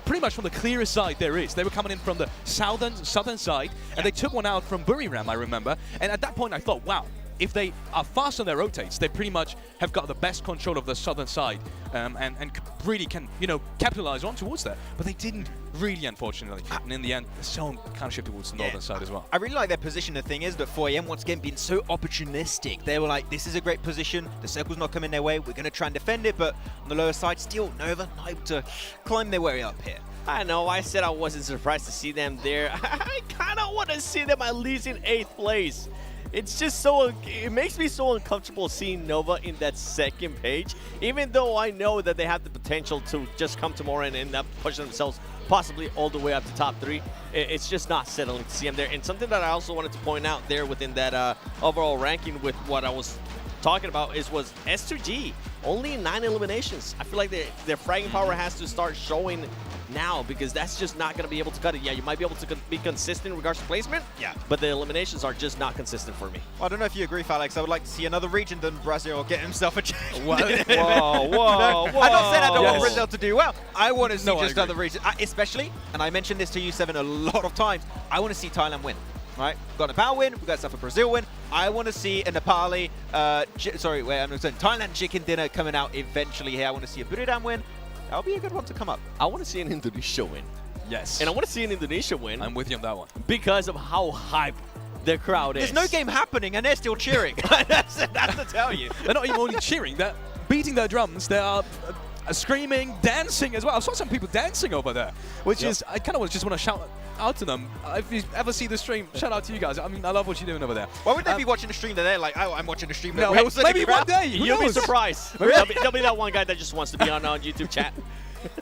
pretty much from the clearest side there is. They were coming in from the southern side, and they took one out from Buriram, I remember, and at that point I thought, wow, if they are fast on their rotates, they pretty much have got the best control of the southern side and really can, capitalize on towards that. But they didn't really, unfortunately. And in the end, the zone kind of shifted towards the northern side as well. I really like their position. The thing is that 4AM, once again, being so opportunistic. They were like, this is a great position. The circle's not coming their way. We're going to try and defend it. But on the lower side, still Nova not able to climb their way up here. I know, I said I wasn't surprised to see them there. I kind of want to see them at least in 8th place. It's just it makes me so uncomfortable seeing Nova in that second page, even though I know that they have the potential to just come tomorrow and end up pushing themselves possibly all the way up to top 3. It's just not settling to see them there. And something that I also wanted to point out there within that overall ranking with what I was talking about was S2G, only 9 eliminations. I feel like their fragging power has to start showing now, because that's just not going to be able to cut it. Yeah, you might be able to be consistent in regards to placement, but the eliminations are just not consistent for me. Well, I don't know if you agree, Falex. I would like to see another region than Brazil get himself a chance. Whoa. I'm not saying I don't want Brazil to do well. I want to see just other regions, especially, and I mentioned this to you, Seven, a lot of times, I want to see Thailand win. Right, we've got Nepal win, we've got stuff for Brazil win. I want to see a Nepali, Thailand chicken dinner coming out eventually here. I want to see a Buriram win. That'll be a good one to come up. I want to see an Indonesia win. Yes. And I want to see an Indonesia win. I'm with you on that one. Because of how hype the crowd is. There's no game happening and they're still cheering. that's to tell you. They're not even only cheering, they're beating their drums. They are screaming, dancing as well. I saw some people dancing over there, which is, I kind of just want to shout out to them. If you ever see the stream, shout out to you guys. I mean, I love what you're doing over there. Why would they be watching the stream that they're like, oh, I'm watching the stream. No, maybe one day. You'll be surprised. There'll be that one guy that just wants to be on YouTube chat.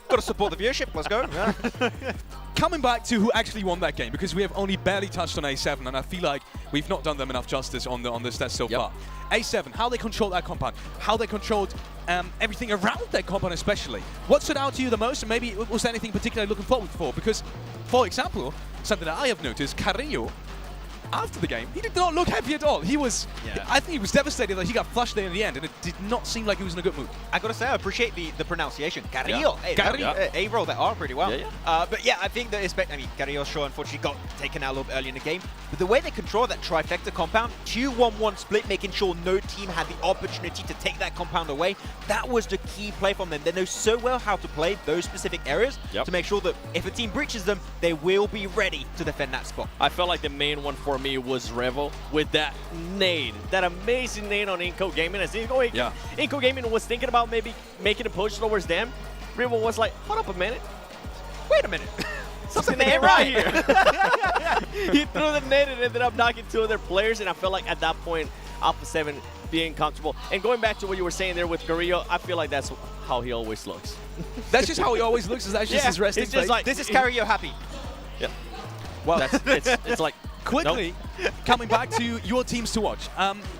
Got to support the viewership. Let's go. Coming back to who actually won that game, because we have only barely touched on A7, and I feel like we've not done them enough justice on the stats so far. A7, how they controlled that compound, how they controlled everything around that compound especially. What stood out to you the most, and maybe was there anything particularly looking forward for? Because, for example, something that I have noticed, Carrillo after the game, he did not look happy at all. He was, I think he was devastated that he got flushed there in the end, and it did not seem like he was in a good mood. I gotta say, I appreciate the pronunciation. Carrillo. Yeah. Hey, Carrillo. A rolled that R pretty well. Yeah, But yeah, I think that I mean, Carrillo sure unfortunately got taken out a little bit early in the game. But the way they control that trifecta compound, 2-1-1 split, making sure no team had the opportunity to take that compound away, that was the key play from them. They know so well how to play those specific areas to make sure that if a team breaches them, they will be ready to defend that spot. I felt like the main one for me was Revo with that nade, that amazing nade on Inco Gaming. As Inco Gaming was thinking about maybe making a push towards them, Revo was like, hold up a minute. Wait a minute. Something ain't right here. He threw the nade and ended up knocking 2 of their players, and I felt like at that point, Alpha 7 being comfortable. And going back to what you were saying there with Carrillo, I feel like that's how he always looks. That's just how he always looks. Is that just his resting it's just face? like, this is Carrillo happy. Yeah. Well, it's like quickly coming back to your teams to watch.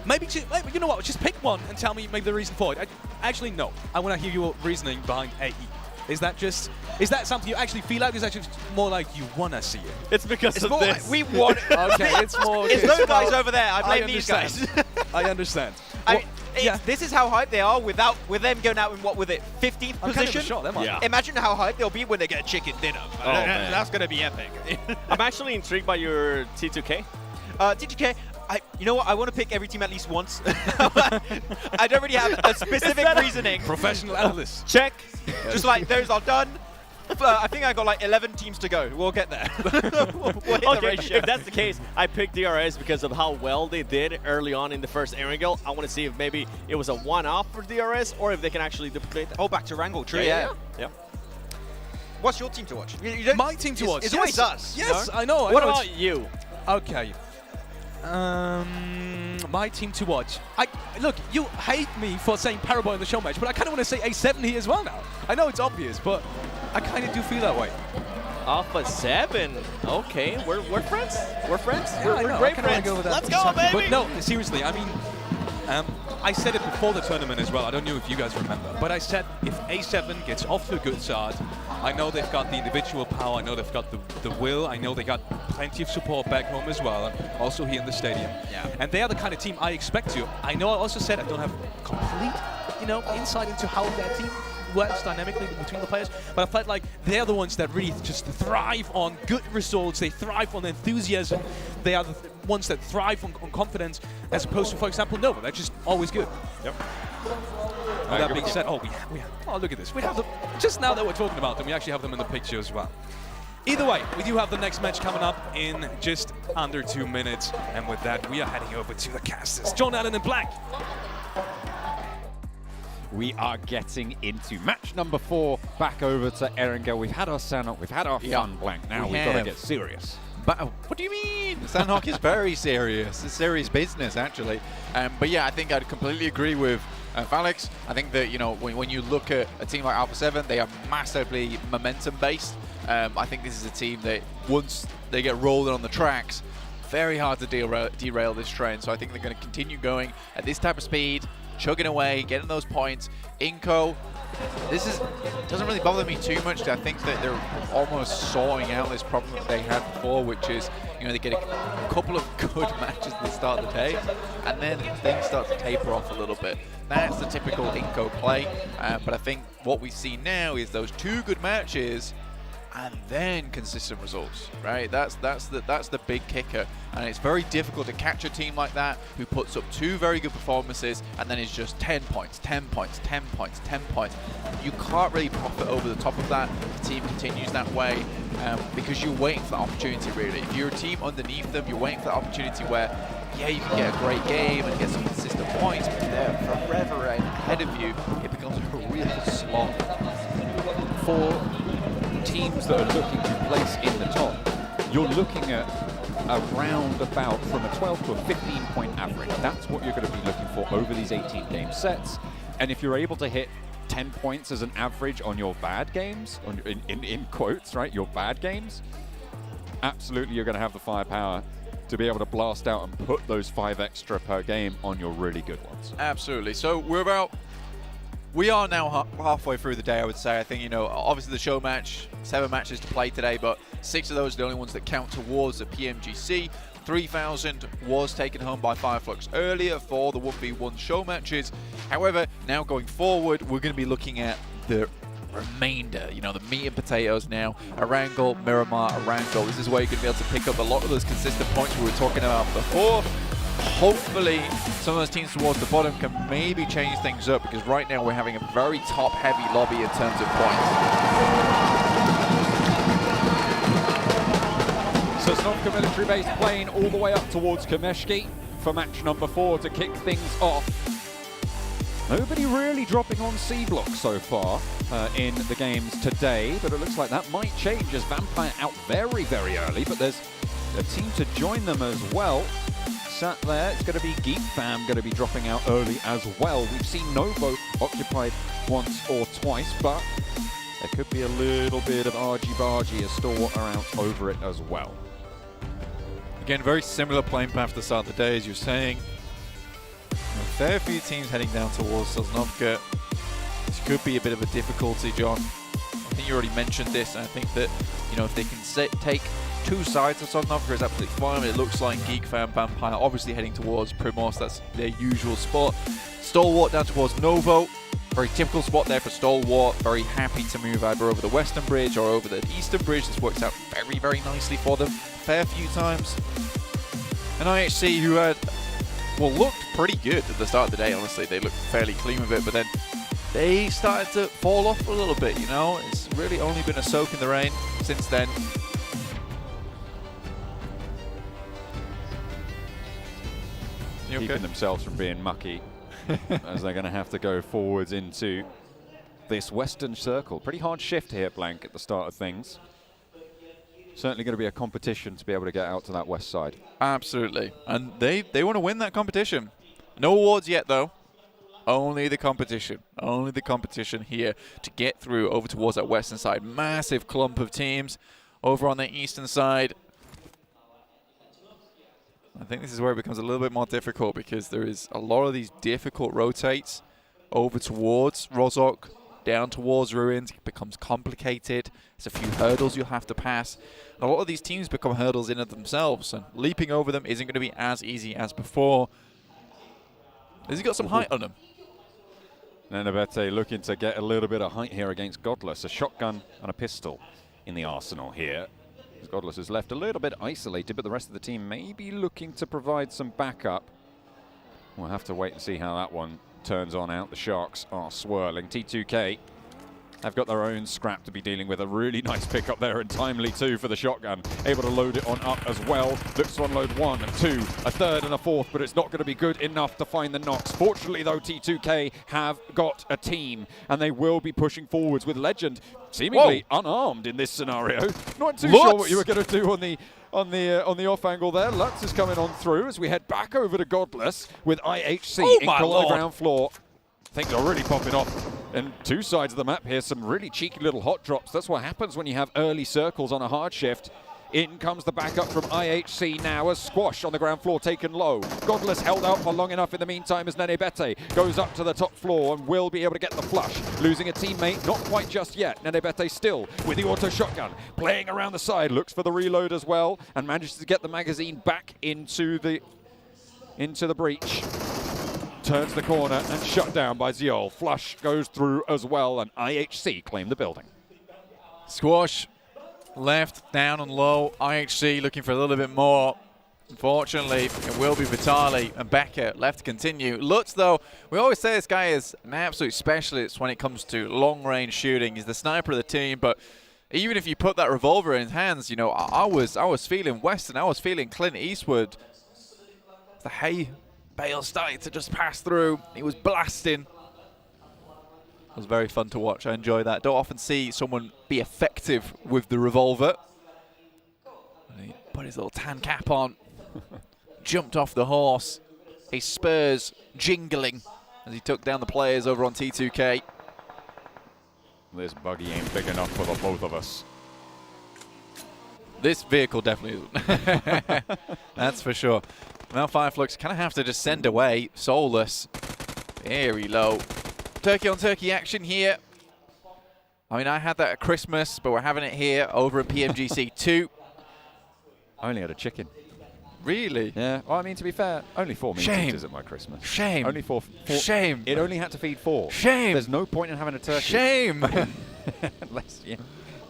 Maybe you know what? Just pick one and tell me maybe the reason for it. Actually, no. I want to hear your reasoning behind AE. Is that something you actually feel like? Is that just more like you want to see it? It's because it's of more this. Like we want it. Okay, it's more. It's those guys over there. I blame these guys. I understand. This is how hyped they are with them going out in what with it 15th position. Imagine how hyped they'll be when they get a chicken dinner. Oh, man. That's gonna be epic. I'm actually intrigued by your T2K. T2K. You know what? I want to pick every team at least once. I don't really have a specific reasoning. Professional analyst. Check. Just like those are done. I think I got like 11 teams to go. We'll get there. We'll hit the ratio. If that's the case, I picked DRS because of how well they did early on in the first Erangel. I want to see if maybe it was a one-off for DRS or if they can actually duplicate that. Oh, back to Erangel, true. Yeah. What's your team to watch? My team to watch. It's always us. Yes, you know? I know. What about you? Okay. My team to watch. Look, you hate me for saying Paraboy in the show match, but I kind of want to say A7 here as well now. I know it's obvious, but I kind of do feel that way. Alpha 7. Okay, we're friends. We're friends. Yeah, we're great friends. Go with that. Let's go, baby. But no, seriously, I mean, I said it before the tournament as well. I don't know if you guys remember, but I said if A7 gets off to a good start, I know they've got the individual power. I know they've got the will. I know they got plenty of support back home as well, also here in the stadium. Yeah. And they are the kind of team I expect to. I know I also said I don't have complete, insight into how that team works dynamically between the players, but I felt like they're the ones that really just thrive on good results. They thrive on enthusiasm. They are the ones that thrive on confidence, as opposed to, for example, Nova. They're just always good. Yep. That being said, oh, look at this. We have them, just now that we're talking about them, we actually have them in the picture as well. Either way, we do have the next match coming up in just under 2 minutes, and with that, we are heading over to the casters. John Allen in black. We are getting into match number 4, back over to Erangel. We've had our Sanhok, we've had our fun blank. Now we've got to get serious. But what do you mean? Sanhok is very serious. It's serious business, actually. But yeah, I think I'd completely agree with Alex. I think that, when you look at a team like Alpha 7, they are massively momentum-based. I think this is a team that once they get rolling on the tracks, very hard to derail this train. So I think they're going to continue going at this type of speed, chugging away, getting those points. Inco, doesn't really bother me too much. I think that they're almost sorting out this problem that they had before, which is, they get a couple of good matches at the start of the day, and then things start to taper off a little bit. That's the typical Inco play, but I think what we see now is those 2 good matches, and then consistent results, right? That's the big kicker, and it's very difficult to catch a team like that who puts up 2 very good performances and then is just 10 points, 10 points, 10 points, 10 points. You can't really profit over the top of that if the team continues that way, because you're waiting for the opportunity, really. If you're a team underneath them, you're waiting for the opportunity where, yeah, you can get a great game and get some consistent points, but they're forever ahead of you. It becomes a real slog. For teams that are looking to place in the top, you're looking at around about from a 12 to a 15-point average. That's what you're going to be looking for over these 18-game sets. And if you're able to hit 10 points as an average on your bad games, in quotes, right, your bad games, absolutely you're going to have the firepower to be able to blast out and put those 5 extra per game on your really good ones. Absolutely. So we are now halfway through the day, I would say. I think, obviously the show match, 7 matches to play today, but 6 of those are the only ones that count towards the PMGC. 3,000 was taken home by Fireflux earlier for the 1v1 show matches. However, now going forward, we're going to be looking at the remainder, you know, the meat and potatoes now. Erangel, Miramar, Erangel. This is where you're going to be able to pick up a lot of those consistent points we were talking about before. Hopefully, some of those teams towards the bottom can maybe change things up, because right now we're having a very top-heavy lobby in terms of points. So Sanhok military base playing all the way up towards Kameshki for match number 4 to kick things off. Nobody really dropping on C block so far in the games today, but it looks like that might change as Vampire out very, very early, but there's a team to join them as well. Sat there, it's going to be Geek Fam going to be dropping out early as well. We've seen Novo occupied once or twice, but there could be a little bit of argy-bargy as Stalwart are out over it as well. Again, very similar playing path to the start of the day, as you're saying. A fair few teams heading down towards Sosnovka. This could be a bit of a difficulty, John. I think you already mentioned this, and I think that, you know, if they can take two sides of Sosnovka is absolutely fine. It looks like Geek Fam, Vampire obviously heading towards Primos. That's their usual spot. Stalwart down towards Novo. Very typical spot there for Stalwart. Very happy to move either over the Western Bridge or over the Eastern Bridge. This works out very, very nicely for them. Fair few times. And IHC, who had, well, looked pretty good at the start of the day, honestly. They looked fairly clean with it, but then they started to fall off a little bit, you know? It's really only been a soak in the rain since then. Keeping themselves from being mucky as they're going to have to go forwards into this western circle. Pretty hard shift here, Blank, at the start of things. Certainly going to be a competition to be able to get out to that west side. Absolutely. And they want to win that competition. No awards yet, though. Only the competition. Only the competition here to get through over towards that western side. Massive clump of teams over on the eastern side. I think this is where it becomes a little bit more difficult, because there is a lot of these difficult rotates over towards Rozhok, down towards Ruins. It becomes complicated. There's a few hurdles you'll have to pass. And a lot of these teams become hurdles in of themselves, and leaping over them isn't going to be as easy as before. Has he got some height on him? Nenebete looking to get a little bit of height here against Godless. A shotgun and a pistol in the arsenal here. Godless is left a little bit isolated, but the rest of the team may be looking to provide some backup. We'll have to wait and see how that one turns on out. The Sharks are swirling. T2K have got their own scrap to be dealing with. A really nice pickup there, and timely too for the shotgun. Able to load it on up as well. Looks to unload 1, 2, a third and a fourth, but it's not going to be good enough to find the knocks. Fortunately though, T2K have got a team, and they will be pushing forwards with Legend seemingly unarmed in this scenario. Not too sure what you were going to do on the off angle there. Lutz is coming on through as we head back over to Godless with IHC in below the ground floor. Things are really popping off. And two sides of the map here, some really cheeky little hot drops. That's what happens when you have early circles on a hard shift. In comes the backup from IHC now as Squash on the ground floor taken low. Godless held out for long enough in the meantime as Nenebete goes up to the top floor and will be able to get the flush. Losing a teammate, not quite just yet. Nenebete still with the auto shotgun, playing around the side, looks for the reload as well, and manages to get the magazine back into the breach. Turns the corner and shut down by Ziol. Flush goes through as well, and IHC claim the building. Squash left, down and low. IHC looking for a little bit more. Unfortunately, it will be Vitali and Becker left to continue. Lutz, though, we always say this guy is an absolute specialist when it comes to long-range shooting. He's the sniper of the team, but even if you put that revolver in his hands, you know, I was feeling Western. I was feeling Clint Eastwood. The hay bale started to just pass through. He was blasting. It was very fun to watch. I enjoy that. Don't often see someone be effective with the revolver. And he put his little tan cap on, jumped off the horse, his spurs jingling as he took down the players over on T2K. This buggy ain't big enough for the both of us. This vehicle definitely isn't. That's for sure. Now Fireflux kind of have to just send away Soulless. Very low. Turkey on turkey action here. I mean, I had that at Christmas, but we're having it here over at PMGC 2. I only had a chicken. Really? Yeah. Well, I mean, to be fair, only 4 meat Shame. eaters at my Christmas. Shame. Only four. Shame. It only had to feed 4. Shame. There's no point in having a turkey. Shame. Unless you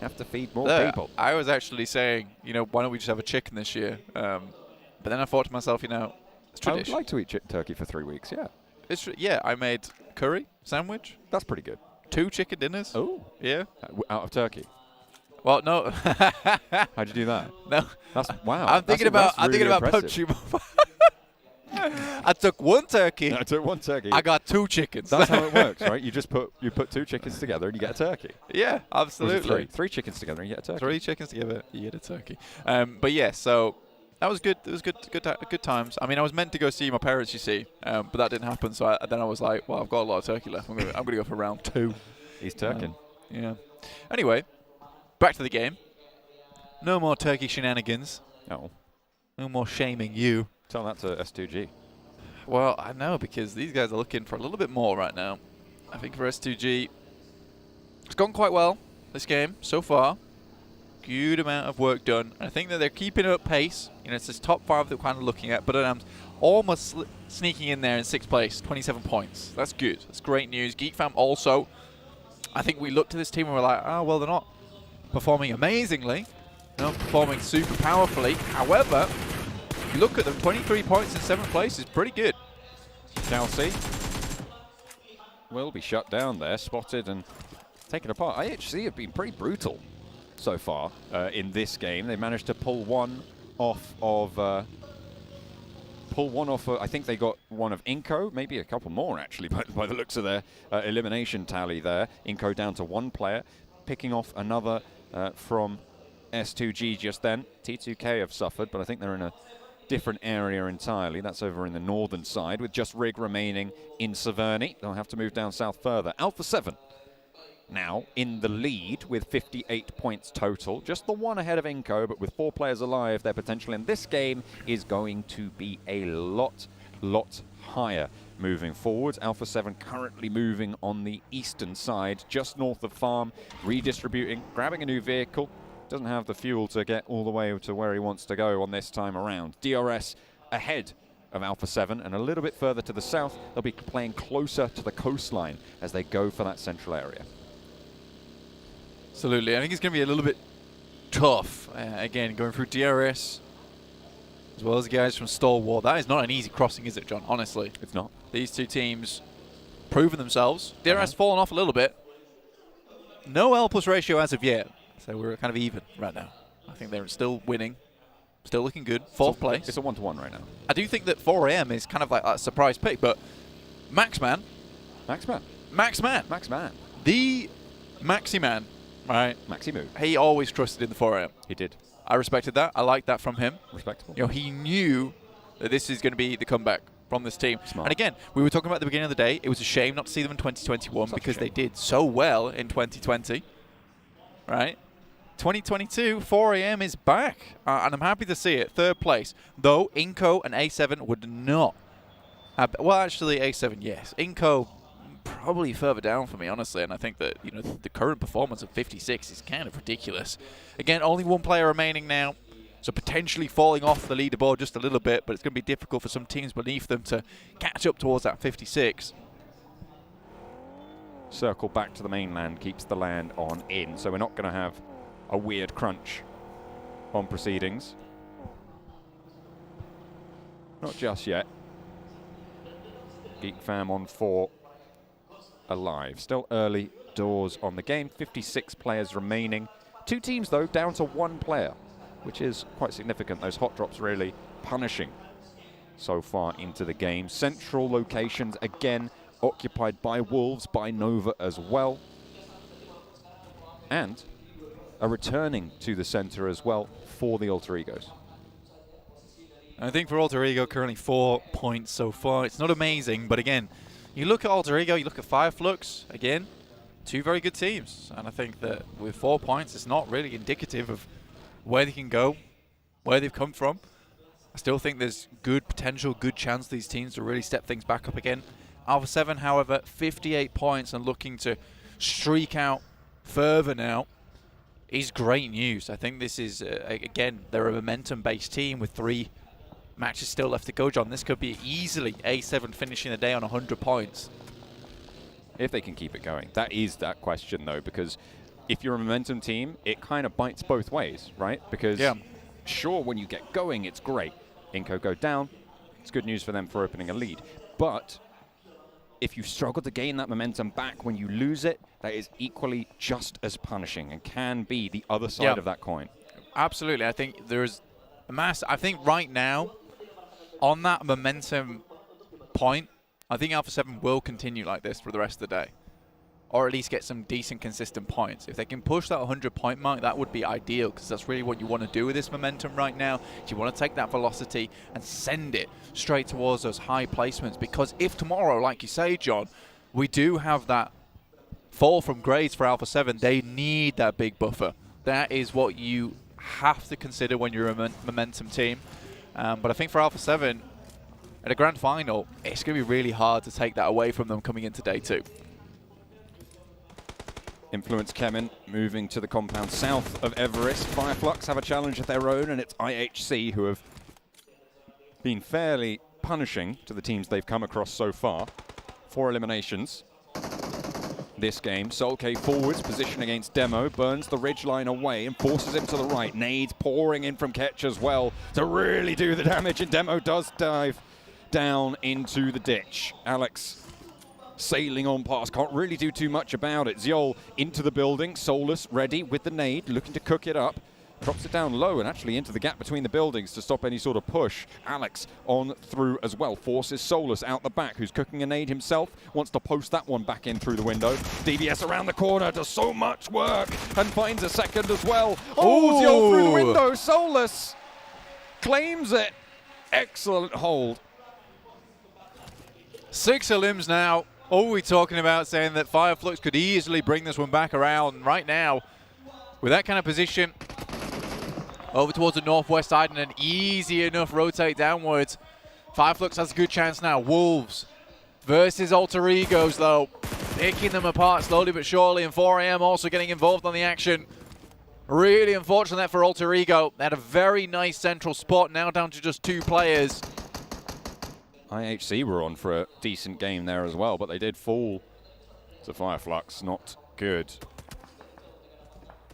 have to feed more Look, people. I was actually saying, why don't we just have a chicken this year? But then I thought to myself, it's I would tradition. like to eat turkey for 3 weeks, yeah. I made curry sandwich. That's pretty good. 2 chicken dinners. Oh. Yeah. Out of turkey? Well, no. How'd you do that? No. Wow. I'm thinking about impressive. poaching. I took 1 turkey. I took 1 turkey. I got 2 chickens. That's how it works, right? You just put 2 chickens together and you get a turkey. Yeah, absolutely. 3 chickens together and you get a turkey. 3 chickens together, you get a turkey. But yeah, so that was good. It was good times. I mean, I was meant to go see my parents, you see, but that didn't happen. So then I was like, well, I've got a lot of turkey left. I'm gonna go for round 2. He's turking. Yeah. Anyway, back to the game. No more turkey shenanigans. No. No more shaming you. Tell that to S2G. Well, I know, because these guys are looking for a little bit more right now. I think for S2G, it's gone quite well, this game, so far. Good amount of work done. I think that they're keeping up pace. It's this top 5 that we're kind of looking at, but I'm almost sneaking in there in 6th place, 27 points. That's good. That's great news. Geek Fam also, I think we looked at this team and we're like, oh, well, they're not performing amazingly. They're not performing super powerfully. However, if you look at them, 23 points in 7th place is pretty good. Chelsea will be shut down there, spotted and taken apart. IHC have been pretty brutal so far in this game. They managed to pull one off of... I think they got one of Inco, maybe a couple more actually, by the looks of their elimination tally there. Inco down to 1 player, picking off another from S2G just then. T2K have suffered, but I think they're in a different area entirely. That's over in the northern side, with just Rig remaining in Severny. They'll have to move down south further. Alpha 7 now in the lead with 58 points total. Just the 1 ahead of Inco, but with 4 players alive, their potential in this game is going to be a lot higher moving forward. Alpha 7 currently moving on the eastern side, just north of Farm, redistributing, grabbing a new vehicle. Doesn't have the fuel to get all the way to where he wants to go on this time around. DRS ahead of Alpha 7 and a little bit further to the south. They'll be playing closer to the coastline as they go for that central area. Absolutely. I think it's going to be a little bit tough. Again, going through DRS as well as the guys from Stalwart. That is not an easy crossing, is it, John? Honestly. It's not. These 2 teams proven themselves. DRS fallen off a little bit. No L+ ratio as of yet. So we're kind of even right now. I think they're still winning. Still looking good. 4th place. It's a 1-to-1 right now. I do think that 4AM is kind of like a surprise pick, but Maxman. Maxman. The Maxi Man, right? Maxi move. He always trusted in the 4AM. He did. I respected that. I liked that from him. Respectable. He knew that this is going to be the comeback from this team. Smart. And again, we were talking about at the beginning of the day, it was a shame not to see them in 2021 because they did so well in 2020, right? 2022, 4AM is back, and I'm happy to see it. 3rd place, though Inco and A7 would not have, well, actually A7, yes. Inco probably further down for me, honestly, and I think that the current performance of 56 is kind of ridiculous. Again, only 1 player remaining now, so potentially falling off the leaderboard just a little bit, but it's going to be difficult for some teams beneath them to catch up towards that 56. Circle back to the mainland, keeps the land on in, so we're not going to have a weird crunch on proceedings. Not just yet. Geek Fam on 4 alive. Still early doors on the game. 56 players remaining. 2 teams, though, down to 1 player, which is quite significant. Those hot drops really punishing so far into the game. Central locations, again, occupied by Wolves, by Nova as well. And are returning to the center as well for the Alter Egos. I think for Alter Ego, currently 4 points so far. It's not amazing, but again, you look at Alter Ego, you look at Fireflux, again, 2 very good teams. And I think that with 4 points, it's not really indicative of where they can go, where they've come from. I still think there's good potential, good chance these teams to really step things back up again. Alpha 7, however, 58 points and looking to streak out further now is great news. I think this is, again, they're a momentum-based team with 3 matches still left to go, John. This could be easily A7 finishing the day on 100 points. If they can keep it going. That is that question, though, because if you're a momentum team, it kind of bites both ways, right? Because sure, when you get going, it's great. Inco go down. It's good news for them for opening a lead. But if you struggle to gain that momentum back when you lose it, that is equally just as punishing and can be the other side of that coin. Absolutely. I think there's a mass. I think right now, on that momentum point, I think Alpha 7 will continue like this for the rest of the day. Or at least get some decent, consistent points. If they can push that 100-point mark, that would be ideal, because that's really what you want to do with this momentum right now. You want to take that velocity and send it straight towards those high placements, because if tomorrow, like you say, John, we do have that fall from grades for Alpha 7, they need that big buffer. That is what you have to consider when you're a momentum team. But I think for Alpha 7, at a grand final, it's going to be really hard to take that away from them coming into day 2. Influence Kemen moving to the compound south of Everest. Fireflux have a challenge of their own, and it's IHC who have been fairly punishing to the teams they've come across so far. 4 eliminations this game. Solke forwards, position against Demo, burns the ridgeline away and forces him to the right. Nades pouring in from Ketch as well to really do the damage, and Demo does dive down into the ditch. Alex sailing on past, can't really do too much about it. Ziol into the building, Solus ready with the nade, looking to cook it up. Drops it down low and actually into the gap between the buildings to stop any sort of push. Alex on through as well, forces Solus out the back, who's cooking a nade himself, wants to post that one back in through the window. DBS around the corner, does so much work and finds a second as well. Oh, Ziol through the window, Solus claims it. Excellent hold. 6 elims now. All we're talking about, saying that Fireflux could easily bring this one back around right now. With that kind of position, over towards the northwest side and an easy enough rotate downwards. Fireflux has a good chance now. Wolves versus Alter Egos, though. Picking them apart slowly but surely, and 4AM also getting involved on the action. Really unfortunate for Alter Ego. They had a very nice central spot, now down to just 2 players. IHC were on for a decent game there as well, but they did fall to Fireflux. Not good.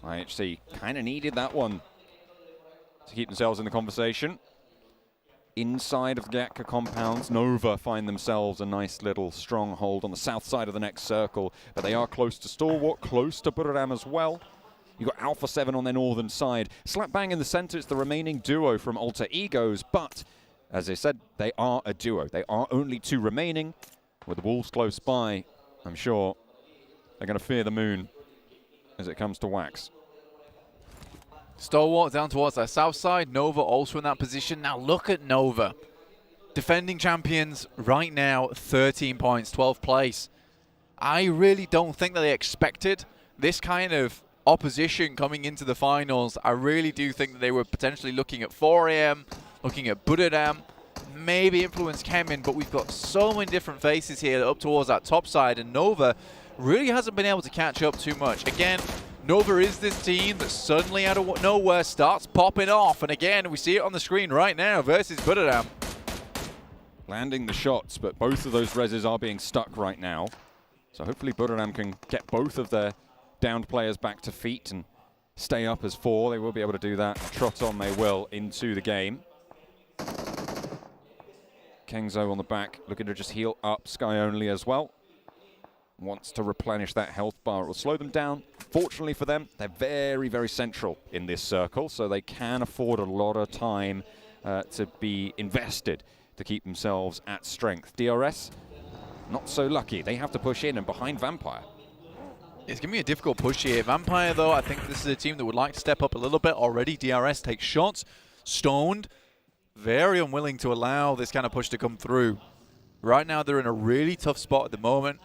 IHC kind of needed that one to keep themselves in the conversation. Inside of the Gatka compounds, Nova find themselves a nice little stronghold on the south side of the next circle, but they are close to Stalwart, close to Buradam as well. You've got Alpha 7 on their northern side. Slap bang in the center, it's the remaining duo from Alter Egos, but as I said, they are a duo. They are only 2 remaining. With the Wolves close by, I'm sure they're going to fear the moon as it comes to Wax. Stalwart down towards their south side. Nova also in that position. Now look at Nova. Defending champions right now, 13 points, 12th place. I really don't think that they expected this kind of opposition coming into the finals. I really do think that they were potentially looking at 4AM, looking at Buradam, maybe Influence Kemen, but we've got so many different faces here up towards that top side, and Nova really hasn't been able to catch up too much. Again, Nova is this team that suddenly out of nowhere starts popping off, and again, we see it on the screen right now versus Buradam. Landing the shots, but both of those reses are being stuck right now. So hopefully Buradam can get both of their downed players back to feet and stay up as 4. They will be able to do that. Trot on they will into the game. Kengzo on the back, looking to just heal up. Sky only as well. Wants to replenish that health bar. It will slow them down. Fortunately for them, they're very, very central in this circle, so they can afford a lot of time to be invested to keep themselves at strength. DRS, not so lucky. They have to push in and behind Vampire. It's going to be a difficult push here. Vampire, though, I think this is a team that would like to step up a little bit already. DRS takes shots. Stoned, very unwilling to allow this kind of push to come through. Right now, they're in a really tough spot at the moment.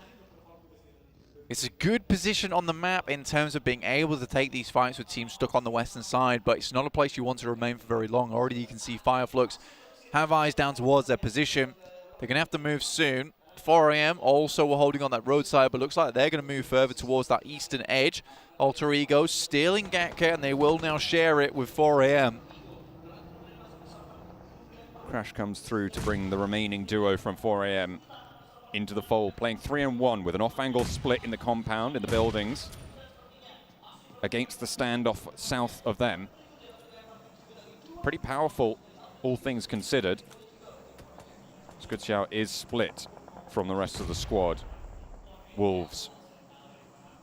It's a good position on the map in terms of being able to take these fights with teams stuck on the western side, but it's not a place you want to remain for very long. Already you can see Fireflux have eyes down towards their position. They're going to have to move soon. 4AM also were holding on that roadside, but looks like they're going to move further towards that eastern edge. Alter Ego stealing Gatka, and they will now share it with 4AM. Crash comes through to bring the remaining duo from 4AM into the fold, playing 3-on-1 with an off-angle split in the compound, in the buildings, against the standoff south of them. Pretty powerful, all things considered. Skutxiao is split from the rest of the squad. Wolves,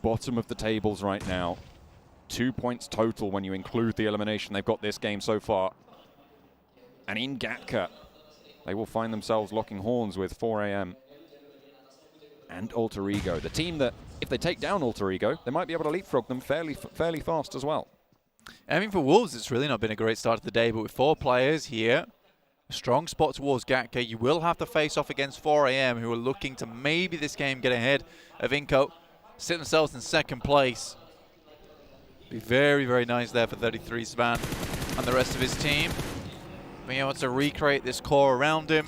bottom of the tables right now. 2 points total when you include the elimination they've got this game so far. And in Gatka, they will find themselves locking horns with 4AM and Alter Ego. The team that, if they take down Alter Ego, they might be able to leapfrog them fairly fast as well. I mean, for Wolves, it's really not been a great start of the day, but with 4 players here, a strong spot towards Gatka, you will have to face off against 4AM, who are looking to maybe this game get ahead of Inco, sit themselves in second place. Be very, very nice there for 33 Svan and the rest of his team. Being able to recreate this core around him.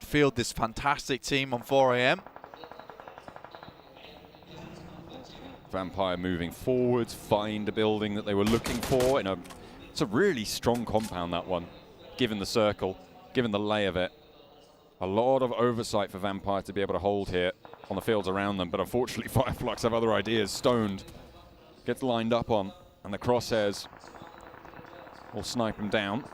Field this fantastic team on 4AM. Vampire moving forwards, find a building that they were looking for. It's a really strong compound, that one, given the circle, given the lay of it. A lot of oversight for Vampire to be able to hold here on the fields around them, but unfortunately Fireflux have other ideas. Stoned gets lined up on, and the crosshairs will snipe him down.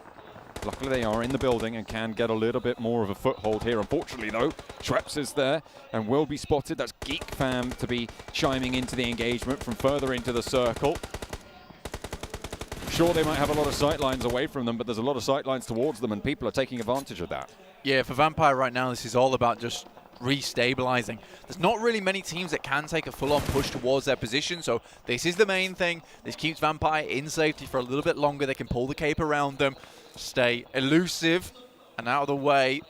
Luckily they are in the building and can get a little bit more of a foothold here. Unfortunately though, Schweppes is there and will be spotted. That's Geek Fam to be chiming into the engagement from further into the circle. Sure, they might have a lot of sightlines away from them, but there's a lot of sightlines towards them and people are taking advantage of that. Yeah, for Vampire right now, this is all about just restabilizing. There's not really many teams that can take a full-on push towards their position, so this is the main thing. This keeps Vampire in safety for a little bit longer. They can pull the cape around them, stay elusive and out of the way.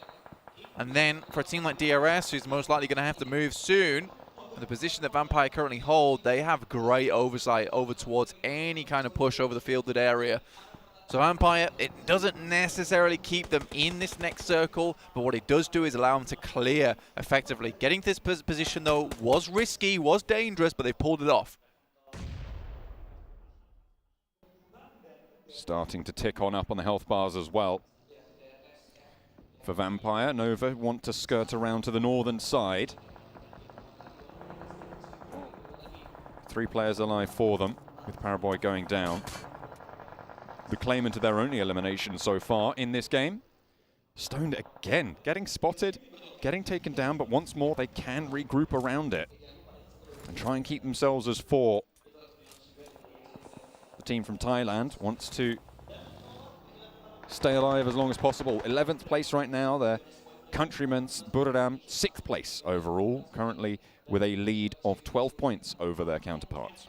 And then for a team like DRS, who's most likely going to have to move soon, in the position that Vampire currently hold, they have great oversight over towards any kind of push over the fielded area. So Vampire, it doesn't necessarily keep them in this next circle, but what it does do is allow them to clear effectively. Getting to this position, though, was risky, was dangerous, but they pulled it off. Starting to tick on up on the health bars as well. For Vampire, Nova want to skirt around to the northern side. 3 players alive for them, with Paraboy going down. The claimant to their only elimination so far in this game. Stoned again, getting spotted, getting taken down, but once more they can regroup around it and try and keep themselves as 4. The team from Thailand wants to stay alive as long as possible. 11th place right now, their countrymen Buradam 6th place overall, currently with a lead of 12 points over their counterparts.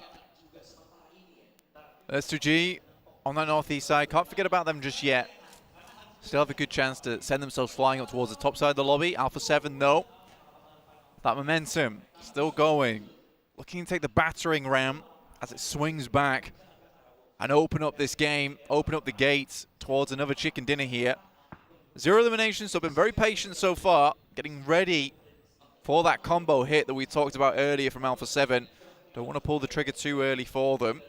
S2G on that northeast side, can't forget about them just yet. Still have a good chance to send themselves flying up towards the top side of the lobby. Alpha 7 though, that momentum still going. Looking to take the battering ram as it swings back and open up this game, open up the gates towards another chicken dinner here. 0 eliminations, so been very patient so far, getting ready for that combo hit that we talked about earlier from Alpha 7. Don't want to pull the trigger too early for them.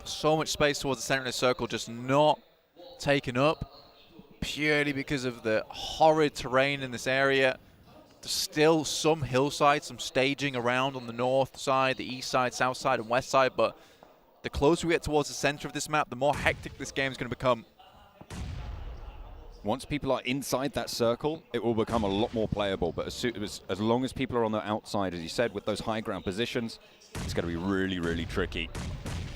So much space towards the center of the circle, just not taken up, purely because of the horrid terrain in this area. There's still some hillside, some staging around on the north side, the east side, south side, and west side, but the closer we get towards the center of this map, the more hectic this game is going to become. Once people are inside that circle, it will become a lot more playable, but as long as people are on the outside, as you said, with those high ground positions, it's going to be really, really tricky.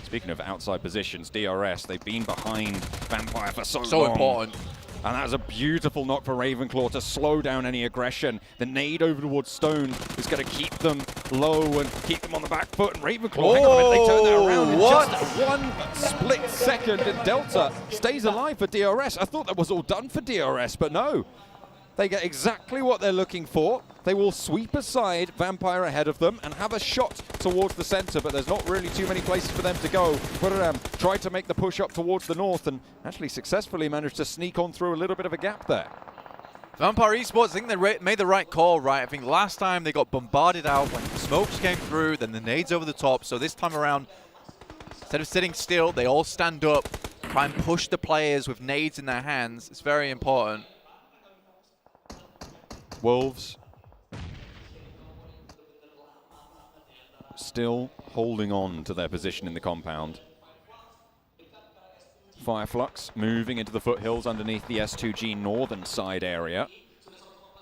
Speaking of outside positions, DRS, they've been behind Vampire for so long. So important. And that was a beautiful knock for Ravenclaw to slow down any aggression. The nade over towards Stone is going to keep them low and keep them on the back foot. And Ravenclaw, hang on a minute, they turn that around in just 1 split second. And Delta stays alive for DRS. I thought that was all done for DRS, but no. They get exactly what they're looking for. They will sweep aside Vampire ahead of them and have a shot towards the center, but there's not really too many places for them to go. Buradam tried to make the push up towards the north and actually successfully managed to sneak on through a little bit of a gap there. Vampire Esports, I think they made the right call, right? I think last time they got bombarded out when the smokes came through, then the nades over the top. So this time around, instead of sitting still, they all stand up, Try and push the players with nades in their hands. It's very important. Wolves still holding on to their position in the compound. Fireflux moving into the foothills underneath the S2G northern side area.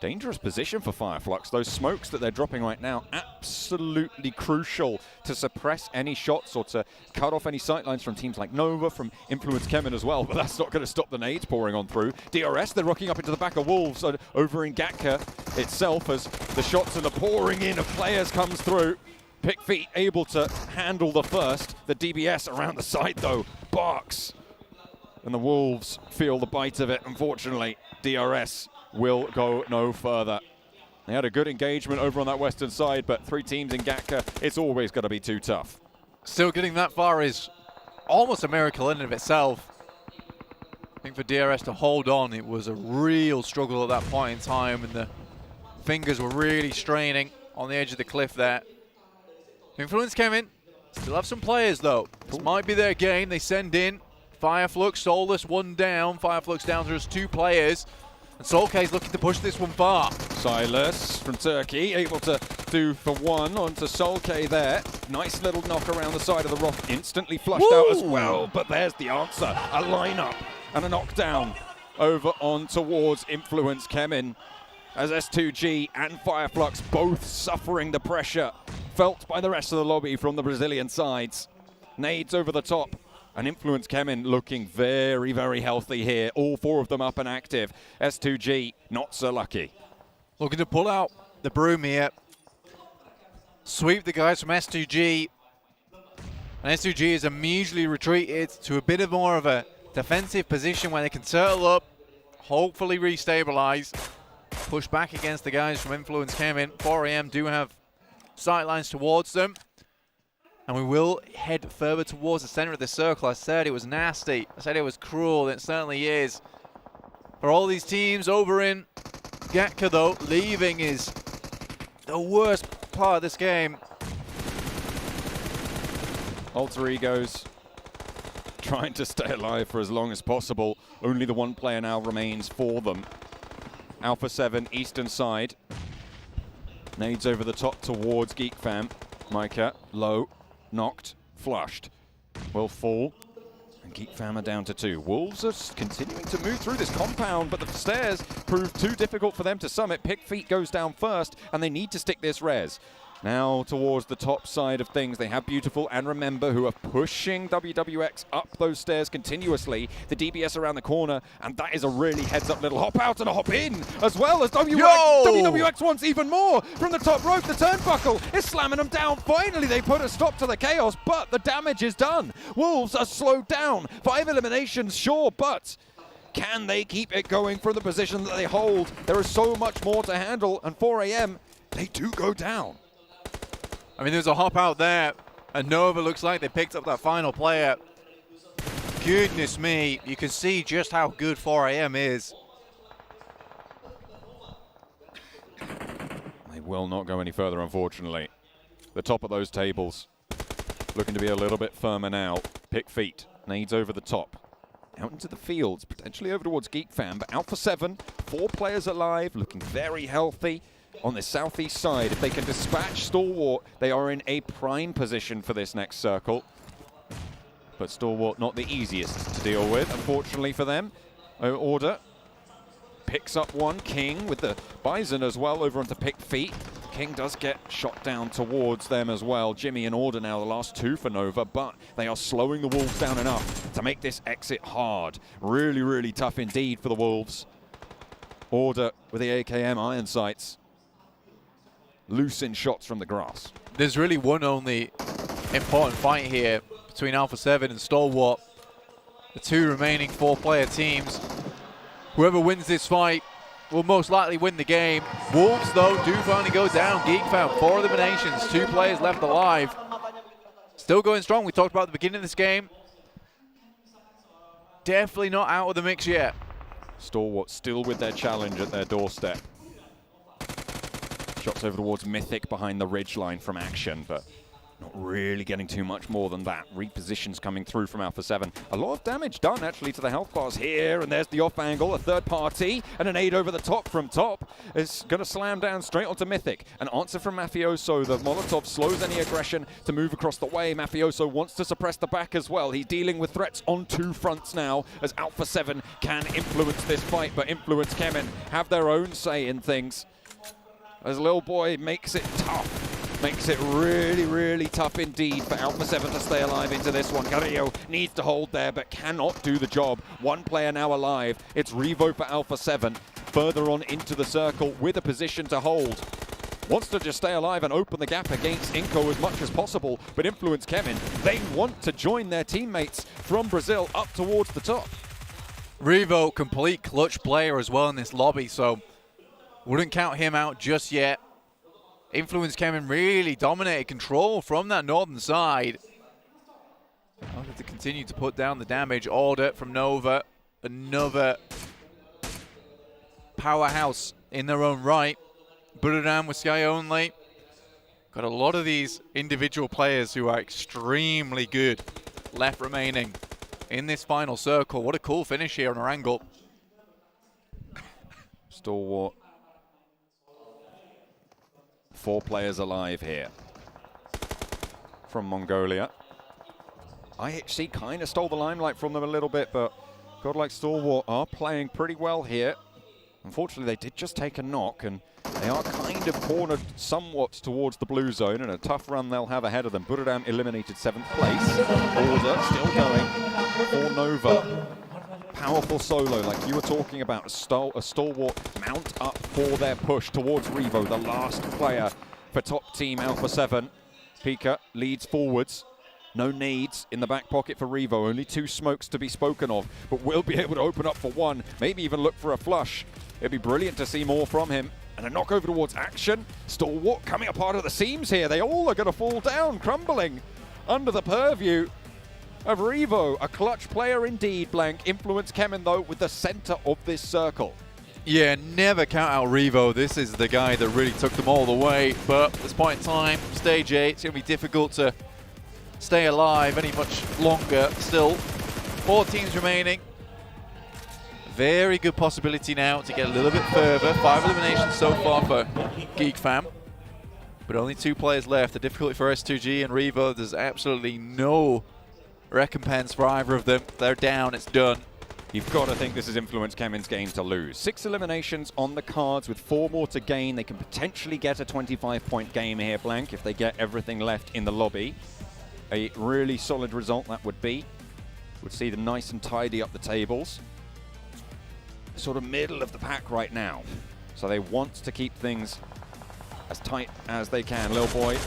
Dangerous position for Fireflux. Those smokes that they're dropping right now, absolutely crucial to suppress any shots or to cut off any sightlines from teams like Nova, from Influence Kemen as well, but that's not going to stop the nades pouring on through. DRS, they're rocking up into the back of Wolves over in Gatka itself as the shots and the pouring in of players comes through. Pickfeet able to handle the first. The DBS around the side though, barks. And the Wolves feel the bite of it, unfortunately. DRS will go no further. They had a good engagement over on that western side, but 3 teams in Gatka, it's always going to be too tough. Still getting that far is almost a miracle in and of itself. I think for DRS to hold on, it was a real struggle at that point in time, and the fingers were really straining on the edge of the cliff there. Influence came in. Still have some players though. This might be their game. They send in Fireflux, Soulless one down. Fireflux down to just 2 players. And Solkay's looking to push this one far. Silas from Turkey able to do for 1 onto Solkay there. Nice little knock around the side of the rock. Instantly flushed out as well. But there's the answer. A lineup and a knockdown over on towards Influence Kemen. As S2G and Fireflux both suffering the pressure felt by the rest of the lobby from the Brazilian sides. Nades over the top. And Influence Kemen looking very, very healthy here. All 4 of them up and active. S2G not so lucky. Looking to pull out the broom here. Sweep the guys from S2G. And S2G is immediately retreated to a bit of more of a defensive position where they can turtle up, hopefully restabilize, push back against the guys from Influence Kemen. 4AM do have sightlines towards them. And we will head further towards the center of the circle. I said it was nasty. I said it was cruel. It certainly is. For all these teams over in Gatka, though, leaving is the worst part of this game. Alter Egos trying to stay alive for as long as possible. Only the 1 player now remains for them. Alpha 7, eastern side. Nades over the top towards Geek Fam. Micah, low. Knocked, flushed, will fall, and Geek Fam are down to 2. Wolves are continuing to move through this compound, but the stairs prove too difficult for them to summit. Pickfeet goes down first, and they need to stick this res. Now towards the top side of things, they have Beautiful and Remember, who are pushing WWX up those stairs continuously. The DBS around the corner, and that is a really heads-up little hop out and a hop in, as well as WWX wants even more from the top rope. The turnbuckle is slamming them down. Finally, they put a stop to the chaos, but the damage is done. Wolves are slowed down. 5 eliminations, sure, but can they keep it going from the position that they hold? There is so much more to handle, and 4AM, they do go down. I mean, there's a hop out there, and Nova looks like they picked up that final player. Goodness me, you can see just how good 4AM is. They will not go any further, unfortunately. The top of those tables looking to be a little bit firmer now. Pickfeet, nades over the top. Out into the fields, potentially over towards Geek Fam, but Alpha 7, 4 players alive, looking very healthy. On the southeast side, if they can dispatch Stalwart, they are in a prime position for this next circle. But Stalwart not the easiest to deal with, unfortunately for them. Order picks up 1. King with the Bison as well over onto Pickfeet. King does get shot down towards them as well. Jimmy and Order now the last 2 for Nova, but they are slowing the Wolves down enough to make this exit hard. Really, really tough indeed for the Wolves. Order with the AKM iron sights. Loosen shots from the grass. There's really one only important fight here between Alpha 7 and Stalwart. The 2 remaining 4-player teams. Whoever wins this fight will most likely win the game. Wolves, though, do finally go down. Geek Fam, 4 eliminations, 2 players left alive. Still going strong. We talked about at the beginning of this game. Definitely not out of the mix yet. Stalwart still with their challenge at their doorstep. Shots over towards Mythic behind the ridge line from Action, but Not really getting too much more than that. Repositions coming through from Alpha 7. A lot of damage done actually to the health bars here, and there's the off angle, a third party, and an aid over the top from top. Is going to slam down straight onto Mythic. An answer from Mafioso. The Molotov slows any aggression to move across the way. Mafioso wants to suppress the back as well. He's dealing with threats on two fronts now, as Alpha 7 can influence this fight, but Influence Kemen have their own say in things. As Lil Boy makes it tough. Makes it really, really tough indeed for Alpha 7 to stay alive into this one. Carrillo needs to hold there, but cannot do the job. One player now alive. It's Revo for Alpha 7. Further on into the circle with a position to hold. Wants to just stay alive and open the gap against Inco as much as possible, but Influence Kemen, they want to join their teammates from Brazil up towards the top. Revo, complete clutch player as well in this lobby, so wouldn't count him out just yet. Influence Kemen really dominated control from that northern side. I'll have to continue to put down the damage. Order from Nova, another powerhouse in their own right. Buradam with Sky only. Got a lot of these individual players who are extremely good left remaining in this final circle. What a cool finish here on Erangel. Stalwart. 4 players alive here from Mongolia. IHC kind of stole the limelight from them a little bit, but Godlike Stalwart are playing pretty well here. Unfortunately, they did just take a knock, and they are kind of cornered somewhat towards the blue zone, and a tough run they'll have ahead of them. Buradam eliminated 7th place. Order still going for Nova. Powerful solo, like you were talking about, a stalwart mount up for their push towards Revo, the last player for top team Alpha 7. Pika leads forwards. No nades in the back pocket for Revo, only 2 smokes to be spoken of, but will be able to open up for 1, maybe even look for a flush. It'd be brilliant to see more from him. And a knock over towards Action. Stalwart coming apart at the seams here. They all are going to fall down, crumbling under the purview of Revo. A clutch player indeed, Blank. Influence Kemen, though, with the center of this circle. Yeah, never count out Revo. This is the guy that really took them all the way. But at this point in time, stage 8, it's going to be difficult to stay alive any much longer. Still, 4 teams remaining. Very good possibility now to get a little bit further. 5 eliminations so far for Geek Fam. But only 2 players left. The difficulty for S2G and Revo, there's absolutely no recompense for either of them. They're down, it's done. You've got to think this is Influence Kemen's game to lose. 6 eliminations on the cards with 4 more to gain. They can potentially get a 25-point game here, Blank, if they get everything left in the lobby. A really solid result that would be. Would see them nice and tidy up the tables. Sort of middle of the pack right now. So they want to keep things as tight as they can. Lil Boy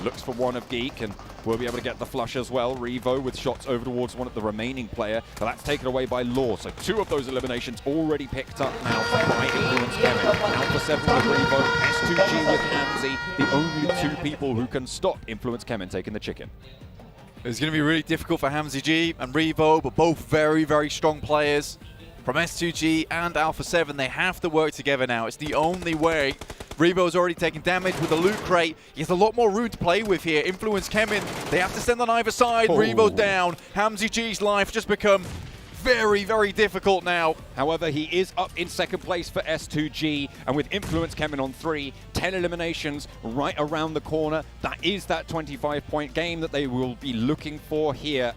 looks for one of Geek and will be able to get the flush as well. Revo with shots over towards one of the remaining player, but that's taken away by Law. So 2 of those eliminations already picked up now by Influence Kemen. Alpha 7 with Revo, S2G with Hamzy, the only 2 people who can stop Influence Kemen taking the chicken. It's going to be really difficult for Hamzy G and Revo, but both very, very strong players. From S2G and Alpha 7, they have to work together now. It's the only way. Revo's already taking damage with the loot crate. He has a lot more room to play with here. Influence Kemen, they have to send on either side. Revo's down. Hamzy G's life just become very, very difficult now. However, he is up in 2nd place for S2G, and with Influence Kemen on 3, 10 eliminations right around the corner. That is that 25-point game that they will be looking for here.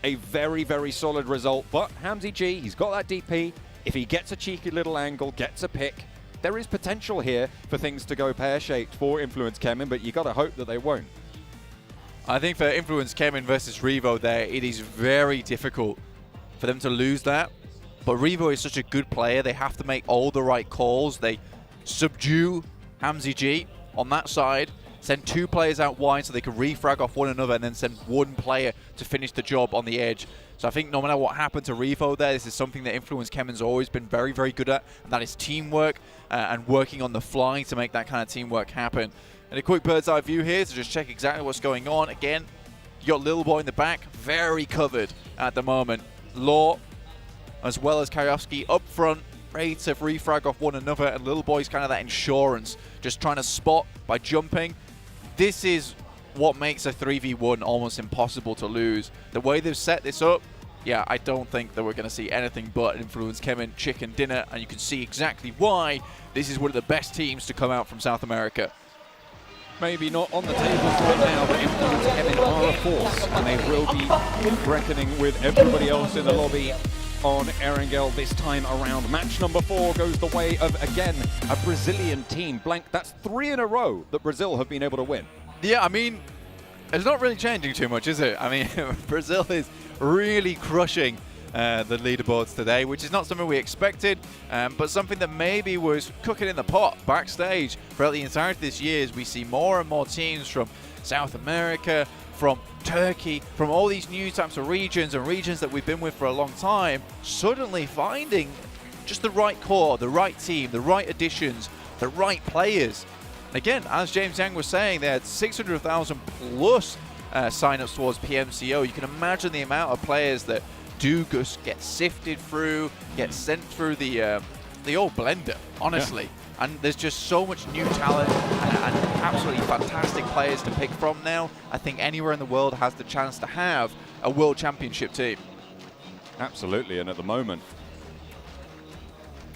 A very, very solid result, but Hamzy G, he's got that DP. If he gets a cheeky little angle, gets a pick, there is potential here for things to go pear-shaped for Influence Kemen, but you got to hope that they won't. I think for Influence Kemen versus Revo there, it is very difficult for them to lose that. But Revo is such a good player, they have to make all the right calls. They subdue Hamzy G on that side, send 2 players out wide so they can refrag off one another, and then send 1 player to finish the job on the edge. So I think no matter what happened to Revo there, this is something that Influence Kemen's always been very, very good at, and that is teamwork and working on the fly to make that kind of teamwork happen. And a quick bird's eye view here to just check exactly what's going on. Again, you got Lil Boy in the back, very covered at the moment. Law, as well as Kariowski up front, ready to refrag off one another, and Lil Boy's kind of that insurance, just trying to spot by jumping. This is what makes a 3v1 almost impossible to lose. The way they've set this up, yeah, I don't think that we're going to see anything but Influence Kemen chicken dinner, and you can see exactly why this is one of the best teams to come out from South America. Maybe not on the tables right now, but Influence Kemen are a force, and they will be reckoning with everybody else in the lobby on Erangel this time around. Match number 4 goes the way of, again, a Brazilian team. Blank, that's 3 in a row that Brazil have been able to win. Yeah, I mean, it's not really changing too much, is it? I mean, Brazil is really crushing the leaderboards today, which is not something we expected, but something that maybe was cooking in the pot backstage throughout the entirety of this year, as we see more and more teams from South America, from Turkey, from all these new types of regions and regions that we've been with for a long time, suddenly finding just the right core, the right team, the right additions, the right players. Again, as James Yang was saying, they had 600,000 plus signups towards PMCO. You can imagine the amount of players that do just get sifted through, get sent through the old blender, honestly. Yeah. And there's just so much new talent and absolutely fantastic players to pick from now. I think anywhere in the world has the chance to have a world championship team. Absolutely, and at the moment,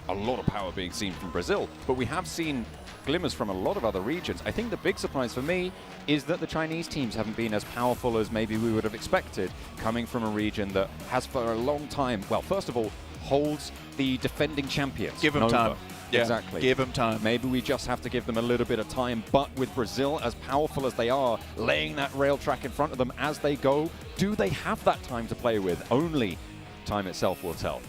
a lot of power being seen from Brazil, but we have seen glimmers from a lot of other regions. I think the big surprise for me is that the Chinese teams haven't been as powerful as maybe we would have expected, coming from a region that has for a long time, well, first of all, holds the defending champions. Give them time. Yeah, exactly. Give them time. Maybe we just have to give them a little bit of time, but with Brazil, as powerful as they are, laying that rail track in front of them as they go, do they have that time to play with? Only time itself will tell.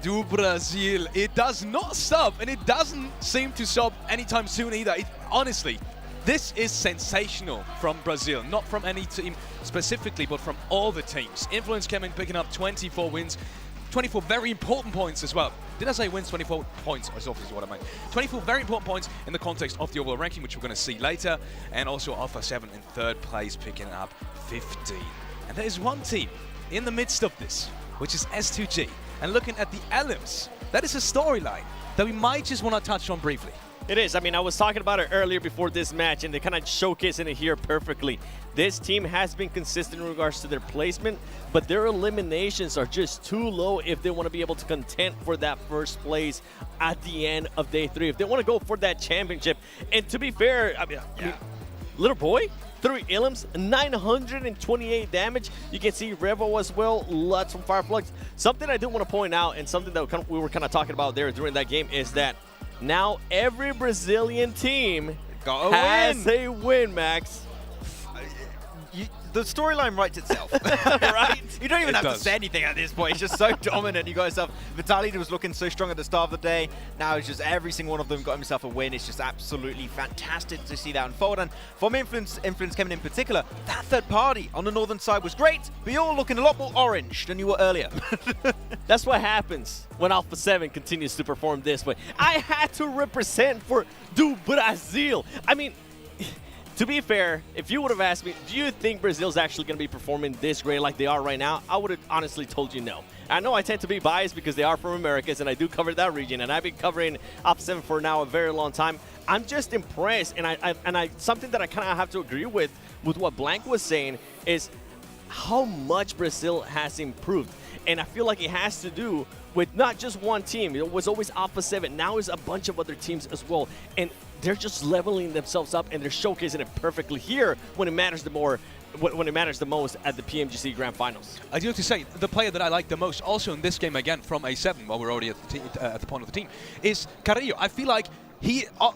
Do Brazil. It does not stop, and it doesn't seem to stop anytime soon either. Honestly, this is sensational from Brazil, not from any team specifically, but from all the teams. Influence Kemen picking up 24 wins, 24 very important points as well. Did I say wins? 24 points, is obviously what I meant. 24 very important points in the context of the overall ranking, which we're going to see later, and also Alpha 7 in 3rd place, picking up 15. And there is one team in the midst of this, which is S2G. And looking at the elims, that is a storyline that we might just want to touch on briefly. It is. I mean, I was talking about it earlier before this match, and they kind of showcasing it here perfectly. This team has been consistent in regards to their placement, but their eliminations are just too low if they want to be able to contend for that first place at the end of day 3. If they want to go for that championship. And to be fair, I mean, little boy, 3 elims, 928 damage. You can see Revo as well, lots from Fireflux. Something I do want to point out, and something that we were kind of talking about there during that game, is that now every Brazilian team has a win, Max. The storyline writes itself, right? You don't even have to say anything at this point. It's just so dominant. You got yourself, Vitaly was looking so strong at the start of the day. Now it's just every single one of them got himself a win. It's just absolutely fantastic to see that unfold. And from Influence Kemen in particular, that third party on the northern side was great, but you're looking a lot more orange than you were earlier. That's what happens when Alpha 7 continues to perform this way. I had to represent for Do Brazil. I mean, to be fair, if you would have asked me, do you think Brazil's actually going to be performing this great like they are right now, I would have honestly told you no. I know I tend to be biased because they are from Americas and I do cover that region, and I've been covering Alpha 7 for now a very long time. I'm just impressed, and I something that I kind of have to agree with what Blank was saying is how much Brazil has improved. And I feel like it has to do with not just one team. It was always Alpha 7. Now it's a bunch of other teams as well. And they're just leveling themselves up and they're showcasing it perfectly here when it matters the most at the PMGC Grand Finals. I do have to say, the player that I like the most also in this game again from A7, while we're already at the point of the team, is Carrillo. I feel like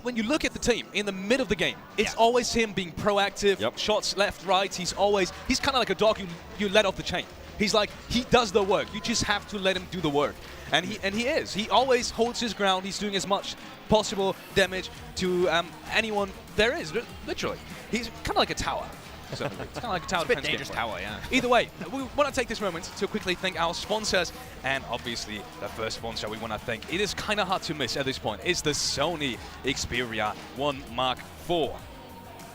when you look at the team in the mid of the game, it's always him being proactive, shots left, right. He's kind of like a dog you let off the chain. He's like, he does the work. You just have to let him do the work. And he is. He always holds his ground. He's doing as much possible damage to anyone there is, literally. He's kind of like a tower. So it's kind of like a tower defense dangerous tower, yeah. Either way, we want to take this moment to quickly thank our sponsors, and obviously the first sponsor we want to thank, it is kind of hard to miss at this point, is the Sony Xperia 1 Mark IV.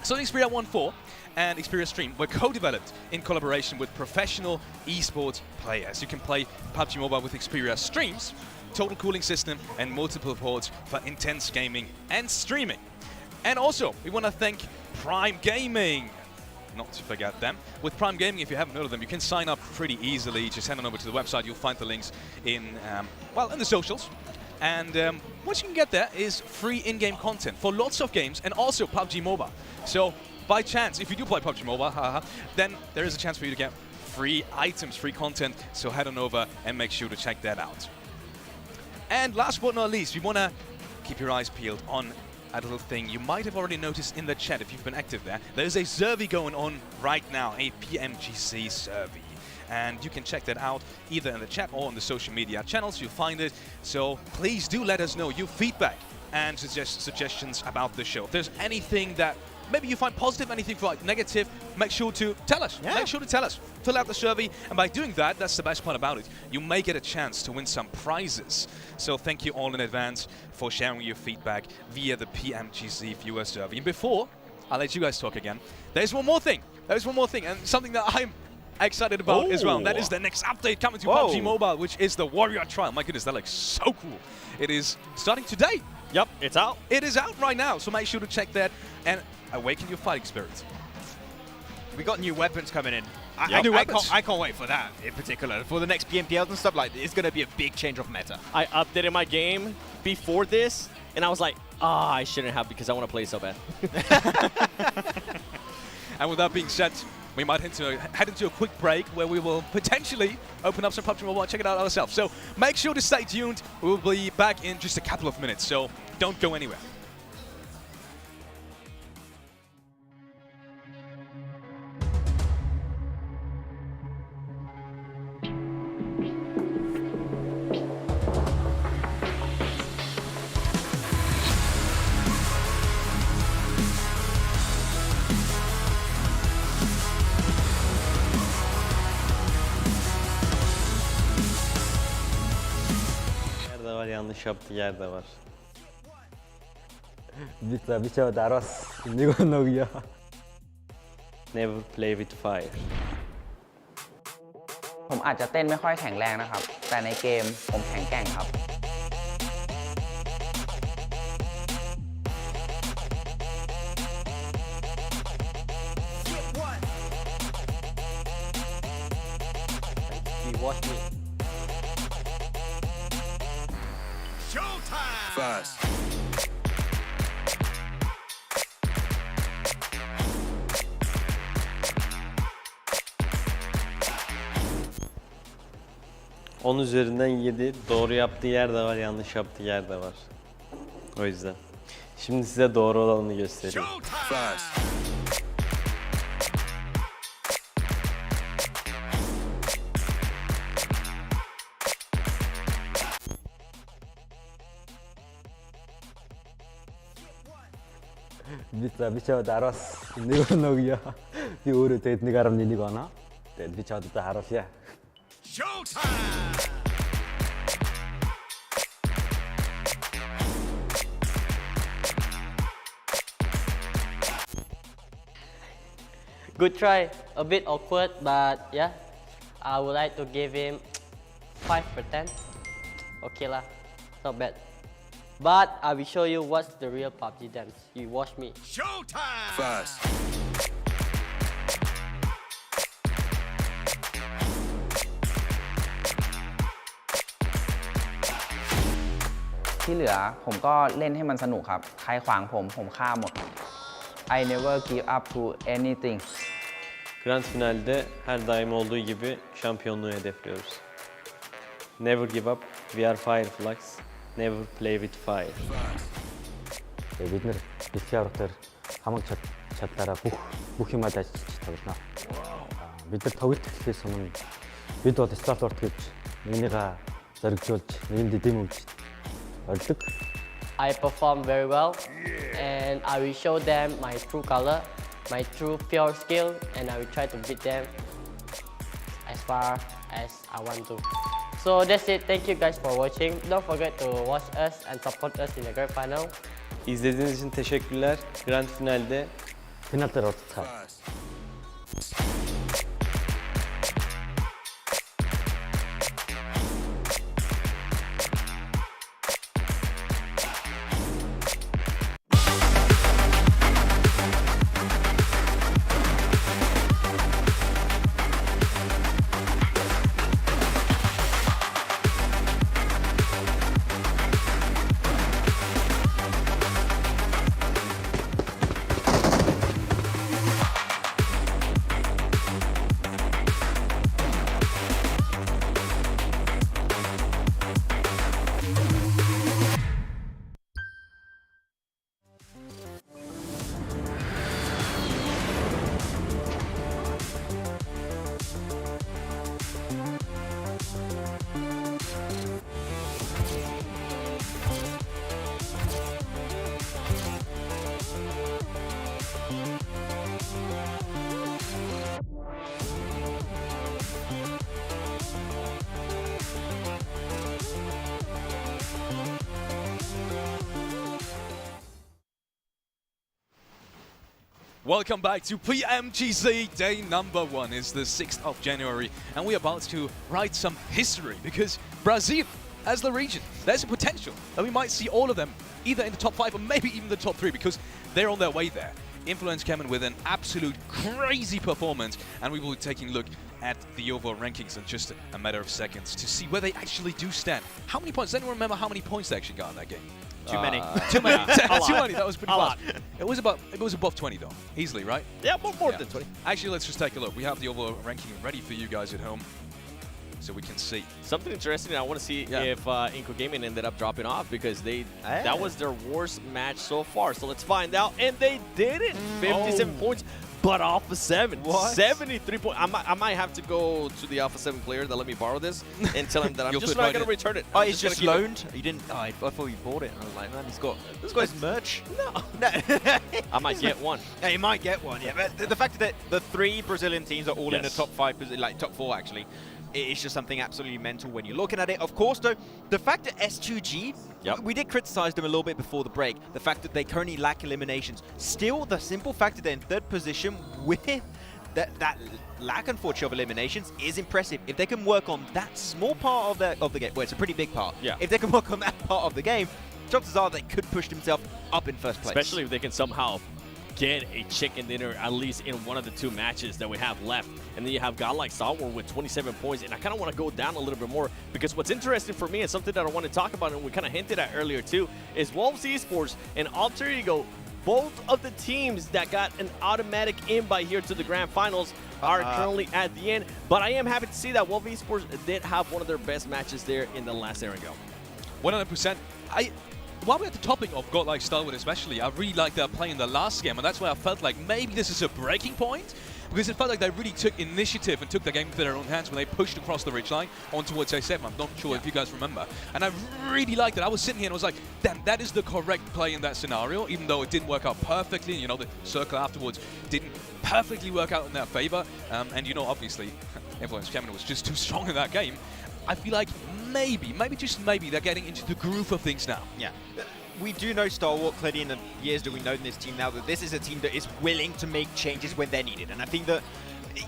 Sony Xperia 1 IV and Xperia Stream were co-developed in collaboration with professional esports players. You can play PUBG Mobile with Xperia Streams, total cooling system, and multiple ports for intense gaming and streaming. And also, we want to thank Prime Gaming. Not to forget them. With Prime Gaming, if you haven't heard of them, you can sign up pretty easily. Just head on over to the website. You'll find the links in the socials. And what you can get there is free in-game content for lots of games and also PUBG Mobile. So by chance, if you do play PUBG Mobile, then there is a chance for you to get free items, free content. So head on over and make sure to check that out. And last but not least, we want to keep your eyes peeled on a little thing you might have already noticed in the chat if you've been active there. There's a survey going on right now, a PMGC survey. And you can check that out either in the chat or on the social media channels. You'll find it. So please do let us know your feedback and suggestions about the show. If there's anything that maybe you find positive, anything like negative, make sure to tell us. Yeah. Make sure to tell us. Fill out the survey, and by doing that, that's the best part about it. You may get a chance to win some prizes. So thank you all in advance for sharing your feedback via the PMGC viewer survey. And before I let you guys talk again, there's one more thing. And something that I'm excited about as well. And that is the next update coming to PUBG Mobile, which is the Warrior Trial. My goodness, that looks so cool. It is starting today. Yep, it's out. It is out right now, so make sure to check that and awaken your fighting spirit. We got new weapons coming in. I can't wait for that in particular. For the next PMPLs and stuff like that, it's going to be a big change of meta. I updated my game before this, and I was like, I shouldn't have because I want to play so bad. And with that being said, we might head into a quick break where we will potentially open up some PUBG Mobile and check it out ourselves. So make sure to stay tuned. We'll be back in just a couple of minutes, so don't go anywhere. Yanlış yaptığı yer de var. Bicho daros, hindi ko nagya. Never play with fire. ผมอาจจะเต้นไม่ค่อยแข็งแรงนะครับ แต่ในเกมผมแข็งแกร่งครับ You watch me. Fast. On üzerinden 7. Doğru yaptığı yer de var, yanlış yaptığı yer de var. O yüzden. Şimdi size doğru olanını göstereyim. Fast. Bicho daros, hindi ko nagya. Di uro tet ni karam ni ko na. Tet bicho ta haros ya. Good try. A bit awkward, but yeah. I would like to give him 5%. Okay lah, not bad. But I will show you what's the real PUBG dance. You watch me. Showtime! Fast. ที่เหลือผมก็เล่นให้มันสนุกครับใครขวางผมฆ่าหมด I never give up to anything. Grand finalde her daim olduğu gibi şampiyonluğu hedefliyoruz. Never give up, we are fireflies. Never play with fire. Бид нэр Xperia дээр хамаг чадлаараа бүх юмаа дайж тоглоно. Бид нар тоглолт эхлэхээс өмнө бид бол стартворд гэж нэгнийгээ зоригжуулж нэгэнд дэм өгч ордог. I perform very well, and I will show them my true color, my true pure skill, and I will try to beat them as far as I want to. So that's it. Thank you guys for watching. Don't forget to watch us and support us in the grand final. İzlediğiniz için teşekkürler. Grand finalde final дээр уулзцаа. Welcome back to PMGC day number 1. It's the 6th of January and we're about to write some history because Brazil, as the region, there's a potential that we might see all of them either in the top 5 or maybe even the top 3 because they're on their way there. Influence came in with an absolute crazy performance and we will be taking a look at the overall rankings in just a matter of seconds to see where they actually do stand. How many points? Does anyone remember how many points they actually got in that game? Too many. Too many. Too many. That was pretty A fast. lot. It was above 20 though, easily, right? Yeah, more than 20. Actually, let's just take a look. We have the overall ranking ready for you guys at home, so we can see. Something interesting. I want to see if Inco Gaming ended up dropping off because that was their worst match so far. So let's find out, and they did it. 57 points. But Alpha 7, What? 73 points. I might have to go to the Alpha 7 player that let me borrow this and tell him that I'm just not going to return it. Oh, I'm he's just gonna keep loaned? You didn't? Oh, I thought you bought it. I was like, man, he's got his merch. No. No. I might get one. Yeah, you might get one, yeah. But the fact that the 3 Brazilian teams are all in the Yes. top 5, like top 4 actually, it's just something absolutely mental when you're looking at it. Of course, though, the fact that S2G, we did criticize them a little bit before the break, the fact that they currently lack eliminations. Still, the simple fact that they're in 3rd position with that lack, unfortunately, of eliminations is impressive. If they can work on that small part of the game, well, it's a pretty big part. Yeah. If they can work on that part of the game, chances are they could push themselves up in 1st place. Especially if they can somehow get a chicken dinner at least in one of the 2 matches that we have left. And then you have God like Stalwart with 27 points. And I kind of want to go down a little bit more because what's interesting for me and something that I want to talk about and we kind of hinted at earlier too is Wolves Esports and Alter Ego. Both of the teams that got an automatic invite here to the Grand Finals are currently at the end. But I am happy to see that Wolves Esports did have one of their best matches there in the last Erangel. 100%. While we're at the topic of God like Stalwart especially, I really liked their play in the last game, and that's why I felt like maybe this is a breaking point, because it felt like they really took initiative and took the game into their own hands when they pushed across the ridgeline on towards A7. I'm not sure if you guys remember. And I really liked it. I was sitting here and I was like, damn, that is the correct play in that scenario, even though it didn't work out perfectly. You know, the circle afterwards didn't perfectly work out in their favor. And, you know, obviously, Influence Gemini was just too strong in that game. I feel like maybe, just maybe, they're getting into the groove of things now. Yeah. We do know Stalwart clearly in the years that we know in this team now that this is a team that is willing to make changes when they're needed. And I think that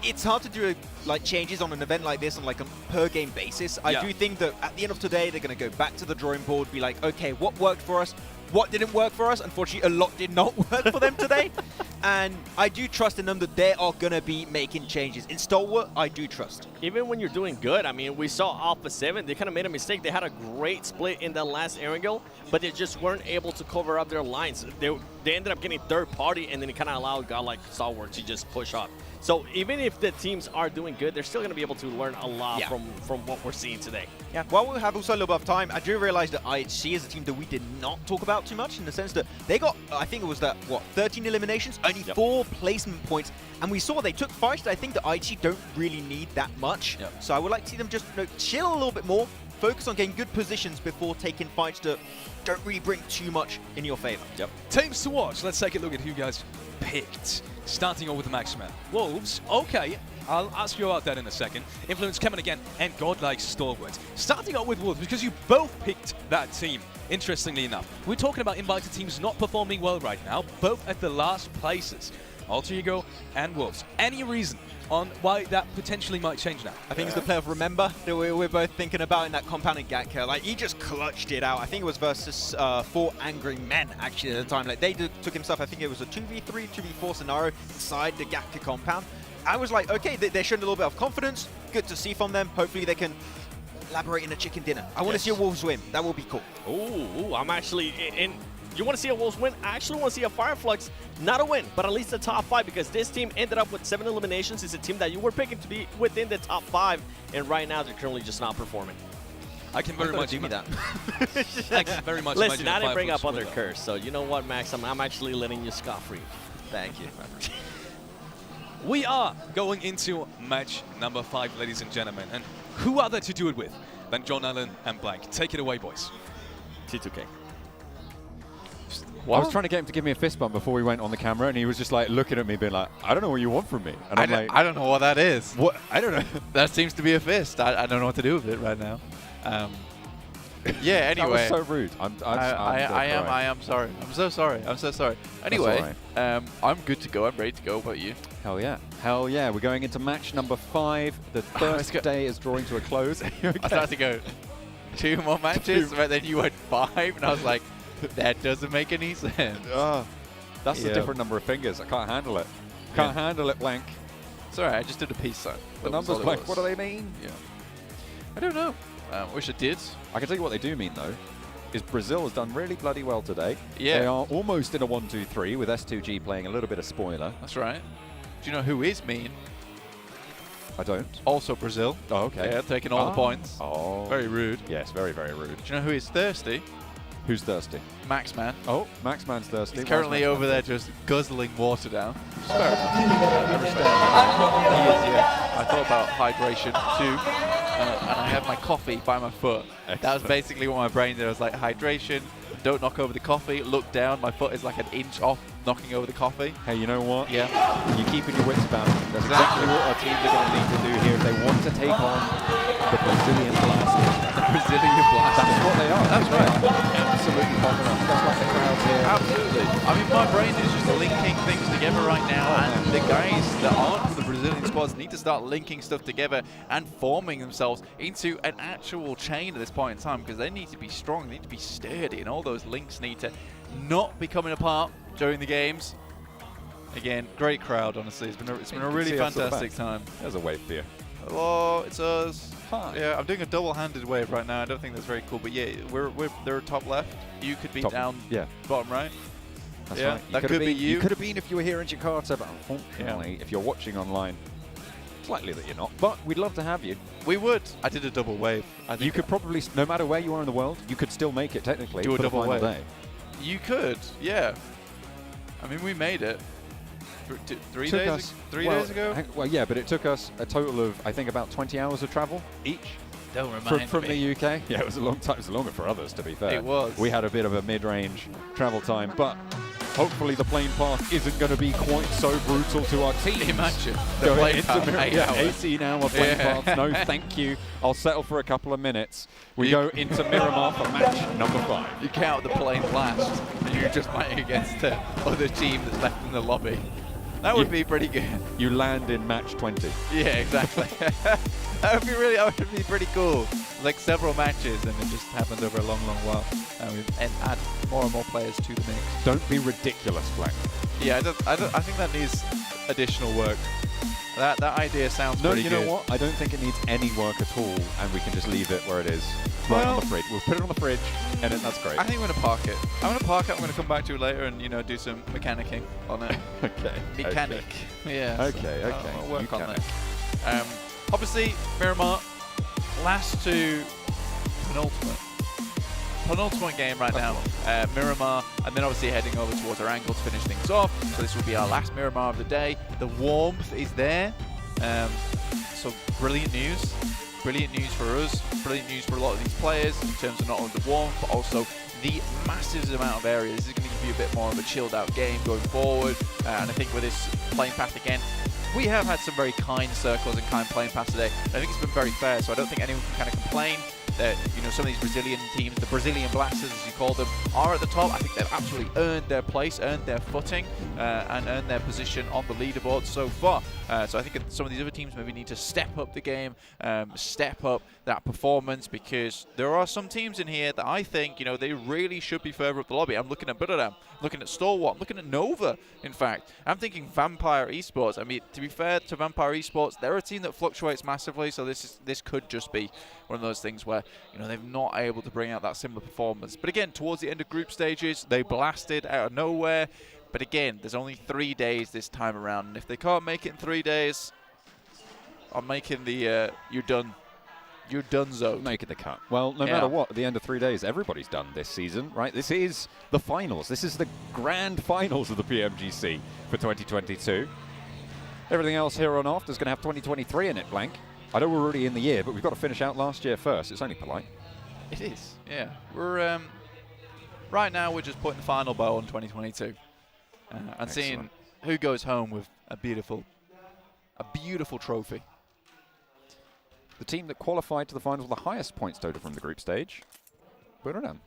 it's hard to do like changes on an event like this on like a per game basis. I do think that at the end of today, they're going to go back to the drawing board, be like, okay, what worked for us? What didn't work for us? Unfortunately, a lot did not work for them today. and I do trust in them that they are going to be making changes. In Stalwart, I do trust. Even when you're doing good, I mean, we saw Alpha 7, they kind of made a mistake. They had a great split in the last Erangel, but they just weren't able to cover up their lines. They ended up getting third party, and then it kind of allowed a guy like Stalwart to just push up. So even if the teams are doing good, they're still going to be able to learn a lot from what we're seeing today. Yeah, while we have also a little bit of time, I do realize that IHC is a team that we did not talk about too much, in the sense that they got, I think it was that, 13 eliminations, only 4 placement points, and we saw they took fights that I think the IHC don't really need that much. So I would like to see them just chill a little bit more, focus on getting good positions before taking fights that don't really bring too much in your favor. Teams to watch. Let's take a look at who you guys picked. Starting off with the Maxman. Wolves, okay. I'll ask you about that in a second. Influence coming again, and Godlike Stalwart. Starting out with Wolves, because you both picked that team, interestingly enough. We're talking about invited teams not performing well right now, both at the last places. Alter Ego and Wolves. Any reason on why that potentially might change now? I think it's the player of Remember that we're both thinking about in that compounded Gatka. Like, he just clutched it out. I think it was versus 4 Angry Men, actually, at the time. Like, they took himself, I think it was a 2v3, 2v4 scenario inside the Gatka compound. I was like, okay, they're showing a little bit of confidence. Good to see from them. Hopefully they can elaborate in a chicken dinner. I want to see a Wolves win. That will be cool. Ooh, I'm actually in. You want to see a Wolves win? I actually want to see a Fireflux, not a win, but at least a top 5, because this team ended up with 7 eliminations. It's a team that you were picking to be within the top 5, and right now they're currently just not performing. I can very much do me that. I can very much Listen, imagine I didn't bring up Fireflux other win. curse, so you know what, Max? I'm actually letting you scot-free. Thank you. We are going into match number 5, ladies and gentlemen. And who other to do it with than John Allen and Blank? Take it away, boys. T2K. I was trying to get him to give me a fist bump before we went on the camera, and he was just like looking at me, being like, "I don't know what you want from me." And I'm like, I don't know what that is. What? I don't know. That seems to be a fist. I don't know what to do with it right now. Yeah. Anyway, that was so rude. I am sorry. I'm so sorry. I'm so sorry. Anyway, I'm good to go. I'm ready to go. What about you? Hell yeah. Hell yeah. We're going into match number 5. The first day is drawing to a close. I started to go 2 more matches, but then you went 5, and I was like, that doesn't make any sense. That's a different number of fingers. I can't handle it. Can't handle it, Blank. Sorry, I just did a peace sign. The numbers, Blank, what do they mean? Yeah. I don't know. Wish I did. I can tell you what they do mean, though, is Brazil has done really bloody well today. Yeah. They are almost in a 1-2-3 with S2G playing a little bit of spoiler. That's right. Do you know who is mean? I don't. Also Brazil. Oh, okay. Yeah, taking all the points. Oh. Very rude. Yes, very, very rude. Do you know who is thirsty? Who's thirsty? Maxman. Oh, Maxman's thirsty. He's currently over there just guzzling water down. Fair enough. I thought about hydration too. And I have my coffee by my foot. Excellent. That was basically what my brain did. I was like, hydration, don't knock over the coffee, look down, my foot is like an inch off knocking over the coffee. Hey, you know what? Yeah. You're keeping your wits about it. That's exactly what our teams are going to need to do here if they want to take on the Brazilian Blasters. The Brazilian Blasters. That's what they are. That's right. Absolutely popping up. That's like the crowds here. Absolutely. I mean, my brain is just linking things together right now, and the guys that aren't from the Brazilian squads need to start linking stuff together and forming themselves into an actual chain at this point in time, because they need to be strong, they need to be sturdy, and all those links need to not be coming apart during the games. Again, great crowd, honestly. It's been a really fantastic time. There's a wave for you. Hello, it's us. Hi. Yeah, I'm doing a double-handed wave right now. I don't think that's very cool, but yeah, they're top left. You could be down bottom right. That's yeah, right. That could be you. You could have been if you were here in Jakarta, but unfortunately, if you're watching online, it's likely that you're not. But we'd love to have you. We would. I did a double wave. I think you could probably, no matter where you are in the world, you could still make it technically. Do a for double the final wave. day. You could, yeah. I mean, we made it. 3 days ago? Well, yeah, but it took us a total of, I think, about 20 hours of travel each. Don't remind from me. the UK. Yeah, it was a long time. It was longer for others, to be fair. It was. We had a bit of a mid-range travel time, but hopefully the plane path isn't going to be quite so brutal to our teams. Imagine the plane path, 8 hours. 18-hour plane path. No, thank you. I'll settle for a couple of minutes. We go into Miramar for match number 5. You count the plane blast, and you're just fighting against the other team that's left in the lobby. That would be pretty good. You land in match 20. Yeah, exactly. That would be pretty cool. Like several matches, and it just happens over a long, long while. And add more and more players to the mix. Don't be ridiculous, Blank. Yeah, I think that needs additional work. That idea sounds pretty good. No, you know what? I don't think it needs any work at all, and we can just leave it where it is. Right on the fridge. We'll put it on the fridge, and that's great. I think I'm going to park it. I'm going to park it. I'm going to come back to it later and, do some mechanicking on it. Okay. Mechanic. Okay. Yeah. Okay, so okay. I'll work on that. Obviously, Miramar, last to penultimate game right now. Miramar, and then obviously heading over towards Erangel to finish things off. So this will be our last Miramar of the day. The warmth is there. So brilliant news. Brilliant news for us. Brilliant news for a lot of these players in terms of not only the warmth, but also the massive amount of area. This is going to give you a bit more of a chilled out game going forward. And I think with this playing path again, we have had some very kind circles and kind playing paths today. I think it's been very fair, so I don't think anyone can kind of complain that some of these Brazilian teams, the Brazilian Blasters as you call them, are at the top. I think they've absolutely earned their place, earned their footing, and earned their position on the leaderboard so far. So I think some of these other teams maybe need to step up the game, step up that performance, because there are some teams in here that I think, they really should be further up the lobby. I'm looking at Buradam, looking at Stalwart, I'm looking at Nova, in fact. I'm thinking Vampire Esports. I mean, to be fair to Vampire Esports, they're a team that fluctuates massively, so this could just be one of those things where, they've not able to bring out that similar performance. But again, towards the end of group stages, they blasted out of nowhere. But again, there's only 3 days this time around, and if they can't make it in 3 days, I'm making the you're done zone. Making the cut. Well, no matter what, at the end of 3 days, everybody's done this season, right? This is the finals. This is the grand finals of the PMGC for 2022. Everything else here on off is going to have 2023 in it, blank. I know we're already in the year, but we've got to finish out last year first. It's only polite. It is, yeah. We're right now we're just putting the final bow on 2022 and seeing who goes home with a beautiful trophy. The team that qualified to the finals with the highest points total from the group stage. Buradam.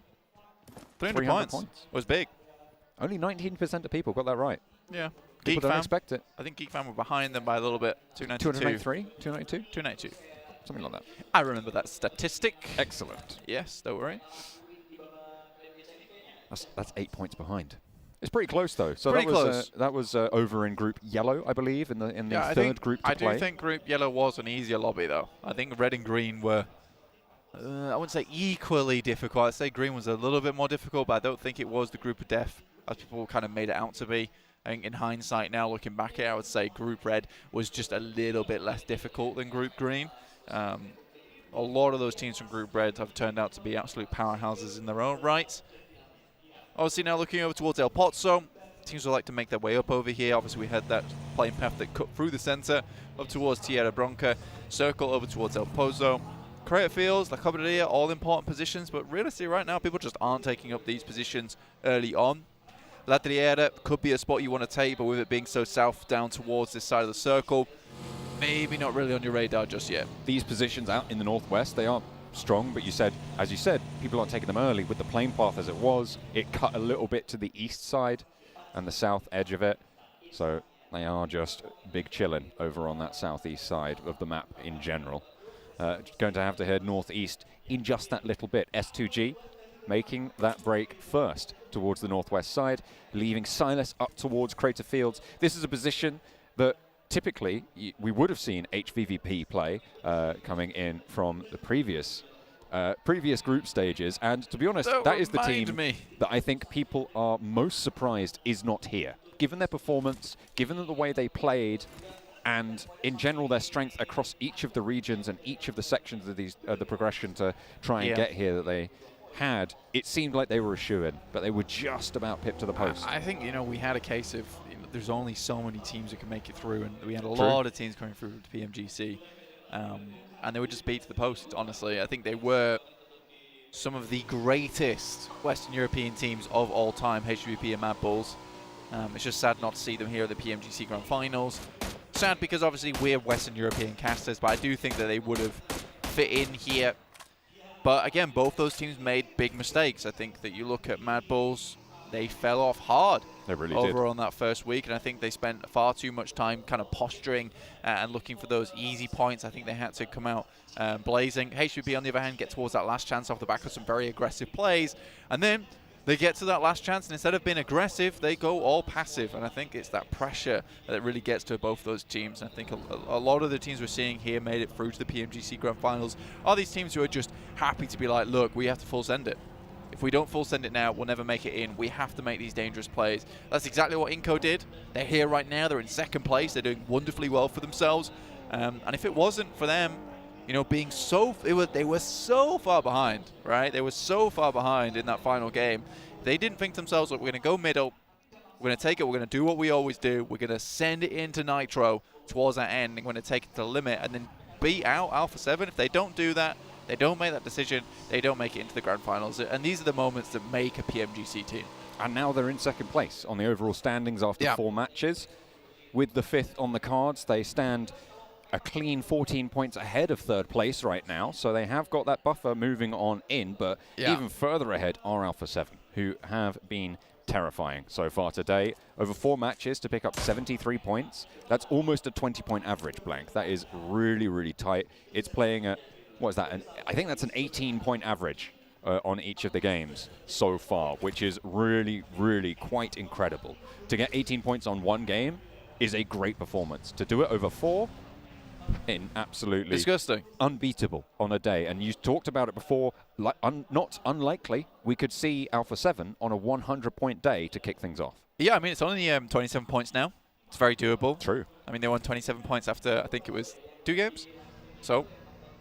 300 points was big. Only 19% of people got that right. Yeah. People don't expect it. I think Geek Fan were behind them by a little bit. 293? 292? 292. Something like that. I remember that statistic. Excellent. Yes, don't worry. That's 8 points behind. It's pretty close though. So pretty close. That was over in Group Yellow, I believe, in the third group to play. I do think Group Yellow was an easier lobby though. I think Red and Green were, I wouldn't say equally difficult. I'd say Green was a little bit more difficult, but I don't think it was the Group of Death as people kind of made it out to be. I think in hindsight now, looking back at it, I would say Group Red was just a little bit less difficult than Group Green. A lot of those teams from Group Red have turned out to be absolute powerhouses in their own right. Obviously now looking over towards El Pozzo, teams would like to make their way up over here. Obviously we had that playing path that cut through the center up towards Tierra Bronca, circle over towards El Pozzo. Credit Fields, La Cabrera, all important positions, but realistically right now people just aren't taking up these positions early on. La Triera could be a spot you want to take, but with it being so south down towards this side of the circle, maybe not really on your radar just yet. These positions out in the northwest, they are strong, but as you said, people aren't taking them early. With the plane path as it was, it cut a little bit to the east side and the south edge of it. So they are just big chilling over on that southeast side of the map in general. Going to have to head northeast in just that little bit. S2G making that break first towards the northwest side, leaving Silas up towards Crater Fields. This is a position that typically we would have seen HVVP play coming in from the previous group stages, and to be honest, that is the team that I think people are most surprised is not here. Given their performance, given the way they played, and in general their strength across each of the regions and each of the sections of the progression to try and get here that they had, it seemed like they were a shoo-in, but they were just about pipped to the post. I think, we had a case of there's only so many teams that can make it through, and we had a lot of teams coming through the PMGC, and they were just beat to the post, honestly. I think they were some of the greatest Western European teams of all time, HVP and Mad Bulls. It's just sad not to see them here at the PMGC Grand Finals. Sad because obviously we're Western European casters, but I do think that they would have fit in here. But again, both those teams made big mistakes. I think that you look at Mad Bulls, they fell off hard over on that first week, and I think they spent far too much time kind of posturing and looking for those easy points. I think they had to come out blazing. HVP, on the other hand, get towards that last chance off the back of some very aggressive plays. And then they get to that last chance, and instead of being aggressive, they go all passive. And I think it's that pressure that really gets to both those teams. And I think a lot of the teams we're seeing here made it through to the PMGC Grand Finals are these teams who are just happy to be like, look, we have to full send it. If we don't full send it now, we'll never make it in. We have to make these dangerous plays. That's exactly what Inco did. They're here right now. They're in second place. They're doing wonderfully well for themselves. And if it wasn't for them, you know, being they were so far behind, right? They were so far behind in that final game. They didn't think to themselves, look, we're going to go middle. We're going to take it. We're going to do what we always do. We're going to send it into Nitro towards that end. And we're going to take it to the limit and then beat out Alpha 7. If they don't do that, they don't make that decision, they don't make it into the Grand Finals. And these are the moments that make a PMGC team. And now they're in second place on the overall standings after 4 matches. With the 5th on the cards, they stand a clean 14 points ahead of 3rd place right now. So they have got that buffer moving on in, but even further ahead are Alpha 7, who have been terrifying so far today. Over 4 matches to pick up 73 points. That's almost a 20-point average, Blank. That is really, really tight. It's playing at, what is that? I think that's an 18-point average on each of the games so far, which is really, really quite incredible. To get 18 points on one game is a great performance. To do it over 4, absolutely disgusting, unbeatable on a day. And you talked about it before, not unlikely we could see Alpha 7 on a 100-point day to kick things off. Yeah, I mean, it's only 27 points now. It's very doable. True. I mean, they won 27 points after, I think it was 2 games. So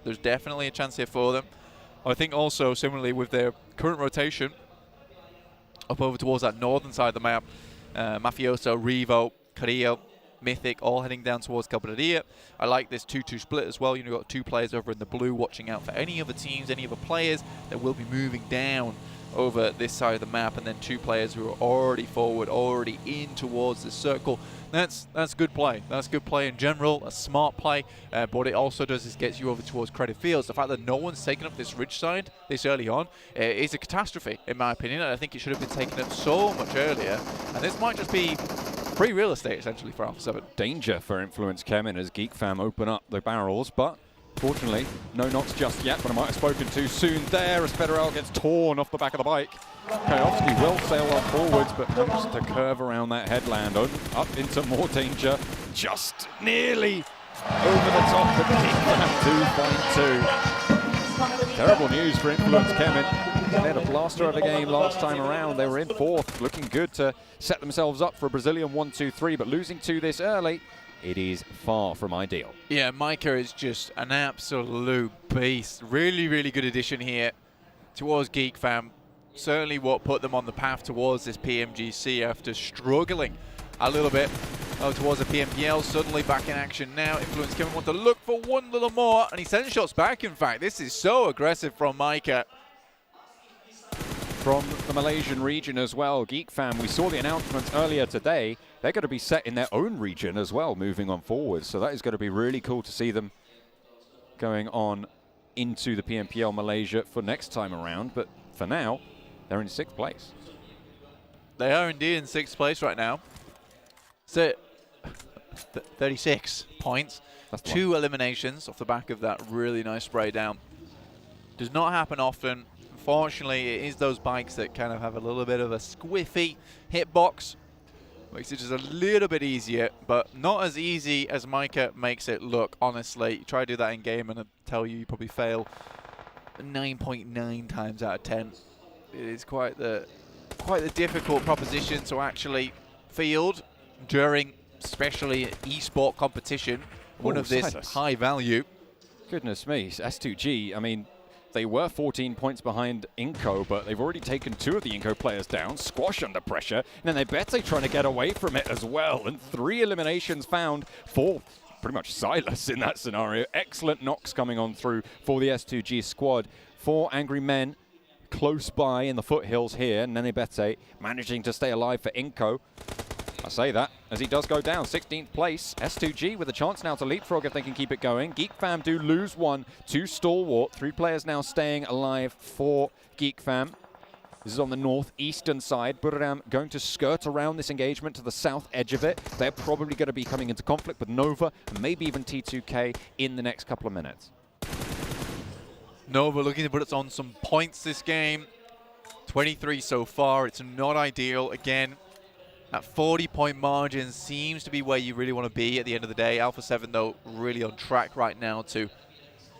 there's definitely a chance here for them. I think also, similarly with their current rotation, up over towards that northern side of the map, Mafioso, Revo, Carrillo, Mythic, all heading down towards Cabrera. I like this 2-2 split as well. You've got 2 players over in the blue watching out for any other teams, any other players that will be moving down over this side of the map, and then 2 players who are already forward, already in towards the circle. That's good play. That's good play in general, a smart play. But what it also does is gets you over towards Credit Fields. The fact that no one's taken up this ridge side this early on is a catastrophe, in my opinion. And I think it should have been taken up so much earlier. And this might just be free real estate, essentially, for Alpha 7. Danger for Influence Kemin as Geek Fam open up the barrels, but fortunately, no knocks just yet, but I might have spoken too soon there as Erangel gets torn off the back of the bike. Kayovsky will sail on forwards, but managed to curve around that headland, up into more danger, just nearly over the top, but Geek Fam 2.2. Terrible news for Influence Kemin. They had a blaster of a game last time around. They were in 4th, looking good to set themselves up for a Brazilian 1-2-3, but losing 2 this early, it is far from ideal. Yeah, Micah is just an absolute beast. Really, really good addition here towards Geek Fam. Certainly what put them on the path towards this PMGC after struggling a little bit towards the PMPL. Suddenly back in action now. Influence Kevin want to look for one little more, and he sends shots back, in fact. This is so aggressive from Micah. From the Malaysian region as well, Geek Fam, we saw the announcements earlier today. They're going to be set in their own region as well, moving on forward. So that is going to be really cool to see them going on into the PMPL Malaysia for next time around. But for now, they're in 6th place. They are indeed in 6th place right now. So 36 points. That's 2 eliminations off the back of that really nice spray down. Does not happen often. Unfortunately, it is those bikes that kind of have a little bit of a squiffy hitbox. Makes it just a little bit easier, but not as easy as Micah makes it look, honestly. You try to do that in game and I tell you probably fail 9.9 times out of 10. It is quite the difficult proposition to actually field during, especially esport competition, one of this high value. Goodness me, S2G, I mean, they were 14 points behind Inco, but they've already taken 2 of the Inco players down. Squash under pressure, and then they Bete trying to get away from it as well. And 3 eliminations found for pretty much Silas in that scenario. Excellent knocks coming on through for the S2G squad. 4 angry men close by in the foothills here. Nene Bete managing to stay alive for Inco. I say that as he does go down. 16th place. S2G with a chance now to leapfrog if they can keep it going. Geek Fam do lose 1 to Stalwart. 3 players now staying alive for Geek Fam. This is on the northeastern side. Buram going to skirt around this engagement to the south edge of it. They're probably going to be coming into conflict with Nova and maybe even T2K in the next couple of minutes. Nova looking to put us on some points this game. 23 so far. It's not ideal. Again, that 40-point margin seems to be where you really want to be at the end of the day. Alpha 7, though, really on track right now to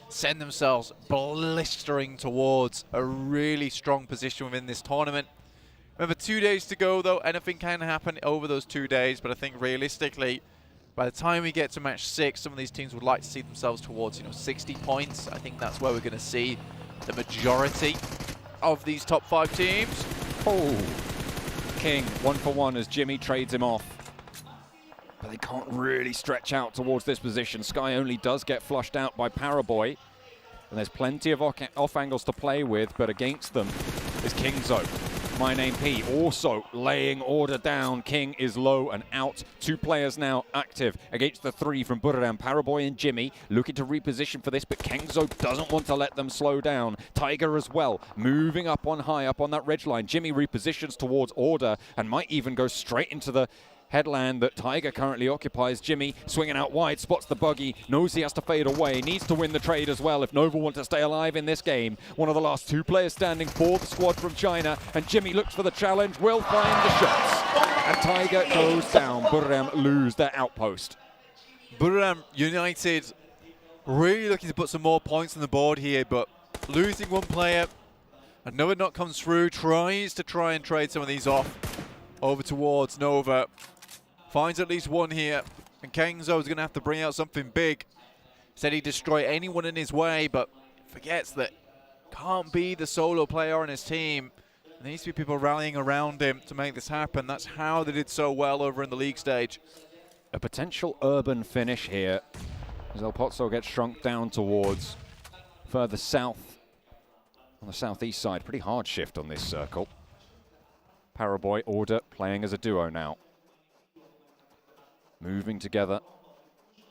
send themselves blistering towards a really strong position within this tournament. Remember, 2 days to go, though. Anything can happen over those 2 days, but I think realistically, by the time we get to match 6, some of these teams would like to see themselves towards, 60 points. I think that's where we're going to see the majority of these top 5 teams. Oh, King 1 for 1 as Jimmy trades him off. But they can't really stretch out towards this position. Sky only does get flushed out by Paraboy. And there's plenty of off angles to play with, but against them is Kingzo. My Name P also laying order down. King is low and out. 2 players now active against the 3 from Buradam. Paraboy and Jimmy looking to reposition for this, but Kingzo doesn't want to let them slow down. Tiger as well, moving up on high, up on that ridge line. Jimmy repositions towards order and might even go straight into the headland that Tiger currently occupies. Jimmy swinging out wide, spots the buggy, knows he has to fade away, needs to win the trade as well if Nova want to stay alive in this game. One of the last 2 players standing for the squad from China, and Jimmy looks for the challenge, will find the shots. And Tiger goes down. Buradam lose their outpost. Buradam United really looking to put some more points on the board here, but losing 1 player, another knock comes through, tries to and trade some of these off over towards Nova. Finds at least 1 here, and Kengzo is going to have to bring out something big. Said he'd destroy anyone in his way, but forgets that can't be the solo player on his team. There needs to be people rallying around him to make this happen. That's how they did so well over in the league stage. A potential urban finish here as El Pozzo gets shrunk down towards further south on the southeast side. Pretty hard shift on this circle. Paraboy, Order playing as a duo now. Moving together,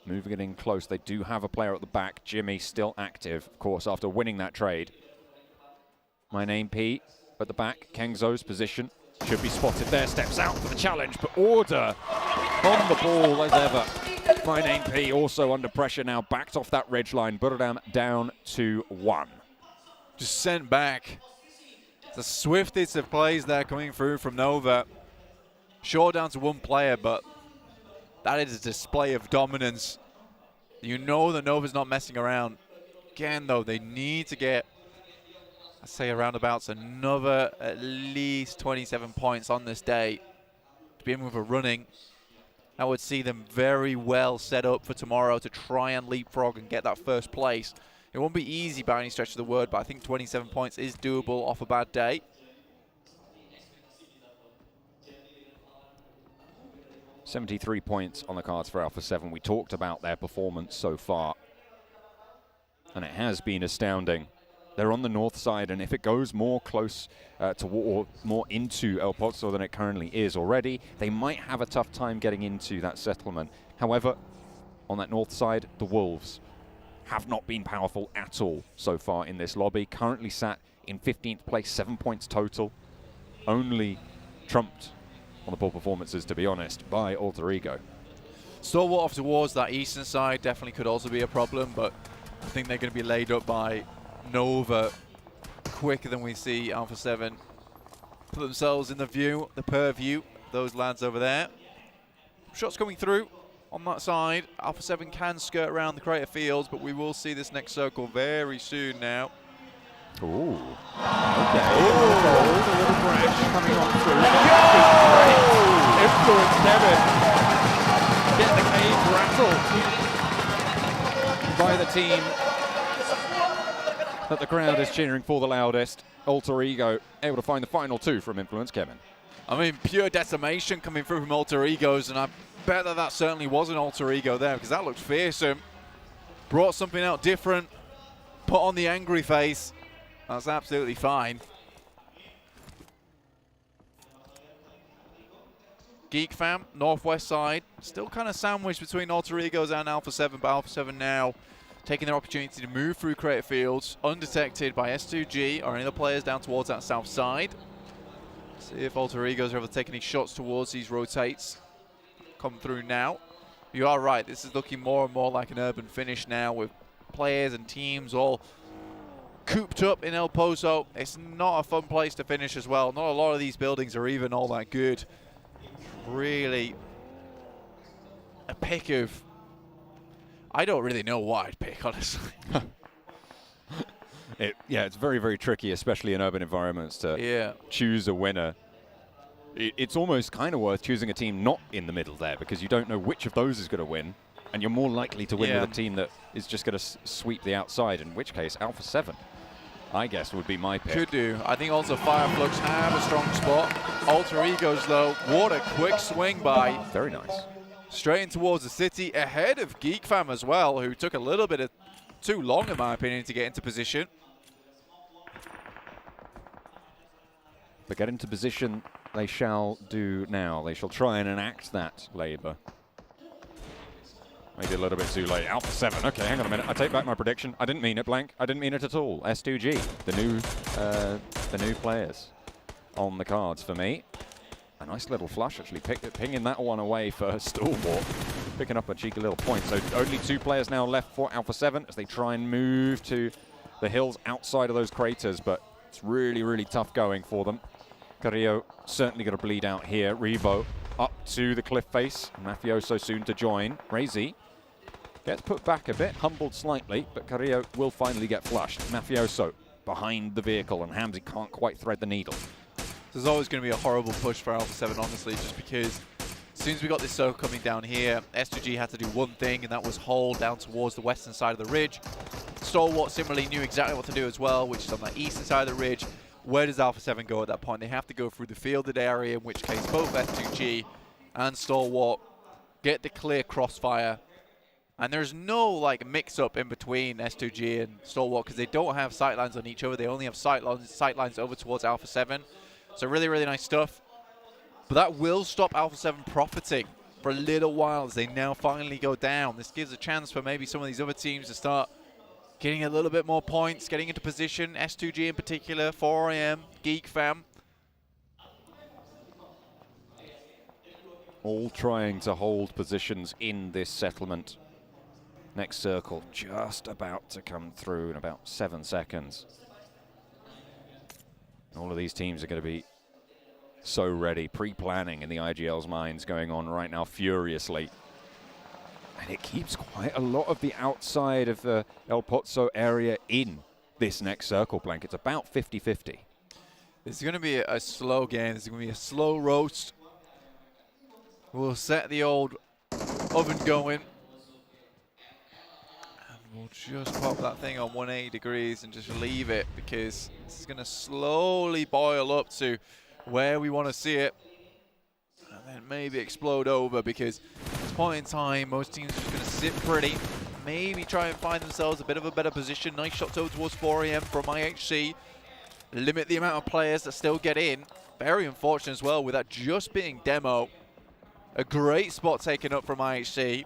moving it in close. They do have a player at the back. Jimmy still active, of course, after winning that trade. My Name P at the back. Kengzo's position should be spotted there. Steps out for the challenge, but Order on the ball as ever. My Name P also under pressure now, backed off that ridge line. Buradam down to 1. Just sent back. The swiftest of plays there coming through from Nova. Sure, down to 1 player, but that is a display of dominance. You know that Nova's not messing around. Again, though, they need to get, I'd say, around about another at least 27 points on this day to begin with a running. That would see them very well set up for tomorrow to try and leapfrog and get that first place. It won't be easy by any stretch of the word, but I think 27 points is doable off a bad day. 73 points on the cards for Alpha 7. We talked about their performance so far, and it has been astounding. They're on the north side, and if it goes more close or more into El Pozzo than it currently is already, they might have a tough time getting into that settlement. However, on that north side, the Wolves have not been powerful at all so far in this lobby. Currently sat in 15th place, 7 points total. Only trumped on the poor performances, to be honest, by Alter Ego. Stalwart off towards that eastern side definitely could also be a problem, but I think they're going to be laid up by Nova quicker than we see Alpha 7 put themselves in the purview, those lads over there. Shots coming through on that side. Alpha 7 can skirt around the crater fields, but we will see this next circle very soon now. Ooh. Okay. Oh, the little crash coming on through. Influence Kevin. Get the cage rattled by the team that the crowd is cheering for the loudest. Alter Ego able to find the final 2 from Influence Kevin. I mean, pure decimation coming through from Alter Egos, and I bet that certainly was an Alter Ego there, because that looked fearsome. Brought something out different, put on the angry face. That's absolutely fine. Geek Fam, northwest side, still kind of sandwiched between Alter Egos and Alpha 7, but Alpha 7 now taking their opportunity to move through crater fields, undetected by S2G or any other players down towards that south side. See if Alter Egos are able to take any shots towards these rotates. Come through now. You are right, this is looking more and more like an urban finish now, with players and teams all cooped up in El Pozo. It's not a fun place to finish as well. Not a lot of these buildings are even all that good. Really a pick of, I don't really know what I'd pick, honestly. Yeah, it's very, very tricky, especially in urban environments, to choose a winner. It's almost kind of worth choosing a team not in the middle there, because you don't know which of those is going to win, and you're more likely to win with a team that is just going to sweep the outside, in which case Alpha 7, I guess, would be my pick. Could do. I think also Fireflux have a strong spot. Alter Egos, though, what a quick swing by. Very nice. Straight in towards the city, ahead of Geek Fam as well, who took a little bit of too long, in my opinion, to get into position. But get into position they shall do now. They shall try and enact that labour. Maybe a little bit too late. Alpha 7. Okay, hang on a minute. I take back my prediction. I didn't mean it, Blank. I didn't mean it at all. S2G, the new players on the cards for me. A nice little flush, actually, pinging that one away for Stalwart. Picking up a cheeky little point. So only 2 players now left for Alpha 7 as they try and move to the hills outside of those craters, but it's really, really tough going for them. Carrillo certainly going to bleed out here. Revo up to the cliff face. Mafioso soon to join. Razy gets put back a bit, humbled slightly, but Carrillo will finally get flushed. Mafioso behind the vehicle, and Hamzy can't quite thread the needle. There's always going to be a horrible push for Alpha 7, honestly, just because as soon as we got this circle coming down here, S2G had to do one thing, and that was hold down towards the western side of the ridge. Stalwart similarly knew exactly what to do as well, which is on the eastern side of the ridge. Where does Alpha 7 go at that point? They have to go through the fielded area, in which case both S2G and Stalwart get the clear crossfire. And there's no like mix-up in between S2G and Stalwart because they don't have sightlines on each other. They only have sightlines over towards Alpha 7. So really, really nice stuff. But that will stop Alpha 7 profiting for a little while as they now finally go down. This gives a chance for maybe some of these other teams to start getting a little bit more points, getting into position. S2G in particular, 4AM, Geek Fam. All trying to hold positions in this settlement. Next circle just about to come through in about 7 seconds. All of these teams are going to be so ready, pre-planning in the IGL's minds going on right now furiously. And it keeps quite a lot of the outside of the El Pozo area in this next circle, Blank. It's about 50-50. This is going to be a slow game. This is going to be a slow roast. We'll set the old oven going. And we'll just pop that thing on 180 degrees and just leave it because this is going to slowly boil up to where we want to see it. And then maybe explode over because at this point in time, most teams are just going to sit pretty. Maybe try and find themselves a bit of a better position. Nice shots over towards 4AM from IHC. Limit the amount of players that still get in. Very unfortunate as well with that just being demo. A great spot taken up from IHC.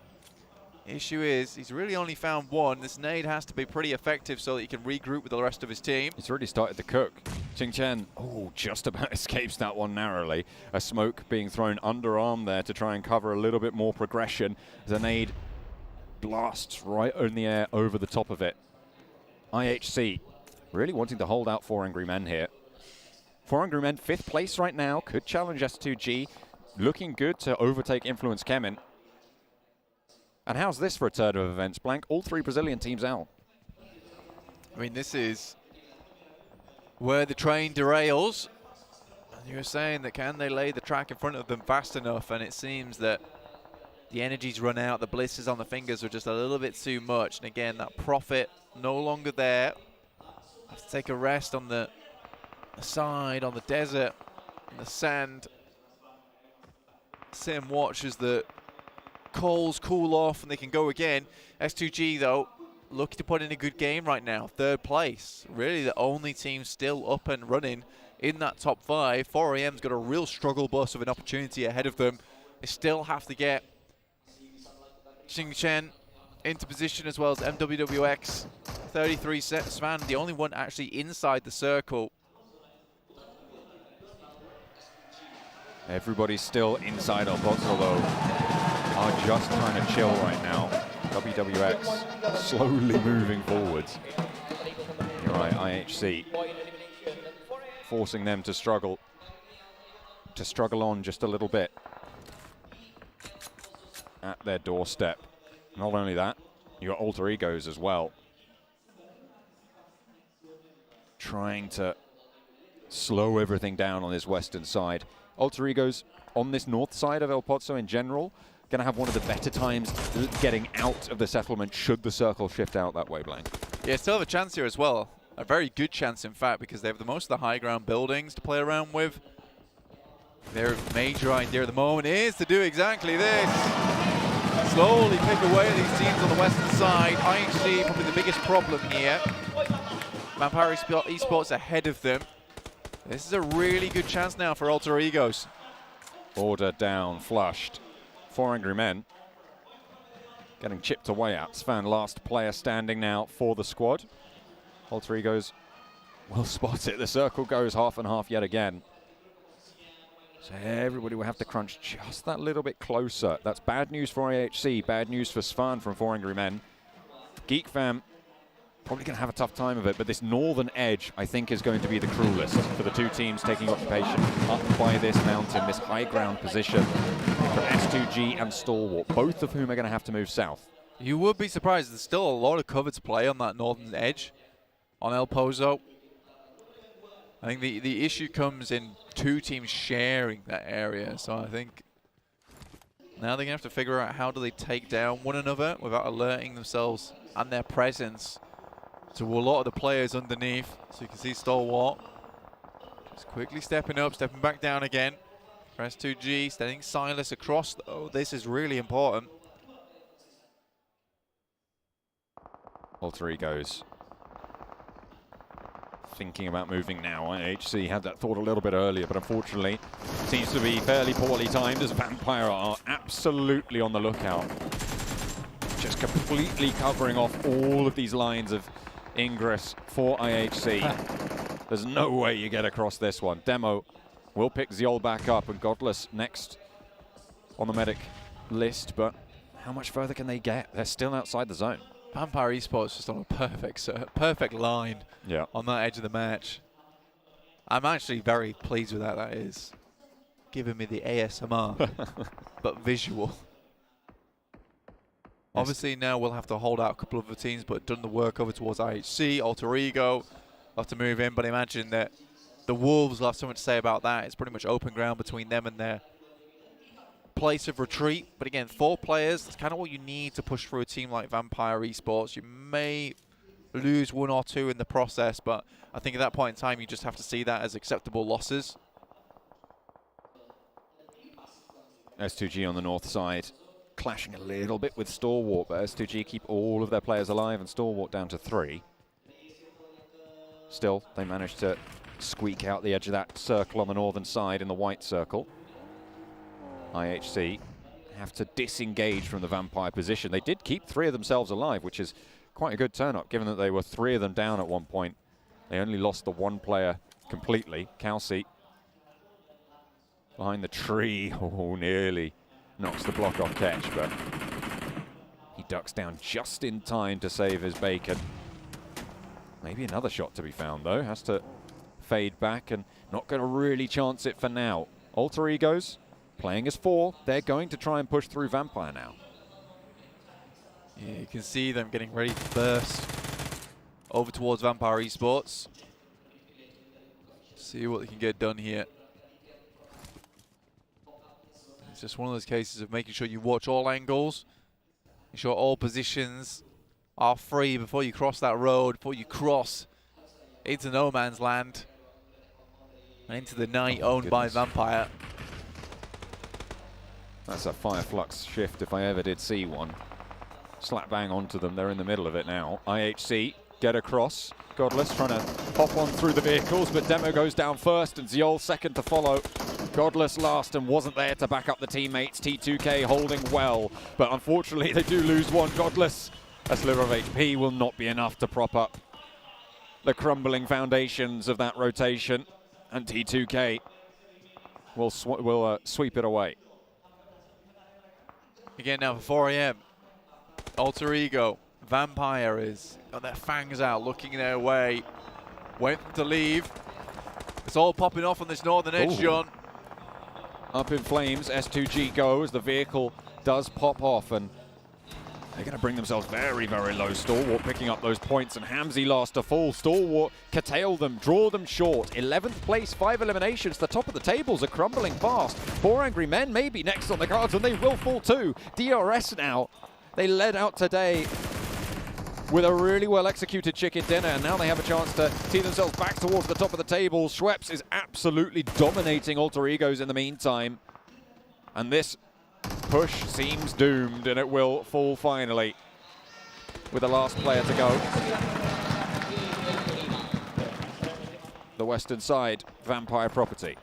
Issue is, he's really only found one. This nade has to be pretty effective so that he can regroup with the rest of his team. He's already started to cook. Ching Chen, just about escapes that one narrowly. A smoke being thrown underarm there to try and cover a little bit more progression. The nade blasts right in the air over the top of it. IHC really wanting to hold out 4 Angry Men here. 4 Angry Men, 5th place right now, could challenge S2G. Looking good to overtake Influence Kemin. And how's this for a turn of events, Blank? All 3 Brazilian teams out. I mean, this is where the train derails. And you were saying that can they lay the track in front of them fast enough? And it seems that the energy's run out. The blisters on the fingers are just a little bit too much. And again, that profit no longer there. Have to take a rest on the side, on the desert, in the sand. Sit and watch as the coals cool off and they can go again. S2G, though, looking to put in a good game right now. 3rd place. Really the only team still up and running in that top 5. 4AM's got a real struggle bus of an opportunity ahead of them. They still have to get Ching Chen into position as well as MWWX. 33 Svan, the only one actually inside the circle. Everybody's still inside El Pozo, though, are just trying to chill right now. WWX slowly moving forwards. You're right, IHC forcing them to struggle on just a little bit at their doorstep. Not only that, you got Alter Egos as well, trying to slow everything down on this western side. Alter Egos on this north side of El Pozo in general, going to have one of the better times getting out of the settlement should the circle shift out that way, Blank. Yeah, still have a chance here as well. A very good chance, in fact, because they have the most of the high ground buildings to play around with. Their major idea at the moment is to do exactly this. Slowly pick away at these teams on the western side. IHC probably the biggest problem here. Vampire Esports ahead of them. This is a really good chance now for Alter Egos. Order down, flushed. 4 Angry Men getting chipped away at. Svan, last player standing now for the squad. Alter Egos will spot it. The circle goes half and half yet again. So everybody will have to crunch just that little bit closer. That's bad news for IHC, bad news for Svan from 4 Angry Men. Geek Fam probably going to have a tough time of it, but this northern edge, I think, is going to be the cruelest for the two teams taking occupation up by this mountain, this high ground position from S2G and Stalwart, both of whom are going to have to move south. You would be surprised. There's still a lot of cover to play on that northern edge on El Pozo. I think the issue comes in two teams sharing that area, so I think now they're going to have to figure out how do they take down one another without alerting themselves and their presence to a lot of the players underneath. So you can see Stalwart just quickly stepping up, stepping back down again. Press 2G, sending Silas across. Oh, this is really important. Alter Egos thinking about moving now. IHC had that thought a little bit earlier, but unfortunately seems to be fairly poorly timed as Vampire are absolutely on the lookout. Just completely covering off all of these lines of ingress for IHC. There's no way you get across this one. Demo will pick Ziol back up and Godless next on the medic list, but how much further can they get? They're still outside the zone. Vampire Esports just on a perfect line on that edge of the match. I'm actually very pleased with that. That is giving me the ASMR, but visual. Obviously now we'll have to hold out a couple of the teams, but done the work over towards IHC, Alter Ego. We'll have to move in, but imagine that the Wolves will have something to say about that. It's pretty much open ground between them and their place of retreat. But again, 4 players, that's kind of what you need to push through a team like Vampire Esports. You may lose 1 or 2 in the process, but I think at that point in time, you just have to see that as acceptable losses. S2G on the north side, clashing a little bit with Stalwart, but S2G keep all of their players alive and Stalwart down to 3. Still, they managed to squeak out the edge of that circle on the northern side in the white circle. IHC have to disengage from the Vampire position. They did keep 3 of themselves alive, which is quite a good turn-up, given that they were 3 of them down at one point. They only lost the 1 player completely. Kelsey behind the tree. Oh, nearly knocks the block off catch, but he ducks down just in time to save his bacon. Maybe another shot to be found, though. Has to fade back and not going to really chance it for now. Alter Egos playing as 4. They're going to try and push through Vampire now. Yeah, you can see them getting ready to burst over towards Vampire Esports. See what they can get done here. It's just one of those cases of making sure you watch all angles, make sure all positions are free before you cross that road, before you cross into no man's land and into the night owned by Vampire. That's a Fireflux shift if I ever did see one. Slap bang onto them. They're in the middle of it now. IHC get across. Godless trying to hop on through the vehicles, but Demo goes down first and Ziol second to follow. Godless last and wasn't there to back up the teammates. T2K holding well, but unfortunately they do lose one. Godless, a sliver of HP will not be enough to prop up the crumbling foundations of that rotation, and T2K will sweep it away. Again now for 4 AM. Alter Ego, Vampire is got their fangs out, looking their way, waiting to leave. It's all popping off on this northern edge, John. Up in flames, S2G goes. The vehicle does pop off, and they're going to bring themselves very, very low. Stalwart picking up those points, and Hamzy last to fall. Stalwart curtail them, draw them short. 11th place, 5 eliminations. The top of the tables are crumbling fast. 4 Angry Men may be next on the cards, and they will fall too. DRS now, they led out today with a really well-executed chicken dinner, and now they have a chance to see themselves back towards the top of the table. Schweppes is absolutely dominating Alter Egos in the meantime, and this push seems doomed, and it will fall finally with the last player to go. The western side, Vampire property.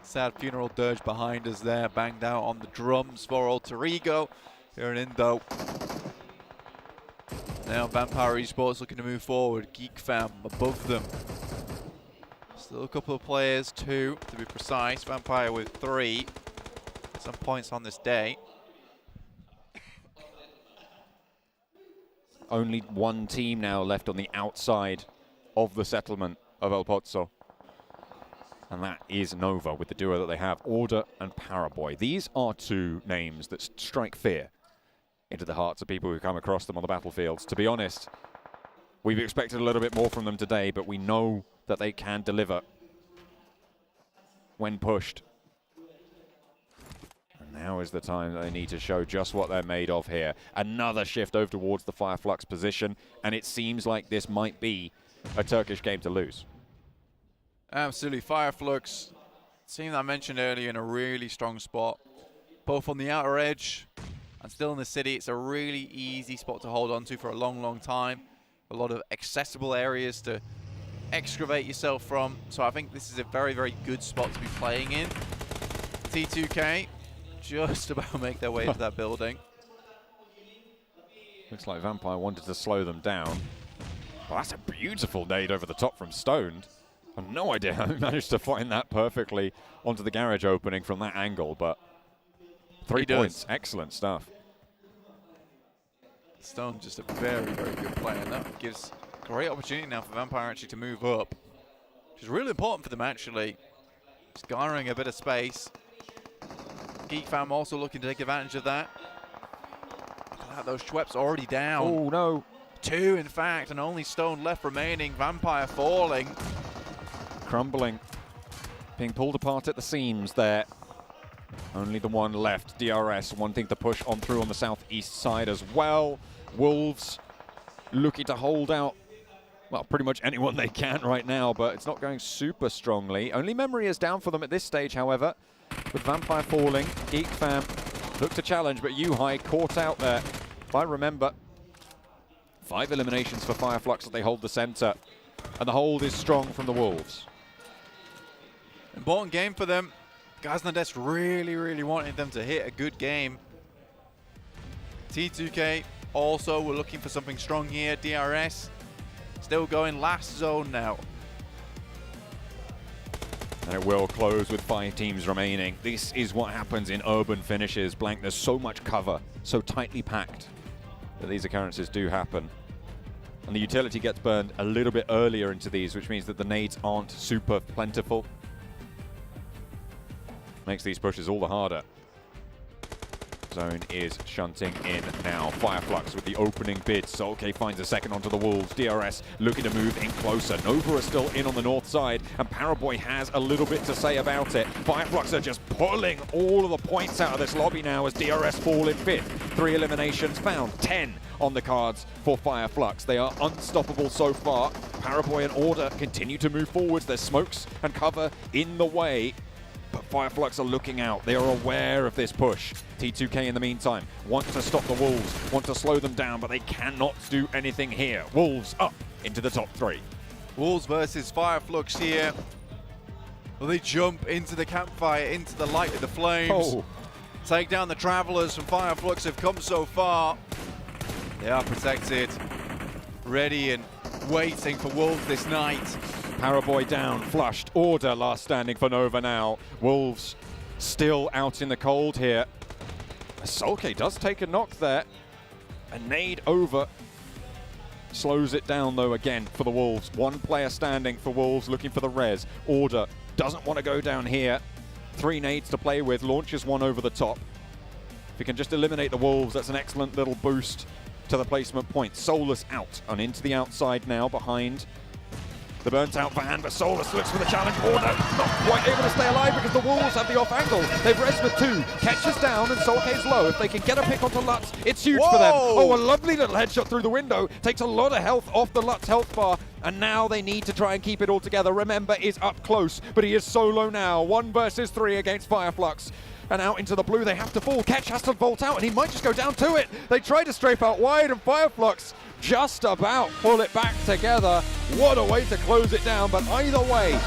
Sad funeral dirge behind us there, banged out on the drums for Alter Ego here in Indo. Now Vampire Esports looking to move forward. Geek Fam above them. Still a couple of players, 2 to be precise. Vampire with 3. Some points on this day. Only one team now left on the outside of the settlement of El Pozo. And that is Nova with the duo that they have, Order and Paraboy. These are 2 names that strike fear into the hearts of people who come across them on the battlefields. To be honest, we've expected a little bit more from them today, but we know that they can deliver when pushed. And now is the time that they need to show just what they're made of here. Another shift over towards the Fireflux position, and it seems like this might be a Turkish game to lose. Absolutely. Fireflux, team that I mentioned earlier, in a really strong spot, both on the outer edge and still in the city. It's a really easy spot to hold on to for a long, long time. A lot of accessible areas to excavate yourself from. So I think this is a very, very good spot to be playing in. T2K just about make their way into that building. Looks like Vampire wanted to slow them down. Well, that's a beautiful nade over the top from Stoned. I have no idea how he managed to find that perfectly onto the garage opening from that angle, but 3 points. Excellent stuff. Stone just a very, very good player, and that gives great opportunity now for Vampire actually to move up, which is really important for them actually. Just garnering a bit of space. Geek Fam also looking to take advantage of that. Look at that, those Schweppes already down. Oh no. 2 in fact, and only Stone left remaining. Vampire falling. Crumbling. Being pulled apart at the seams there. Only the one left, DRS, wanting to push on through on the southeast side as well. Wolves looking to hold out, well, pretty much anyone they can right now, but it's not going super strongly. Only Memory is down for them at this stage, however. With Vampire falling, Geek Fam look to challenge, but Yuhai caught out there. If I remember, 5 eliminations for Fireflux as they hold the center, and the hold is strong from the Wolves. Important game for them. Gaznades really, really wanted them to hit a good game. T2K also were looking for something strong here. DRS still going last zone now. And it will close with 5 teams remaining. This is what happens in urban finishes. Blank, there's so much cover, so tightly packed, that these occurrences do happen. And the utility gets burned a little bit earlier into these, which means that the nades aren't super plentiful. Makes these pushes all the harder. Zone is shunting in now. Fireflux with the opening bid. Solke finds a second onto the Wolves. DRS looking to move in closer. Nova are still in on the north side, and Paraboy has a little bit to say about it. Fireflux are just pulling all of the points out of this lobby now as DRS fall in 5th. 3 eliminations found, 10 on the cards for Fireflux. They are unstoppable so far. Paraboy and Order continue to move forwards. There's smokes and cover in the way, but Fireflux are looking out. They are aware of this push. T2K in the meantime want to stop the Wolves, want to slow them down, but they cannot do anything here. Wolves up into the top 3. Wolves versus Fireflux here. Will they jump into the campfire, into the light of the flames? Oh. Take down the Travelers from Fireflux have come so far. They are protected, ready and waiting for Wolves this night. Paraboy down, flushed. Order last standing for Nova now. Wolves still out in the cold here. Solke does take a knock there. A nade over. Slows it down though again for the Wolves. One player standing for Wolves looking for the res. Order doesn't want to go down here. 3 nades to play with, launches one over the top. If he can just eliminate the Wolves, that's an excellent little boost to the placement point. Solus out and into the outside now behind the burnt out van, but Solus looks for the challenge. Order not quite able to stay alive because the Wolves have the off angle. They've res for 2, catches down and Solcade's low. If they can get a pick onto Lutz, it's huge for them. Oh, a lovely little headshot through the window. Takes a lot of health off the Lutz health bar, and now they need to try and keep it all together. Remember, is up close, but he is solo now. 1 versus 3 against Fireflux. And out into the blue, they have to fall. Ketch has to vault out, and he might just go down to it. They try to strafe out wide, and Fireflux just about pull it back together. What a way to close it down, but either way,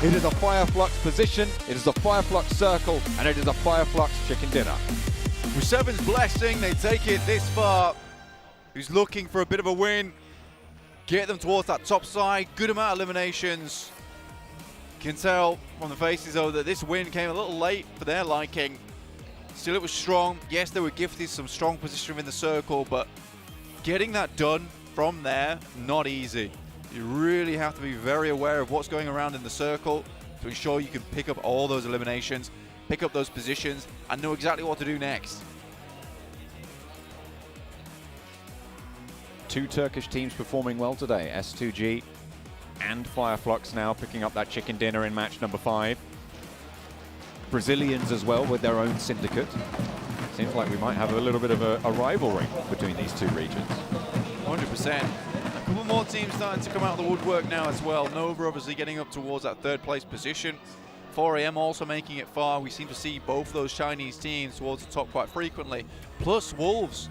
it is a Fireflux position, it is a Fireflux circle, and it is a Fireflux chicken dinner. With Seven's blessing, they take it this far. Who's looking for a bit of a win. Get them towards that top side. Good amount of eliminations. Can tell from the faces though that this win came a little late for their liking. Still, it was strong. Yes, they were gifted some strong position in the circle, but getting that done from there, not easy. You really have to be very aware of what's going around in the circle to ensure you can pick up all those eliminations, pick up those positions, and know exactly what to do next. 2 Turkish teams performing well today. S2G and Fireflux now picking up that chicken dinner in match number 5. Brazilians as well with their own syndicate. Seems like we might have a little bit of a rivalry between these 2 regions. 100%. A couple more teams starting to come out of the woodwork now as well. Nova obviously getting up towards that 3rd place position. 4AM also making it far. We seem to see both those Chinese teams towards the top quite frequently. Plus Wolves,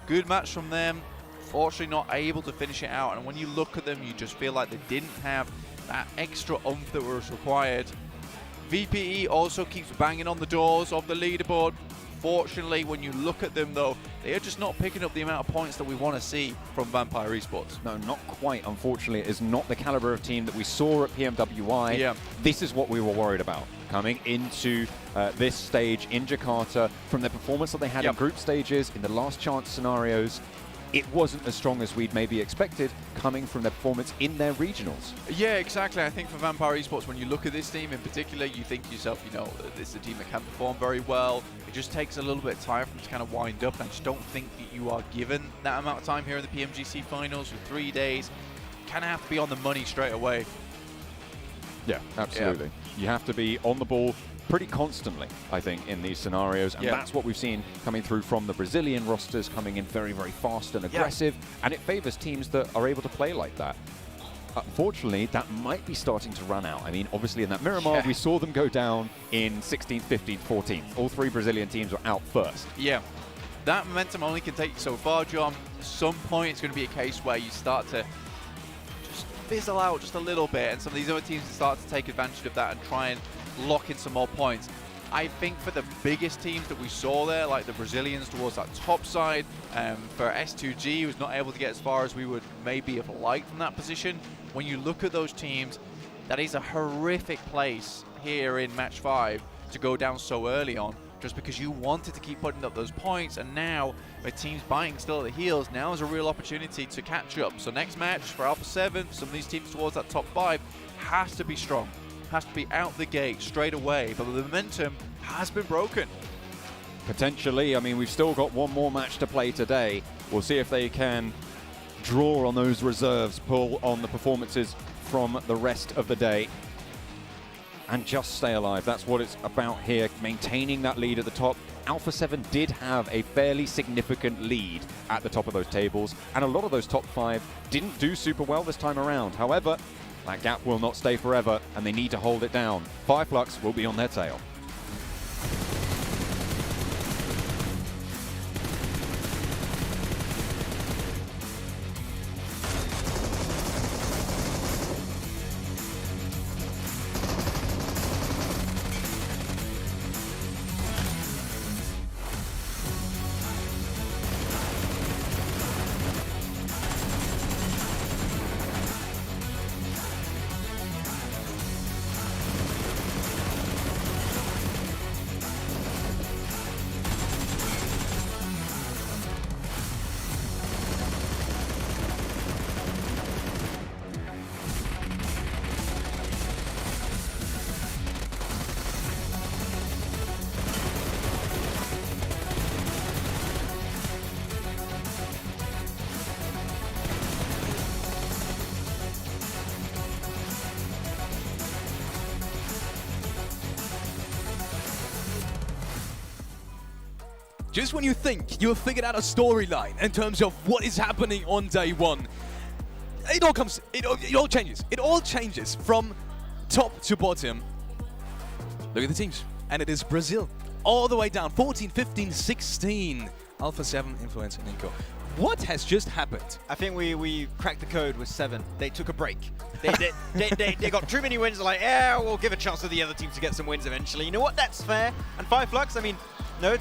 good match from them. Fortunately not able to finish it out, and when you look at them you just feel like they didn't have that extra oomph that was required. VPE also keeps banging on the doors of the leaderboard. Fortunately, when you look at them though, they are just not picking up the amount of points that we want to see from Vampire Esports. No, not quite, unfortunately. It is not the caliber of team that we saw at PMWI. Yeah. This is what we were worried about coming into this stage in Jakarta. From the performance that they had in group stages, in the last chance scenarios, it wasn't as strong as we'd maybe expected coming from their performance in their regionals. Yeah, exactly. I think for Vampire Esports, when you look at this team in particular, you think to yourself, you know, this is a team that can perform very well. It just takes a little bit of time for them to kind of wind up, and I just don't think that you are given that amount of time here in the PMGC finals with 3 days. You kind of have to be on the money straight away. Yeah, absolutely. Yeah. You have to be on the ball pretty constantly, I think, in these scenarios, and that's what we've seen coming through from the Brazilian rosters, coming in very, very fast and aggressive, and it favors teams that are able to play like that. Unfortunately, that might be starting to run out. I mean, obviously in that Miramar, we saw them go down in 16th, 15th, 14th. All 3 Brazilian teams were out first. Yeah, that momentum only can take you so far, John. At some point, it's going to be a case where you start to just fizzle out just a little bit, and some of these other teams start to take advantage of that and try and lock in some more points. I think for the biggest teams that we saw there, like the Brazilians towards that top side, for S2G, who was not able to get as far as we would maybe have liked from that position. When you look at those teams, that is a horrific place here in match 5 to go down so early on, just because you wanted to keep putting up those points, and now with teams biting still at the heels, now is a real opportunity to catch up. So next match for Alpha 7, some of these teams towards that top 5 has to be strong. Has to be out the gate straight away, but the momentum has been broken. Potentially. I mean, we've still got one more match to play today. We'll see if they can draw on those reserves, pull on the performances from the rest of the day, and just stay alive. That's what it's about here, maintaining that lead at the top. Alpha 7 did have a fairly significant lead at the top of those tables, and a lot of those top 5 didn't do super well this time around. However, that gap will not stay forever, and they need to hold it down. Fireflux will be on their tail. just when you think you have figured out a storyline in terms of what is happening on day one, it all changes. It all changes from top to bottom. Look at the teams. And it is Brazil all the way down. 14, 15, 16. Alpha 7 influence and Inco. What has just happened? I think we cracked the code with 7. They took a break. They got too many wins. Like, yeah, we'll give a chance to the other team to get some wins eventually. You know what? That's fair. And Fireflux, I mean,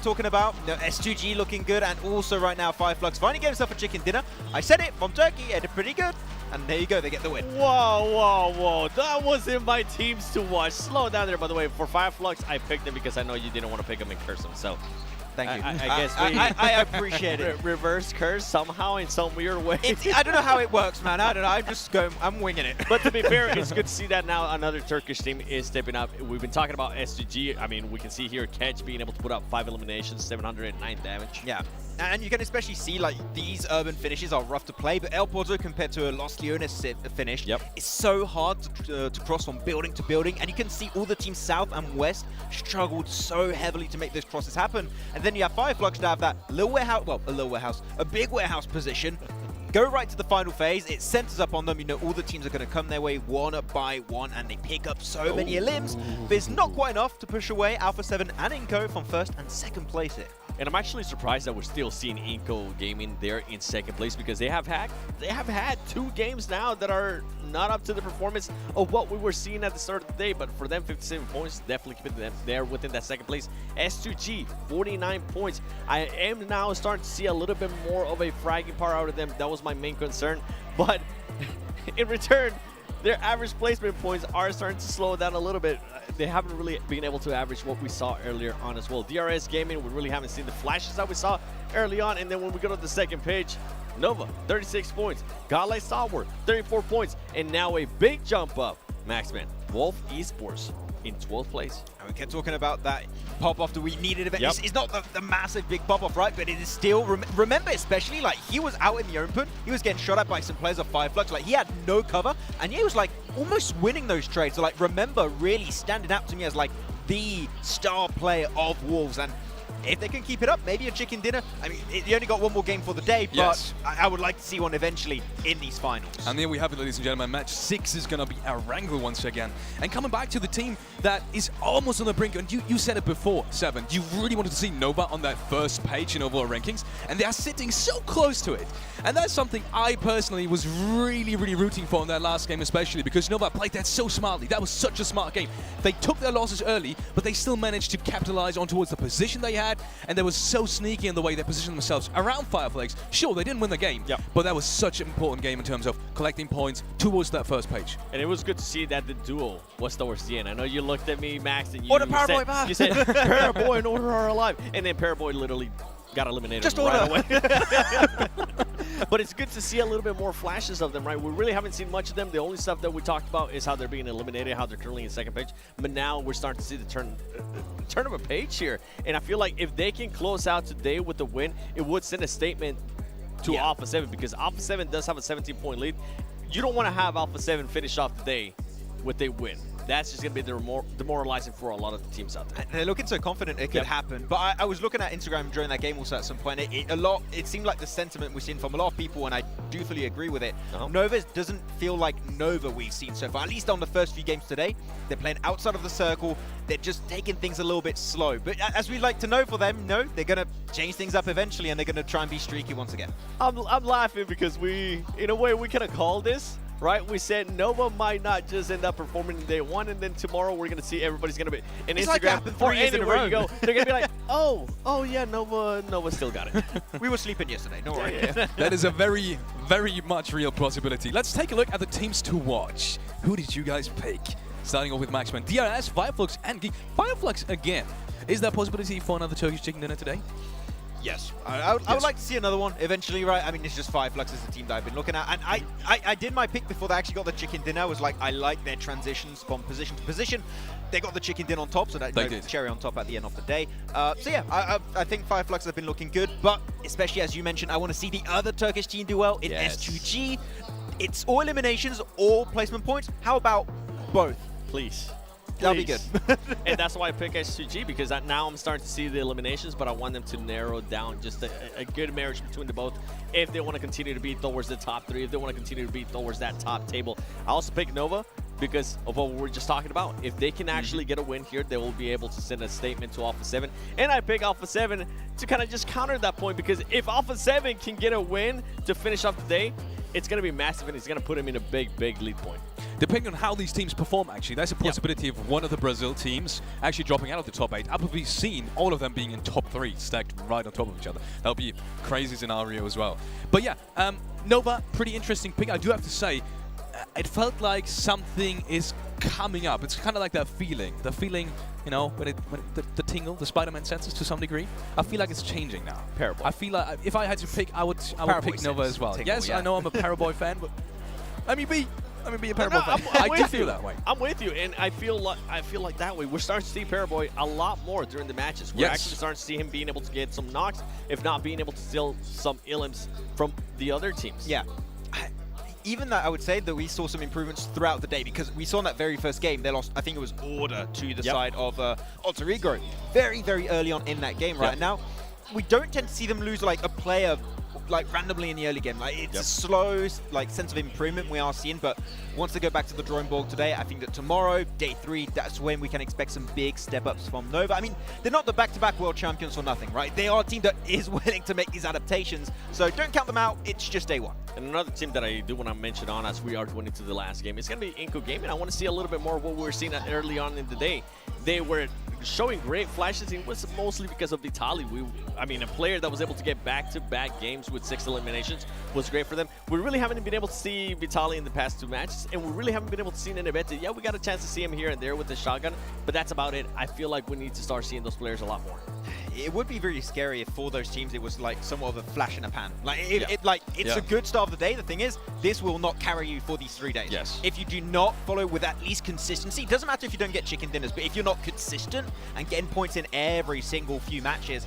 talking about S2G looking good, and also right now Fireflux finally gave himself a chicken dinner. I said it, from Turkey, it did pretty good. And there you go, they get the win. Whoa. That wasn't my teams to watch. Slow down there, by the way. For Fireflux, I picked them because I know you didn't want to pick them and curse them. So thank you. I guess I appreciate it. Reverse curse somehow in some weird way. I don't know how it works, man. I don't know. I'm winging it. But to be fair, it's good to see that now another Turkish team is stepping up. We've been talking about S2G. I mean, we can see here Kedge being able to put up 5 eliminations, 709 damage. Yeah. And you can especially see, like, these urban finishes are rough to play, but El Porto, compared to a Los Leones finish, it's so hard to cross from building to building. And you can see all the teams south and west struggled so heavily to make those crosses happen. And then you have Fireflux to have that little warehouse, well, a big warehouse position. Go right to the final phase. It centers up on them. You know, all the teams are going to come their way one by one, and they pick up so many elims. But it's not quite enough to push away Alpha 7 and Inco from first and second place here. And I'm actually surprised that we're still seeing Inco Gaming there in second place, because they have had 2 games now that are not up to the performance of what we were seeing at the start of the day. But for them, 57 points, definitely keeping them there within that second place. S2G, 49 points. I am now starting to see a little bit more of a fragging power out of them. That was my main concern. But in return, their average placement points are starting to slow down a little bit. They haven't really been able to average what we saw earlier on as well. DRS Gaming, we really haven't seen the flashes that we saw early on. And then when we go to the second page, Nova, 36 points. Gale Software, 34 points. And now a big jump up, Maxman, Wolf Esports in 12th place. And we kept talking about that pop-off that we needed. It's not the massive big pop-off, right? But it is still, remember especially, like, he was out in the open. He was getting shot at by some players of Fireflux. Like, he had no cover. And he was, like, almost winning those trades. So, like, remember really standing out to me as, like, the star player of Wolves. And if they can keep it up, maybe a chicken dinner. I mean, you only got one more game for the day, but I would like to see one eventually in these finals. And there we have it, ladies and gentlemen. Match 6 is going to be Erangel once again. And coming back to the team that is almost on the brink, and you said it before, Seven, you really wanted to see Nova on that first page in overall rankings, and they are sitting so close to it. And that's something I personally was really rooting for in that last game, especially because Nova played that so smartly. That was such a smart game. They took their losses early, but they still managed to capitalize on towards the position they had, and they were so sneaky in the way they positioned themselves around Fireflakes. Sure, they didn't win the game, but that was such an important game in terms of collecting points towards that first page. And it was good to see that the duel was towards the end. I know you looked at me, Max, and you said Paraboy and Order are alive, and then Paraboy literally got eliminated right away. But it's good to see a little bit more flashes of them, right? We really haven't seen much of them. The only stuff that we talked about is how they're being eliminated, how they're currently in second page. But now we're starting to see the turn of a page here. And I feel like if they can close out today with the win, it would send a statement to Alpha 7, because Alpha 7 does have a 17-point lead. You don't want to have Alpha 7 finish off the day with a win. That's just going to be demoralizing for a lot of the teams out there. And they're looking so confident it could happen. But I was looking at Instagram during that game also at some point. It seemed like the sentiment we've seen from a lot of people, and I do fully agree with it. Nova doesn't feel like Nova we've seen so far, at least on the first few games today. They're playing outside of the circle. They're just taking things a little bit slow. But as we like to know for them, they're going to change things up eventually, and they're going to try and be streaky once again. I'm laughing because in a way, we could have called this. Right, we said Nova might not just end up performing in day one, and then tomorrow we're gonna see everybody's gonna be in Instagram or anywhere you go. They're gonna be like, oh yeah, Nova still got it. We were sleeping yesterday. No worries. That is a very much real possibility. Let's take a look at the teams to watch. Who did you guys pick? Starting off with Maxman, DRS, Fireflux, and Geek. Fireflux again. Is there a possibility for another Turkish chicken dinner today? Yes. I would like to see another one eventually, right? I mean, it's just Fireflux is the team that I've been looking at. And I did my pick before they actually got the chicken dinner. I was like, I like their transitions from position to position. They got the chicken dinner on top, so that cherry on top at the end of the day. So yeah, I think Fireflux have been looking good. But especially as you mentioned, I want to see the other Turkish team do well in S2G. It's all eliminations, all placement points. How about both? Please. That'll be good. And that's why I pick SCG, because now I'm starting to see the eliminations, but I want them to narrow down just a good marriage between the both if they want to continue to be towards the top 3, if they want to continue to be towards that top table. I also pick Nova because of what we were just talking about. If they can actually get a win here, they will be able to send a statement to Alpha 7. And I pick Alpha 7 to kind of just counter that point, because if Alpha 7 can get a win to finish off the day, it's going to be massive, and it's going to put him in a big lead point. Depending on how these teams perform, actually, there's a possibility of one of the Brazil teams actually dropping out of the top 8. I've probably seen all of them being in top 3, stacked right on top of each other. That'll be a crazy scenario as well. But yeah, Nova, pretty interesting pick. I do have to say, it felt like something is coming up. It's kind of like that feeling. The feeling, you know, when the tingle, the Spider-Man senses to some degree. I feel like it's changing now. Paraboy. I feel like if I had to pick, I would pick Nova as well. Tingle, yes, yeah. I know I'm a Paraboy fan, but let me be a Paraboy fan. I do feel that way. I'm with you, and I feel like that way. We're starting to see Paraboy a lot more during the matches. We're actually starting to see him being able to get some knocks, if not being able to steal some illims from the other teams. Yeah. Even that, I would say that we saw some improvements throughout the day, because we saw in that very first game, they lost, I think it was Order to the side of Alter Ego very, very early on in that game, right? And now, we don't tend to see them lose like a player like randomly in the early game. Like, it's a slow like sense of improvement we are seeing, but once they go back to the drawing board today, I think that tomorrow, day 3, that's when we can expect some big step-ups from Nova. I mean, they're not the back-to-back world champions for nothing, right? They are a team that is willing to make these adaptations, so don't count them out. It's just day 1. And another team that I do want to mention on as we are going into the last game, it's going to be Inco Gaming. I want to see a little bit more of what we were seeing early on in the day. They were showing great flashes. It was mostly because of Vitali. I mean, a player that was able to get back-to-back games with 6 eliminations was great for them. We really haven't been able to see Vitali in the past 2 matches, and we really haven't been able to see Nenebete. Yeah, we got a chance to see him here and there with the shotgun, but that's about it. I feel like we need to start seeing those players a lot more. It would be very scary if for those teams it was like somewhat of a flash in a pan. Like, it's a good start of the day. The thing is, this will not carry you for these 3 days. Yes. If you do not follow with at least consistency, it doesn't matter if you don't get chicken dinners, but if you're not consistent and getting points in every single few matches,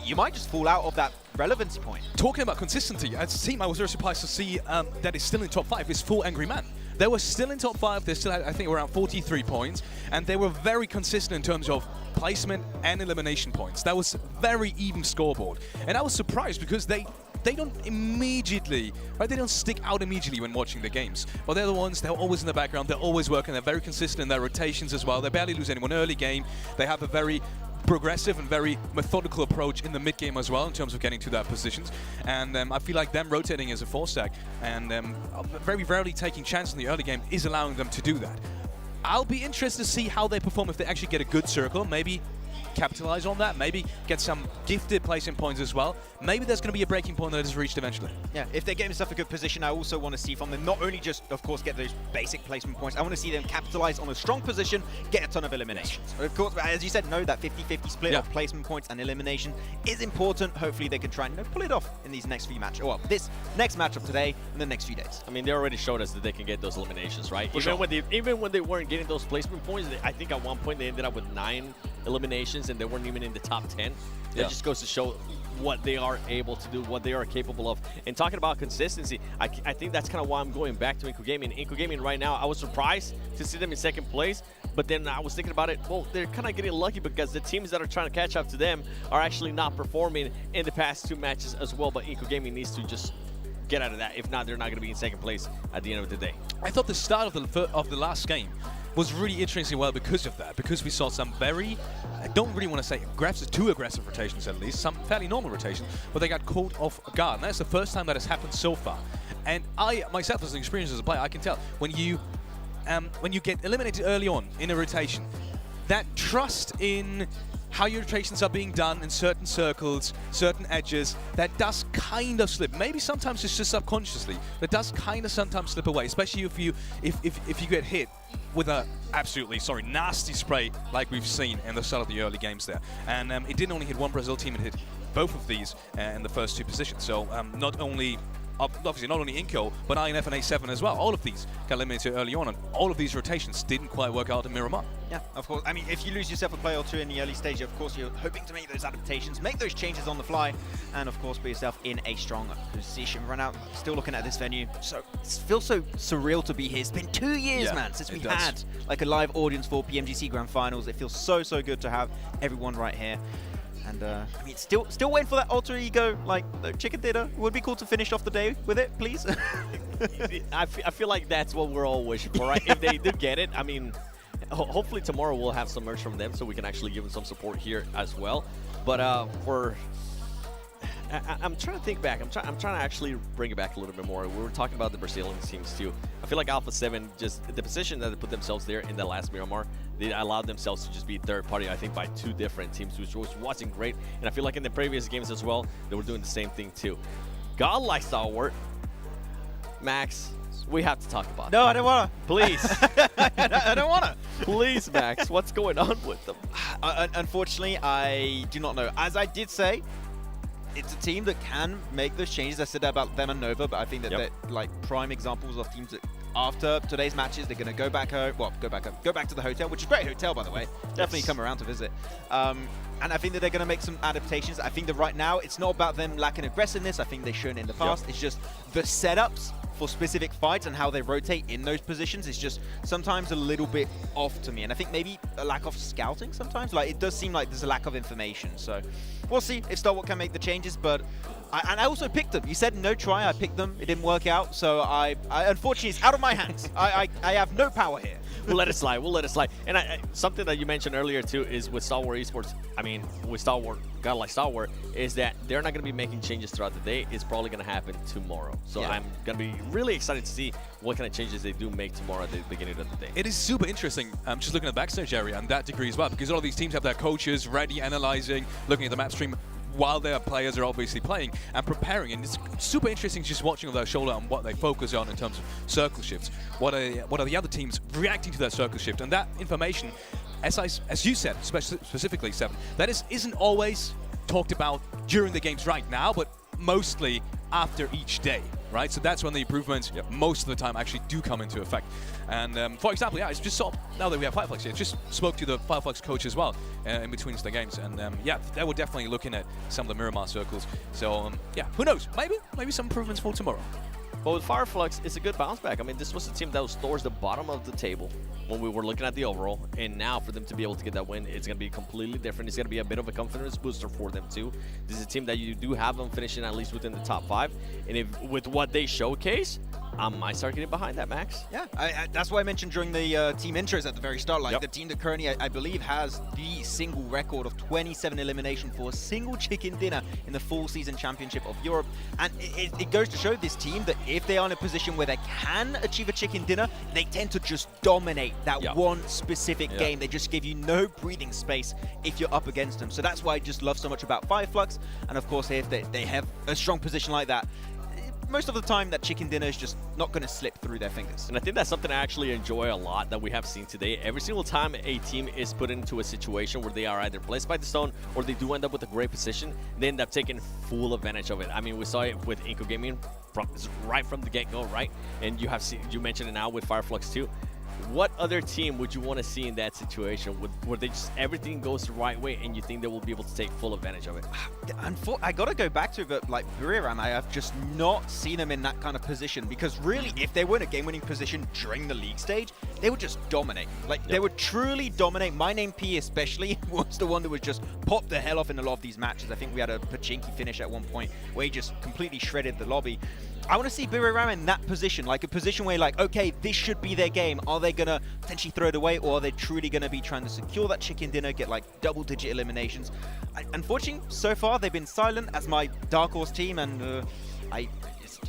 you might just fall out of that relevancy point. Talking about consistency, as a team, I was very surprised to see that it's still in top 5. It's Full Angry Man. They were still in top 5. They still had, I think, around 43 points, and they were very consistent in terms of placement and elimination points. That was very even scoreboard, and I was surprised because they don't immediately, right? They don't stick out immediately when watching the games. But they're the ones, they're always in the background, they're always working, they're very consistent in their rotations as well. They barely lose anyone early game. They have a very progressive and very methodical approach in the mid game as well in terms of getting to their positions. And I feel like them rotating as a 4-stack and very rarely taking chances in the early game is allowing them to do that. I'll be interested to see how they perform if they actually get a good circle, maybe capitalize on that, maybe get some gifted placing points as well. Maybe there's going to be a breaking point that is reached eventually. Yeah, if they get themselves a good position, I also want to see from them not only just, of course, get those basic placement points, I want to see them capitalize on a strong position, get a ton of eliminations. Of course, as you said, no, that 50-50 split of placement points and elimination is important. Hopefully they can try and pull it off in these next few matches, well, this next matchup today and the next few days. I mean, they already showed us that they can get those eliminations, right? Even when they weren't getting those placement points, I think at one point they ended up with 9 eliminations and they weren't even in the top 10. That just goes to show what they are able to do, what they are capable of. And talking about consistency, I think that's kind of why I'm going back to Inco Gaming. Inco Gaming right now, I was surprised to see them in 2nd place, but then I was thinking about it, well, they're kind of getting lucky because the teams that are trying to catch up to them are actually not performing in the past 2 matches as well, but Inco Gaming needs to just get out of that. If not, they're not going to be in 2nd place at the end of the day. I thought the start of the last game was really interesting because of that, because we saw some very, I don't really want to say aggressive, too aggressive rotations at least, some fairly normal rotations, but they got caught off guard. And that's the first time that has happened so far. And I, myself, as an experience as a player, I can tell when you get eliminated early on in a rotation, that trust in how your rotations are being done in certain circles, certain edges, that does kind of slip. Maybe sometimes it's just subconsciously, that does kind of sometimes slip away, especially if you get hit with a absolutely, nasty spray like we've seen in the start of the early games there. And it didn't only hit one Brazil team, it hit both of these in the first 2 positions. So obviously not only Inco, but INF and A7 as well. All of these got eliminated early on, and all of these rotations didn't quite work out in Miramar. Yeah, of course. I mean, if you lose yourself a play or two in the early stage, of course, you're hoping to make those adaptations, make those changes on the fly, and of course, put yourself in a strong position. Run out, still looking at this venue. So it feels so surreal to be here. It's been 2 years, man, since we had like a live audience for PMGC Grand Finals. It feels so good to have everyone right here. And I mean, still waiting for that alter ego, like the chicken dinner. Would be cool to finish off the day with it, please. I feel like that's what we're all wishing for, right? If they do get it, I mean, hopefully tomorrow we'll have some merch from them so we can actually give them some support here as well. But I'm trying to think back. I'm trying to actually bring it back a little bit more. We were talking about the Brazilian teams too. I feel like Alpha 7, just the position that they put themselves there in the last Miramar, they allowed themselves to just be third party, I think, by 2 different teams, which wasn't great. And I feel like in the previous games as well, they were doing the same thing too. Godlike Stalwart, Max, we have to talk about No, I don't want to. Please. I don't want to. Please, Max, what's going on with them? Unfortunately, I do not know. As I did say, it's a team that can make those changes. I said that about them and Nova, but I think that they're like prime examples of teams that after today's matches, they're going to go back home. Well, go back to the hotel, which is a great hotel, by the way. Definitely come around to visit. And I think that they're going to make some adaptations. I think that right now, it's not about them lacking aggressiveness. I think they've shown in the past. It's just the setups for specific fights and how they rotate in those positions is just sometimes a little bit off to me. And I think maybe a lack of scouting sometimes. Like, it does seem like there's a lack of information. So we'll see if Stalwart can make the changes. But I also picked them. You said no try. I picked them. It didn't work out. So I unfortunately, it's out of my hands. I have no power here. We'll let it slide. We'll let it slide. And something that you mentioned earlier too is with Stalwart Esports. I mean, with Stalwart, Godlike Stalwart, is that they're not going to be making changes throughout the day. It's probably going to happen tomorrow. So I'm going to be really excited to see what kind of changes they do make tomorrow at the beginning of the day. It is super interesting. Just looking at the backstage area and that degree as well, because all of these teams have their coaches ready, analyzing, looking at the map stream while their players are obviously playing and preparing. And it's super interesting just watching on their shoulder on what they focus on in terms of circle shifts. What are the other teams reacting to that circle shift? And that information, as you said, specifically, Seven, that isn't always talked about during the games right now, but mostly after each day, right? So that's when the improvements most of the time actually do come into effect. And for example, I just saw, now that we have Fireflux here, just spoke to the Fireflux coach as well in between the games. And they were definitely looking at some of the Miramar circles. So who knows? Maybe some improvements for tomorrow. But with Fireflux, it's a good bounce back. I mean, this was a team that was towards the bottom of the table when we were looking at the overall. And now for them to be able to get that win, it's going to be completely different. It's going to be a bit of a confidence booster for them too. This is a team that you do have them finishing at least within the top 5. And if with what they showcase, I might start getting behind that, Max. Yeah, that's why I mentioned during the team intros at the very start, like the team that currently, I believe, has the single record of 27 elimination for a single chicken dinner in the full season championship of Europe. And it goes to show this team that if they are in a position where they can achieve a chicken dinner, they tend to just dominate that one specific game. They just give you no breathing space if you're up against them. So that's why I just love so much about Fireflux. And of course, if they have a strong position like that, most of the time that chicken dinner is just not going to slip through their fingers. And I think that's something I actually enjoy a lot that we have seen today. Every single time a team is put into a situation where they are either placed by the stone or they do end up with a great position, they end up taking full advantage of it. I mean, we saw it with Inco Gaming right from the get-go, right? And you mentioned it now with Fireflux too. What other team would you want to see in that situation where they just everything goes the right way and you think they will be able to take full advantage of it? I got to go back to it, but like Buriram, I have just not seen them in that kind of position, because really, if they were in a game-winning position during the league stage, they would just dominate. Like, they would truly dominate. My Name P especially was the one that was just popped the hell off in a lot of these matches. I think we had a Pachinki finish at one point where he just completely shredded the lobby. I want to see Buriram in that position, like a position where, like, okay, this should be their game. Are they going to potentially throw it away, or are they truly going to be trying to secure that chicken dinner, get like double-digit eliminations? Unfortunately, so far, they've been silent as my dark horse team, and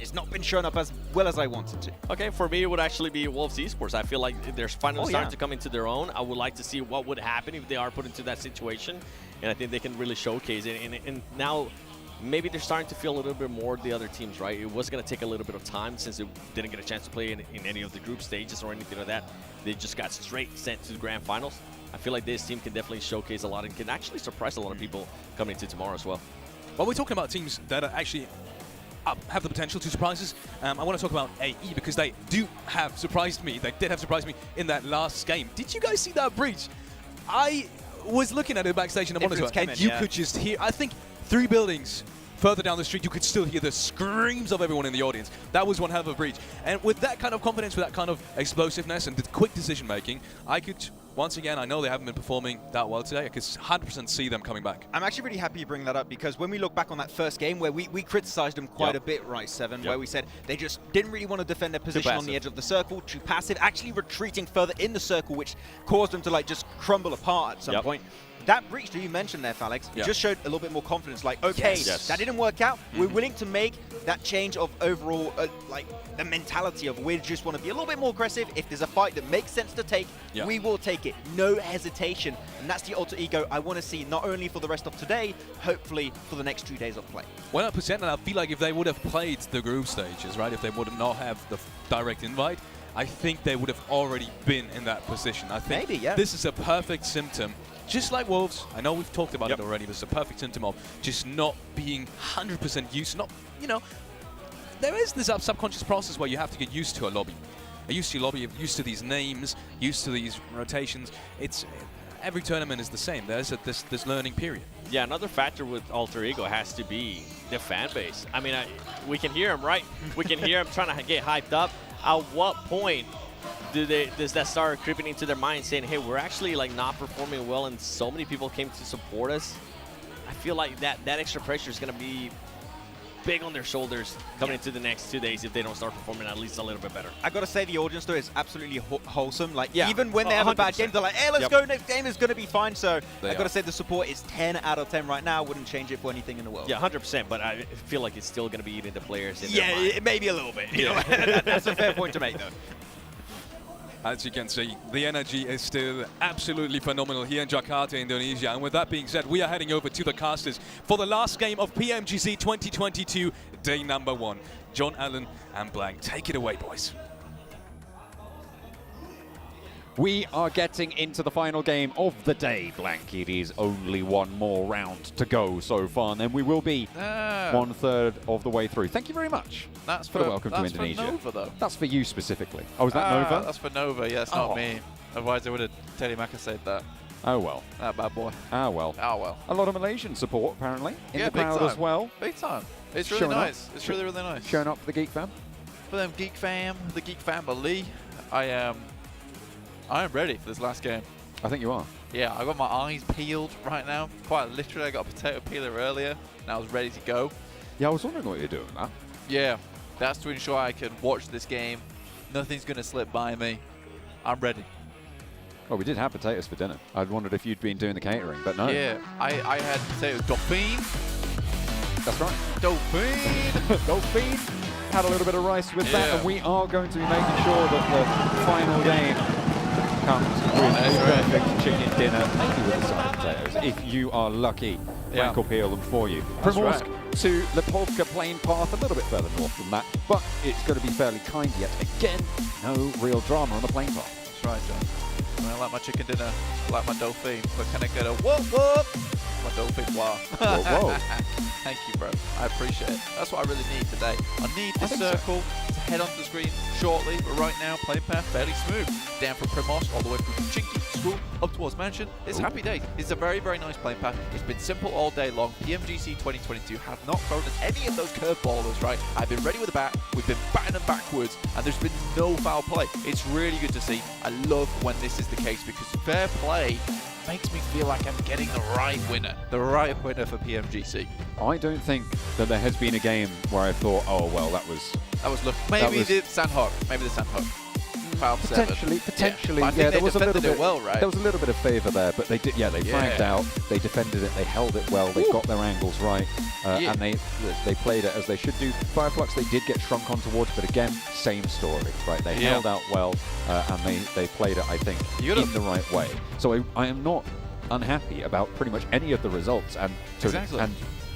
it's not been shown up as well as I wanted to. Okay, for me, it would actually be Wolves Esports. I feel like they're finally starting to come into their own. I would like to see what would happen if they are put into that situation, and I think they can really showcase it. And now, maybe they're starting to feel a little bit more the other teams, right? It was going to take a little bit of time since it didn't get a chance to play in any of the group stages or anything like that. They just got straight sent to the Grand Finals. I feel like this team can definitely showcase a lot and can actually surprise a lot of people coming into tomorrow as well. Well, we're talking about teams that are actually have the potential to surprise us. I want to talk about AE because they do have surprised me. They did have surprised me in that last game. Did you guys see that breach? I was looking at it backstage in the monitor, and you could just hear, I think, 3 buildings further down the street, you could still hear the screams of everyone in the audience. That was one hell of a breach. And with that kind of confidence, with that kind of explosiveness and the quick decision making, I could, once again, I know they haven't been performing that well today. I could 100% see them coming back. I'm actually really happy you bring that up because when we look back on that first game where we criticized them quite a bit, right, Seven, where we said they just didn't really want to defend their position on the edge of the circle, too passive, actually retreating further in the circle, which caused them to like just crumble apart at some point. That breach that you mentioned there, Falex, just showed a little bit more confidence. Like, okay, that didn't work out. We're willing to make that change of overall, like, the mentality of we just want to be a little bit more aggressive. If there's a fight that makes sense to take, we will take it. No hesitation. And that's the alter ego I want to see, not only for the rest of today, hopefully for the next 2 days of play. 100%, and I feel like if they would have played the group stages, right, if they would not have the direct invite, I think they would have already been in that position. I think this is a perfect symptom. Just like Wolves, I know we've talked about it already, but it's a perfect symptom of just not being 100% used. Not, you know, there is this subconscious process where you have to get used to a lobby. Used to your lobby, used to these names, used to these rotations. It's every tournament is the same. There's this learning period. Yeah, another factor with Alter Ego has to be the fan base. I mean, we can hear him, right? We can hear him trying to get hyped up. At what point does that start creeping into their mind, saying, hey, we're actually like not performing well and so many people came to support us? I feel like that extra pressure is going to be big on their shoulders coming into the next 2 days if they don't start performing at least a little bit better. I got to say, the audience though is absolutely wholesome. Like, even when they have a bad game, they're like, hey, let's go, next game is going to be fine. So I got to say the support is 10 out of 10 right now. Wouldn't change it for anything in the world. Yeah, 100%, but I feel like it's still going to be eating the players in their mind. Maybe a little bit. You know? That's a fair point to make though. As you can see, the energy is still absolutely phenomenal here in Jakarta, Indonesia. And with that being said, we are heading over to the casters for the last game of PMGC 2022, day number 1. John Allen and Blank, take it away, boys. We are getting into the final game of the day, Blank. It is only one more round to go so far, and then we will be 1/3 of the way through. Thank you very much for the welcome to Indonesia. For Nova, though. That's for you specifically. Oh, is that Nova? That's for Nova, yes, not me. Otherwise, I would have Telemaka said that. Oh, well. That bad boy. Ah, well. Ah, well. A lot of Malaysian support, apparently, in the crowd time. as well. Big time. It's really nice. It's really, really nice. Showing up for the Geek Fam. For them Geek Fam, the Geek Family, I am ready for this last game. I think you are. Yeah, I got my eyes peeled right now. Quite literally, I got a potato peeler earlier, and I was ready to go. Yeah, I was wondering what you're doing, man. Yeah, that's to ensure I can watch this game. Nothing's going to slip by me. I'm ready. Well, we did have potatoes for dinner. I'd wondered if you'd been doing the catering, but no. Yeah, I had potato dauphine. That's right. Dauphine. Dauphine. Had a little bit of rice with that, and we are going to be making sure that the final game comes with a perfect chicken dinner, maybe with a side of potatoes, if you are lucky. Frank will peel them for you. Primorsk to Lipovka plain path, a little bit further north than that, but it's going to be fairly kind yet again. No real drama on the plain path. That's right, John. I mean, I like my chicken dinner, I like my dauphine, but can I get a whoop whoop? My dauphine, wow. Whoa, whoa. Thank you, bro. I appreciate it. That's what I really need today. I need this circle to head onto the screen shortly, but right now, playing path fairly smooth. Down from Primorsk, all the way from Chinky School, up towards Mansion. It's happy days. It's a very, very nice playing path. It's been simple all day long. PMGC 2022 have not thrown us any of those curveballers, right? I've been ready with the bat. We've been batting them backwards, and there's been no foul play. It's really good to see. I love when this is the case because fair play makes me feel like I'm getting the right winner for PMGC. I don't think that there has been a game where I thought, oh, well, that was lucky. Maybe the Sanhok. Maybe the Sanhok. Potentially, yeah. There was a little bit. Well, right? There was a little bit of favour there, but they did. Yeah, they flagged out. They defended it. They held it well. They got their angles right, and they played it as they should do. Fireflux, they did get shrunk on towards, but again, same story, right? They held out well, and they played it, I think, in the right way. So I am not unhappy about pretty much any of the results, and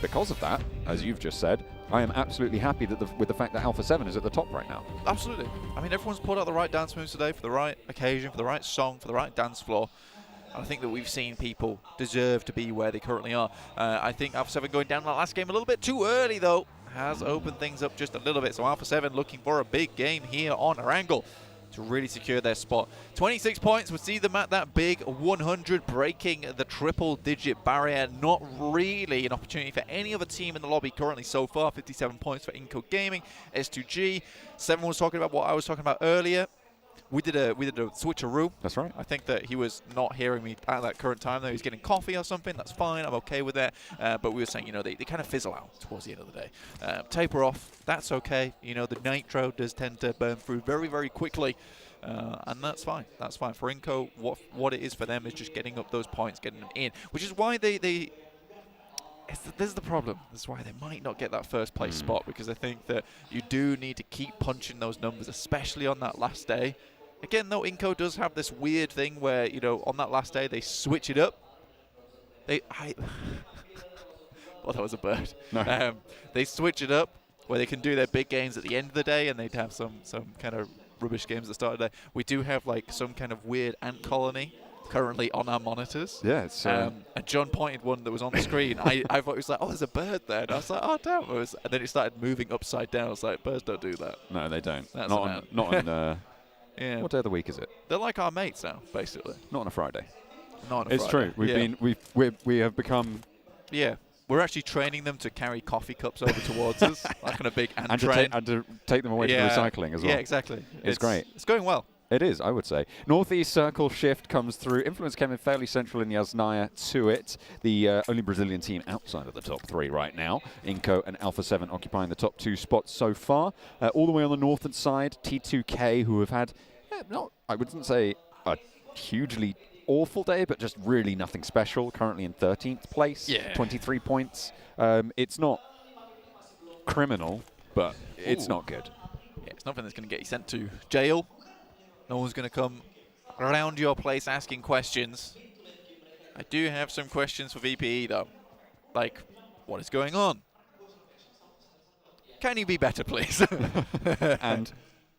because of that, as you've just said, I am absolutely happy that with the fact that Alpha 7 is at the top right now. Absolutely. I mean, everyone's pulled out the right dance moves today for the right occasion, for the right song, for the right dance floor. And I think that we've seen people deserve to be where they currently are. I think Alpha 7 going down in that last game a little bit too early, though. has opened things up just a little bit. So Alpha 7 looking for a big game here on Erangel to really secure their spot. 26 points would see them at that big 100, breaking the triple-digit barrier. Not really an opportunity for any other team in the lobby currently so far. 57 points for Inco Gaming, S2G. Seven was talking about what I was talking about earlier. We did a switcheroo. That's right. I think that he was not hearing me at that current time, though. He's getting coffee or something. That's fine. I'm okay with that. But we were saying, you know, they kind of fizzle out towards the end of the day. Taper off. That's okay. You know, the nitro does tend to burn through very, very quickly. And that's fine. That's fine. For Inco, what it is for them is just getting up those points, getting them in. Which is why this is the problem. This is why they might not get that first place spot, because I think that you do need to keep punching those numbers, especially on that last day. Again, though, Inco does have this weird thing where, you know, on that last day, they switch it up. Well, that was a bird. No. They switch it up where they can do their big games at the end of the day, and they'd have some kind of rubbish games at the start of the day. We do have, like, some kind of weird ant colony currently on our monitors. Yeah, it's... and John pointed one that was on the screen. I thought it was like, oh, there's a bird there. And I was like, oh, damn. And then it started moving upside down. I was like, birds don't do that. No, they don't. That's not on yeah. What day of the week is it? They're like our mates now, basically. Not on a Friday. Not on a It's Friday. true. We have become... Yeah. We're actually training them to carry coffee cups over towards us, like on a big ant and train. to take them away to recycling as well. Yeah, exactly. It's great. It's going well. It is, I would say. Northeast Circle shift comes through. Influence came in fairly central in Yasnaya to it. The only Brazilian team outside of the top three right now. Inco and Alpha 7 occupying the top 2 spots so far. All the way on the northern side, T2K, who have had, I wouldn't say a hugely awful day, but just really nothing special. Currently in 13th place, 23 points. It's not criminal, but it's not good. Yeah, it's nothing that's going to get you sent to jail. No one's going to come around your place asking questions. I do have some questions for VPE, though. Like, what is going on? Can you be better, please? And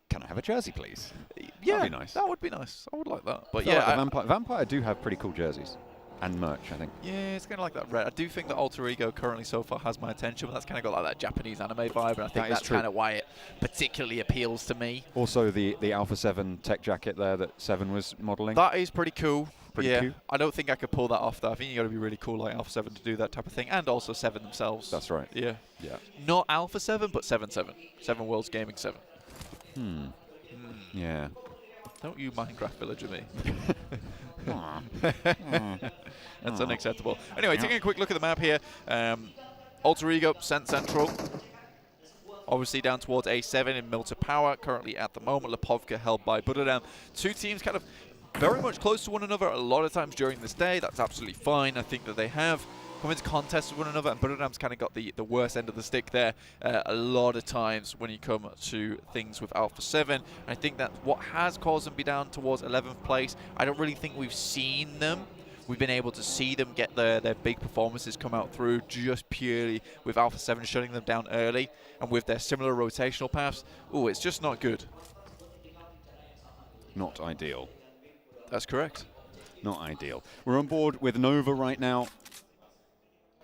can I have a jersey, please? Yeah, that'd be nice. That would be nice. I would like that. But yeah, like Vampire do have pretty cool jerseys and merch, I think. Yeah, it's kind of like that red. I do think that Alter Ego currently so far has my attention, but that's kind of got like that Japanese anime vibe, and I think that's kind of why it particularly appeals to me. Also, the Alpha 7 tech jacket there that 7 was modeling. That is pretty cool. Pretty cute. I don't think I could pull that off, though. I think you got to be really cool like Alpha 7 to do that type of thing, and also 7 themselves. That's right. Yeah. Yeah. Not Alpha 7, but 7-7. 7 Worlds Gaming 7. Yeah. Don't you Minecraft villager me. That's unacceptable. Anyway, taking a quick look at the map here. Alter Ego, Central. Obviously down towards A7 in Milta Power. Currently at the moment, Lipovka held by Buddhadam. Two teams kind of very much close to one another a lot of times during this day. That's absolutely fine. I think that they have come into contests with one another, and Buddhadam's kind of got the worst end of the stick there a lot of times when you come to things with Alpha 7. I think that what has caused them to be down towards 11th place, I don't really think we've seen them. We've been able to see them get their big performances come out through just purely with Alpha 7 shutting them down early, and with their similar rotational paths. Ooh, it's just not good. Not ideal. That's correct. Not ideal. We're on board with Nova right now.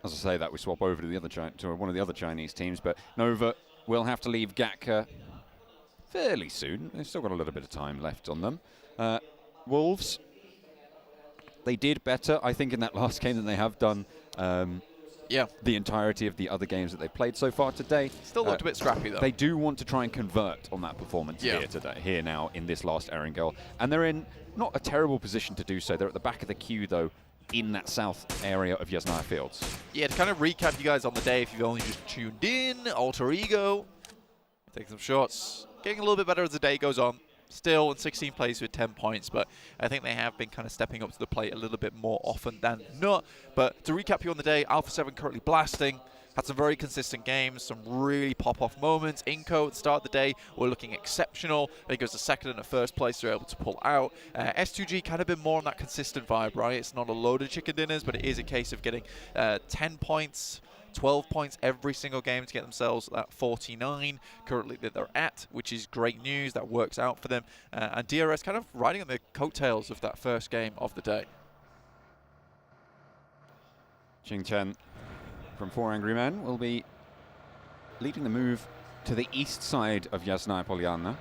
As I say that, we swap over to the other to one of the other Chinese teams, but Nova will have to leave Gatka fairly soon. They've still got a little bit of time left on them. Wolves, they did better, I think, in that last game than they have done the entirety of the other games that they've played so far today. Still looked a bit scrappy, though. They do want to try and convert on that performance here now in this last Erangel, and they're in not a terrible position to do so. They're at the back of the queue, though, in that south area of Yasnaya Fields. Yeah, to kind of recap you guys on the day, if you've only just tuned in, Alter Ego, taking some shots, getting a little bit better as the day goes on. Still in 16th place with 10 points, but I think they have been kind of stepping up to the plate a little bit more often than not. But to recap you on the day, Alpha 7 currently blasting. Had some very consistent games, some really pop-off moments. Inco at the start of the day were looking exceptional. I think it was the second and the first place they're able to pull out. S2G kind of been more on that consistent vibe, right? It's not a load of chicken dinners, but it is a case of getting 10 points, 12 points every single game to get themselves at 49 currently that they're at, which is great news. That works out for them. And DRS kind of riding on the coattails of that first game of the day. Ching Chen from 4 Angry Men will be leading the move to the east side of Yasnaya Polyana,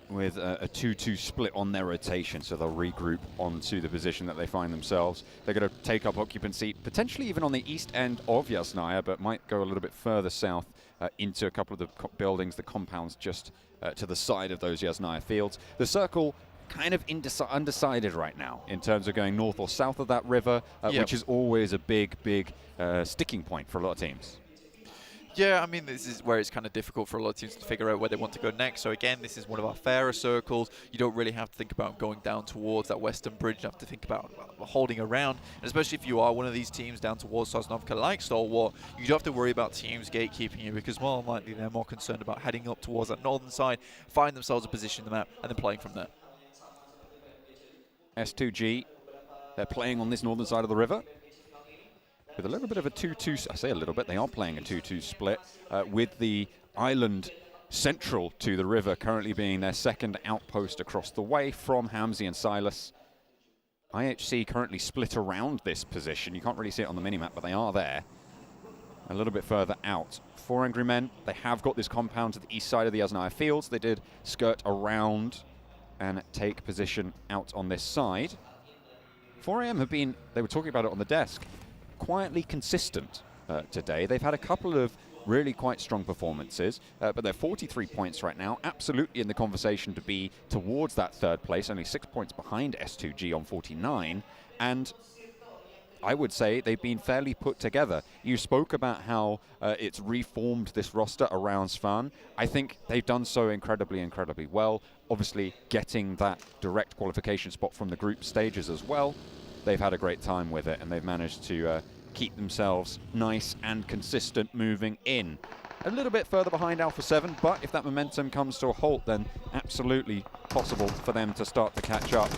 with a 2-2 split on their rotation, so they'll regroup onto the position that they find themselves. They're going to take up occupancy, potentially even on the east end of Yasnaya, but might go a little bit further south into a couple of the buildings, the compounds just to the side of those Yasnaya fields. The circle kind of undecided right now in terms of going north or south of that river, which is always a big sticking point for a lot of teams. Yeah, I mean, this is where it's kind of difficult for a lot of teams to figure out where they want to go next. So again, this is one of our fairer circles. You don't really have to think about going down towards that western bridge. You have to think about holding around. And especially if you are one of these teams down towards Sosnovka like Stalwart, you don't have to worry about teams gatekeeping you, because more than likely they're more concerned about heading up towards that northern side, find themselves a position in the map, and then playing from there. S2G, they're playing on this northern side of the river with a little bit of a 2-2, I say a little bit, they are playing a 2-2 split with the island central to the river currently being their second outpost across the way from Hamzi and Silas. IHC currently split around this position. You can't really see it on the minimap, but they are there. A little bit further out. 4 Angry Men, they have got this compound to the east side of the Yasnaya fields. They did skirt around and take position out on this side. 4AM have been, they were talking about it on the desk, quietly consistent today. They've had a couple of really quite strong performances, but they're 43 points right now, absolutely in the conversation to be towards that third place, only 6 points behind S2G on 49, and I would say they've been fairly put together. You spoke about how it's reformed this roster around Svan. I think they've done so incredibly well. Obviously, getting that direct qualification spot from the group stages as well. They've had a great time with it, and they've managed to keep themselves nice and consistent moving in. A little bit further behind Alpha 7, but if that momentum comes to a halt, then absolutely possible for them to start to catch up.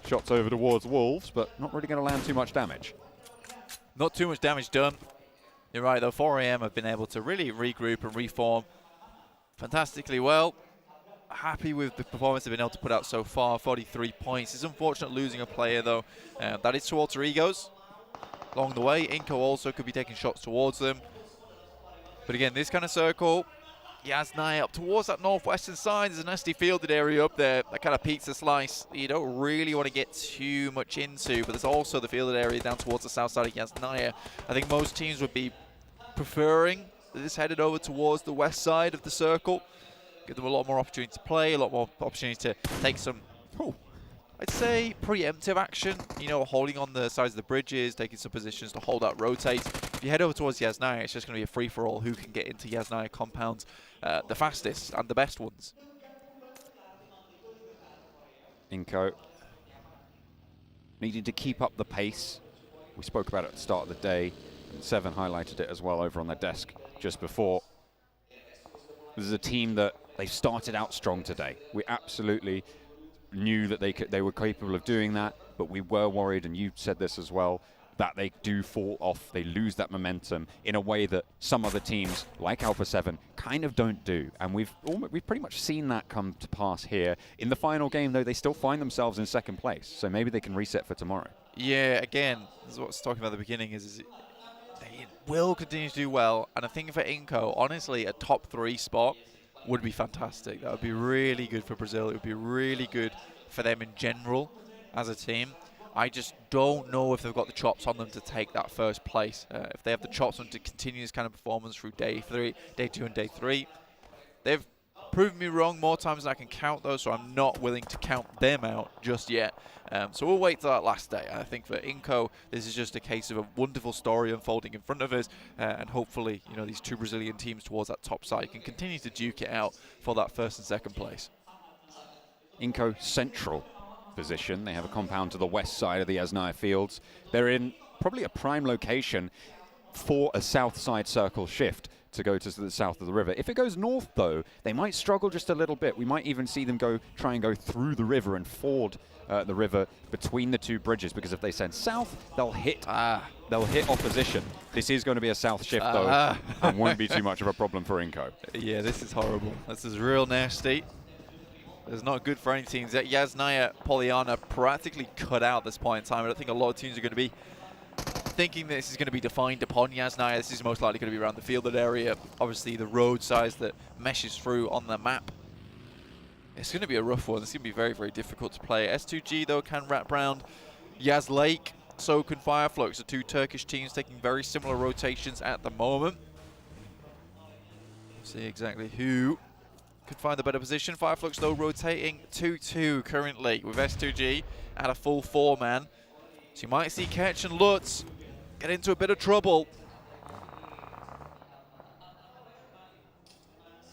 Shots over towards Wolves, but not really going to land too much damage. Not too much damage done. You're right, though. 4AM have been able to really regroup and reform fantastically well. Happy with the performance they've been able to put out so far. 43 points. It's unfortunate losing a player, though. That is to alter egos along the way. Inco also could be taking shots towards them. But again, this kind of circle, Yasnaya up towards that northwestern side. There's a nasty fielded area up there, that kind of pizza slice you don't really want to get too much into, but there's also the fielded area down towards the south side of Yasnaya. I think most teams would be preferring this headed over towards the west side of the circle. Give them a lot more opportunity to play, a lot more opportunity to take some, I'd say, preemptive action. You know, holding on the sides of the bridges, taking some positions to hold out, rotate. If you head over towards Yasnaya, it's just going to be a free-for-all who can get into Yasnaya compounds the fastest and the best ones. Inco needing to keep up the pace. We spoke about it at the start of the day, and Seven highlighted it as well over on their desk just before. This is a team that they started out strong today. We absolutely knew that they were capable of doing that, but we were worried, and you said this as well, that they do fall off, they lose that momentum in a way that some other teams, like Alpha 7, kind of don't do. And we've pretty much seen that come to pass here. In the final game, though, they still find themselves in second place, so maybe they can reset for tomorrow. Yeah, again, this is what I was talking about at the beginning, is they will continue to do well, and I think for Inco, honestly, a top 3 spot would be fantastic. That would be really good for Brazil. It would be really good for them in general as a team. I just don't know if they've got the chops on them to take that first place. If they have the chops on to continue this kind of performance through day 2 and day 3. They've proven me wrong more times than I can count, though, so I'm not willing to count them out just yet. So we'll wait till that last day. I think for Inco, this is just a case of a wonderful story unfolding in front of us, and hopefully, you know, these 2 Brazilian teams towards that top side can continue to duke it out for that first and second place. Inco central position. They have a compound to the west side of the Yasnaya fields. They're in probably a prime location for a south side circle shift to go to the south of the river. If it goes north, though, they might struggle just a little bit. We might even see them try and go through the river and ford the river between the 2 bridges, because if they send south, they'll hit opposition. This is going to be a south shift, though, and won't be too much of a problem for Inco. Yeah, this is horrible. This is real nasty. It's not good for any teams. Yasnaya Polyana practically cut out this point in time. I don't think a lot of teams are going to be thinking this is going to be defined upon Yasnaya. This is most likely going to be around the fielded area. Obviously, the road size that meshes through on the map. It's going to be a rough one. It's going to be very, very difficult to play. S2G, though, can wrap around Yas Lake. So can Fireflux. The two Turkish teams taking very similar rotations at the moment. See exactly who could find the better position. Fireflux, though, rotating 2-2 currently with S2G at a full 4-man. So you might see Ketch and Lutz get into a bit of trouble.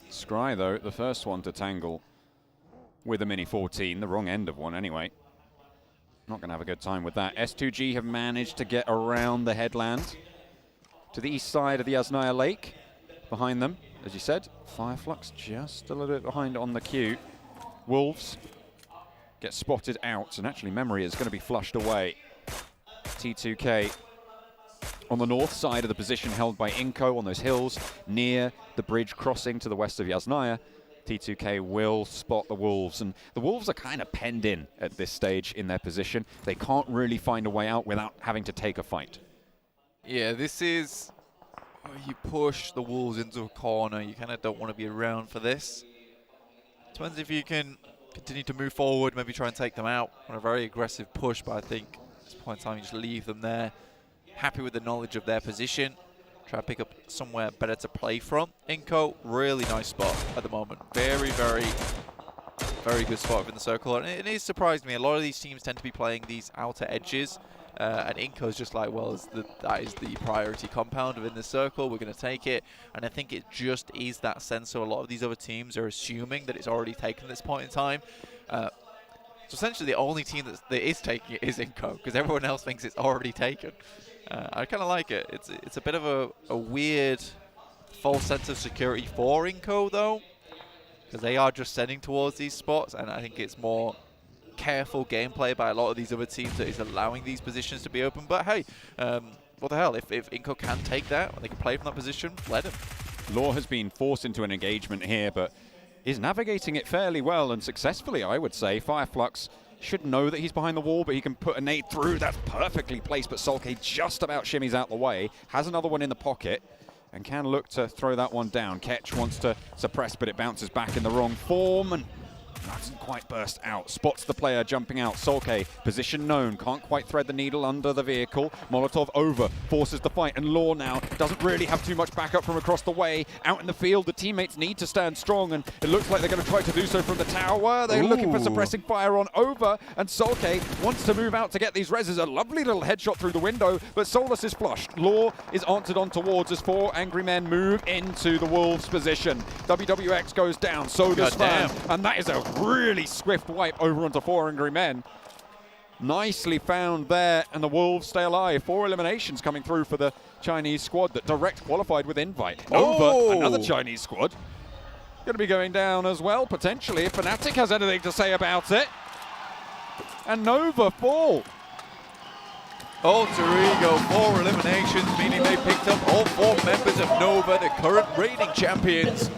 Scry, though, the first one to tangle with a Mini 14, the wrong end of one anyway. Not going to have a good time with that. S2G have managed to get around the headland to the east side of the Yasnaya Lake. Behind them, as you said, Fireflux just a little bit behind on the queue. Wolves get spotted out, and actually Memory is going to be flushed away. T2K on the north side of the position held by Inko on those hills near the bridge crossing to the west of Yasnaya. T2K will spot the Wolves, and the Wolves are kind of penned in at this stage in their position. They can't really find a way out without having to take a fight. Yeah, this is where you push the Wolves into a corner. You kind of don't want to be around for this. Depends if you can continue to move forward, maybe try and take them out on a very aggressive push, but I think at this point in time you just leave them there, happy with the knowledge of their position. Try to pick up somewhere better to play from. Inko, really nice spot at the moment. Very, very, very good spot within the circle. And it has surprised me. A lot of these teams tend to be playing these outer edges. And Inko's just like, well, that is the priority compound within the circle. We're going to take it. And I think it just is that sense. So a lot of these other teams are assuming that it's already taken at this point in time. So essentially the only team that is taking it is Inko, because everyone else thinks it's already taken. I kind of like it. It's a bit of a weird false sense of security for Inko, though, because they are just sending towards these spots, and I think it's more careful gameplay by a lot of these other teams that is allowing these positions to be open. But hey, what the hell? If Inko can take that, and they can play from that position, let him. Law has been forced into an engagement here, but is navigating it fairly well and successfully, I would say. Fireflux should know that he's behind the wall, but he can put a nade through. That's perfectly placed, but Solke just about shimmies out the way. Has another one in the pocket and can look to throw that one down. Ketch wants to suppress, but it bounces back in the wrong form and doesn't quite burst out. Spots the player jumping out. Solke, position known, can't quite thread the needle under the vehicle. Molotov over, forces the fight, and Law now doesn't really have too much backup from across the way. Out in the field, the teammates need to stand strong, and it looks like they're going to try to do so from the tower. They're looking for suppressing fire on Over, and Solke wants to move out to get these reses. A lovely little headshot through the window, but Solus is flushed. Law is answered on towards as 4 angry men move into the Wolves' position. WWX goes down, so does Fan, and that is a really swift wipe over onto 4 angry men. Nicely found there, and the Wolves stay alive. 4 eliminations coming through for the Chinese squad that direct qualified with invite. Over, another Chinese squad. Going to be going down as well, potentially, if Fnatic has anything to say about it. And Nova fall. Alter Ego, 4 eliminations, meaning they picked up all 4 members of Nova, the current reigning champions.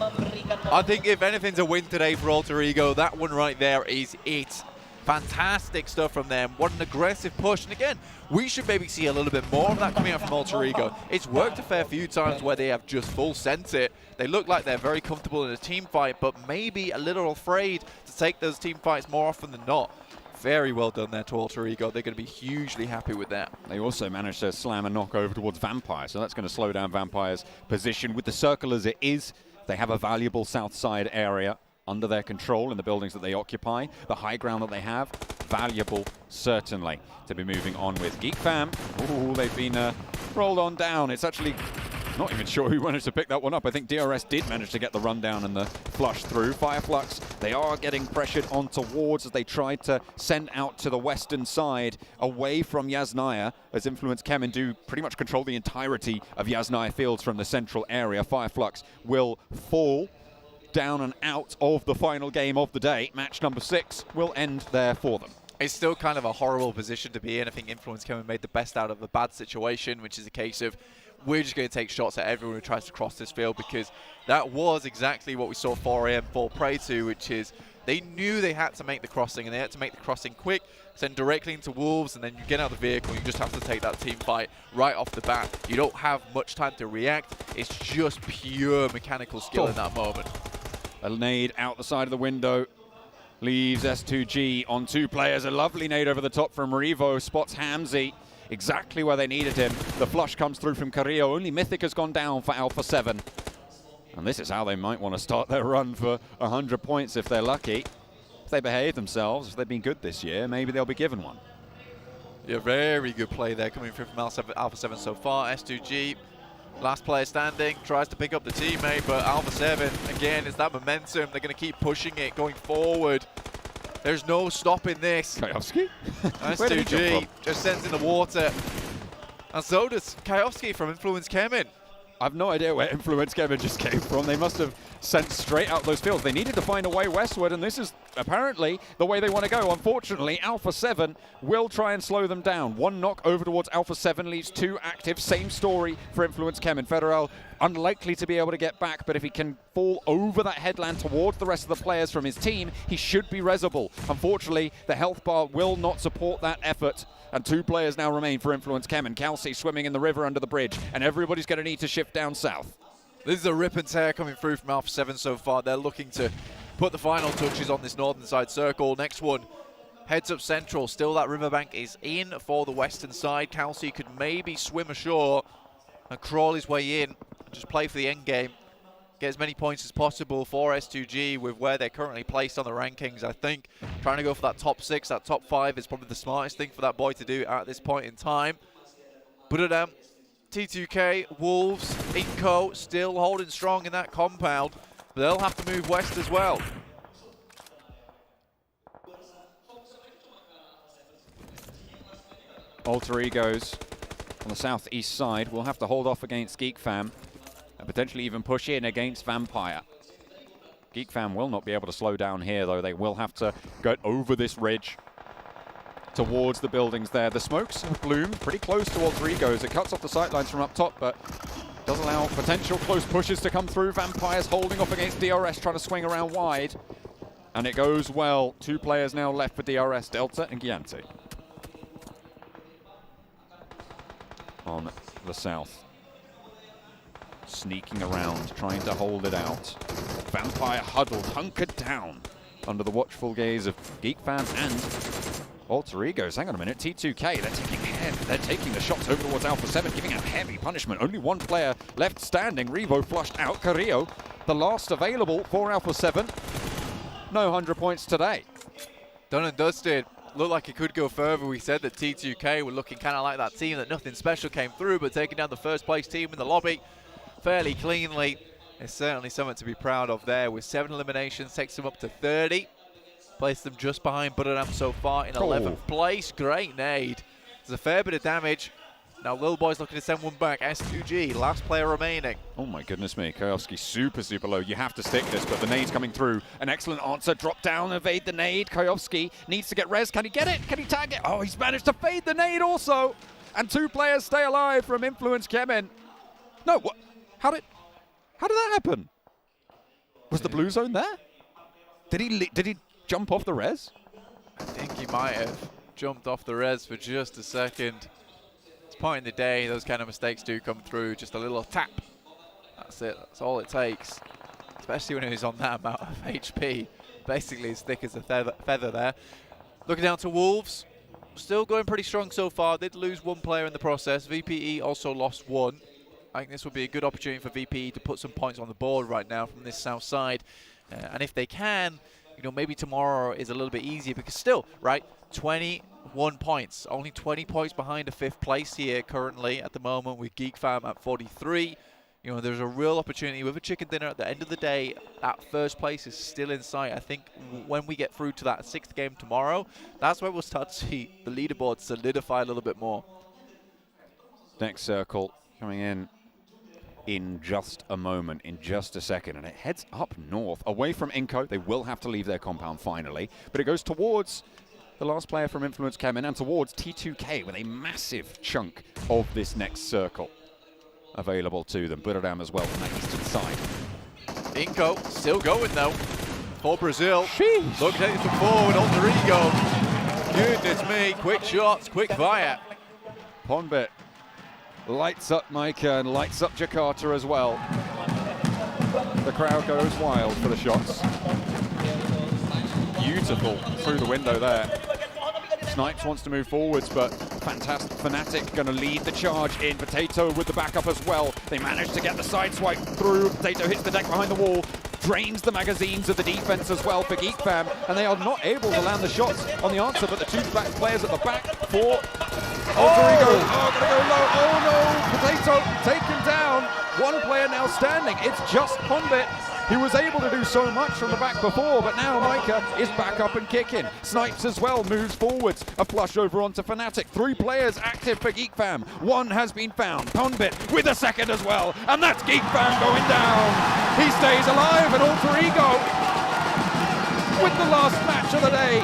I think if anything's a win today for Alter Ego, that one right there is it. Fantastic stuff from them. What an aggressive push. And again, we should maybe see a little bit more of that coming out from Alter Ego. It's worked a fair few times where they have just full sent it. They look like they're very comfortable in a team fight, but maybe a little afraid to take those team fights more often than not. Very well done there to Alter Ego. They're going to be hugely happy with that. They also managed to slam a knock over towards Vampire, so that's going to slow down Vampire's position. With the circle as it is, they have a valuable south side area under their control in the buildings that they occupy. The high ground that they have, valuable, certainly, to be moving on with. Geek Fam, ooh, they've been rolled on down. It's actually not even sure who managed to pick that one up. I think DRS did manage to get the rundown and the flush through. Fireflux, they are getting pressured on towards as they tried to send out to the western side away from Yasnaya, as Influence Kemen do pretty much control the entirety of Yasnaya fields from the central area. Fireflux will fall down and out of the final game of the day. Match number 6 will end there for them. It's still kind of a horrible position to be in. I think Influence Kemen made the best out of a bad situation, which is a case of we're just going to take shots at everyone who tries to cross this field, because that was exactly what we saw 4AM fall prey to, which is They knew they had to make the crossing, and they had to make the crossing quick, send directly into Wolves, and then you get out of the vehicle, you just have to take that team fight right off the bat. You don't have much time to react. It's just pure mechanical skill in that moment. A nade out the side of the window. Leaves S2G on 2 players. A lovely nade over the top from Revo. Spots Hamzy exactly where they needed him. The flush comes through from Carrillo. Only Mythic has gone down for Alpha 7. And this is how they might want to start their run for 100 points if they're lucky. If they behave themselves, if they've been good this year, maybe they'll be given one. Yeah, very good play there coming through from Alpha 7 so far. S2G, last player standing, tries to pick up the teammate, but Alpha 7, again, it's that momentum. They're going to keep pushing it, going forward. There's no stopping this. Kayovski? S2G just sends in the water. And so does Kayovski from Influence Kemin. I've no idea where Influence Kemin just came from. They must have sent straight out those fields. They needed to find a way westward, and this is apparently the way they want to go. Unfortunately, Alpha 7 will try and slow them down. 1 knock over towards Alpha 7 leaves 2 active. Same story for Influence Kemin. Federal unlikely to be able to get back, but if he can fall over that headland towards the rest of the players from his team, he should be resable. Unfortunately, the health bar will not support that effort. And 2 players now remain for Influence Kemin. Kelsey swimming in the river under the bridge, and everybody's going to need to shift down south. This is a rip and tear coming through from Alpha 7 so far. They're looking to put the final touches on this northern side circle. Next one heads up central. Still that riverbank is in for the western side. Kelsey could maybe swim ashore and crawl his way in and just play for the end game. Get as many points as possible for S2G with where they're currently placed on the rankings. I think trying to go for that top 6, that top 5 is probably the smartest thing for that boy to do at this point in time. But T2K, Wolves, Inco still holding strong in that compound. But they'll have to move west as well. Alter Egos on the southeast side will have to hold off against Geek Fam and potentially even push in against Vampire. Geek Fam will not be able to slow down here, though. They will have to go over this ridge towards the buildings there. The smokes have bloomed pretty close to Alter Egos. It cuts off the sightlines from up top, but does allow potential close pushes to come through. Vampire's holding off against DRS, trying to swing around wide. And it goes well. 2 players now left for DRS, Delta and Gianti. On the south. Sneaking around, trying to hold it out. Vampire huddled, hunkered down under the watchful gaze of Geek Fam and Alter Egos. Hang on a minute, T2K, they're taking the shots over towards Alpha 7, giving out heavy punishment. Only 1 player left standing. Revo flushed out. Carrillo, the last available for Alpha 7. No 100 points today. Done and dusted. Looked like it could go further. We said that T2K were looking kind of like that team that nothing special came through, but taking down the first place team in the lobby fairly cleanly. It's certainly something to be proud of there. With 7 eliminations, takes them up to 30. Placed them just behind Buddham so far in 11th place. Great nade. There's a fair bit of damage. Now Lil Boy's looking to send one back. S2G, last player remaining. Oh my goodness me, Kayovski super low. You have to stick this, but the nade's coming through. An excellent answer, drop down, evade the nade. Kayovski needs to get res. Can he get it? Can he tag it? Oh, he's managed to fade the nade also. And 2 players stay alive from Influence Kemin. No, what? How did that happen? Was the blue zone there? Did he jump off the res? I think he might have jumped off the res for just a second. It's point in the day, those kind of mistakes do come through. Just a little tap. That's it. That's all it takes. Especially when he's on that amount of HP. Basically as thick as a feather there. Looking down to Wolves. Still going pretty strong so far. Did lose 1 player in the process. VPE also lost 1. I think this would be a good opportunity for VPE to put some points on the board right now from this south side. And if they can, you know, maybe tomorrow is a little bit easier because still, right, 21 points. Only 20 points behind a 5th place here currently at the moment with Geek Fam at 43. You know, there's a real opportunity with a chicken dinner at the end of the day. That 1st place is still in sight. I think when we get through to that 6th game tomorrow, that's where we'll start to see the leaderboard solidify a little bit more. Next circle coming in just a moment, in just a second, and it heads up north, away from Inco. They will have to leave their compound finally, but it goes towards the last player from Influence Kemin and towards T2K with a massive chunk of this next circle available to them. Buddham as well from that eastern side. Inco still going though. for Brazil. Look, takes them forward, alter ego. Goodness me, quick shots, quick fire. Ponbit lights up Micah and lights up Jakarta as well. The crowd goes wild for the shots. Beautiful through the window there. Snipes wants to move forwards, but fantastic Fnatic going to lead the charge in. Potato with the backup as well. They manage to get the side swipe through. Potato hits the deck behind the wall, drains the magazines of the defense as well for GeekFam, and they are not able to land the shots on the answer, but the two back players at the back for Alter Ego. Oh, gonna go low. Oh no, Potato taken down. One player now standing. It's just Ponbit. He was able to do so much from the back before, but now Micah is back up and kicking. Snipes as well moves forwards. A flush over onto Fnatic. 3 players active for GeekFam. One has been found. Ponbit with a second as well, and that's GeekFam going down. He stays alive, and Alter Ego with the last match of the day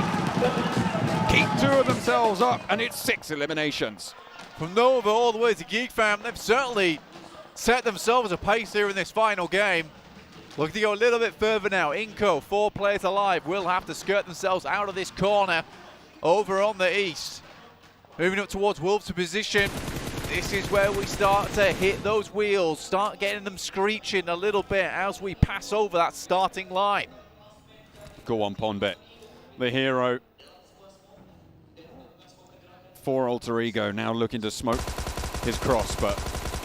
keep 2 of themselves up, and it's 6 eliminations. From Nova all the way to GeekFam, they've certainly set themselves a pace here in this final game. Looking to go a little bit further now. Inco, 4 players alive, will have to skirt themselves out of this corner over on the east. Moving up towards Wolves to position. This is where we start to hit those wheels, start getting them screeching a little bit as we pass over that starting line. Go on, Ponbit, the hero. For Alter Ego, now looking to smoke his cross, but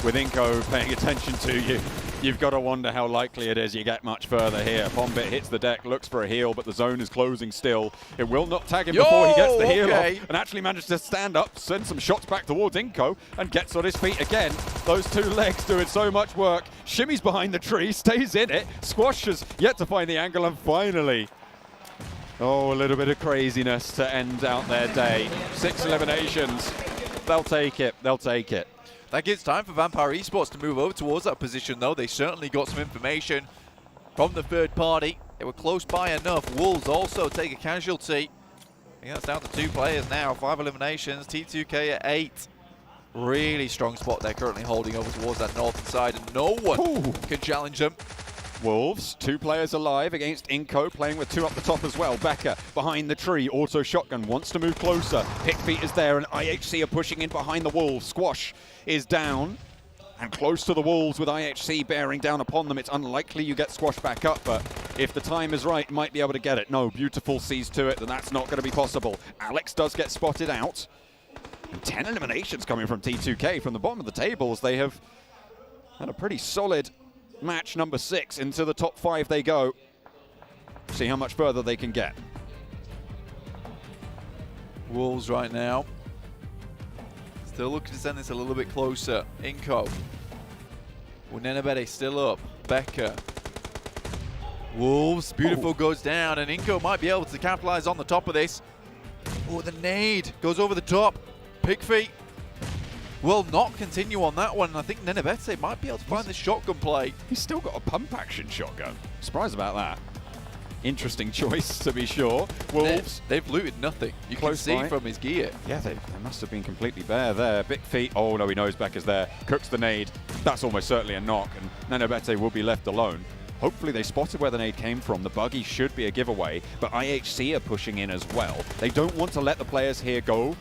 with Inco paying attention to you, you've got to wonder how likely it is you get much further here. Ponbit hits the deck, looks for a heal, but the zone is closing still. It will not tag him before he gets the heal off, and actually manages to stand up, send some shots back towards Inco, and gets on his feet again. Those 2 legs doing so much work. Shimmies behind the tree, stays in it. Squash has yet to find the angle, and finally, oh, a little bit of craziness to end out their day. 6 eliminations. They'll take it. They'll take it. That gives time for Vampire Esports to move over towards that position, though. They certainly got some information from the third party. They were close by enough. Wolves also take a casualty. I think that's down to 2 players now. 5 eliminations. T2K at 8. Really strong spot they're currently holding over towards that northern side, and no one can challenge them. Wolves, 2 players alive against Inco, playing with 2 up the top as well. Becker behind the tree, auto shotgun, wants to move closer. Pickfeet is there, and IHC are pushing in behind the Wolves. Squash is down and close to the Wolves with IHC bearing down upon them. It's unlikely you get Squash back up, but if the time is right, you might be able to get it. No, Beautiful sees to it, then that's not going to be possible. Alex does get spotted out. And 10 eliminations coming from T2K from the bottom of the tables. They have had a pretty solid match. Number 6 into the top 5 they go. See how much further they can get. Wolves right now still looking to send this a little bit closer. Inco. Unenabete still up. Becker. Wolves. Beautiful goes down, and Inco might be able to capitalize on the top of this. Oh, the nade goes over the top. Pickfeet will not continue on that one. I think Nenebete might be able to find the shotgun play. He's still got a pump action shotgun. Surprised about that. Interesting choice, to be sure. Wolves. They've looted nothing. You can see from his gear. Yeah, they must have been completely bare there. Big feet. Oh, no, he knows Becker's there. Cooks the nade. That's almost certainly a knock, and Nenebete will be left alone. Hopefully they spotted where the nade came from. The buggy should be a giveaway, but IHC are pushing in as well. They don't want to let the players here go.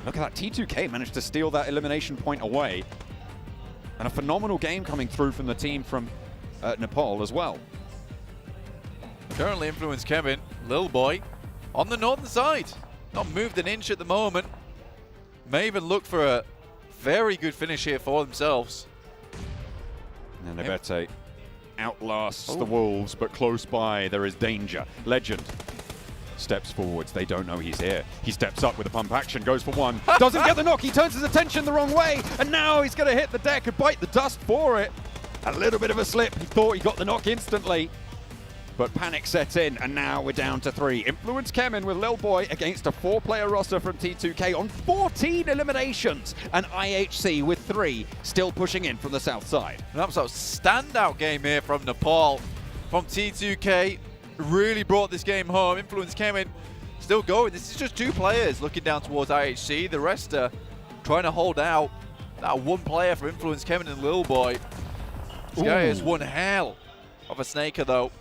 Look at that, T2K managed to steal that elimination point away. And a phenomenal game coming through from the team from Nepal as well. Currently influenced Kevin, Lil Boy, on the northern side. Not moved an inch at the moment. May even look for a very good finish here for themselves. Nenebete outlasts the Wolves, but close by there is danger. Legend steps forwards. They don't know he's here. He steps up with a pump action, goes for one. Doesn't get the knock. He turns his attention the wrong way, and now he's going to hit the deck and bite the dust for it. A little bit of a slip. He thought he got the knock instantly, but panic sets in, and now we're down to 3. Influence Kemin with Lil Boy against a 4-player roster from T2K on 14 eliminations, and IHC with 3 still pushing in from the south side. An absolute standout game here from Nepal, from T2K. Really brought this game home. Influence Kemin still going. This is just 2 players looking down towards IHC. The rest are trying to hold out. That 1 player for Influence Kemin and Lil Boy. This guy has one hell of a snaker though.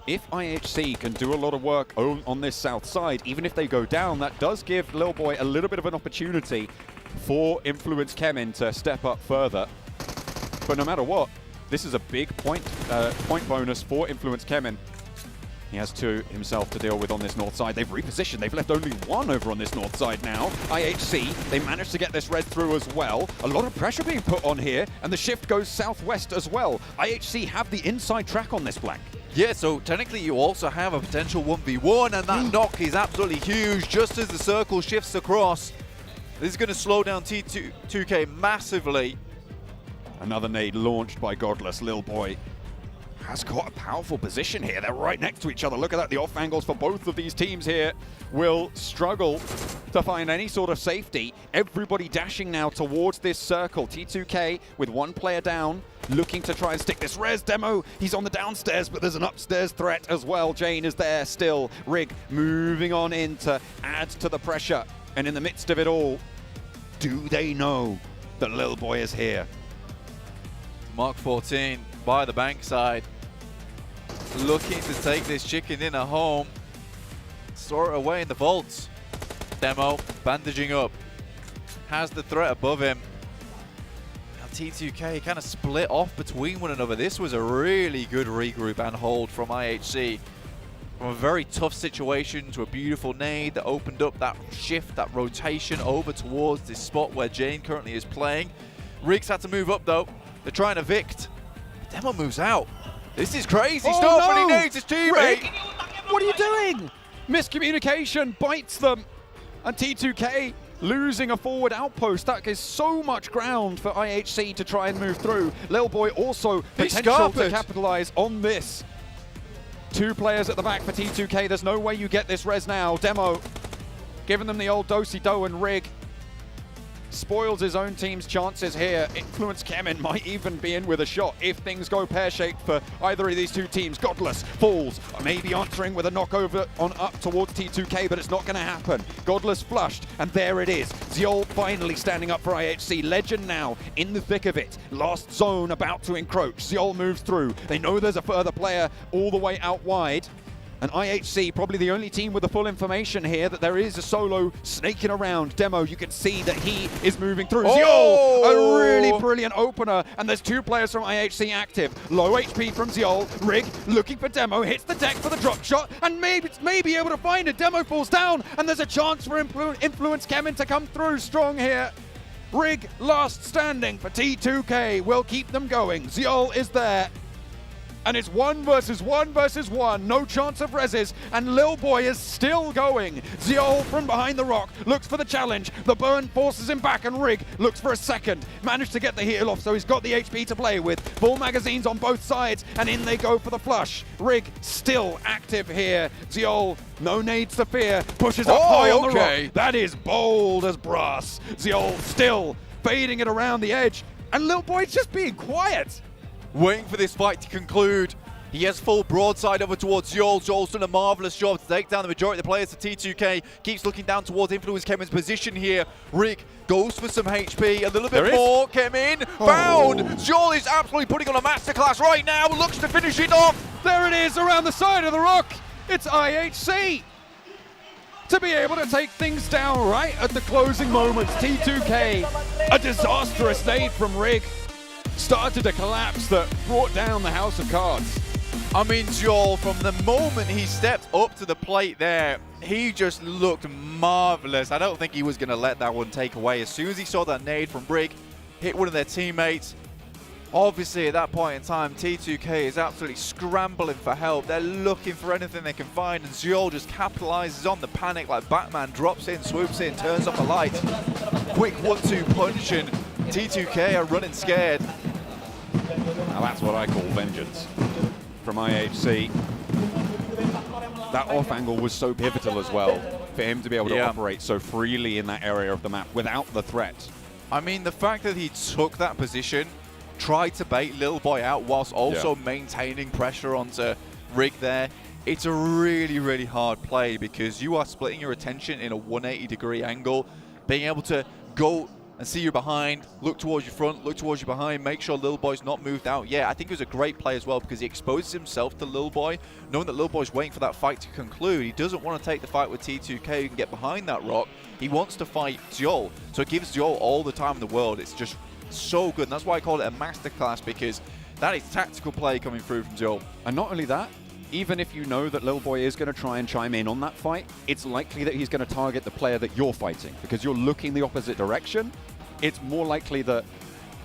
if IHC can do a lot of work on this south side, even if they go down, that does give Lil Boy a little bit of an opportunity for Influence Kemin to step up further. But no matter what, this is a big point bonus for Influence Kemin. He has two himself to deal with on this north side. They've repositioned. They've left only one over on this north side now. IHC, they managed to get this red through as well. A lot of pressure being put on here, and the shift goes southwest as well. IHC have the inside track on this flank. Yeah, so technically you also have a potential 1v1, and that knock is absolutely huge just as the circle shifts across. This is going to slow down T2K massively. Another nade launched by Godless. Lil Boy has got a powerful position here. They're right next to each other. Look at that. The off angles for both of these teams here will struggle to find any sort of safety. Everybody dashing now towards this circle. T2K with one player down, looking to try and stick this res. Demo, he's on the downstairs, but there's an upstairs threat as well. Jane is there still. Rig moving on in to add to the pressure. And in the midst of it all, do they know that Lil Boy is here? Mark 14 by the bankside, looking to take this chicken dinner home. Store it away in the vaults. Demo bandaging up, has the threat above him. Now T2K kind of split off between one another. This was a really good regroup and hold from IHC. From a very tough situation to a beautiful nade that opened up that shift, that rotation over towards this spot where Jane currently is playing. Riggs had to move up though. They're trying to evict. Demo moves out. This is crazy stuff, and he nades his teammate. Rig, what are you doing? Miscommunication bites them. And T2K losing a forward outpost. That is so much ground for IHC to try and move through. Lil Boy also potential to capitalize on this. Two players at the back for T2K. There's no way you get this res now. Demo giving them the old do-si-do, and Rig spoils his own team's chances here. Influence Kemin might even be in with a shot if things go pear-shaped for either of these two teams. Godless falls, maybe answering with a knockover on up towards T2K, but it's not going to happen. Godless flushed, and there it is. Ziol finally standing up for IHC. Legend now in the thick of it. Last zone about to encroach. Ziol moves through. They know there's a further player all the way out wide. And IHC, probably the only team with the full information here that there is a solo snaking around. Demo, you can see that he is moving through. Ziol, a really brilliant opener. And there's two players from IHC active. Low HP from Ziol. Rig looking for Demo, hits the deck for the drop shot, and maybe able to find it. Demo falls down, and there's a chance for Influence Kemin to come through strong here. Rig last standing for T2K will keep them going. Ziol is there. And it's 1 versus 1 versus 1. No chance of reses. And Lil Boy is still going. Ziol from behind the rock looks for the challenge. The burn forces him back, and Rig looks for a second. Managed to get the heal off, so he's got the HP to play with. Full magazines on both sides, and in they go for the flush. Rig still active here. Ziol, no nades to fear. Pushes up high on the rock. That is bold as brass. Ziol still fading it around the edge. And Lil Boy's just being quiet. Waiting for this fight to conclude. He has full broadside over towards Ziol. Ziol's done a marvelous job to take down the majority of the players of T2K. Keeps looking down towards Influence Kemin's position here. Rig goes for some HP. A little bit more. Kemin found. Ziol is absolutely putting on a masterclass right now. Looks to finish it off. There it is around the side of the rock. It's IHC. To be able to take things down right at the closing moments. T2K, a disastrous nade from Rig. Started a collapse that brought down the House of Cards. I mean, Ziol, from the moment he stepped up to the plate there, he just looked marvelous. I don't think he was going to let that one take away. As soon as he saw that nade from Rig hit one of their teammates, obviously at that point in time, T2K is absolutely scrambling for help. They're looking for anything they can find, and Ziol just capitalizes on the panic like Batman, drops in, swoops in, turns off the light. Quick 1-2 punch, and T2K are running scared. Now that's what I call vengeance from IHC. That off angle was so pivotal as well for him to be able to operate so freely in that area of the map without the threat. I mean, the fact that he took that position, tried to bait Lil Boy out whilst also maintaining pressure onto Rig there, it's a really, really hard play because you are splitting your attention in a 180-degree angle. Being able to go and see you're behind, look towards your front, look towards your behind, make sure Lil Boy's not moved out. Yeah, I think it was a great play as well because he exposes himself to Lil Boy, knowing that Lil Boy's waiting for that fight to conclude. He doesn't want to take the fight with T2K who can get behind that rock. He wants to fight Zhol, so it gives Zhol all the time in the world. It's just so good, and that's why I call it a masterclass, because that is tactical play coming through from Zhol. And not only that, even if you know that Lil Boy is going to try and chime in on that fight, it's likely that he's going to target the player that you're fighting because you're looking the opposite direction. It's more likely that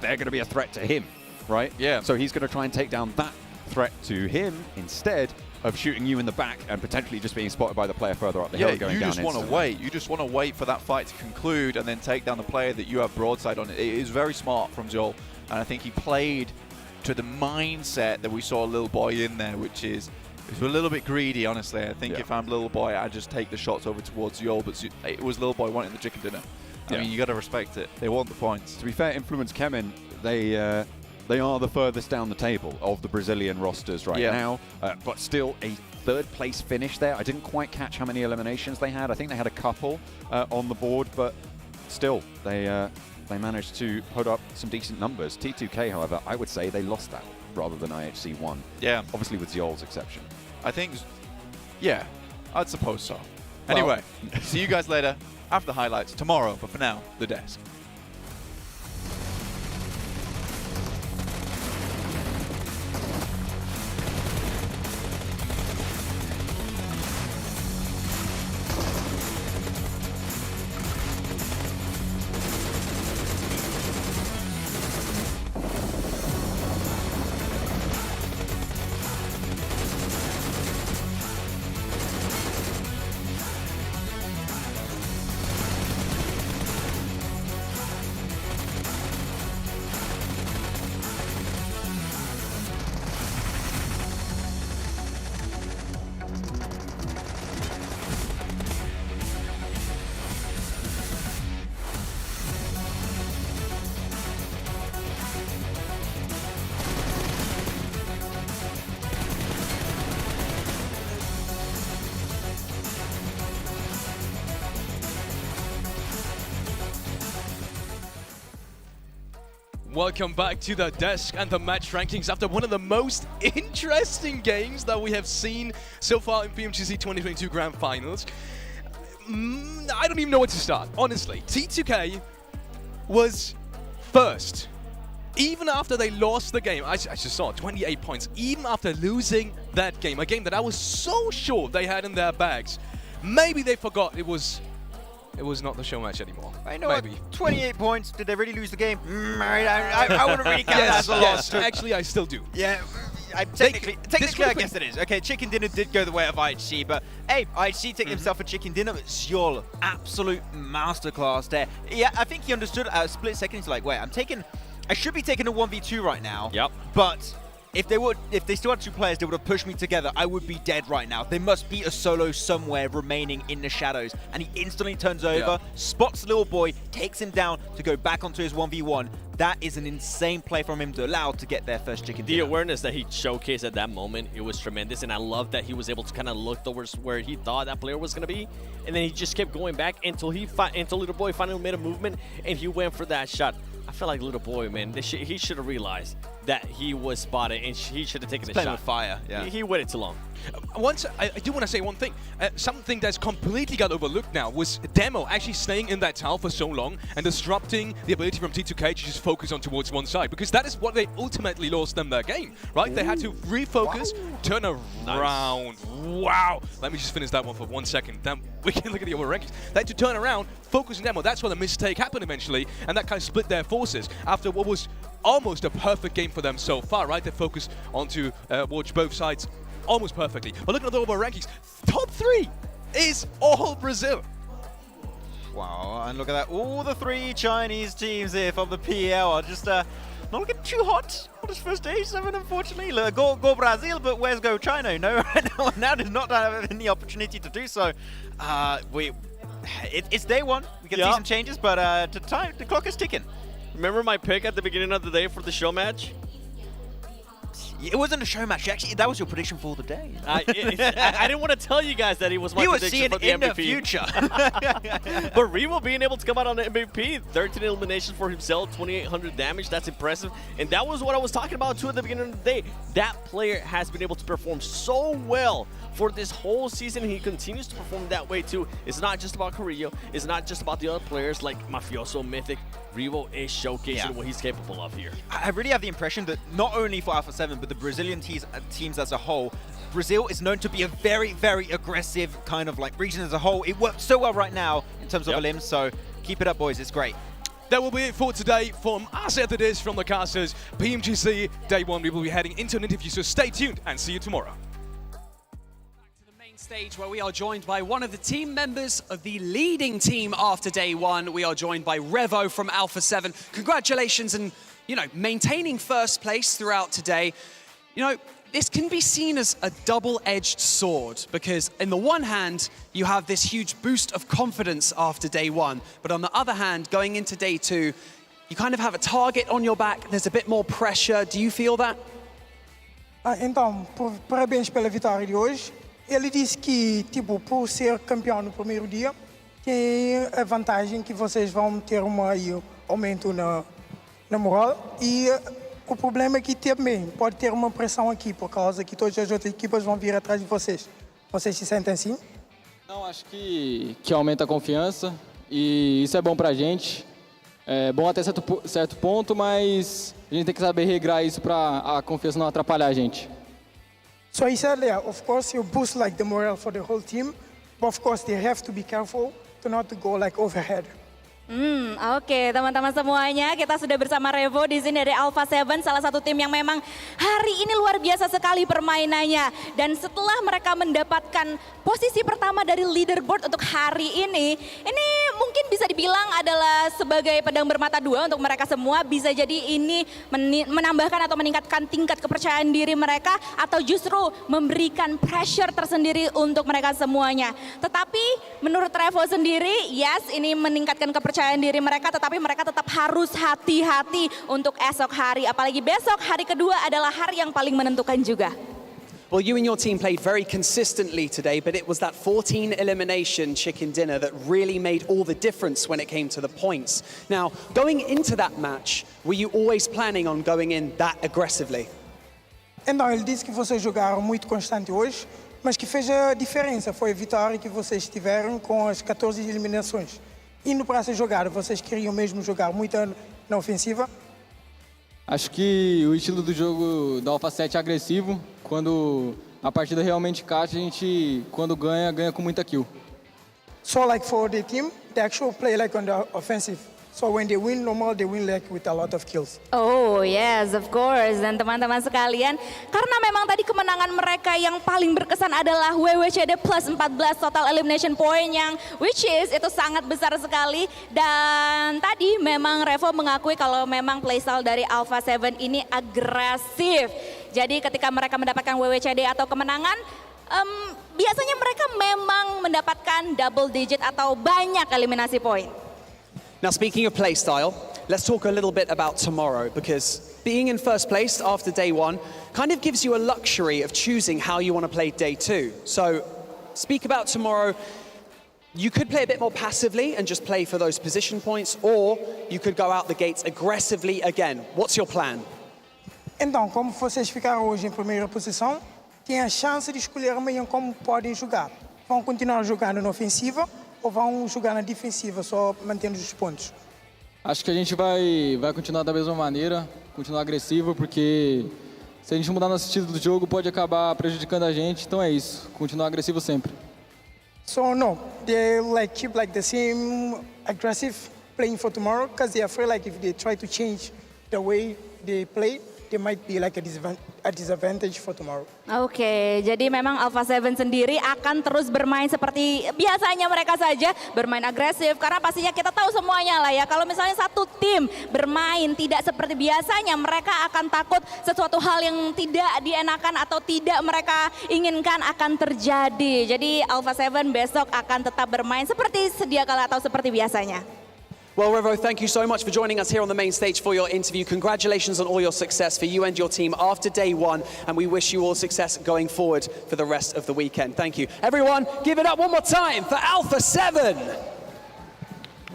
they're going to be a threat to him, right? Yeah. So he's going to try and take down that threat to him instead of shooting you in the back and potentially just being spotted by the player further up the hill and going down you just want to wait. You just want to wait for that fight to conclude and then take down the player that you have broadside on. It is very smart from Zhol, and I think he played to the mindset that we saw Lil Boy in there, which is a little bit greedy, honestly. I think if I'm Lil Boy, I'd just take the shots over towards Zhol, but it was Lil Boy wanting the chicken dinner. I mean, you got to respect it. They want the points. To be fair, Influence Kemen, they are the furthest down the table of the Brazilian rosters right now, but still a third-place finish there. I didn't quite catch how many eliminations they had. I think they had a couple on the board, but still, they managed to put up some decent numbers. T2K, however, I would say they lost that rather than IHC won. Yeah. Obviously with Zhol's exception. I think, yeah, I'd suppose so. Anyway, see you guys later after the highlights tomorrow, but for now, the desk. Welcome back to the desk and the match rankings after one of the most interesting games that we have seen so far in PMGC 2022 Grand Finals. I don't even know where to start, honestly. T2K was first. Even after they lost the game, I just saw 28 points, even after losing that game, a game that I was so sure they had in their bags. Maybe they forgot it was not the show match anymore. I know. Maybe. 28 points. Did they really lose the game? I wouldn't really count that as a loss. Actually, I still do. Yeah. Technically, I guess it is. Okay, chicken dinner did go the way of IHC, but hey, IHC taking himself a chicken dinner. But Zhol, absolute masterclass there. Yeah, I think he understood at a split second. He's like, wait, I should be taking a 1v2 right now. Yep. But if they still had two players, they would have pushed me together. I would be dead right now. There must be a solo somewhere remaining in the shadows. And he instantly turns over, spots Lil Boy, takes him down to go back onto his 1v1. That is an insane play from him to allow to get their first chicken dinner. The awareness that he showcased at that moment, it was tremendous. And I love that he was able to kind of look towards where he thought that player was going to be. And then he just kept going back until Little Boy finally made a movement and he went for that shot. I feel like Little Boy, man, he should have realized that he was spotted and he should have taken a shot. With fire, yeah. He waited too long. I do want to say one thing. Something that's completely got overlooked now was Demo actually staying in that tower for so long and disrupting the ability from T2K to just focus on towards one side, because that is what they ultimately lost them their game, right? Ooh. They had to refocus, turn around. Nice. Wow. Let me just finish that one for 1 second. Then we can look at the over rankings. They had to turn around, focus on Demo. That's where the mistake happened eventually, and that kind of split their forces after what was almost a perfect game for them so far, right? They focused onto watch both sides almost perfectly. But looking at the overall rankings, top 3 is all Brazil. Wow, and look at that. All the 3 Chinese teams here from the PL are just not looking too hot on this first day 7, unfortunately. Go Brazil, but where's go China? No, now does not have any opportunity to do so. It's day 1. We can see some changes, but the clock is ticking. Remember my pick at the beginning of the day for the show match? It wasn't a show match. Actually, that was your prediction for the day. I didn't want to tell you guys that he was my You were prediction seeing for the in the MVP. future. But Revo being able to come out on the MVP, 13 eliminations for himself, 2,800 damage, that's impressive. And that was what I was talking about too at the beginning of the day. That player has been able to perform so well for this whole season. He continues to perform that way too. It's not just about Carrillo. It's not just about the other players like Mafioso, Mythic. Revo is showcasing what he's capable of here. I really have the impression that not only for Alpha 7, but the Brazilian teams as a whole, Brazil is known to be a very, very aggressive kind of like region as a whole. It works so well right now in terms of elims, so keep it up, boys. It's great. That will be it for today from us at the Dish from the casters. PMGC Day 1, we will be heading into an interview, so stay tuned and see you tomorrow. Stage where we are joined by one of the team members of the leading team after day 1. We are joined by Revo from Alpha 7. Congratulations and, maintaining first place throughout today. This can be seen as a double-edged sword because in the one hand, you have this huge boost of confidence after day 1. But on the other hand, going into day 2, you kind of have a target on your back. There's a bit more pressure. Do you feel that? Então, parabéns pela vitória de hoje. Ele disse que, por ser campeão no primeiro dia, tem a vantagem que vocês vão ter um aumento na moral. E o problema é que também pode ter uma pressão aqui, por causa que todas as outras equipas vão vir atrás de vocês. Vocês se sentem assim? Não, acho que aumenta a confiança e isso é bom pra gente. É bom até certo ponto, mas a gente tem que saber regrar isso para a confiança não atrapalhar a gente. So he said, of course, you boost the morale for the whole team, but of course they have to be careful to not to go overhead. Oke, teman-teman semuanya, kita sudah bersama Revo di sini dari Alpha 7, salah satu tim yang memang hari ini luar biasa sekali permainannya. Dan setelah mereka mendapatkan posisi pertama dari leaderboard untuk hari ini mungkin bisa dibilang adalah sebagai pedang bermata dua untuk mereka semua. Bisa jadi ini menambahkan atau meningkatkan tingkat kepercayaan diri mereka atau justru memberikan pressure tersendiri untuk mereka semuanya. Tetapi menurut Revo sendiri, yes, ini meningkatkan kepercayaan diri mereka, tetapi mereka tetap harus hati-hati untuk esok hari. Apalagi besok hari kedua adalah hari yang paling menentukan juga. Well, you and your team played very consistently today, but it was that 14 elimination chicken dinner that really made all the difference when it came to the points. Now, going into that match, were you always planning on going in that aggressively? Então, ele disse que vocês jogaram muito constante hoje, mas que fez a diferença foi a vitória que vocês tiveram com as 14 eliminações. Indo para essa jogada, vocês queriam mesmo jogar muito na ofensiva? Acho que o estilo do jogo da Alpha 7 é agressivo. Quando a partida realmente encaixa, a gente, quando ganha com muita kill. So for the team, they actually play on the offensive. So when they win, normal they win with a lot of kills. Oh yes, of course. Dan teman-teman sekalian, karena memang tadi kemenangan mereka yang paling berkesan adalah WWCD plus 14 total elimination point yang which is itu sangat besar sekali. Dan tadi memang Revo mengakui kalau memang playstyle dari Alpha 7 ini agresif. Jadi ketika mereka mendapatkan WWCD atau kemenangan, biasanya mereka memang mendapatkan double digit atau banyak eliminasi point. Now, speaking of play style, let's talk a little bit about tomorrow because being in first place after day 1 kind of gives you a luxury of choosing how you want to play day 2. So, speak about tomorrow. You could play a bit more passively and just play for those position points, or you could go out the gates aggressively again. What's your plan? Então, como vocês ficaram hoje em primeira posição, tem a chance de escolher amanhã como podem jogar. Vão continuar jogando na ofensiva ou vão jogar na defensiva, só mantendo os pontos? Acho que a gente vai continuar da mesma maneira, continuar agressivo, porque se a gente mudar nosso estilo do jogo pode acabar prejudicando a gente, então é isso, continuar agressivo sempre. So no, they keep the same aggressive playing for tomorrow because they are afraid if they try to change the way they play, they might be a disadvantage for tomorrow. Oke, jadi memang Alpha 7 sendiri akan terus bermain seperti biasanya mereka saja, bermain agresif karena pastinya kita tahu semuanya lah ya, kalau misalnya satu tim bermain tidak seperti biasanya, mereka akan takut sesuatu hal yang tidak dienakan atau tidak mereka inginkan akan terjadi. Jadi Alpha 7 besok akan tetap bermain seperti sedia kala atau seperti biasanya. Well, Revo, thank you so much for joining us here on the main stage for your interview. Congratulations on all your success for you and your team after day one, and we wish you all success going forward for the rest of the weekend. Thank you. Everyone, give it up one more time for Alpha 7.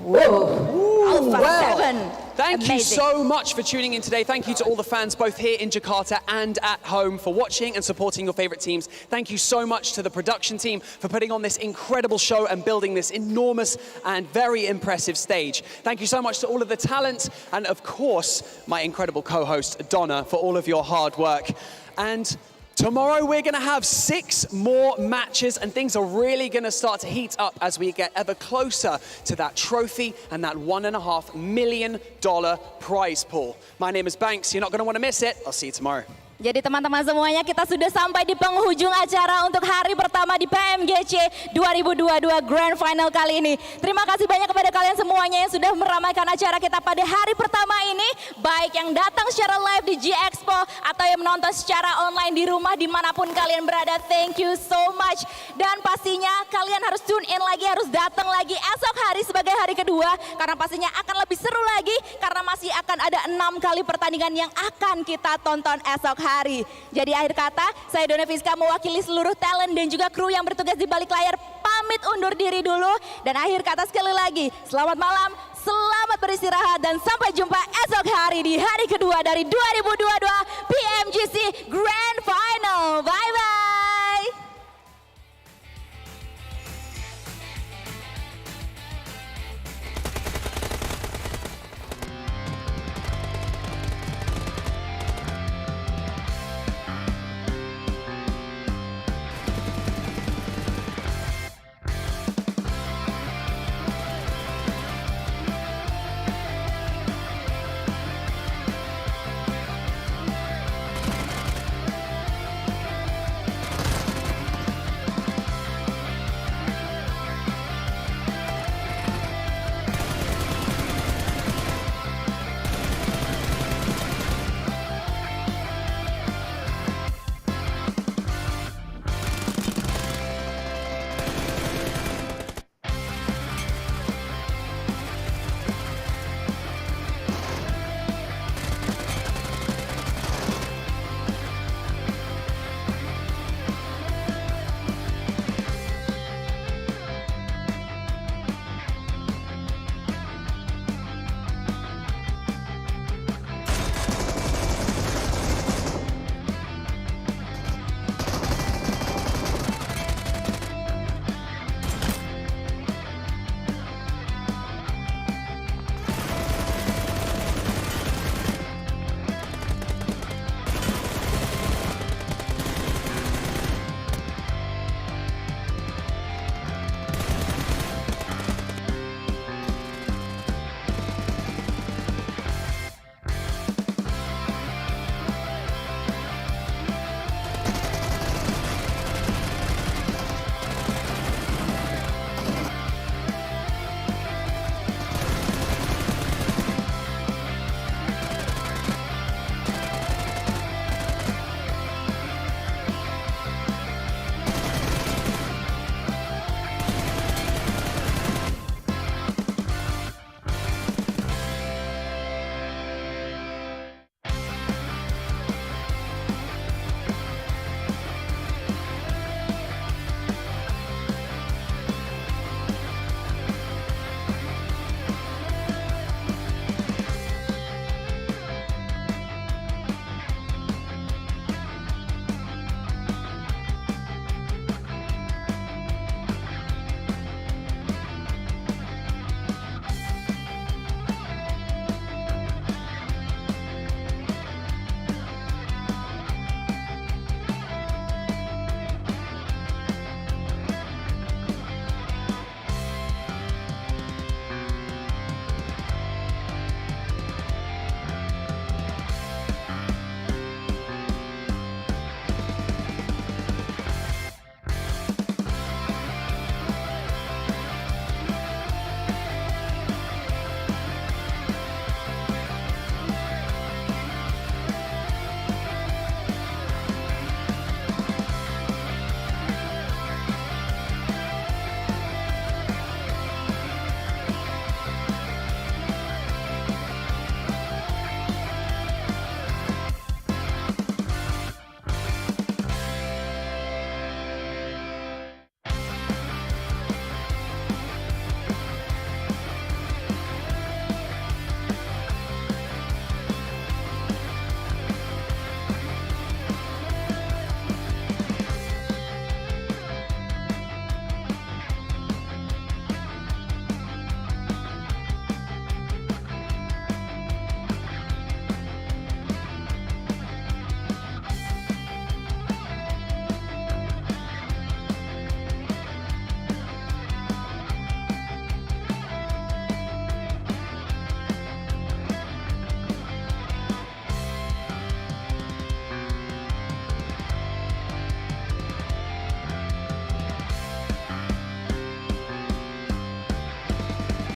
Whoa. Alpha 7. Thank you Amazing. so much for tuning in today. Thank you to all the fans both here in Jakarta and at home for watching and supporting your favorite teams. Thank you so much to the production team for putting on this incredible show and building this enormous and very impressive stage. Thank you so much to all of the talent and of course my incredible co-host Donna for all of your hard work. And tomorrow we're going to have 6 more matches and things are really going to start to heat up as we get ever closer to that trophy and that $1.5 million prize pool. My name is Banks. You're not going to want to miss it. I'll see you tomorrow. Jadi teman-teman semuanya, kita sudah sampai di penghujung acara untuk hari pertama di PMGC 2022 Grand Final kali ini. Terima kasih banyak kepada kalian semuanya yang sudah meramaikan acara kita pada hari pertama ini. Baik yang datang secara live di G Expo atau yang menonton secara online di rumah dimanapun kalian berada. Thank you so much. Dan pastinya kalian harus tune in lagi, harus datang lagi esok hari sebagai hari kedua. Karena pastinya akan lebih seru lagi. Karena masih akan ada 6 kali pertandingan yang akan kita tonton esok hari. Jadi akhir kata, saya Dona Fiska mewakili seluruh talent dan juga kru yang bertugas di balik layar pamit undur diri dulu. Dan akhir kata sekali lagi, selamat malam, selamat beristirahat dan sampai jumpa esok hari di hari kedua dari 2022 PMGC Grand Final. Bye bye.